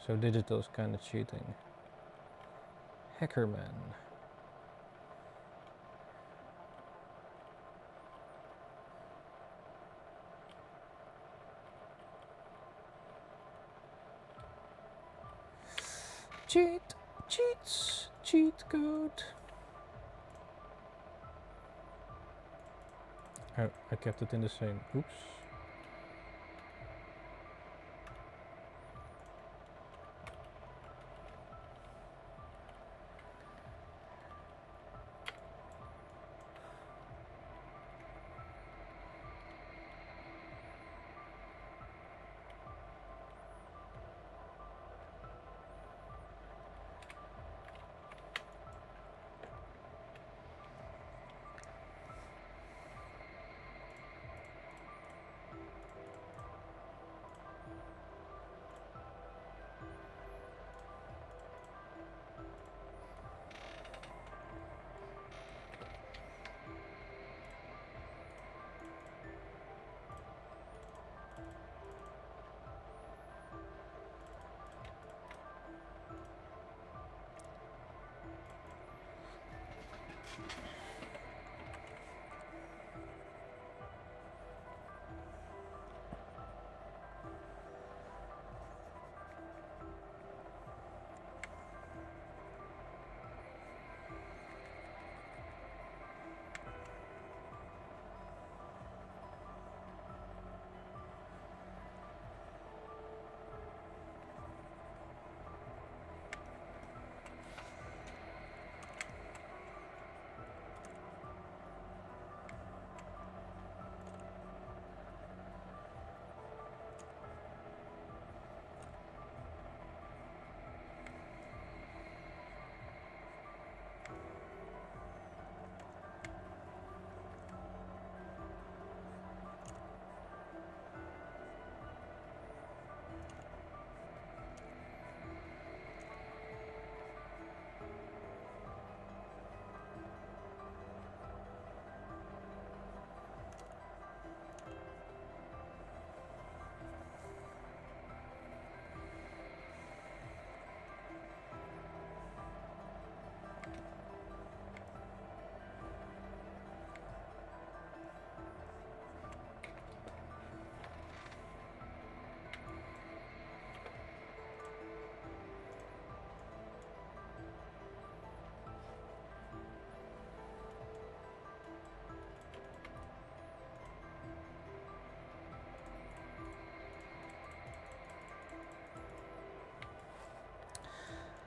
So digital is kind of cheating. Hackerman. Cheat code. Oh, I kept it in the same. Oops.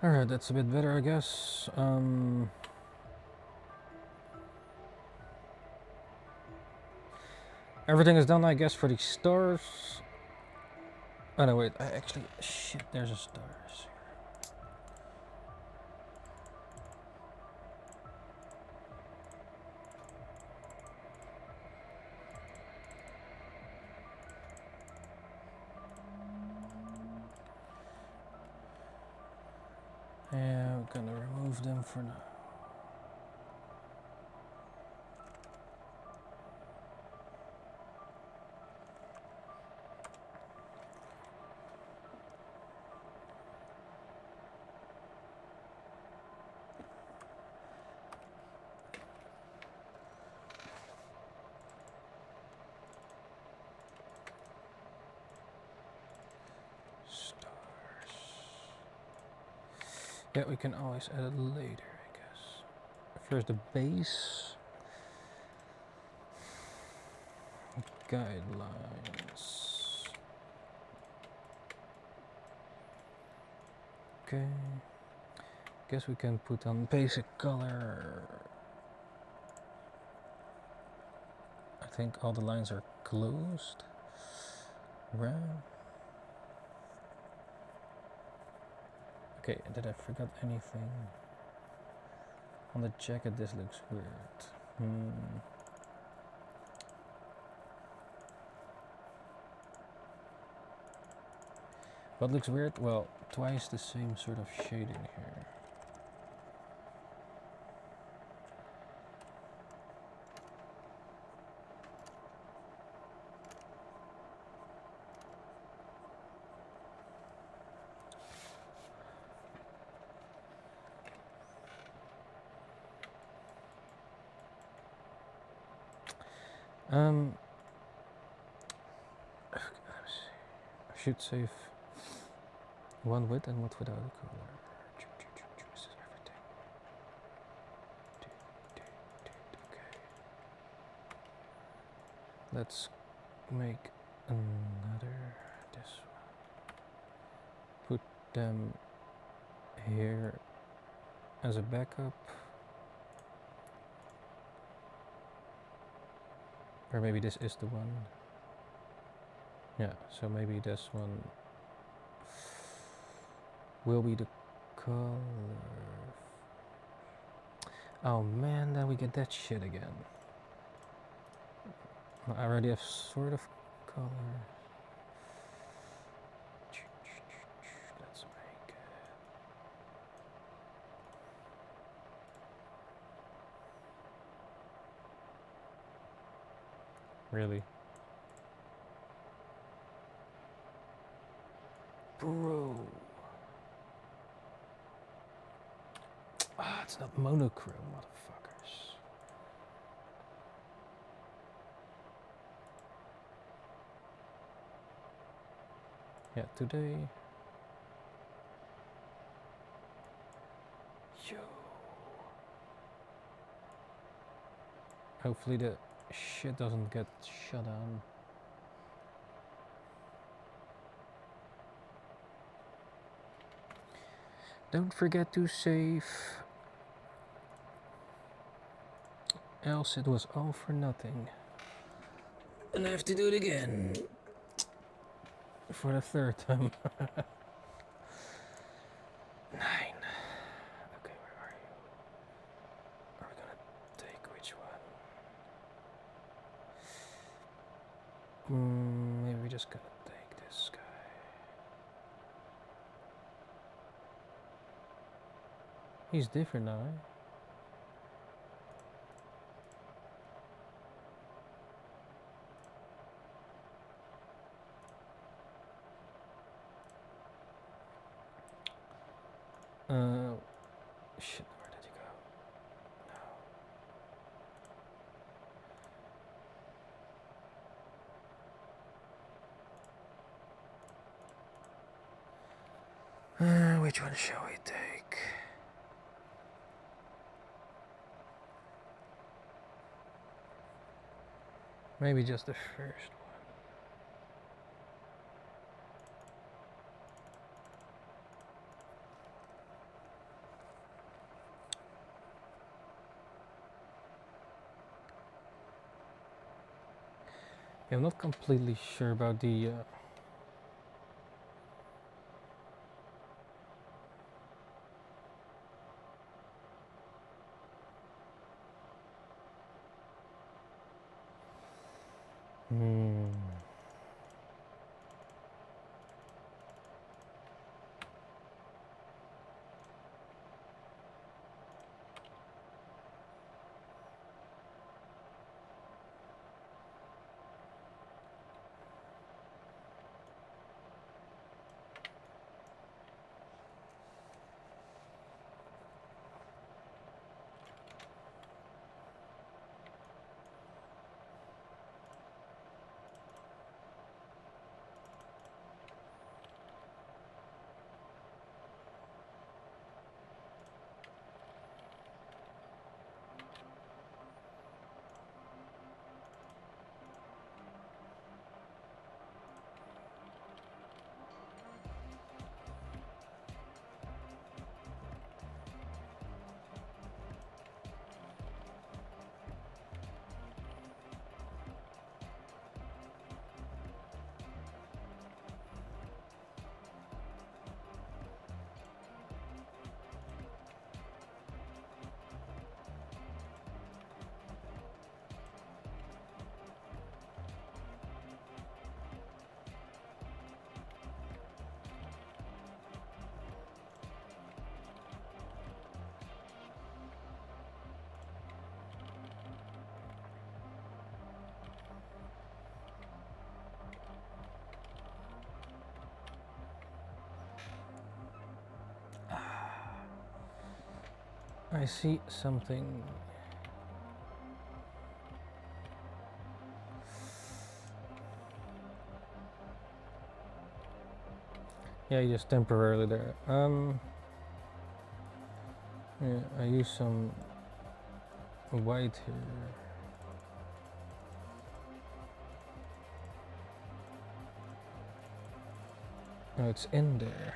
Alright, that's a bit better, I guess. Everything is done, I guess, for the stars. Oh no, wait, I actually... Shit, there's a stars. Yeah, we're gonna remove them for now. Stars. Yeah, we can always add it later, I guess. First the base. Guidelines. Okay. Guess we can put on basic color. I think all the lines are closed. Right. Okay, did I forget anything? On the jacket this looks weird. What looks weird? Well, twice the same sort of shading here. Let me see. I should save one with and what without a color. This is everything. Okay. Let's make another this one. Put them here as a backup. Or maybe this is the one. Yeah, so maybe this one will be the color. Oh man, then we get that shit again. I already have sort of color. Let's make it. Really? Bro. Ah, it's not monochrome, motherfuckers. Yeah, today. Yo. Hopefully the shit doesn't get shut down. Don't forget to save. Else it was all for nothing. And I have to do it again. For the third time. 9. Okay, where are you? Are we gonna take which one? Maybe we just gotta take this guy. He's different now, eh? Shit, where did you go? No. Which one shall we take? Maybe just the first one. Yeah, I'm not completely sure about the I see something. Yeah, just temporarily there. Yeah, I use some white here. No, it's in there.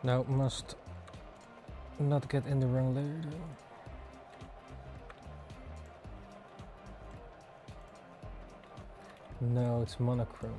Now must not get in the wrong layer though. No, it's monochrome.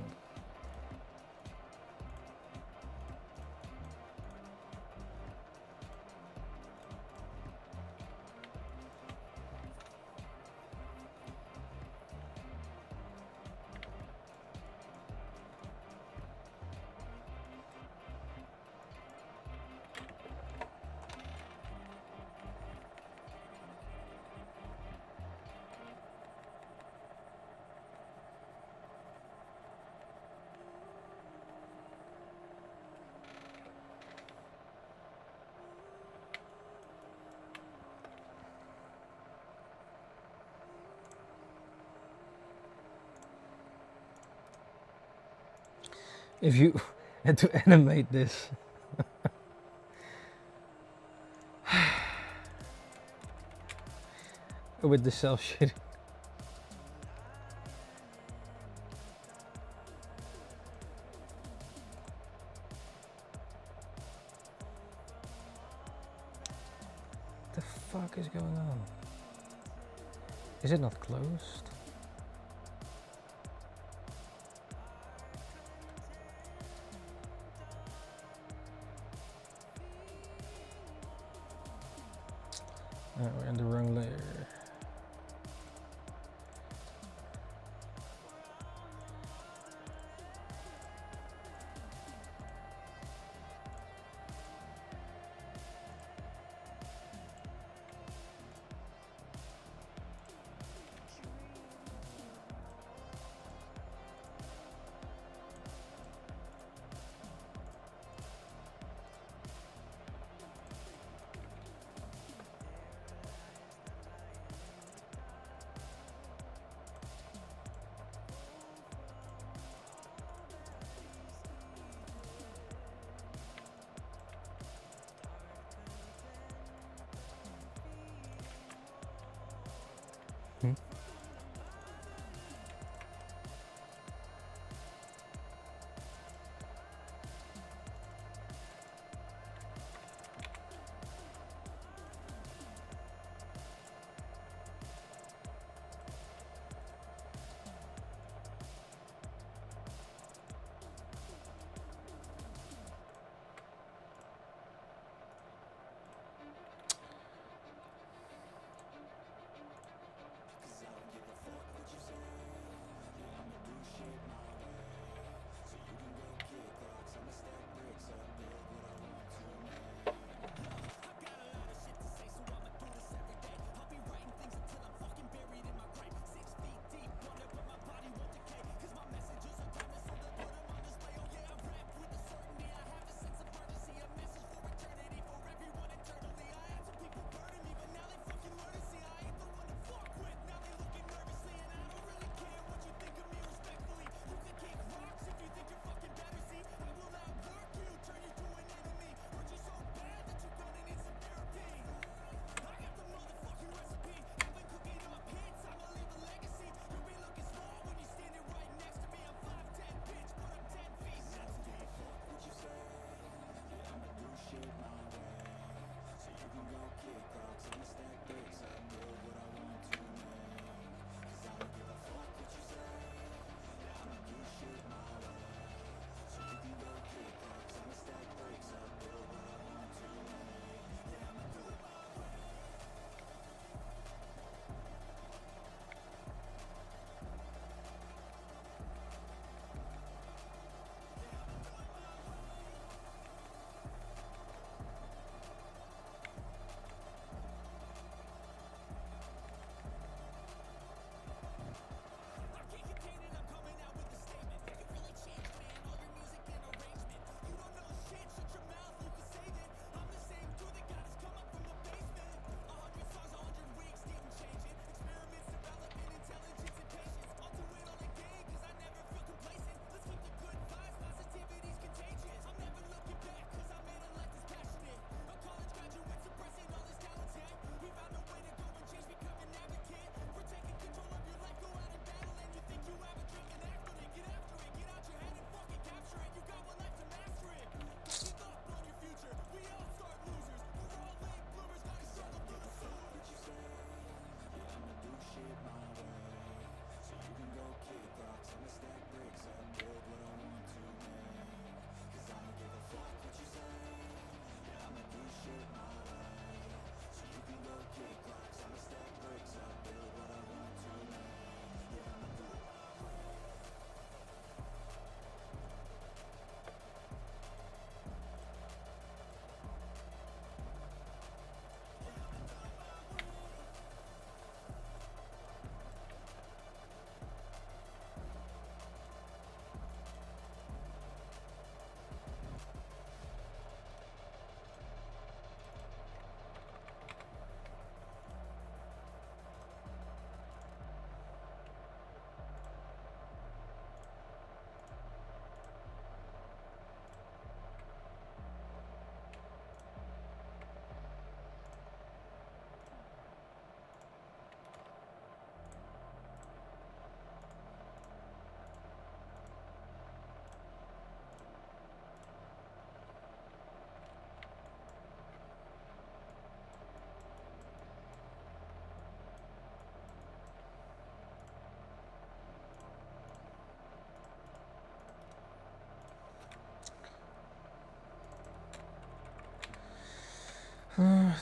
If you had to animate this. With the self shading. The fuck is going on? Is it not closed? Oh, we're in the wrong layer. Hmm.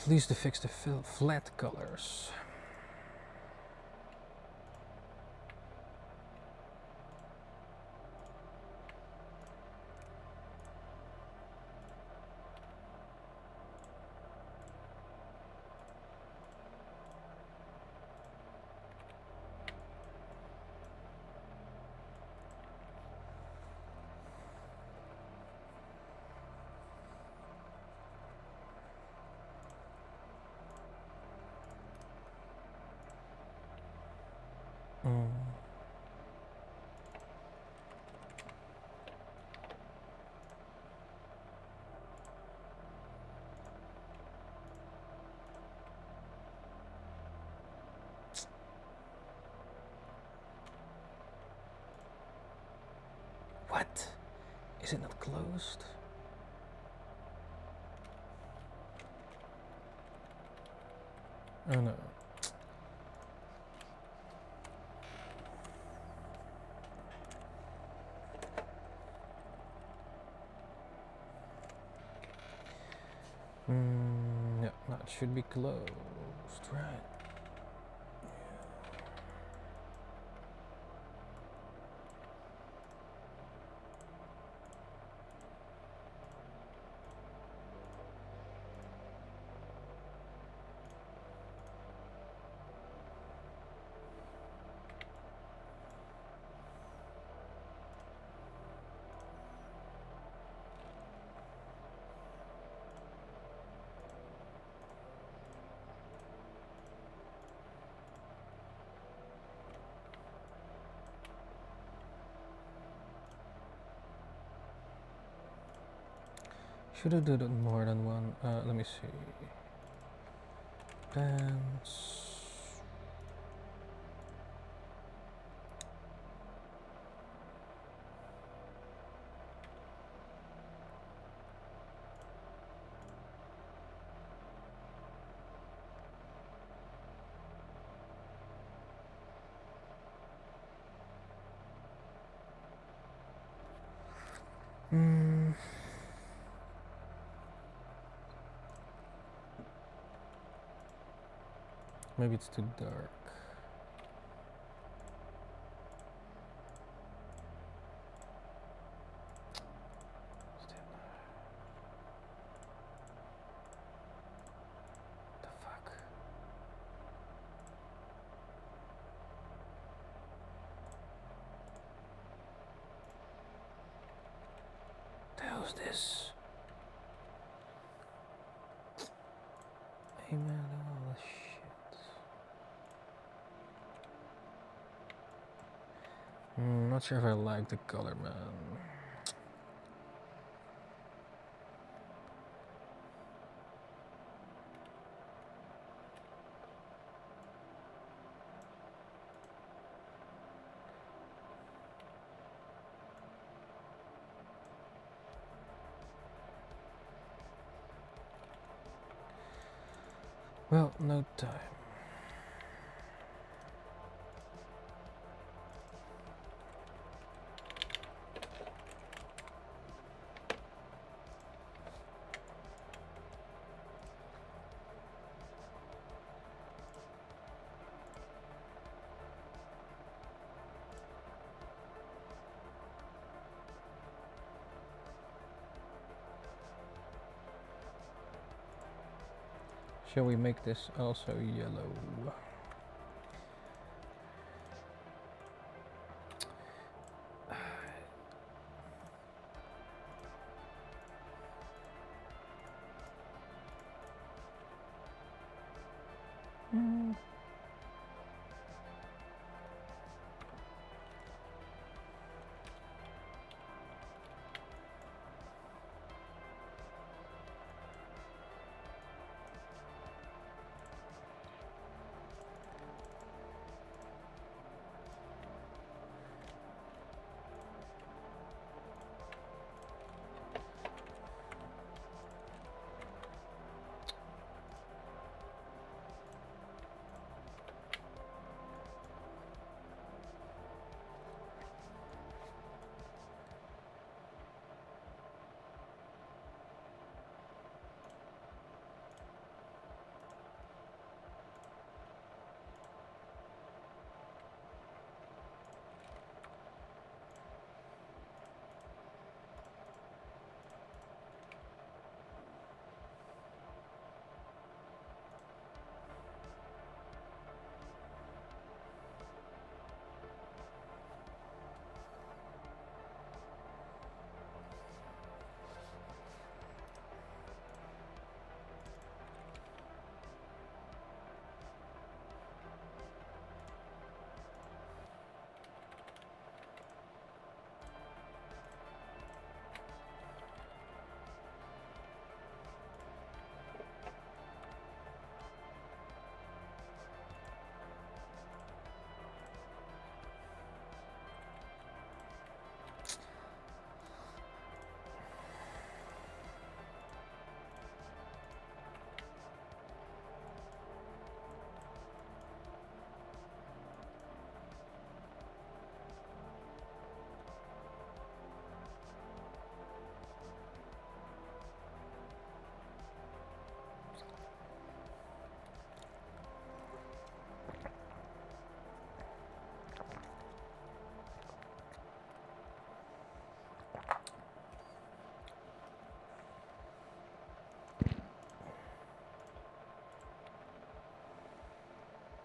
At least to fix the flat colors. What? Is it not closed? Oh no. Yeah, that should be closed, right? Should I do that more than one? Let me see. Dance. Maybe it's too dark. The fuck? The hell's this? Hey man, all this shit. Not sure if I like the color, man. Well, no time. Shall we make this also yellow?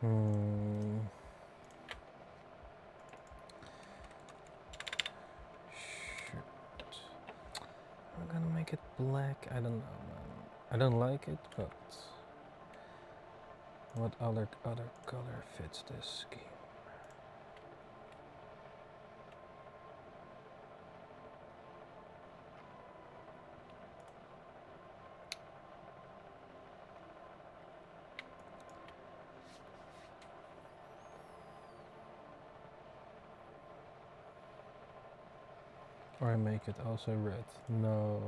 Hmm. Shit. I'm gonna make it black. I don't know, man. I don't like it, but what other color fits this scheme? Or I make it also red. No.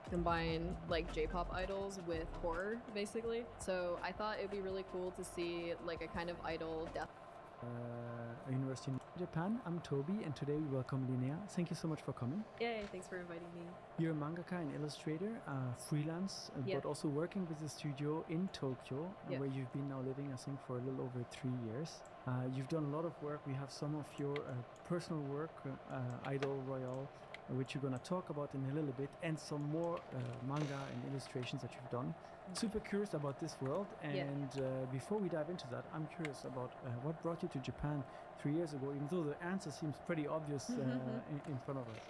combine like J-pop idols with horror, basically. So I thought it'd be really cool to see like a kind of idol death. University in Japan. I'm Toby, and today we welcome Linnea. Thank you so much for coming. Yay, thanks for inviting me. You're a mangaka and illustrator, freelance, but also working with a studio in Tokyo, where you've been now living, I think, for a little over 3 years. You've done a lot of work. We have some of your personal work, Idol Royale, which you're going to talk about in a little bit, and some more manga and illustrations that you've done. Super curious about this world, and before we dive into that, I'm curious about what brought you to Japan 3 years ago, even though the answer seems pretty obvious in front of us.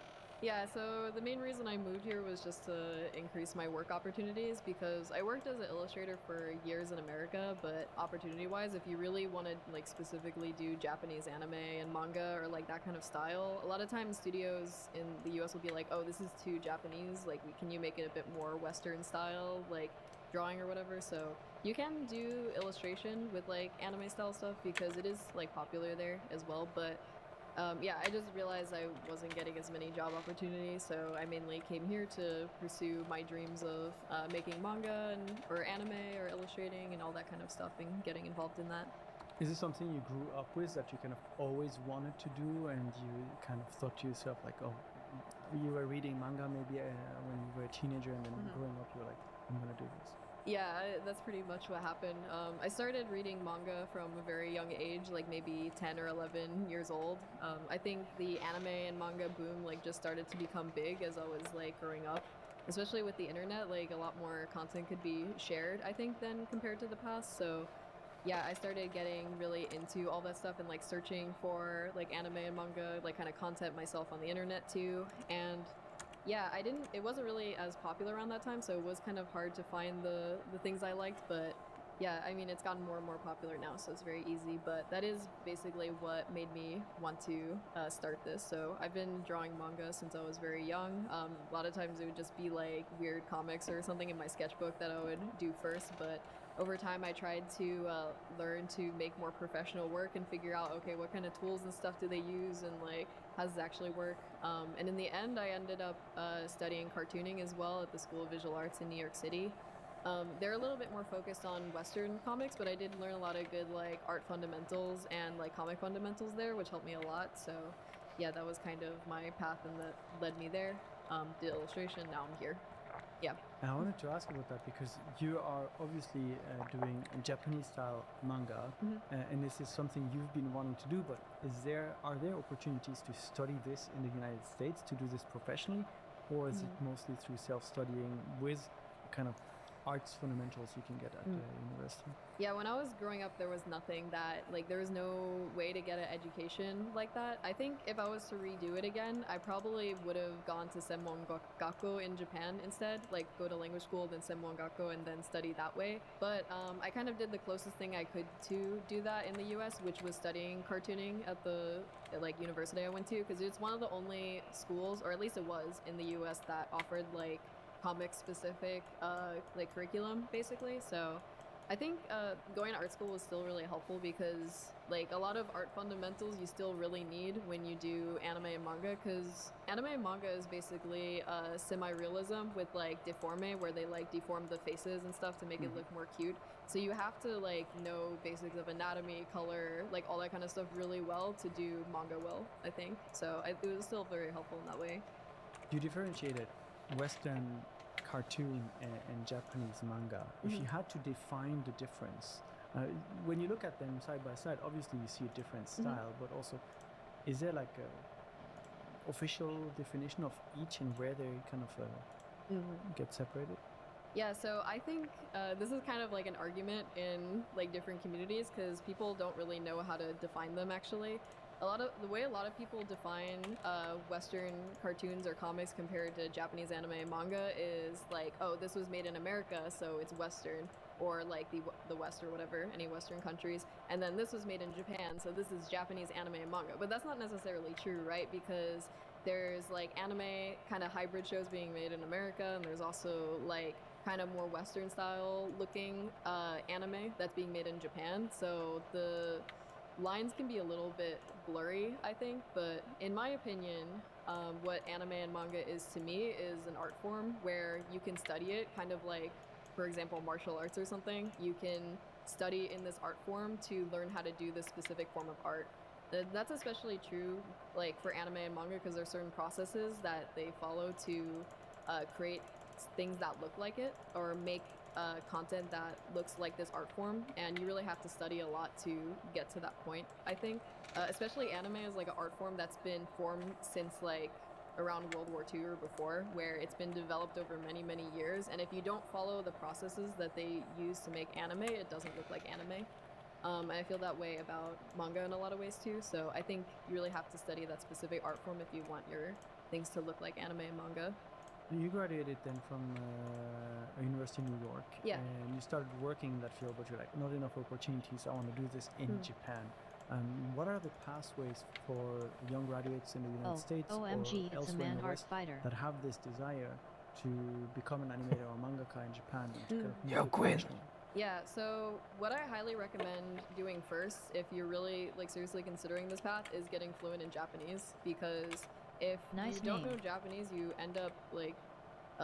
Yeah, so the main reason I moved here was just to increase my work opportunities, because I worked as an illustrator for years in America, but opportunity-wise, if you really want to like specifically do Japanese anime and manga or like that kind of style, a lot of times studios in the US will be like, oh, this is too Japanese, like can you make it a bit more Western style, like drawing or whatever. So you can do illustration with like anime style stuff because it is like popular there as well, but yeah, I just realized I wasn't getting as many job opportunities, so I mainly came here to pursue my dreams of making manga or anime or illustrating and all that kind of stuff and getting involved in that. Is this something you grew up with, that you kind of always wanted to do, and you kind of thought to yourself like, oh, you were reading manga maybe when you were a teenager, and then growing up you were like, I'm gonna do this? Yeah, that's pretty much what happened. I started reading manga from a very young age, like maybe 10 or 11 years old. I think the anime and manga boom like just started to become big as I was like growing up, especially with the internet. Like a lot more content could be shared, I think, than compared to the past. So yeah, I started getting really into all that stuff and like searching for like anime and manga, like kind of content myself on the internet too. And yeah, it wasn't really as popular around that time, so it was kind of hard to find the things I liked, but yeah, I mean, it's gotten more and more popular now, so it's very easy, but that is basically what made me want to start this. So I've been drawing manga since I was very young. A lot of times it would just be like weird comics or something in my sketchbook that I would do first, but over time I tried to learn to make more professional work and figure out, okay, what kind of tools and stuff do they use, and like how does it actually work. And in the end I ended up studying cartooning as well at the School of Visual Arts in New York City. They're a little bit more focused on Western comics, but I did learn a lot of good like art fundamentals and like comic fundamentals there, which helped me a lot. So yeah, that was kind of my path, and that led me there. Did illustration, now I'm here. Yeah. And I wanted to ask about that because you are obviously doing Japanese style manga, and this is something you've been wanting to do, but are there opportunities to study this in the United States, to do this professionally, or is it mostly through self-studying with kind of arts fundamentals you can get at the university? Yeah, when I was growing up, there was nothing that, like, there was no way to get an education like that. I think if I was to redo it again, I probably would have gone to Senmon Gakko in Japan instead, like go to language school, then Senmon Gakko, and then study that way. But I kind of did the closest thing I could to do that in the US, which was studying cartooning at the university I went to, because it's one of the only schools, or at least it was in the US, that offered like comic specific like curriculum basically. So I think going to art school was still really helpful, because like a lot of art fundamentals you still really need when you do anime and manga, because anime and manga is basically semi-realism with like deforme, where they like deform the faces and stuff to make it look more cute. So you have to like know basics of anatomy, color, like all that kind of stuff really well to do manga well, I think. So it was still very helpful in that way. You differentiated Western cartoon and Japanese manga. If you had to define the difference, when you look at them side by side, obviously you see a different style, but also, is there like a official definition of each and where they kind of get separated? Yeah, so I think this is kind of like an argument in like different communities, because people don't really know how to define them actually. The way a lot of people define Western cartoons or comics compared to Japanese anime and manga is like, oh, this was made in America, so it's Western, or like the West or whatever, any Western countries, and then this was made in Japan, so this is Japanese anime and manga. But that's not necessarily true, right? Because there's like anime kind of hybrid shows being made in America, and there's also like kind of more Western style looking anime that's being made in Japan. So the lines can be a little bit blurry, I think, but in my opinion, what anime and manga is to me is an art form where you can study it, kind of like, for example, martial arts or something. You can study in this art form to learn how to do this specific form of art. That's especially true like for anime and manga because there are certain processes that they follow to create things that look like it or make content that looks like this art form, and you really have to study a lot to get to that point, I think. Especially anime is like an art form that's been formed since like around World War II or before, where it's been developed over many, many years, and if you don't follow the processes that they use to make anime, it doesn't look like anime. And I feel that way about manga in a lot of ways too, so I think you really have to study that specific art form if you want your things to look like anime and manga. You graduated then from a university in New York, yeah, and you started working in that field, but you're like, not enough opportunities, I want to do this in Japan. What are the pathways for young graduates in the United States OMG, or elsewhere in the West fighter. that have this desire to become an animator or mangaka in Japan? And to kind of Yo, Quinn! Yeah, so what I highly recommend doing first, if you're really like seriously considering this path, is getting fluent in Japanese, because if you don't know Japanese, you end up like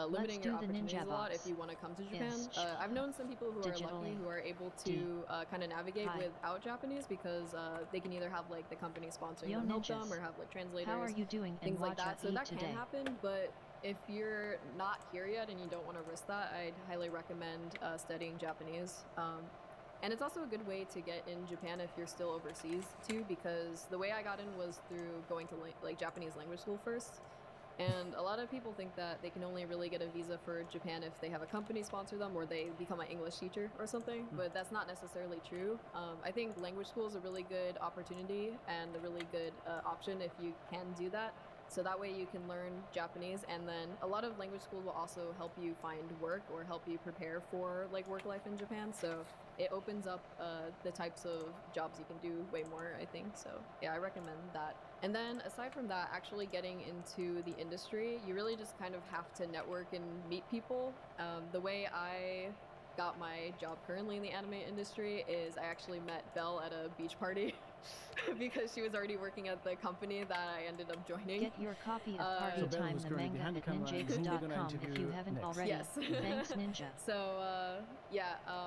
limiting your opportunities a lot if you want to come to Japan. I've known some people who are lucky who are able to kind of navigate without Japanese because they can either have like the company sponsoring them, help them, or have like translators, how are you doing things like that. So that today? can happen, but if you're not here yet and you don't want to risk that, I'd highly recommend studying Japanese. And it's also a good way to get in Japan if you're still overseas too, because the way I got in was through going to like Japanese language school first. And a lot of people think that they can only really get a visa for Japan if they have a company sponsor them or they become an English teacher or something, but that's not necessarily true. I think language school is a really good opportunity and a really good option if you can do that. So that way you can learn Japanese, and then a lot of language school will also help you find work or help you prepare for like work life in Japan. So it opens up the types of jobs you can do way more, I think. So yeah, I recommend that. And then aside from that, actually getting into the industry, you really just kind of have to network and meet people. The way I got my job currently in the anime industry is I actually met Belle at a beach party. Because she was already working at the company that I ended up joining. Get your copy of Party Time the manga at ninjago.com if you haven't already. Yes. Thanks, Ninja. So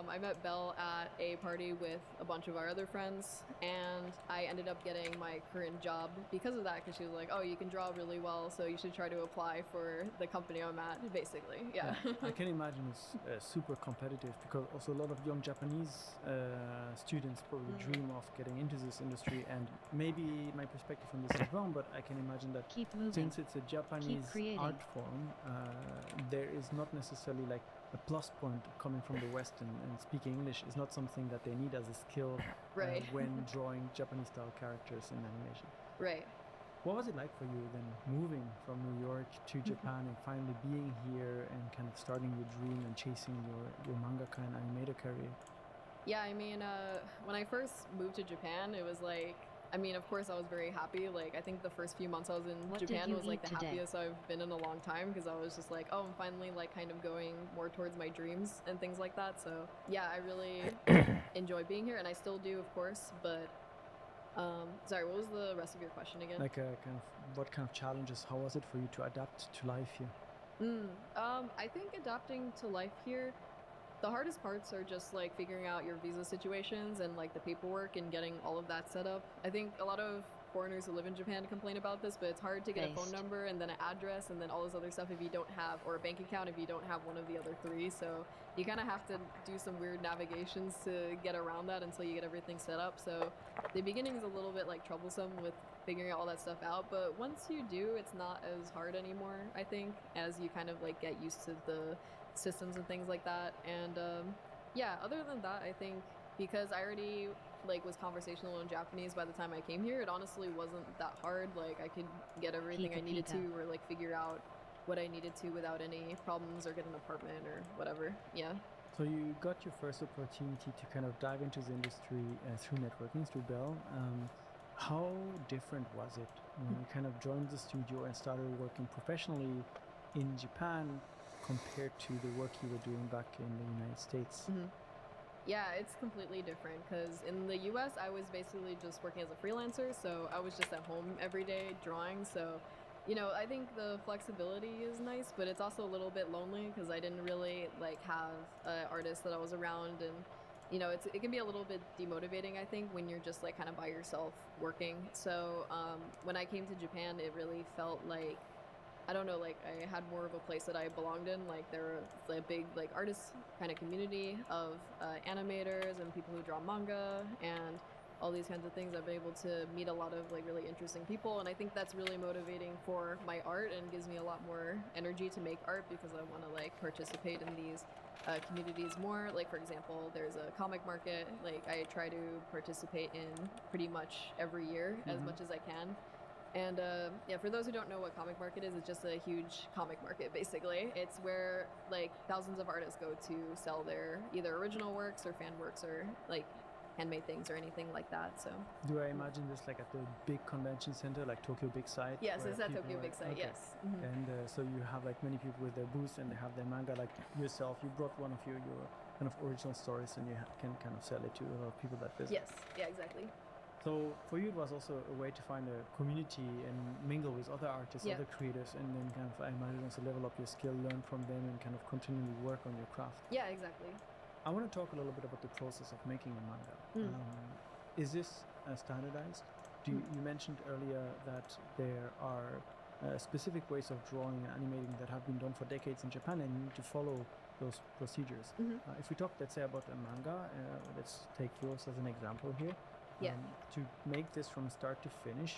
I met Belle at a party with a bunch of our other friends, and I ended up getting my current job because of that, because she was like, oh, you can draw really well, so you should try to apply for the company I'm at, basically. Yeah. I can imagine it's super competitive, because also a lot of young Japanese students probably dream of getting into this industry, and maybe my perspective on this is wrong, but I can imagine that since it's a Japanese art form, there is not necessarily like a plus point coming from the West, and speaking English is not something that they need as a skill when drawing Japanese style characters in animation. Right. What was it like for you then moving from New York to Japan and finally being here and kind of starting your dream and chasing your mangaka and animator career? Yeah, I mean, when I first moved to Japan, it was like, I mean, of course I was very happy. Like, I think the first few months I was in Japan was like the happiest I've been in a long time, because I was just like, oh, I'm finally like kind of going more towards my dreams and things like that. So yeah, I really enjoy being here, and I still do, of course, but sorry, what was the rest of your question again? Like what kind of challenges, how was it for you to adapt to life here? I think adapting to life here, the hardest parts are just like figuring out your visa situations and like the paperwork and getting all of that set up. I think a lot of foreigners who live in Japan complain about this, but it's hard to get a phone number and then an address and then all this other stuff if you don't have, or a bank account if you don't have one of the other three. So you kind of have to do some weird navigations to get around that until you get everything set up. So the beginning is a little bit like troublesome with figuring all that stuff out, but once you do, it's not as hard anymore, I think, as you kind of like get used to the systems and things like that. And yeah, other than that, I think because I already like was conversational in Japanese by the time I came here, it honestly wasn't that hard. Like I could get everything I needed to, or like figure out what I needed to without any problems, or get an apartment or whatever. Yeah. So you got your first opportunity to kind of dive into the industry through networking, through Bell. How different was it when you kind of joined the studio and started working professionally in Japan compared to the work you were doing back in the United States? Yeah, it's completely different, because in the US I was basically just working as a freelancer, so I was just at home every day drawing. So you know, I think the flexibility is nice, but it's also a little bit lonely because I didn't really like have artists that I was around, and you know, it can be a little bit demotivating, I think, when you're just like kind of by yourself working. So when I came to Japan, it really felt like, I don't know, like I had more of a place that I belonged in. Like there was a big like artist kind of community of animators and people who draw manga and all these kinds of things. I've been able to meet a lot of like really interesting people, and I think that's really motivating for my art and gives me a lot more energy to make art because I want to like participate in these communities more. Like for example, there's a comic market. Like I try to participate in pretty much every year as much as I can. And yeah, for those who don't know what comic market is, it's just a huge comic market, basically. It's where like thousands of artists go to sell their either original works or fan works or like handmade things or anything like that. So do I imagine this like at the big convention center, like Tokyo Big Sight? Yes, it's at Tokyo Big Sight. Okay. Yes. And so you have like many people with their booths and they have their manga. Like yourself, you brought one of your kind of original stories, and you can kind of sell it to a lot of people that visit. Yes. Yeah. Exactly. So for you, it was also a way to find a community and mingle with other artists, other creators, and then kind of, I imagine, also level up your skill, learn from them, and kind of continually work on your craft. Yeah, exactly. I want to talk a little bit about the process of making a manga. Is this standardized? You mentioned earlier that there are specific ways of drawing and animating that have been done for decades in Japan, and you need to follow those procedures. If we talk, let's say, about a manga, let's take yours as an example here. To make this from start to finish,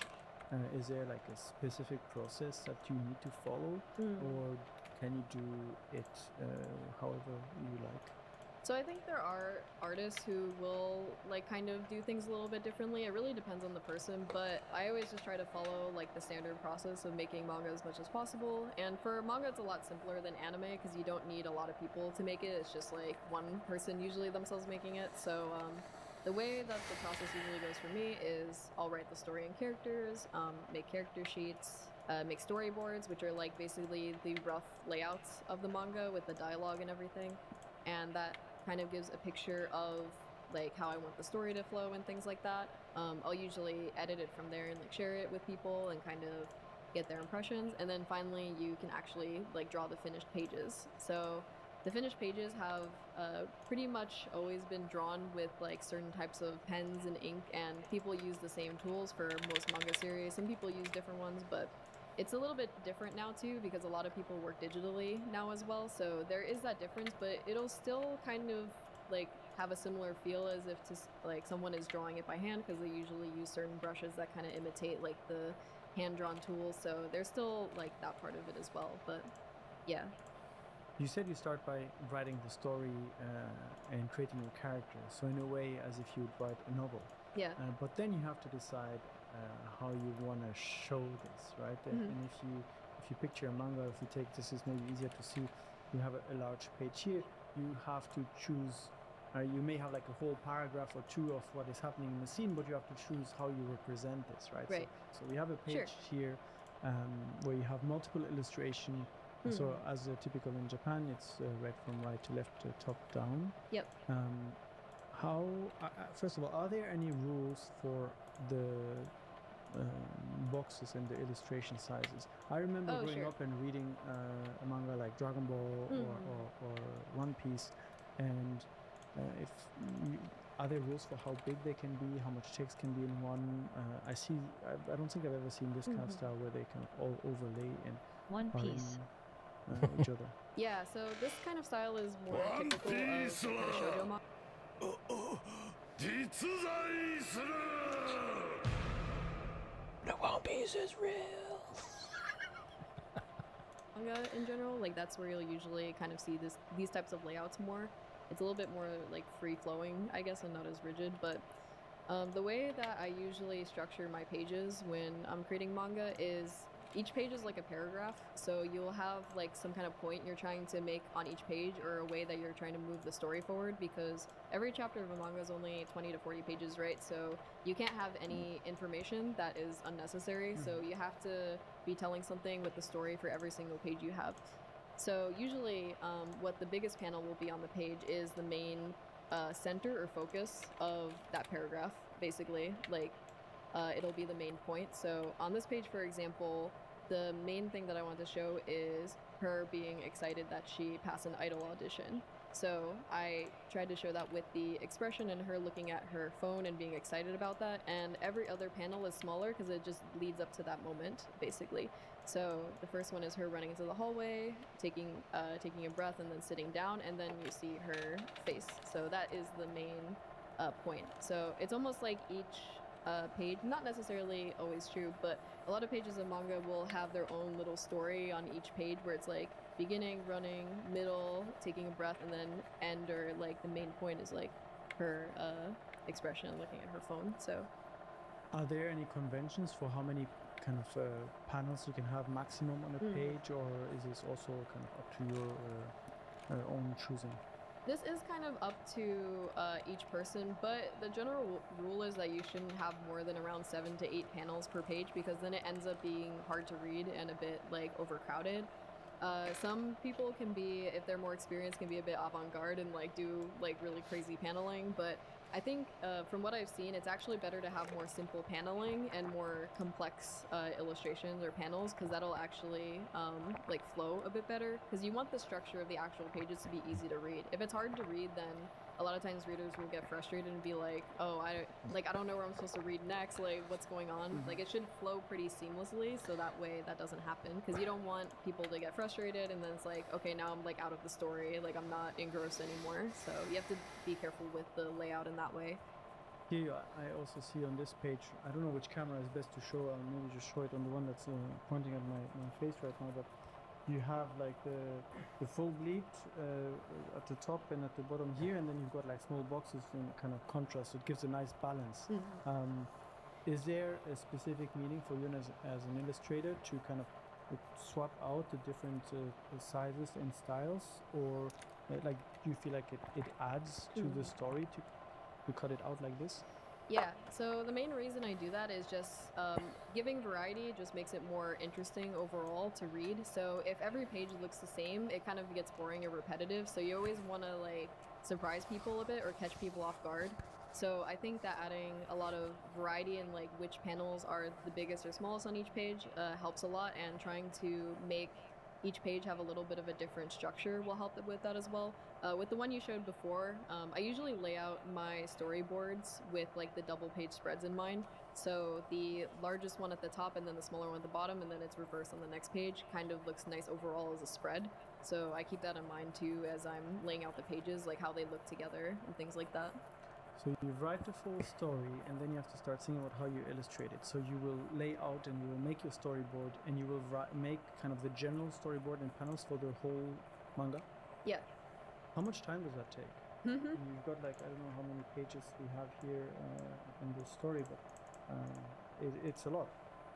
is there like a specific process that you need to follow, or can you do it however you like? So I think there are artists who will like kind of do things a little bit differently. It really depends on the person, but I always just try to follow like the standard process of making manga as much as possible. And for manga, it's a lot simpler than anime because you don't need a lot of people to make it. It's just like one person usually themselves making it. So the way that the process usually goes for me is I'll write the story and characters, make character sheets, make storyboards, which are like basically the rough layouts of the manga with the dialogue and everything. And that kind of gives a picture of like how I want the story to flow and things like that. I'll usually edit it from there and like share it with people and kind of get their impressions. And then finally you can actually like draw the finished pages. So the finished pages have pretty much always been drawn with like certain types of pens and ink, and people use the same tools for most manga series. Some people use different ones, but it's a little bit different now too because a lot of people work digitally now as well. So there is that difference, but it'll still kind of like have a similar feel as if like someone is drawing it by hand because they usually use certain brushes that kind of imitate like the hand-drawn tools. So there's still like that part of it as well, but yeah. You said you start by writing the story and creating your character, so in a way as if you'd write a novel. Yeah. But then you have to decide how you want to show this, right? And if you picture a manga, if you take, this is maybe easier to see, you have a large page here, you have to choose, you may have like a whole paragraph or two of what is happening in the scene, but you have to choose how you represent this, right? Right. So we have a page here where you have multiple illustration. So as typical in Japan, it's read from right to left, top down. Yep. How, first of all, are there any rules for the boxes and the illustration sizes? I remember growing up and reading a manga like Dragon Ball or One Piece, and are there rules for how big they can be, how much text can be in one? I don't think I've ever seen this kind of style where they kind of all overlay and One Piece. Each other. Yeah, so this kind of style is more typical of the kind of shoujo manga. The One Piece is real. Manga in general, like that's where you'll usually kind of see these types of layouts more. It's a little bit more like free flowing, I guess, and not as rigid. But the way that I usually structure my pages when I'm creating manga is each page is like a paragraph, so you'll have like some kind of point you're trying to make on each page or a way that you're trying to move the story forward, because every chapter of a manga is only 20 to 40 pages, right? So you can't have any information that is unnecessary, so you have to be telling something with the story for every single page you have. So usually what the biggest panel will be on the page is the main center or focus of that paragraph, basically. Like it'll be the main point. So on this page, for example, the main thing that I want to show is her being excited that she passed an idol audition. So I tried to show that with the expression and her looking at her phone and being excited about that. And every other panel is smaller because it just leads up to that moment, basically. So the first one is her running into the hallway, taking a breath, and then sitting down, and then you see her face. So that is the main point. So it's almost like each page, not necessarily always true, but a lot of pages of manga will have their own little story on each page where it's like beginning, running, middle, taking a breath, and then end, or like the main point is like her expression looking at her phone. So are there any conventions for how many kind of panels you can have maximum on a page, or is this also kind of up to your own choosing? This is kind of up to each person, but the general rule is that you shouldn't have more than around 7 to 8 panels per page, because then it ends up being hard to read and a bit like overcrowded. Some people can be, if they're more experienced, can be a bit avant-garde and like do like really crazy paneling, but I think from what I've seen, it's actually better to have more simple paneling and more complex illustrations or panels, because that'll actually like flow a bit better, because you want the structure of the actual pages to be easy to read. If it's hard to read, then a lot of times readers will get frustrated and be like, oh, I don't know where I'm supposed to read next, like what's going on. Like it should flow pretty seamlessly, so that way that doesn't happen, because you don't want people to get frustrated and then it's like, okay, now I'm like out of the story, like I'm not engrossed anymore. So you have to be careful with the layout in that way. Here I also see on this page, I don't know which camera is best to show, I'll maybe just show it on the one that's pointing at my face right now, but you have like the full bleed at the top and at the bottom here, and then you've got like small boxes in kind of contrast, so it gives a nice balance. Is there a specific meaning for you as an illustrator to kind of swap out the different sizes and styles, or like do you feel like it adds to the story to cut it out like this? Yeah, so the main reason I do that is just giving variety just makes it more interesting overall to read. So if every page looks the same, it kind of gets boring or repetitive. So you always want to like surprise people a bit or catch people off guard. So I think that adding a lot of variety in like which panels are the biggest or smallest on each page helps a lot, and trying to make each page have a little bit of a different structure will help with that as well. With the one you showed before, I usually lay out my storyboards with like the double page spreads in mind. So the largest one at the top and then the smaller one at the bottom, and then it's reversed on the next page, kind of looks nice overall as a spread. So I keep that in mind too as I'm laying out the pages, like how they look together and things like that. So you write the full story, and then you have to start thinking about how you illustrate it. So you will lay out and you will make your storyboard, and you will make kind of the general storyboard and panels for the whole manga? Yeah. How much time does that take? And you've got like, I don't know how many pages we have here in the story, but it's a lot.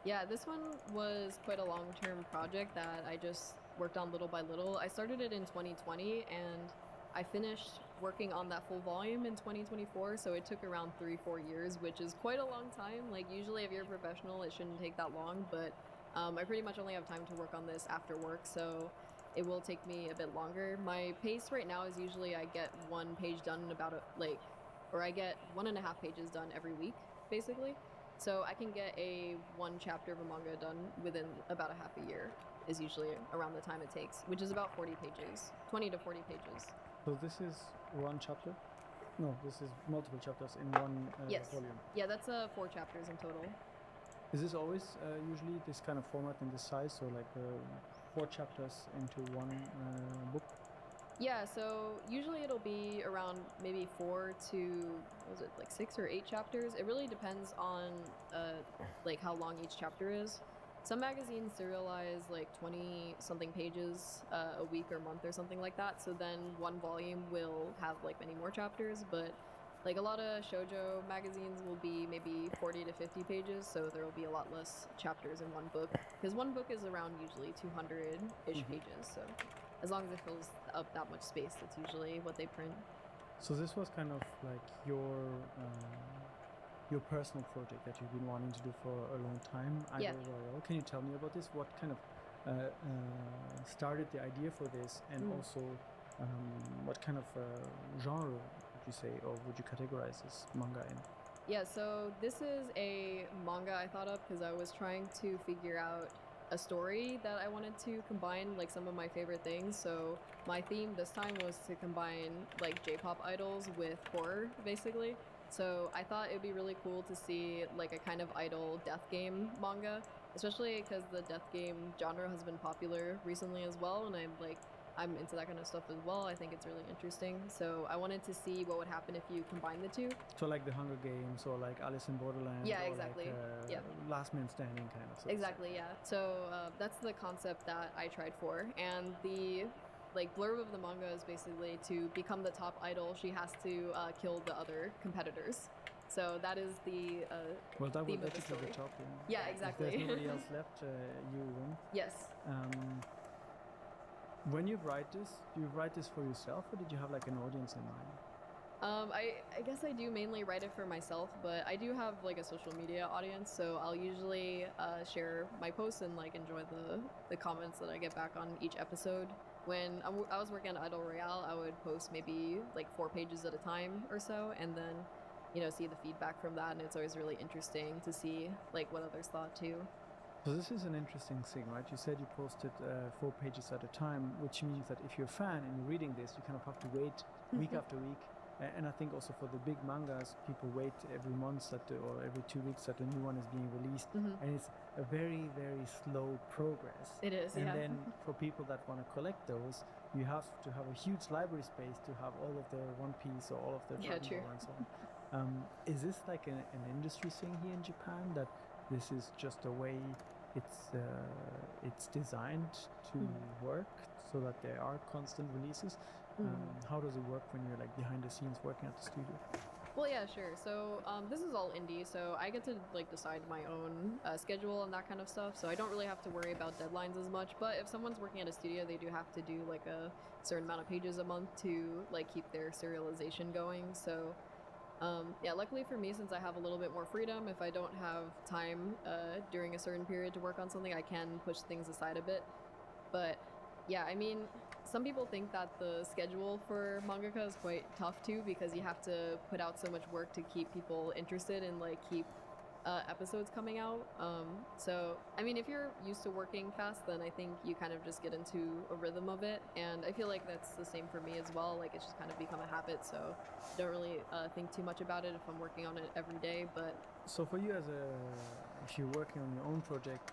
Yeah, this one was quite a long-term project that I just worked on little by little. I started it in 2020, and I finished working on that full volume in 2024, so it took around 3-4 years, which is quite a long time. Like usually if you're a professional, it shouldn't take that long, but I pretty much only have time to work on this after work, so it will take me a bit longer. My pace right now is usually I get one page done in about I get 1.5 pages done every week, basically. So I can get one chapter of a manga done within about a half a year is usually around the time it takes, which is about 40 pages, 20 to 40 pages. So this is one chapter? No, this is multiple chapters in one volume. Yeah, that's 4 chapters in total. Is this always usually this kind of format in this size, so like 4 chapters into one book? Yeah, so usually it'll be around maybe 4 to, 6 or 8 chapters. It really depends on like how long each chapter is. Some magazines serialize like 20 something pages a week or month or something like that, so then one volume will have like many more chapters, but like a lot of shoujo magazines will be maybe 40 to 50 pages, so there will be a lot less chapters in one book, because one book is around usually 200-ish pages, so as long as it fills up that much space, that's usually what they print. So this was kind of like your personal project that you've been wanting to do for a long time. Yeah. Can you tell me about this? What kind of started the idea for this, and also what kind of genre would you say, or would you categorize this manga in? Yeah, so this is a manga I thought of because I was trying to figure out a story that I wanted to combine like some of my favorite things. So my theme this time was to combine like J-pop idols with horror, basically. So I thought it'd be really cool to see like a kind of idol death game manga, especially because the death game genre has been popular recently as well, and I'm into that kind of stuff as well. I think it's really interesting. So I wanted to see what would happen if you combine the two. So like the Hunger Games or like Alice in Borderland. Yeah, or exactly. Like, Last Man Standing kind of stuff. Exactly, yeah. So that's the concept that I tried for. And the like blurb of the manga is basically to become the top idol, she has to kill the other competitors. So that is the well, that theme would of the story. The top, yeah, exactly. If there's nobody else left, you win. Yes. When you write this for yourself, or did you have like an audience in mind? I guess I do mainly write it for myself, but I do have like a social media audience, so I'll usually share my posts and like enjoy the comments that I get back on each episode. When I was working on Idol Royale, I would post maybe like 4 pages at a time or so, and then see the feedback from that, and it's always really interesting to see like what others thought too. So this is an interesting thing, right? You said you posted 4 pages at a time, which means that if you're a fan and you're reading this, you kind of have to wait week after week. And I think also for the big mangas, people wait every month or every 2 weeks that a new one is being released. And it's a very, very slow progress. It is, and then for people that want to collect those, you have to have a huge library space to have all of their One Piece or all of their Dragon Ball and so on. Is this like an industry thing here in Japan, that this is just a way it's designed to work so that there are constant releases? How does it work when you're like behind the scenes working at the studio? Well, yeah, sure. So this is all indie, so I get to like decide my own schedule and that kind of stuff. So I don't really have to worry about deadlines as much. But if someone's working at a studio, they do have to do like a certain amount of pages a month to like keep their serialization going. So yeah, luckily for me, since I have a little bit more freedom, if I don't have time during a certain period to work on something, I can push things aside a bit. But yeah, I mean, some people think that the schedule for mangaka is quite tough too, because you have to put out so much work to keep people interested and like keep episodes coming out. So I mean, if you're used to working fast, then I think you kind of just get into a rhythm of it, and I feel like that's the same for me as well. Like it's just kind of become a habit, so I don't really think too much about it if I'm working on it every day. But so for you, if you're working on your own project,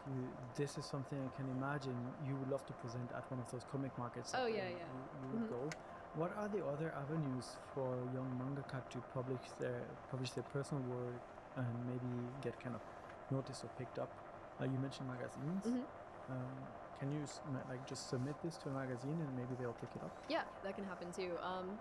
this is something I can imagine you would love to present at one of those comic markets. Oh yeah, you would go. What are the other avenues for young mangaka to publish their personal work and maybe get kind of noticed or picked up? You mentioned magazines. Can you like just submit this to a magazine and maybe they'll pick it up? Yeah, that can happen too.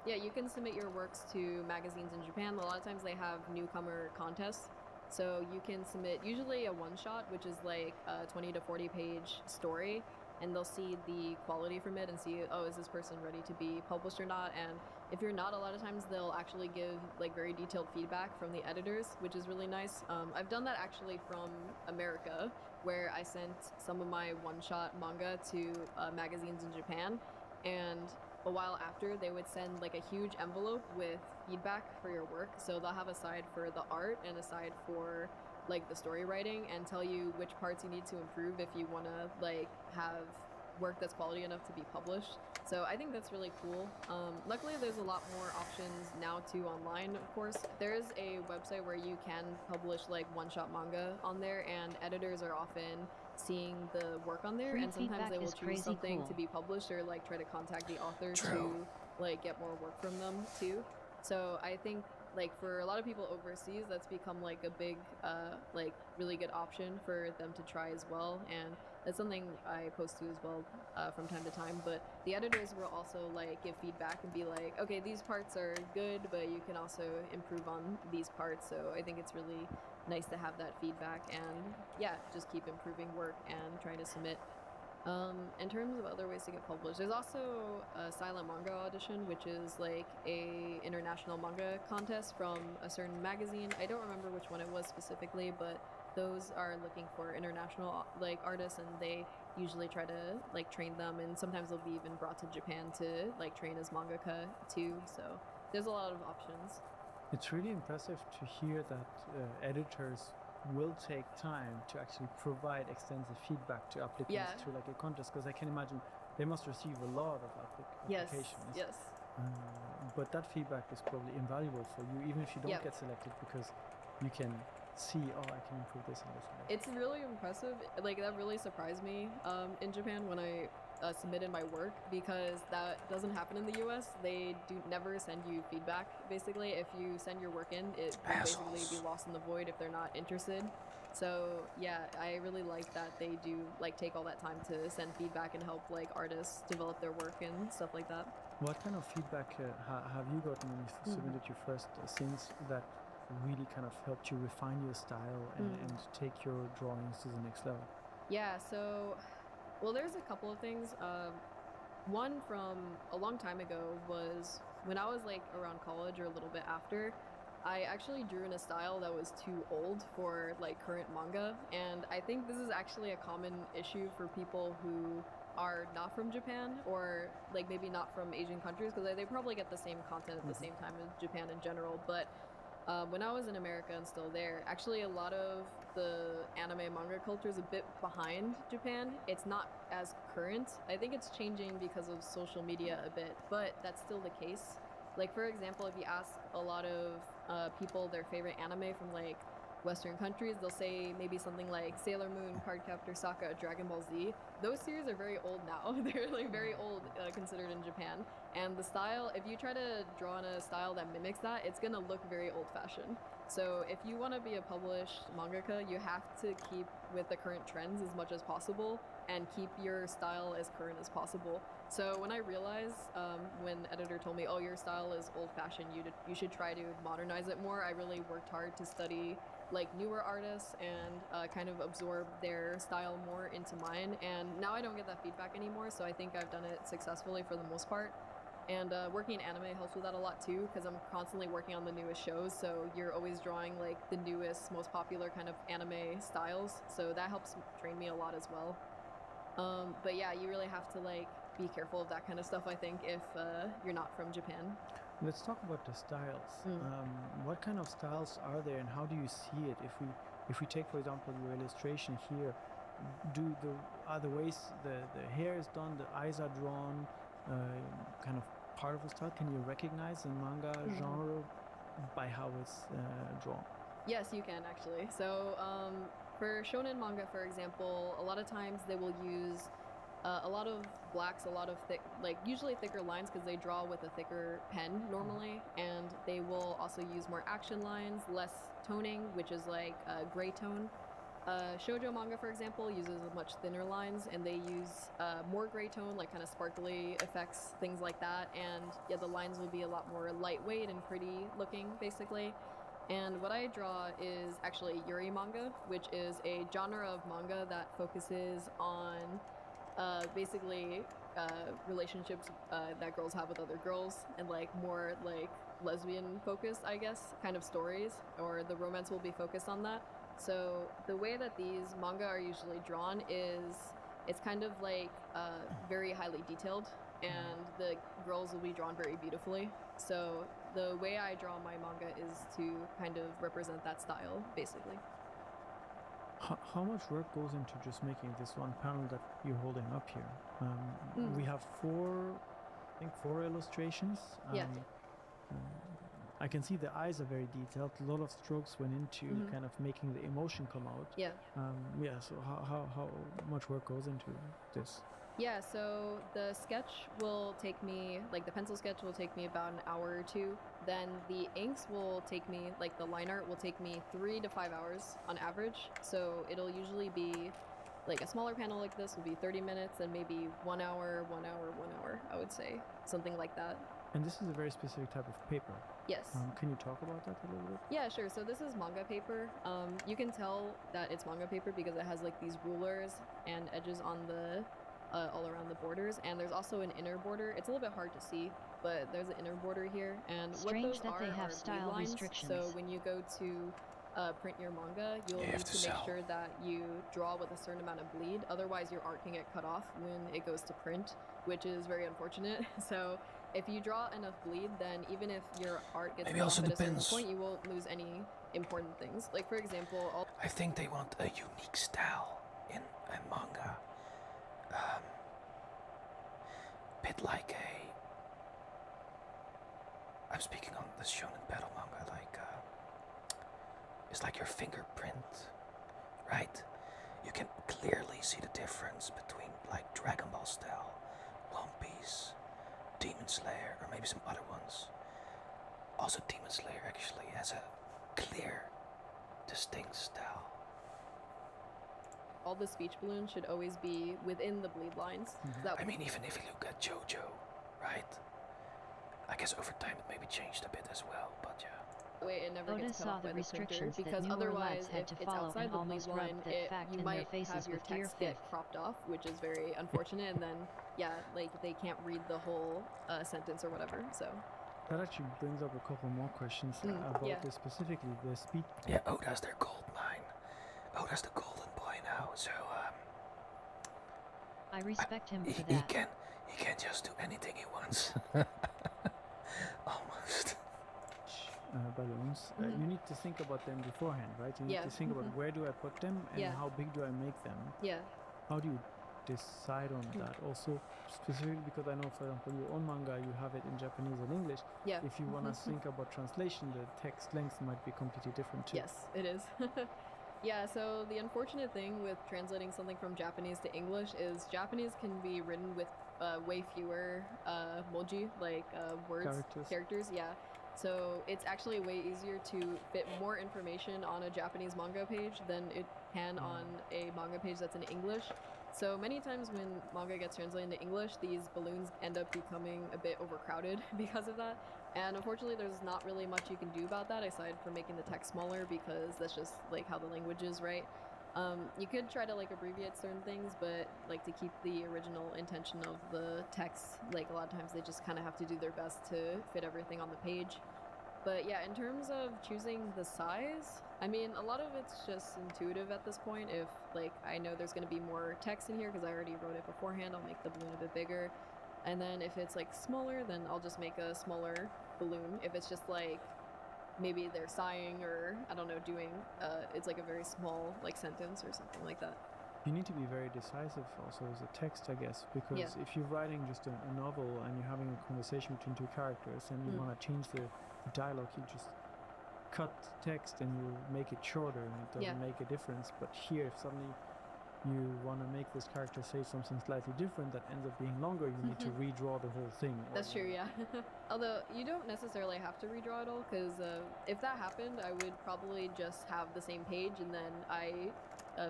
Yeah, you can submit your works to magazines in Japan. A lot of times they have newcomer contests. So you can submit usually a one-shot, which is like a 20 to 40 page story, and they'll see the quality from it and see, oh, is this person ready to be published or not? And if you're not, a lot of times they'll actually give like very detailed feedback from the editors, which is really nice. I've done that actually from America, where I sent some of my one-shot manga to magazines in Japan, and a while after they would send like a huge envelope with feedback for your work. So they'll have a side for the art and a side for like the story writing, and tell you which parts you need to improve if you want to like have work that's quality enough to be published. So I think that's really cool. Luckily there's a lot more options now too online, of course. There's a website where you can publish like one-shot manga on there, and editors are often seeing the work on there, and sometimes they will choose something to be published or like try to contact the author to like get more work from them too. So I think like for a lot of people overseas, that's become like a big like really good option for them to try as well, and that's something I post to as well from time to time. But the editors will also like give feedback and be like, okay, these parts are good, but you can also improve on these parts. So I think it's really nice to have that feedback, and yeah, just keep improving work and trying to submit. In terms of other ways to get published, there's also a silent manga audition, which is like a international manga contest from a certain magazine. I don't remember which one it was specifically, but those are looking for international like artists, and they usually try to like train them, and sometimes they'll be even brought to Japan to like train as mangaka too. So there's a lot of options. It's really impressive to hear that editors will take time to actually provide extensive feedback to applicants to like a contest, because I can imagine they must receive a lot of applications. Yes. But that feedback is probably invaluable for you, even if you don't get selected, because you can see, oh, I can improve this and this and this. It's really impressive. Like, that really surprised me in Japan when I submitted my work, because that doesn't happen in the US. They do never send you feedback, basically. If you send your work in, it will basically be lost in the void if they're not interested. So yeah, I really like that they do like take all that time to send feedback and help like artists develop their work and stuff like that. What kind of feedback have you gotten when you submitted your first scenes that really kind of helped you refine your style and take your drawings to the next level? Yeah, so, well, there's a couple of things. One from a long time ago was when I was like around college or a little bit after. I actually drew in a style that was too old for like current manga, and I think this is actually a common issue for people who are not from Japan, or like maybe not from Asian countries, because they probably get the same content at the same time as Japan in general. But when I was in America and still there, actually a lot of the anime manga culture is a bit behind Japan. It's not as current. I think it's changing because of social media a bit, but that's still the case. Like, for example, if you ask a lot of people their favorite anime from like Western countries, they'll say maybe something like Sailor Moon, Cardcaptor Sakura, Dragon Ball Z. Those series are very old now. They're like very old considered in Japan. And the style, if you try to draw in a style that mimics that, it's gonna look very old-fashioned. So if you want to be a published mangaka, you have to keep with the current trends as much as possible and keep your style as current as possible. So when I realized, when editor told me, oh, your style is old-fashioned, you should try to modernize it more, I really worked hard to study like newer artists and kind of absorb their style more into mine. And now I don't get that feedback anymore, so I think I've done it successfully for the most part. And working in anime helps with that a lot too, because I'm constantly working on the newest shows, so you're always drawing like the newest, most popular kind of anime styles, so that helps train me a lot as well. But yeah, you really have to like be careful of that kind of stuff, I think, if you're not from Japan. Let's talk about the styles. What kind of styles are there, and how do you see it? If we take, for example, your illustration here, are the ways the hair is done, the eyes are drawn, kind of part of the style? Can you recognize the manga genre by how it's drawn? Yes, you can actually. So for shonen manga, for example, a lot of times they will use a lot of blacks, a lot of thick, like usually thicker lines, because they draw with a thicker pen normally, and they will also use more action lines, less toning, which is like gray tone. Shoujo manga, for example, uses much thinner lines, and they use more gray tone, like kind of sparkly effects, things like that. And yeah, the lines will be a lot more lightweight and pretty looking, basically. And what I draw is actually Yuri manga, which is a genre of manga that focuses on basically relationships that girls have with other girls, and like more like lesbian focused, I guess, kind of stories, or the romance will be focused on that. So the way that these manga are usually drawn is it's kind of like very highly detailed, and the girls will be drawn very beautifully. So the way I draw my manga is to kind of represent that style, basically. How much work goes into just making this one panel that you're holding up here? We have four illustrations. I can see the eyes are very detailed. A lot of strokes went into kind of making the emotion come out. Yeah. So how much work goes into this? Yeah, so the sketch will take me, like the pencil sketch will take me about an hour or two. Then the inks will take me, like the line art will take me 3 to 5 hours on average. So it'll usually be, like a smaller panel like this will be 30 minutes, and maybe 1 hour, 1 hour, 1 hour, I would say. Something like that. And this is a very specific type of paper. Yes. Can you talk about that a little bit? Yeah, sure. So this is manga paper. You can tell that it's manga paper because it has like these rulers and edges on the all around the borders, and there's also an inner border. It's a little bit hard to see, but there's an inner border here, and Strange what those that they have style lines. restrictions. So when you go to print your manga, you'll need to make sure that you draw with a certain amount of bleed, otherwise your art can get cut off when it goes to print, which is very unfortunate. So if you draw enough bleed, then even if your art gets Maybe off also at a certain depends. point, you won't lose any important things. Like for example, I think they want a unique style in a manga. Bit like I'm speaking on the shonen battle manga, like it's like your fingerprint, right? You can clearly see the difference between like Dragon Ball style, One Piece, Demon Slayer, or maybe some other ones. Also, Demon Slayer actually has a clear, distinct style. all the speech balloons should always be within the bleed lines. I mean, even if you look at JoJo, right? I guess over time it maybe changed a bit as well, but yeah. Way it never Oda gets cut saw off the by the printer, restrictions that because newer otherwise, lads had if to it's follow outside and the bleed almost line, rubbed that fact you in their might faces have your with tear text get fifth. cropped off, which is very unfortunate, and then yeah, like they can't read the whole sentence or whatever. So That actually brings up a couple more questions about yeah. this specifically, the speed. Yeah, Oda's their gold mine. Oda's the golden boy now, so I respect him for he that. can just do anything he wants. Almost. Balloons. You need to think about them beforehand, right? You need to think about where do I put them and how big do I make them. Yeah. How do you decide on that? Also, specifically because I know, for example, your own manga, you have it in Japanese and English. Yeah. If you want to think about translation, the text length might be completely different too. Yes, it is. Yeah, so the unfortunate thing with translating something from Japanese to English is Japanese can be written with way fewer moji, like words, characters, yeah. So it's actually way easier to fit more information on a Japanese manga page than it can on a manga page that's in English. So many times when manga gets translated into English, these balloons end up becoming a bit overcrowded because of that. And unfortunately, there's not really much you can do about that aside from making the text smaller, because that's just like how the language is, right? You could try to like abbreviate certain things, but like to keep the original intention of the text, like a lot of times they just kind of have to do their best to fit everything on the page. But yeah, in terms of choosing the size, I mean, a lot of it's just intuitive at this point. If like I know there's going to be more text in here because I already wrote it beforehand, I'll make the balloon a bit bigger. And then if it's like smaller, then I'll just make a smaller balloon. If it's just like maybe they're sighing or I don't know, doing it's like a very small like sentence or something like that. You need to be very decisive also as a text, I guess, because if you're writing just a novel and you're having a conversation between two characters and you want to change the dialogue, you just cut text and you make it shorter and it doesn't make a difference. But here, if suddenly you want to make this character say something slightly different that ends up being longer, you need to redraw the whole thing. That's true, yeah. Although you don't necessarily have to redraw it all, because if that happened, I would probably just have the same page and then I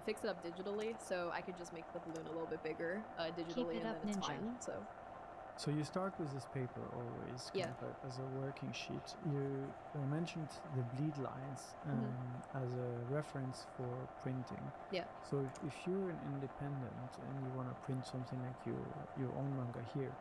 fix it up digitally, so I could just make the balloon a little bit bigger digitally, and then it's fine. So you start with this paper always, kind of as a working sheet. You mentioned the bleed lines as a reference for printing. Yeah. So if you're an independent and you want to print something like your own manga here,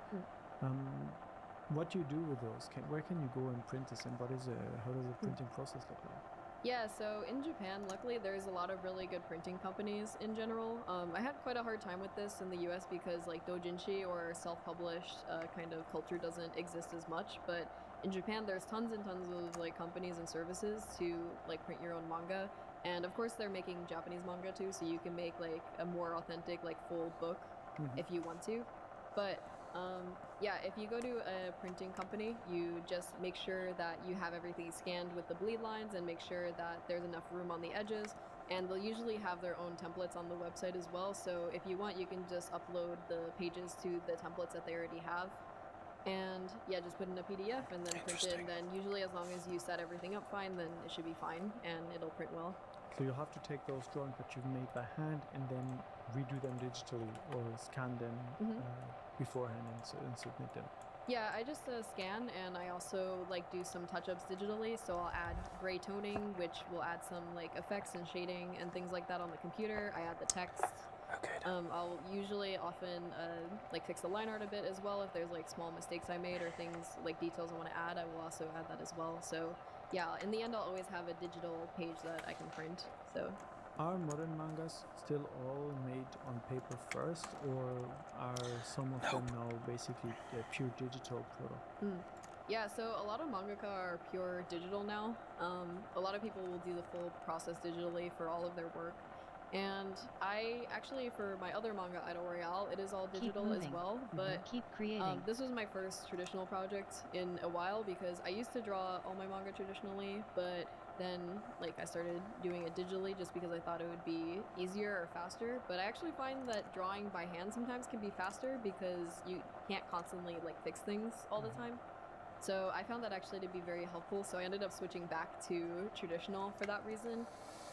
what do you do with those? Where can you go and print this, and how does the printing process look like? Yeah, so in Japan, luckily there's a lot of really good printing companies in general. I had quite a hard time with this in the US because like doujinshi or self-published kind of culture doesn't exist as much, but in Japan there's tons and tons of like companies and services to like print your own manga. And of course they're making Japanese manga too, so you can make like a more authentic like full book if you want to. But yeah, if you go to a printing company, you just make sure that you have everything scanned with the bleed lines and make sure that there's enough room on the edges. And they'll usually have their own templates on the website as well. So if you want, you can just upload the pages to the templates that they already have. And yeah, just put in a PDF and then print it. And then usually as long as you set everything up fine, then it should be fine and it'll print well. So you'll have to take those drawings that you've made by hand and then redo them digitally or scan them beforehand and submit them. Yeah, I just scan, and I also like do some touch-ups digitally, so I'll add gray toning, which will add some like effects and shading and things like that on the computer. I add the text. Okay. I'll usually often like fix the line art a bit as well if there's like small mistakes I made or things like details I want to add. I will also add that as well. So yeah, in the end I'll always have a digital page that I can print. So Are modern mangas still all made on paper first, or are some of them now basically pure digital product? Yeah, so a lot of mangaka are pure digital now. A lot of people will do the full process digitally for all of their work. And I actually, for my other manga, Idol Royale, it is all digital as well. But keep creating. this was my first traditional project in a while because I used to draw all my manga traditionally, but then like I started doing it digitally just because I thought it would be easier or faster. But I actually find that drawing by hand sometimes can be faster because you can't constantly like fix things all the time. So I found that actually to be very helpful. So I ended up switching back to traditional for that reason.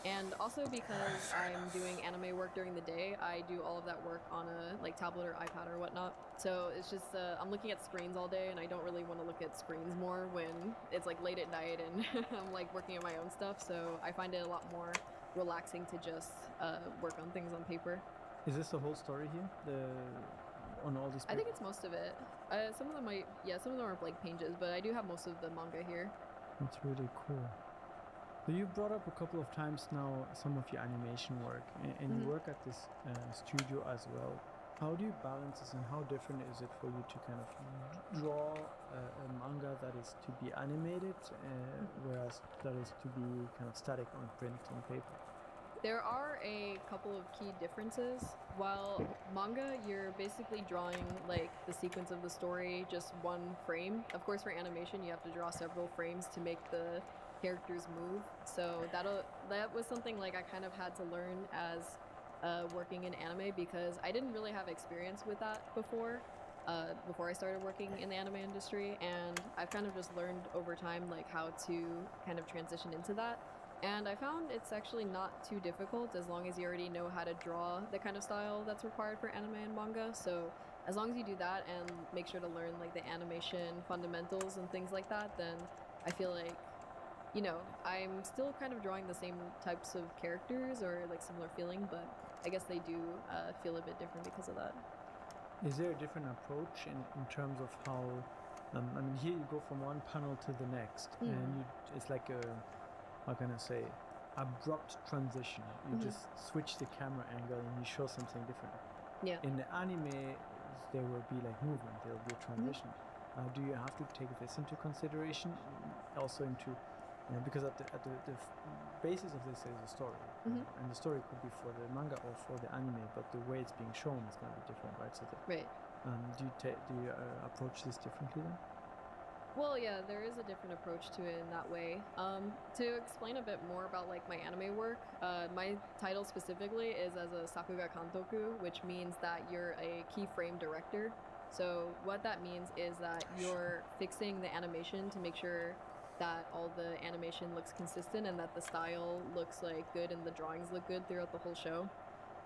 And also because I'm doing anime work during the day, I do all of that work on a like tablet or iPad or whatnot. So it's just I'm looking at screens all day, and I don't really want to look at screens more when it's like late at night and I'm like working on my own stuff. So I find it a lot more relaxing to just work on things on paper. Is this the whole story here? On all these papers? I think it's most of it. Some of them some of them are blank pages, but I do have most of the manga here. That's really cool. So you brought up a couple of times now some of your animation work, and you work at this studio as well. How do you balance this, and how different is it for you to kind of draw a manga that is to be animated, whereas that is to be kind of static on print on paper? There are a couple of key differences. While manga, you're basically drawing like the sequence of the story, just one frame. Of course, for animation, you have to draw several frames to make the characters move. So that was something like I kind of had to learn as working in anime because I didn't really have experience with that before I started working in the anime industry, and I've kind of just learned over time like how to kind of transition into that. And I found it's actually not too difficult as long as you already know how to draw the kind of style that's required for anime and manga. So as long as you do that and make sure to learn like the animation fundamentals and things like that, then I feel like, you know, I'm still kind of drawing the same types of characters or like similar feeling, but I guess they do feel a bit different because of that. Is there a different approach in terms of how, I mean, here you go from one panel to the next, and it's like a, how can I say, abrupt transition. You just switch the camera angle and you show something different. Yeah. In the anime, there will be like movement, there will be a transition. Do you have to take this into consideration? Also into, because at the basis of this is a story, and the story could be for the manga or for the anime, but the way it's being shown is going to be different, right? So right. Do you approach this differently then? Well, yeah, there is a different approach to it in that way. To explain a bit more about like my anime work, my title specifically is as a Sakuga Kantoku, which means that you're a keyframe director. So what that means is that you're fixing the animation to make sure that all the animation looks consistent and that the style looks like good and the drawings look good throughout the whole show.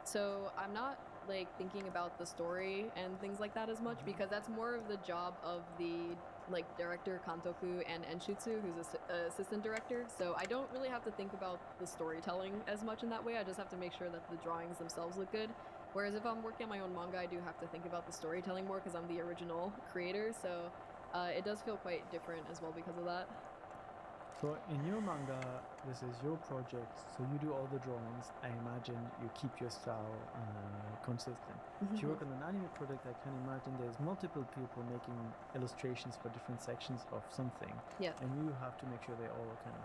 So I'm not like thinking about the story and things like that as much because that's more of the job of the like director Kantoku and Enshutsu, who's an assistant director. So I don't really have to think about the storytelling as much in that way. I just have to make sure that the drawings themselves look good. Whereas if I'm working on my own manga, I do have to think about the storytelling more because I'm the original creator. So it does feel quite different as well because of that. So in your manga, this is your project, so you do all the drawings. I imagine you keep your style consistent. If you work on an anime project, I can imagine there's multiple people making illustrations for different sections of something. Yeah. And you have to make sure they all kind of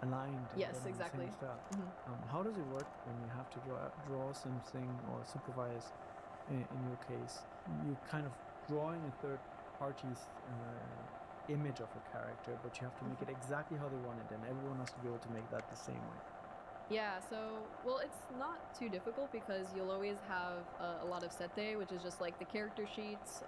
aligned. Yes, exactly. The same style. How does it work when you have to draw something or supervise? In your case, you kind of drawing a third party's image of a character, but you have to make it exactly how they want it, and everyone has to be able to make that the same way. Yeah, so, well, it's not too difficult because you'll always have a lot of sete, which is just like the character sheets,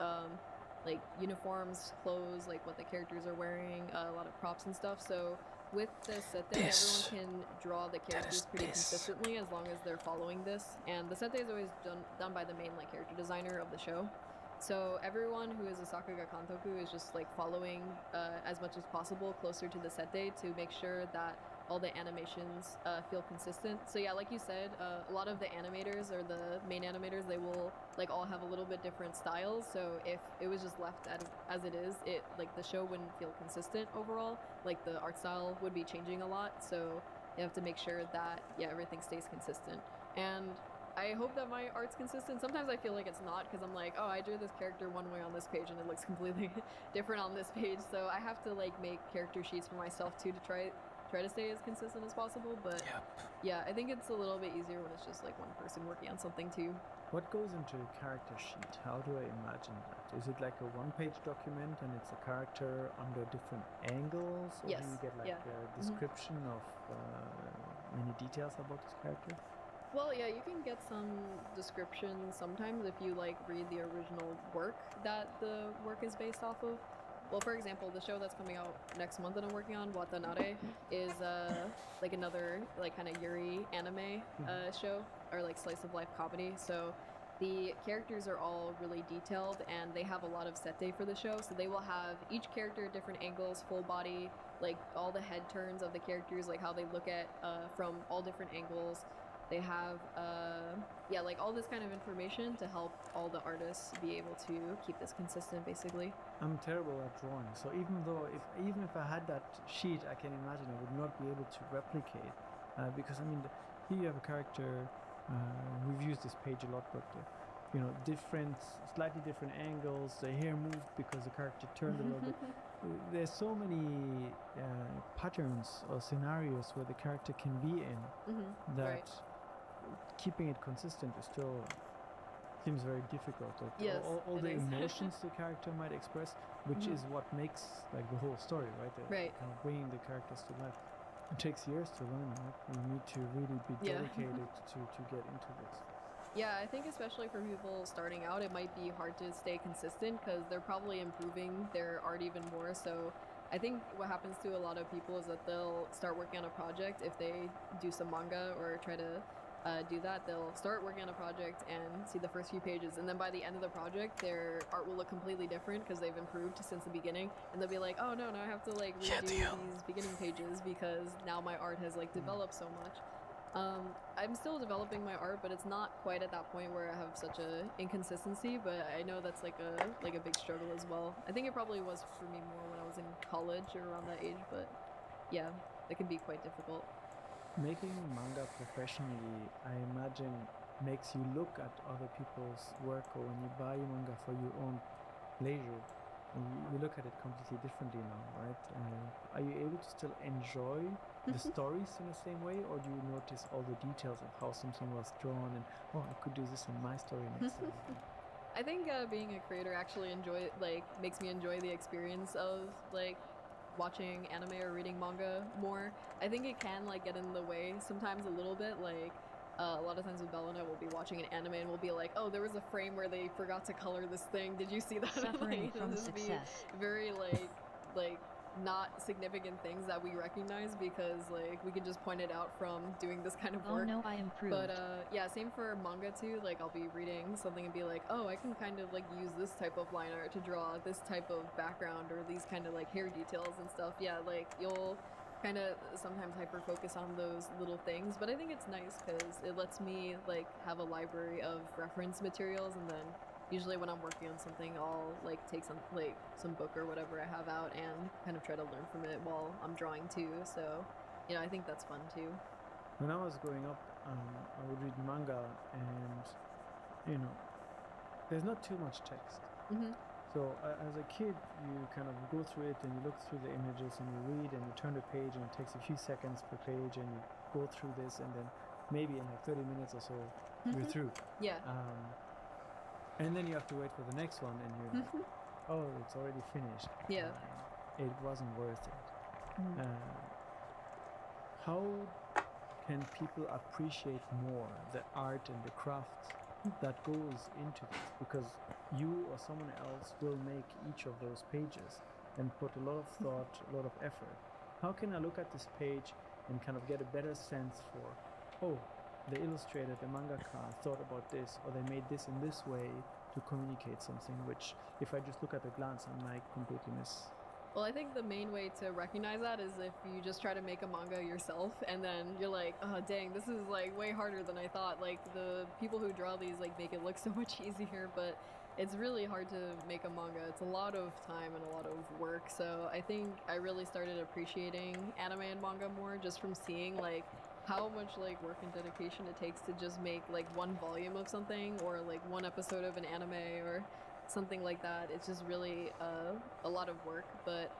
like uniforms, clothes, like what the characters are wearing, a lot of props and stuff. So with the sete, everyone can draw the characters pretty consistently as long as they're following this. And the sete is always done by the main like character designer of the show. So everyone who is a Sakuga Kantoku is just like following as much as possible closer to the sete to make sure that all the animations feel consistent. So yeah, like you said, a lot of the animators or the main animators, they will like all have a little bit different styles. So if it was just left as it is, like the show wouldn't feel consistent overall. Like the art style would be changing a lot. So you have to make sure that, yeah, everything stays consistent. And I hope that my art's consistent. Sometimes I feel like it's not, because I'm like, oh, I drew this character one way on this page and it looks completely different on this page. So I have to like make character sheets for myself too to try to stay as consistent as possible. But yeah, I think it's a little bit easier when it's just like one person working on something too. What goes into a character sheet? How do I imagine that? Is it like a one-page document and it's a character under different angles? Or Yes. do you get like a description of many details about this character? Well, yeah, you can get some descriptions sometimes if you like read the original work that the work is based off of. Well, for example, the show that's coming out next month that I'm working on, Watanare, is like another like kind of Yuri anime show, or like slice of life comedy. So the characters are all really detailed and they have a lot of set day for the show. So they will have each character at different angles, full body, like all the head turns of the characters, like how they look at from all different angles. They have, yeah, like all this kind of information to help all the artists be able to keep this consistent, basically. I'm terrible at drawing, so even if I had that sheet, I can imagine I would not be able to replicate, because I mean, here you have a character. We've used this page a lot, but you know, slightly different angles. The hair moved because the character turned a little bit. There's so many patterns or scenarios where the character can be in that. Keeping it consistent is still seems very difficult. Yes, all the emotions the character might express, which is what makes like the whole story, right? Kind of bringing the characters to life. It takes years to learn, right? You need to really be dedicated to get into this. Yeah, I think especially for people starting out, it might be hard to stay consistent because they're probably improving their art even more. So I think what happens to a lot of people is that they'll start working on a project if they do some manga or try to do that. They'll start working on a project and see the first few pages, and then by the end of the project their art will look completely different because they've improved since the beginning, and they'll be like, oh no, now I have to like redo these beginning pages because now my art has like developed so much. I'm still developing my art, but it's not quite at that point where I have such a inconsistency, but I know that's like a big struggle as well. I think it probably was for me more when I was in college or around that age, but yeah, it can be quite difficult. Making manga professionally, I imagine, makes you look at other people's work, or when you buy manga for your own leisure, you look at it completely differently now, right? Are you able to still enjoy the stories in the same way, or do you notice all the details of how something was drawn and, oh, I could do this in my story next time? I think being a creator actually makes me enjoy the experience of like watching anime or reading manga more. I think it can like get in the way sometimes a little bit. Like a lot of times with Bella and I will be watching an anime and we'll be like, oh, there was a frame where they forgot to color this thing. Did you see that? Suffering from this success. Be very like not significant things that we recognize because like we can just point it out from doing this kind of work. Oh no, I improved. But yeah, same for manga too. Like I'll be reading something and be like, oh, I can kind of like use this type of line art to draw this type of background or these kind of like hair details and stuff. Yeah, like you'll kind of sometimes hyper focus on those little things, but I think it's nice because it lets me like have a library of reference materials, and then usually when I'm working on something, I'll like take some book or whatever I have out and kind of try to learn from it while I'm drawing too. So, you know, I think that's fun too. When I was growing up, I would read manga, and you know, there's not too much text. So as a kid, you kind of go through it and you look through the images and you read and you turn the page and it takes a few seconds per page and you go through this, and then maybe in like 30 minutes or so you're through. Yeah. And then you have to wait for the next one, and you're like, oh, it's already finished. Yeah. It wasn't worth it. How can people appreciate more the art and the craft that goes into this? Because you or someone else will make each of those pages and put a lot of thought, a lot of effort. How can I look at this page and kind of get a better sense for, oh, the illustrator, the mangaka thought about this, or they made this in this way to communicate something, which if I just look at a glance, I might completely miss. Well, I think the main way to recognize that is if you just try to make a manga yourself, and then you're like, oh dang, this is like way harder than I thought. Like the people who draw these like make it look so much easier, but it's really hard to make a manga. It's a lot of time and a lot of work. So I think I really started appreciating anime and manga more just from seeing like how much like work and dedication it takes to just make like one volume of something or like one episode of an anime or something like that. It's just really a lot of work, but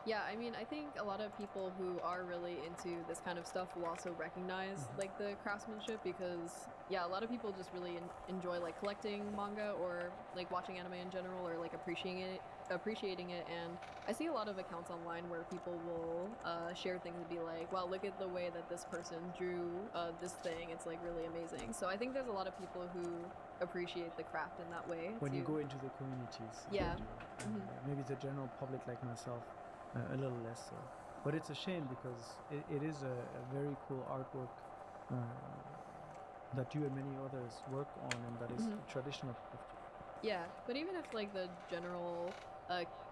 yeah, I mean, I think a lot of people who are really into this kind of stuff will also recognize like the craftsmanship because yeah, a lot of people just really enjoy like collecting manga or like watching anime in general or like appreciating it. And I see a lot of accounts online where people will share things and be like, wow, look at the way that this person drew this thing. It's like really amazing. So I think there's a lot of people who appreciate the craft in that way when too. you go into the communities. Yeah. Maybe the general public like myself a little less so, but it's a shame because it is a very cool artwork that you and many others work on, and that is traditional. Yeah, but even if like the general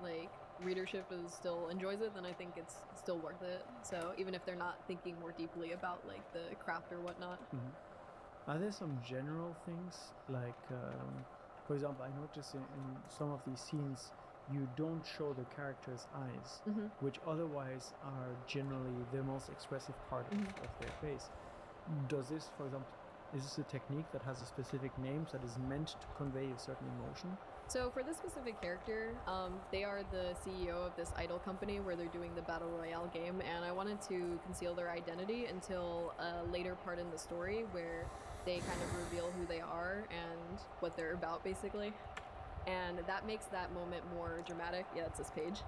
like readership is still enjoys it, then I think it's still worth it. So even if they're not thinking more deeply about like the craft or whatnot. Are there some general things like, for example, I noticed in some of these scenes you don't show the character's eyes, which otherwise are generally the most expressive part of their face. Does this, for example, is this a technique that has a specific name that is meant to convey a certain emotion? So for this specific character, they are the CEO of this idol company where they're doing the Battle Royale game, and I wanted to conceal their identity until a later part in the story where they kind of reveal who they are and what they're about, basically. And that makes that moment more dramatic. Yeah, it's this page.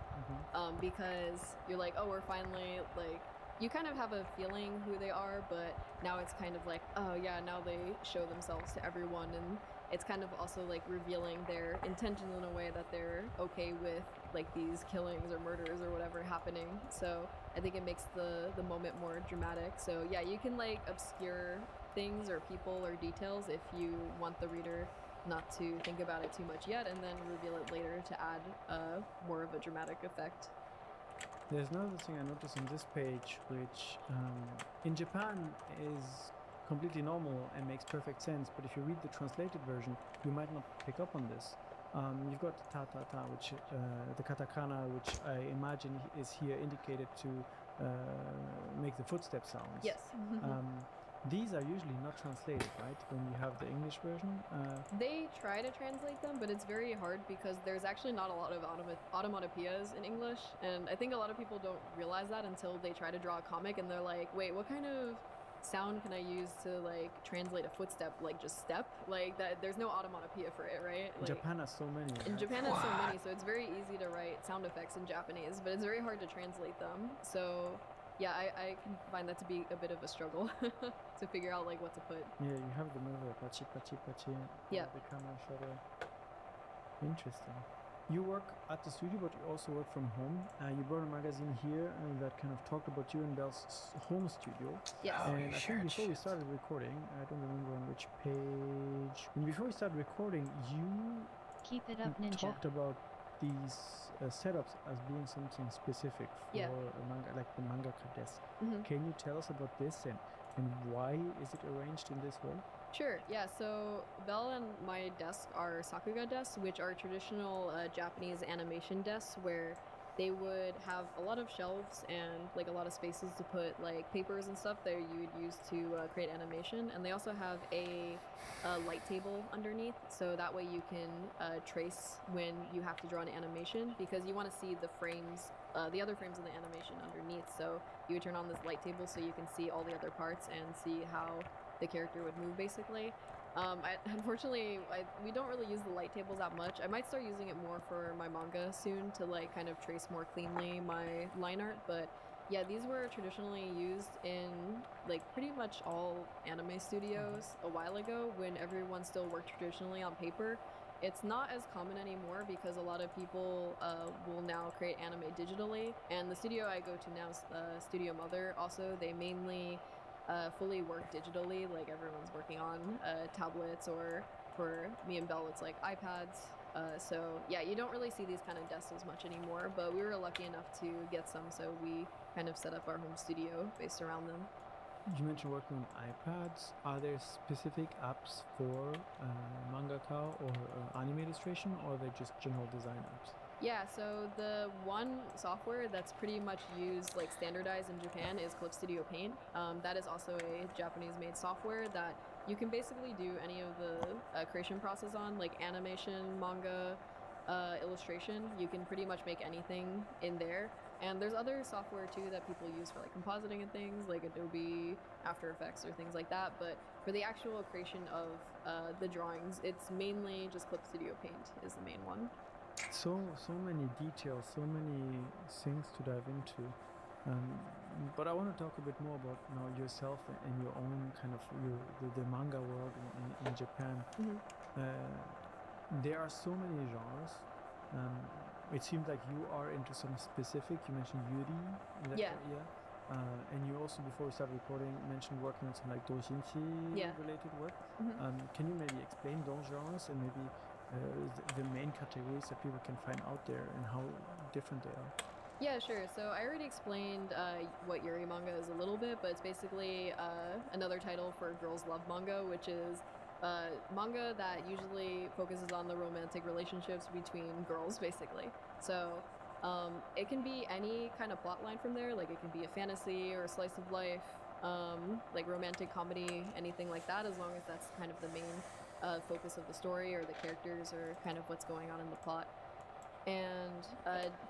Because you're like, oh, we're finally, like, you kind of have a feeling who they are, but now it's kind of like, oh yeah, now they show themselves to everyone, and it's kind of also like revealing their intention in a way that they're okay with like these killings or murders or whatever happening. So I think it makes the moment more dramatic. So yeah, you can like obscure things or people or details if you want the reader not to think about it too much yet, and then reveal it later to add more of a dramatic effect. There's another thing I noticed on this page, which in Japan is completely normal and makes perfect sense, but if you read the translated version, you might not pick up on this. You've got ta ta ta, which the katakana, which I imagine is here indicated to make the footstep sounds. Yes. These are usually not translated, right? When you have the English version? They try to translate them, but it's very hard because there's actually not a lot of onomatopoeias in English, and I think a lot of people don't realize that until they try to draw a comic and they're like, wait, what kind of sound can I use to like translate a footstep, like just step? Like that, there's no onomatopoeia for it, right? Like, Japan has so many. In Japan has so many, so it's very easy to write sound effects in Japanese, but it's very hard to translate them. So yeah, I can find that to be a bit of a struggle to figure out like what to put. Yeah, you have the move pachi pachi pachi. Yeah. The camera shutter. Interesting. You work at the studio, but you also work from home. You brought a magazine here that kind of talked about you and Belle's home studio. Yes. And I think before we started recording, I don't remember on which page. Before we started recording, you Keep it up, ninja. talked about these setups as being something specific for a manga, like the mangaka desk. Can you tell us about this and why is it arranged in this way? Sure, yeah, so Belle and my desk are sakuga desks, which are traditional Japanese animation desks where they would have a lot of shelves and like a lot of spaces to put like papers and stuff that you would use to create animation, and they also have a light table underneath, so that way you can trace when you have to draw an animation, because you want to see the frames, the other frames of the animation underneath. So you would turn on this light table so you can see all the other parts and see how the character would move, basically. Unfortunately, we don't really use the light tables that much. I might start using it more for my manga soon to like kind of trace more cleanly my line art, but yeah, these were traditionally used in like pretty much all anime studios a while ago when everyone still worked traditionally on paper. It's not as common anymore because a lot of people will now create anime digitally, and the studio I go to now, Studio Mother, also, they mainly fully work digitally, like everyone's working on tablets, or for me and Belle it's like iPads. So yeah, you don't really see these kind of desks as much anymore, but we were lucky enough to get some, so we kind of set up our home studio based around them. You mentioned working on iPads. Are there specific apps for mangaka or anime illustration, or are they just general design apps? Yeah, so the one software that's pretty much used, like standardized in Japan, is Clip Studio Paint. That is also a Japanese-made software that you can basically do any of the creation process on, like animation, manga, illustration. You can pretty much make anything in there. And there's other software too that people use for like compositing and things, like Adobe After Effects or things like that. But for the actual creation of the drawings, it's mainly just Clip Studio Paint is the main one. So many details, so many things to dive into. But I want to talk a bit more about now yourself and your own kind of the manga world in Japan. There are so many genres. It seems like you are into some specific. You mentioned Yuri. Yeah. And you also, before we started recording, mentioned working on some like doujinshi related work. Can you maybe explain those genres and maybe the main categories that people can find out there and how different they are? Yeah, sure. So I already explained what Yuri manga is a little bit, but it's basically another title for girls love manga, which is manga that usually focuses on the romantic relationships between girls, basically. So it can be any kind of plot line from there, like it can be a fantasy or a slice of life, like romantic comedy, anything like that, as long as that's kind of the main focus of the story or the characters or kind of what's going on in the plot. And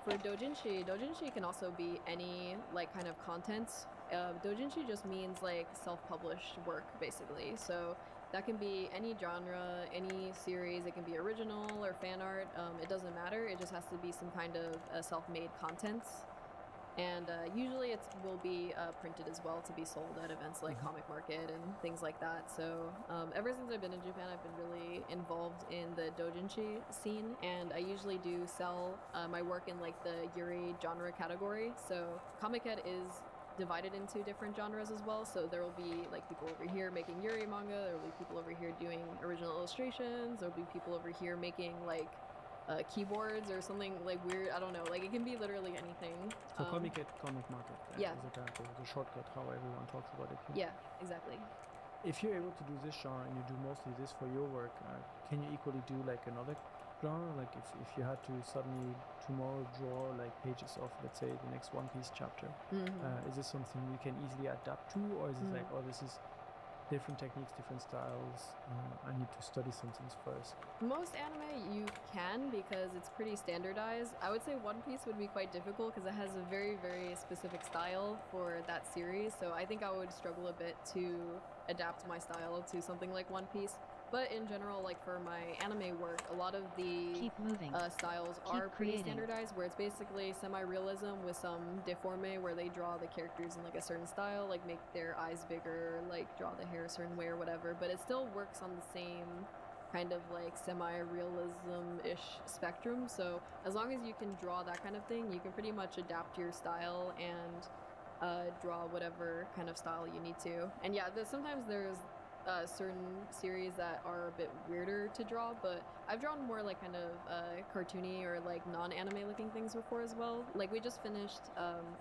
for doujinshi can also be any like kind of content. Doujinshi just means like self-published work, basically. So that can be any genre, any series. It can be original or fan art. It doesn't matter. It just has to be some kind of self-made content. And usually it will be printed as well to be sold at events like Comic Market and things like that. So ever since I've been in Japan, I've been really involved in the doujinshi scene, and I usually do sell my work in like the Yuri genre category. So Comic Head is divided into different genres as well. So there will be like people over here making Yuri manga, there will be people over here doing original illustrations, there will be people over here making like keyboards or something like weird. I don't know. Like it can be literally anything. So Comic Market. Yeah. Is the shortcut how everyone talks about it Yeah, here. exactly. If you're able to do this genre and you do mostly this for your work, can you equally do like another genre? Like if you had to suddenly tomorrow draw like pages of, let's say, the next One Piece chapter, is this something you can easily adapt to, or is it like, oh, this is different techniques, different styles, I need to study some things first? Most anime you can, because it's pretty standardized. I would say One Piece would be quite difficult because it has a very, very specific style for that series. So I think I would struggle a bit to adapt my style to something like One Piece. But in general, like for my anime work, a lot of the styles are pretty standardized, where it's basically semi-realism with some deforme, where they draw the characters in like a certain style, like make their eyes bigger, like draw the hair a certain way or whatever. But it still works on the same kind of like semi-realism-ish spectrum. So as long as you can draw that kind of thing, you can pretty much adapt your style and draw whatever kind of style you need to. And yeah, sometimes there's certain series that are a bit weirder to draw, but I've drawn more like kind of cartoony or like non-anime looking things before as well. Like we just finished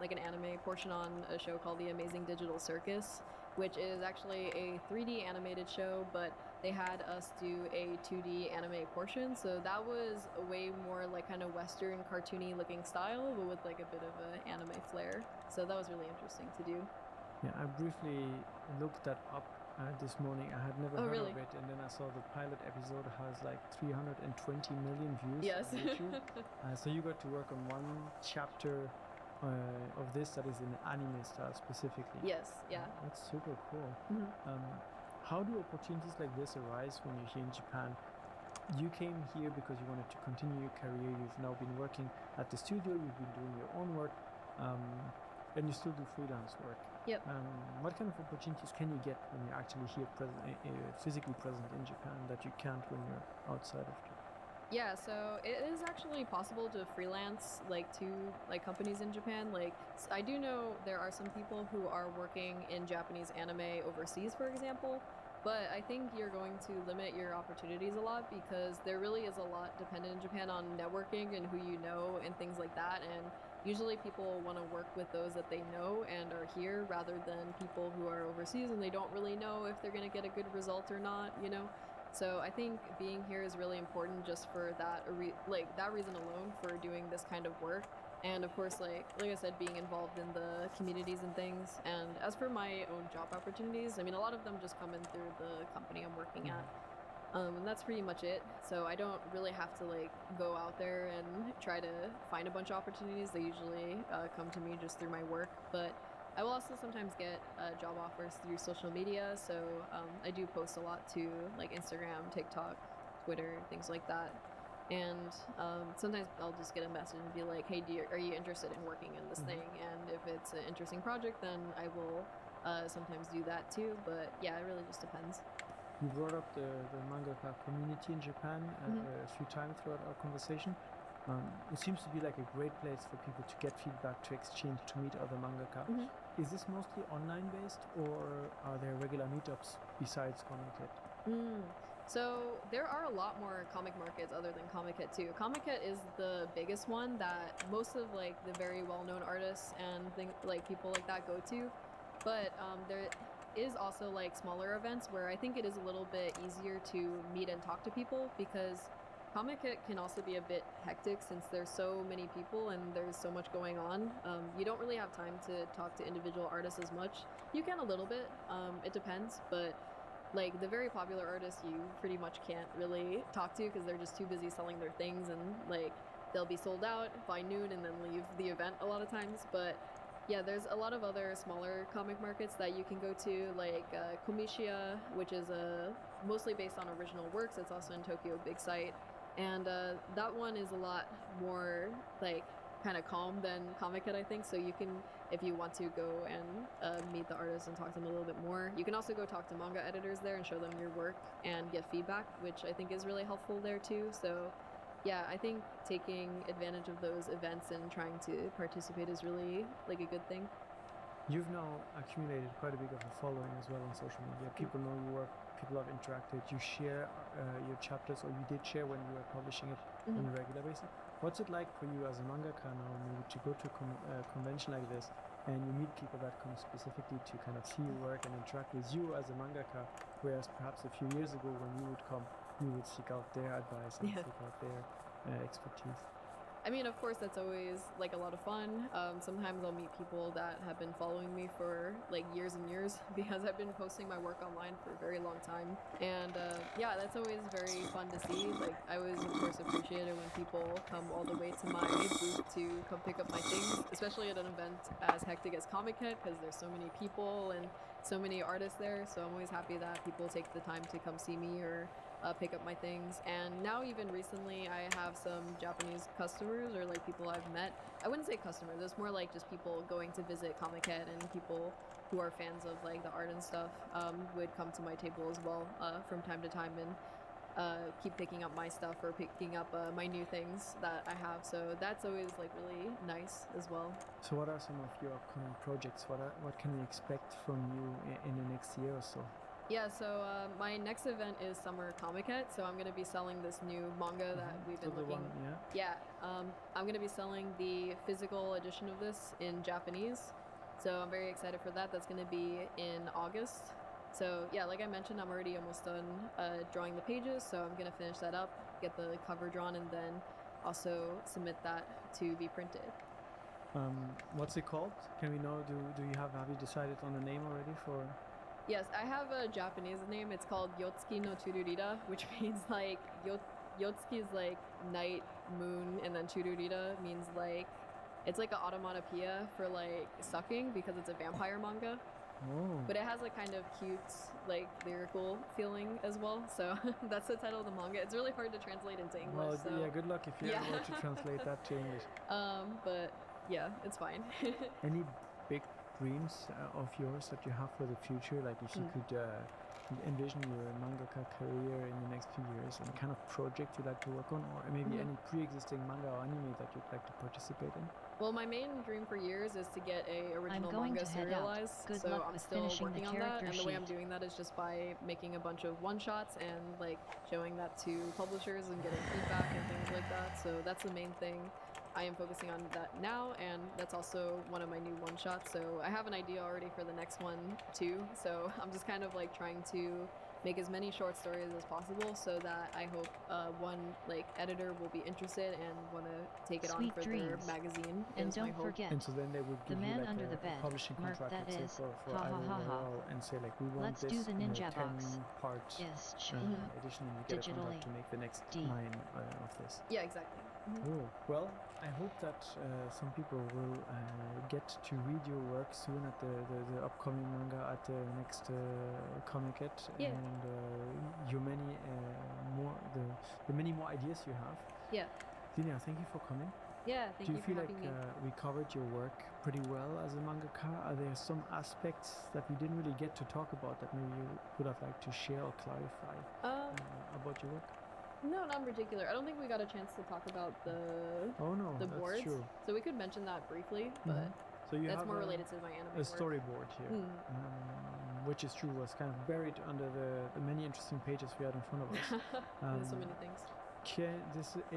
like an anime portion on a show called The Amazing Digital Circus, which is actually a 3D animated show, but they had us do a 2D anime portion, so that was a way more like kind of Western cartoony looking style, but with like a bit of an anime flair. So that was really interesting to do. Yeah, I briefly looked that up this morning. I had never heard really? of it, and then I saw the pilot episode has like 320 million views Yes. on YouTube. So you got to work on one chapter of this that is in anime style specifically. Yes, yeah. That's super cool. How do opportunities like this arise when you're here in Japan? You came here because you wanted to continue your career. You've now been working at the studio, you've been doing your own work, and you still do freelance work. Yep. What kind of opportunities can you get when you're actually here physically present in Japan that you can't when you're outside of Japan? Yeah, so it is actually possible to freelance like to like companies in Japan. Like I do know there are some people who are working in Japanese anime overseas, for example, but I think you're going to limit your opportunities a lot because there really is a lot dependent in Japan on networking and who you know and things like that. And usually people want to work with those that they know and are here rather than people who are overseas and they don't really know if they're going to get a good result or not, you know? So I think being here is really important just for that, that reason alone for doing this kind of work. And of course, like I said, being involved in the communities and things. And as for my own job opportunities, I mean, a lot of them just come in through the company I'm working at. And that's pretty much it. So I don't really have to like go out there and try to find a bunch of opportunities. They usually come to me just through my work. But I will also sometimes get job offers through social media. So I do post a lot to like Instagram, TikTok, Twitter, things like that. And sometimes I'll just get a message and be like, hey, are you interested in working in this thing? And if it's an interesting project, then I will sometimes do that too. But yeah, it really just depends. You brought up the mangaka community in Japan a few times throughout our conversation. It seems to be like a great place for people to get feedback, to exchange, to meet other mangaka. Is this mostly online based, or are there regular meetups besides Comic-Con? So there are a lot more comic markets other than Comic-Con too. Comic-Con is the biggest one that most of like the very well-known artists and like people like that go to. But there is also like smaller events where I think it is a little bit easier to meet and talk to people, because Comic-Con can also be a bit hectic since there's so many people and there's so much going on. You don't really have time to talk to individual artists as much. You can a little bit, it depends, but like the very popular artists you pretty much can't really talk to because they're just too busy selling their things, and like they'll be sold out by noon and then leave the event a lot of times. But yeah, there's a lot of other smaller comic markets that you can go to, like Komishiya, which is mostly based on original works. It's also in Tokyo, big site. And that one is a lot more like kind of calm than Comic-Con, I think. So you can, if you want to go and meet the artists and talk to them a little bit more, you can also go talk to manga editors there and show them your work and get feedback, which I think is really helpful there too. So yeah, I think taking advantage of those events and trying to participate is really like a good thing. You've now accumulated quite a bit of a following as well on social media. People know your work, people have interacted, you share your chapters, or you did share when you were publishing it on a regular basis. What's it like for you as a mangaka now, maybe to go to a convention like this and you meet people that come specifically to kind of see your work and interact with you as a mangaka, whereas perhaps a few years ago when you would come, you would seek out their advice and seek out their expertise? I mean, of course, that's always like a lot of fun. Sometimes I'll meet people that have been following me for like years and years because I've been posting my work online for a very long time. And yeah, that's always very fun to see. Like, I always, of course, appreciate it when people come all the way to my booth to come pick up my things, especially at an event as hectic as Comic-Con, because there's so many people and so many artists there. So I'm always happy that people take the time to come see me or pick up my things. And now even recently I have some Japanese customers, or like people I've met. I wouldn't say customers, it's more like just people going to visit Comic-Con, and people who are fans of like the art and stuff would come to my table as well from time to time and keep picking up my stuff or picking up my new things that I have. So that's always like really nice as well. So what are some of your upcoming projects? What can we expect from you in the next year or so? Yeah, so my next event is Summer Comic-Con, so I'm going to be selling this new manga that we've been looking... I'm going to be selling the physical edition of this in Japanese, so I'm very excited for that. That's going to be in August. So yeah, like I mentioned, I'm already almost done drawing the pages, so I'm going to finish that up, get the cover drawn, and then also submit that to be printed. What's it called? Can we know, do you have you decided on the name already for... Yes, I have a Japanese name. It's called Yotsuki no Tsururita, which means like Yotsuki is like night, moon, and then Tsururita means like it's like an onomatopoeia for like sucking, because it's a vampire manga. Oh. But it has a kind of cute, like lyrical feeling as well. So that's the title of the manga. It's really hard to translate into English. Well, so yeah, good luck if you're able to translate that to English. But yeah, it's fine. Any big dreams of yours that you have for the future? Like if you could envision your mangaka career in the next few years, any kind of project you'd like to work on, or maybe any pre-existing manga or anime that you'd like to participate in? Well, my main dream for years is to get a original manga serialized, so I'm still working on that, and the way I'm doing that is just by making a bunch of one-shots and like showing that to publishers and getting feedback and things like that. So that's the main thing I am focusing on that now, and that's also one of my new one-shots. So I have an idea already for the next one too. So I'm just kind of like trying to make as many short stories as possible, so that I hope one like editor will be interested and want to take it Sweet on for dreams. their magazine. And is my don't hope. forget, And so then they would the give you man like under a the bed, publishing Merc contract, that let's say is, for ha ha Iron ha ha. Royale, and say like we want Let's this do the ninja 10 box. part Yes, edition, and you get a contract digitally. to make the next D. 9 of this. Yeah, exactly. Cool. Well, I hope that some people will get to read your work soon at the upcoming manga at the next Comic-It, Yeah. and your many more the many more ideas you have. Yeah. Linnea, thank you for coming. Yeah, thank Do you you for feel like having me. we covered your work pretty well as a mangaka? Are there some aspects that we didn't really get to talk about that maybe you would have liked to share or clarify about your work? No, not in particular. I don't think we got a chance to talk about the That's boards. true. So we could mention that briefly, but So you that's have more related to my anime a work. storyboard here, which is true, was kind of buried under the many interesting pages we had in front of us. There's so many things.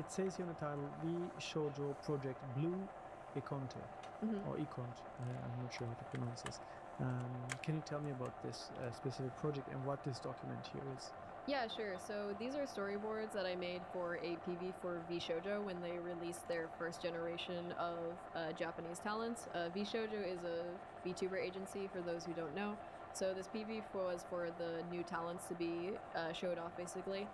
It says here on the title, the Shoujo Project Blue Iconte, or Icont, I'm not sure how to pronounce this. Can you tell me about this specific project and what this document here is? Yeah, sure. So these are storyboards that I made for a PV for V Shoujo when they released their first generation of Japanese talents. V Shoujo is a VTuber agency for those who don't know. So this PV was for the new talents to be showed off, basically.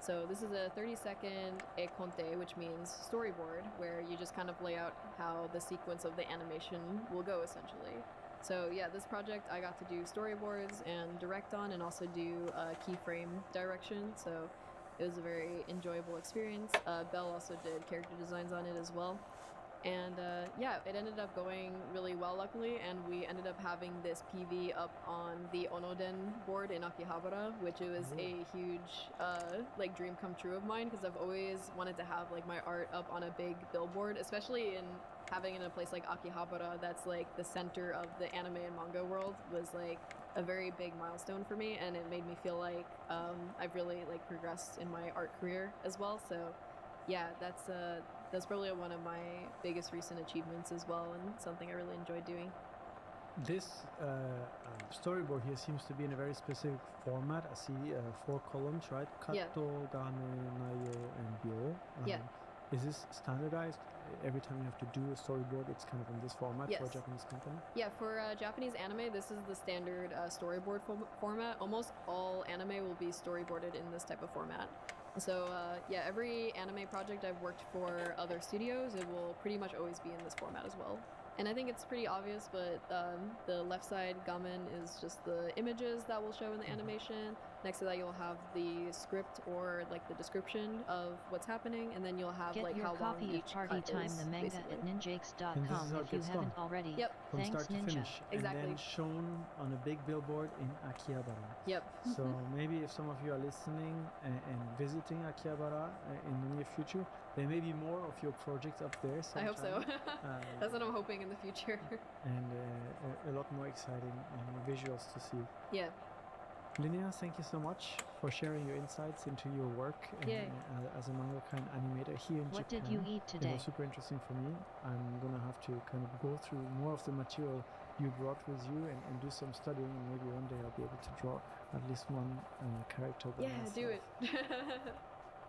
So this is a 30-second ekonte, which means storyboard, where you just kind of lay out how the sequence of the animation will go, essentially. So yeah, this project I got to do storyboards and direct on, and also do keyframe direction. So it was a very enjoyable experience. Belle also did character designs on it as well. And yeah, it ended up going really well, luckily, and we ended up having this PV up on the Onoden board in Akihabara, which was a huge like dream come true of mine, because I've always wanted to have like my art up on a big billboard, especially in having it in a place like Akihabara that's like the center of the anime and manga world, was like a very big milestone for me, and it made me feel like I've really like progressed in my art career as well. So yeah, that's probably one of my biggest recent achievements as well, and something I really enjoyed doing. This storyboard here seems to be in a very specific format. I see 4 columns, right? Kato, Yeah. Game, Nayo, and Byo. Yeah. Is this standardized? Every time you have to do a storyboard, it's kind of in this format Yes. for a Japanese company? Yeah, for Japanese anime, this is the standard storyboard format. Almost all anime will be storyboarded in this type of format. So yeah, every anime project I've worked for other studios, it will pretty much always be in this format as well. And I think it's pretty obvious, but the left side gamen is just the images that will show in the animation. Next to that, you'll have the script or like the description of what's happening, and then you'll have Get like your how long copy of each Party cut Time is, the manga basically. at And this is ninjakes.com how it if you gets haven't done. already. Yep. From Thanks, start to Ninja. finish, Exactly. and then shown on a big billboard in Akihabara. Yep. So maybe if some of you are listening and visiting Akihabara in the near future, there may be more of your projects up there I hope so. sometime. That's what I'm hoping in the future. And a lot more exciting visuals to see. Yeah. Linnea, thank you so much for sharing your insights into your work Yay. as a mangaka and animator here in What Japan. did you eat It today? was super interesting for me. I'm gonna have to kind of go through more of the material you brought with you and do some studying, and maybe one day I'll be able to draw at least one character by Yeah, myself. do it.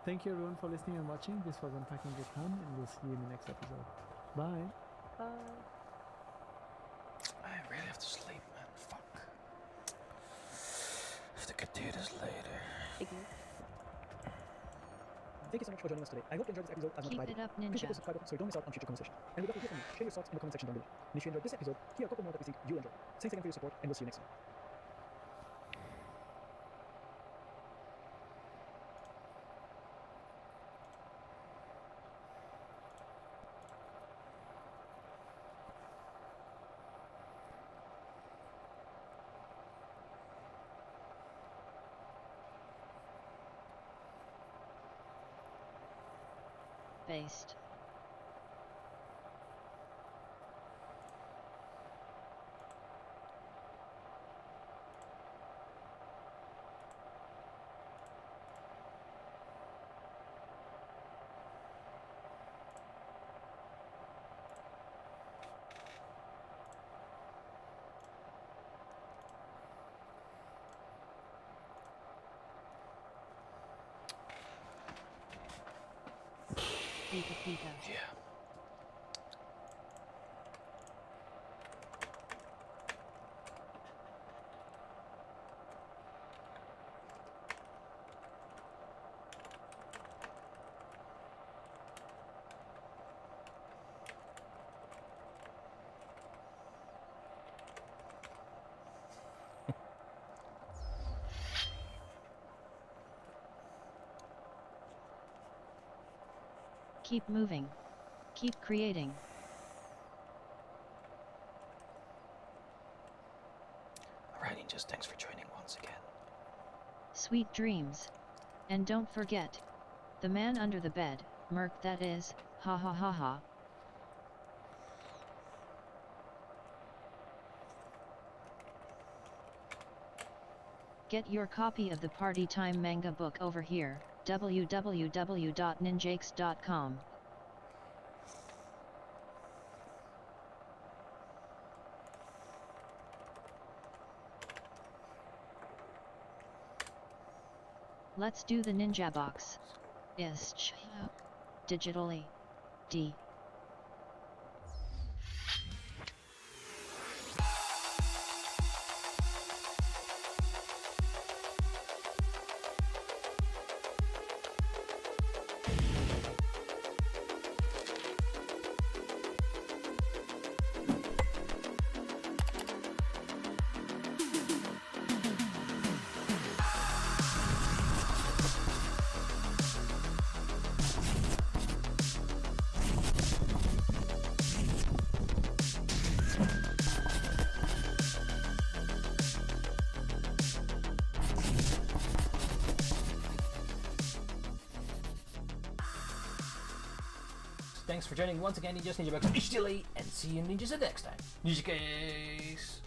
Thank you everyone for listening and watching. This was Unpacking Japan, and we'll see you in the next episode. Bye. Bye. I really have to sleep, man. Fuck. I have to continue this later. Thank you. Thank you so much for joining us today. I hope you enjoyed this episode as much as I Keep did. it up, Please hit the Ninja. subscribe button so you don't miss out on future conversations. And we'd love to hear from you. Share your thoughts in the comment section down below. And if you enjoyed this episode, here are a couple more that we think you'll enjoy. Thanks again for your support, and we'll see you next time. Based. Pika Pika. Yeah. Keep moving. Keep creating. Alright, Ninjas, thanks for joining once again. Sweet dreams. And don't forget. The man under the bed, Merc that is, ha ha ha ha. Get your copy of the Party Time manga book over here, www.ninjakes.com. Let's do the ninja box. Is digitally. D. Thanks for joining once again, Ninjas, Ninja Bucks, and see you Ninjas next time. Ninja Case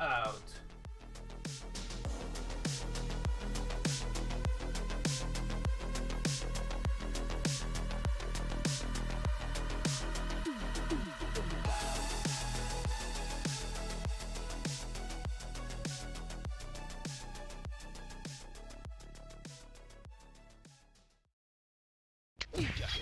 out.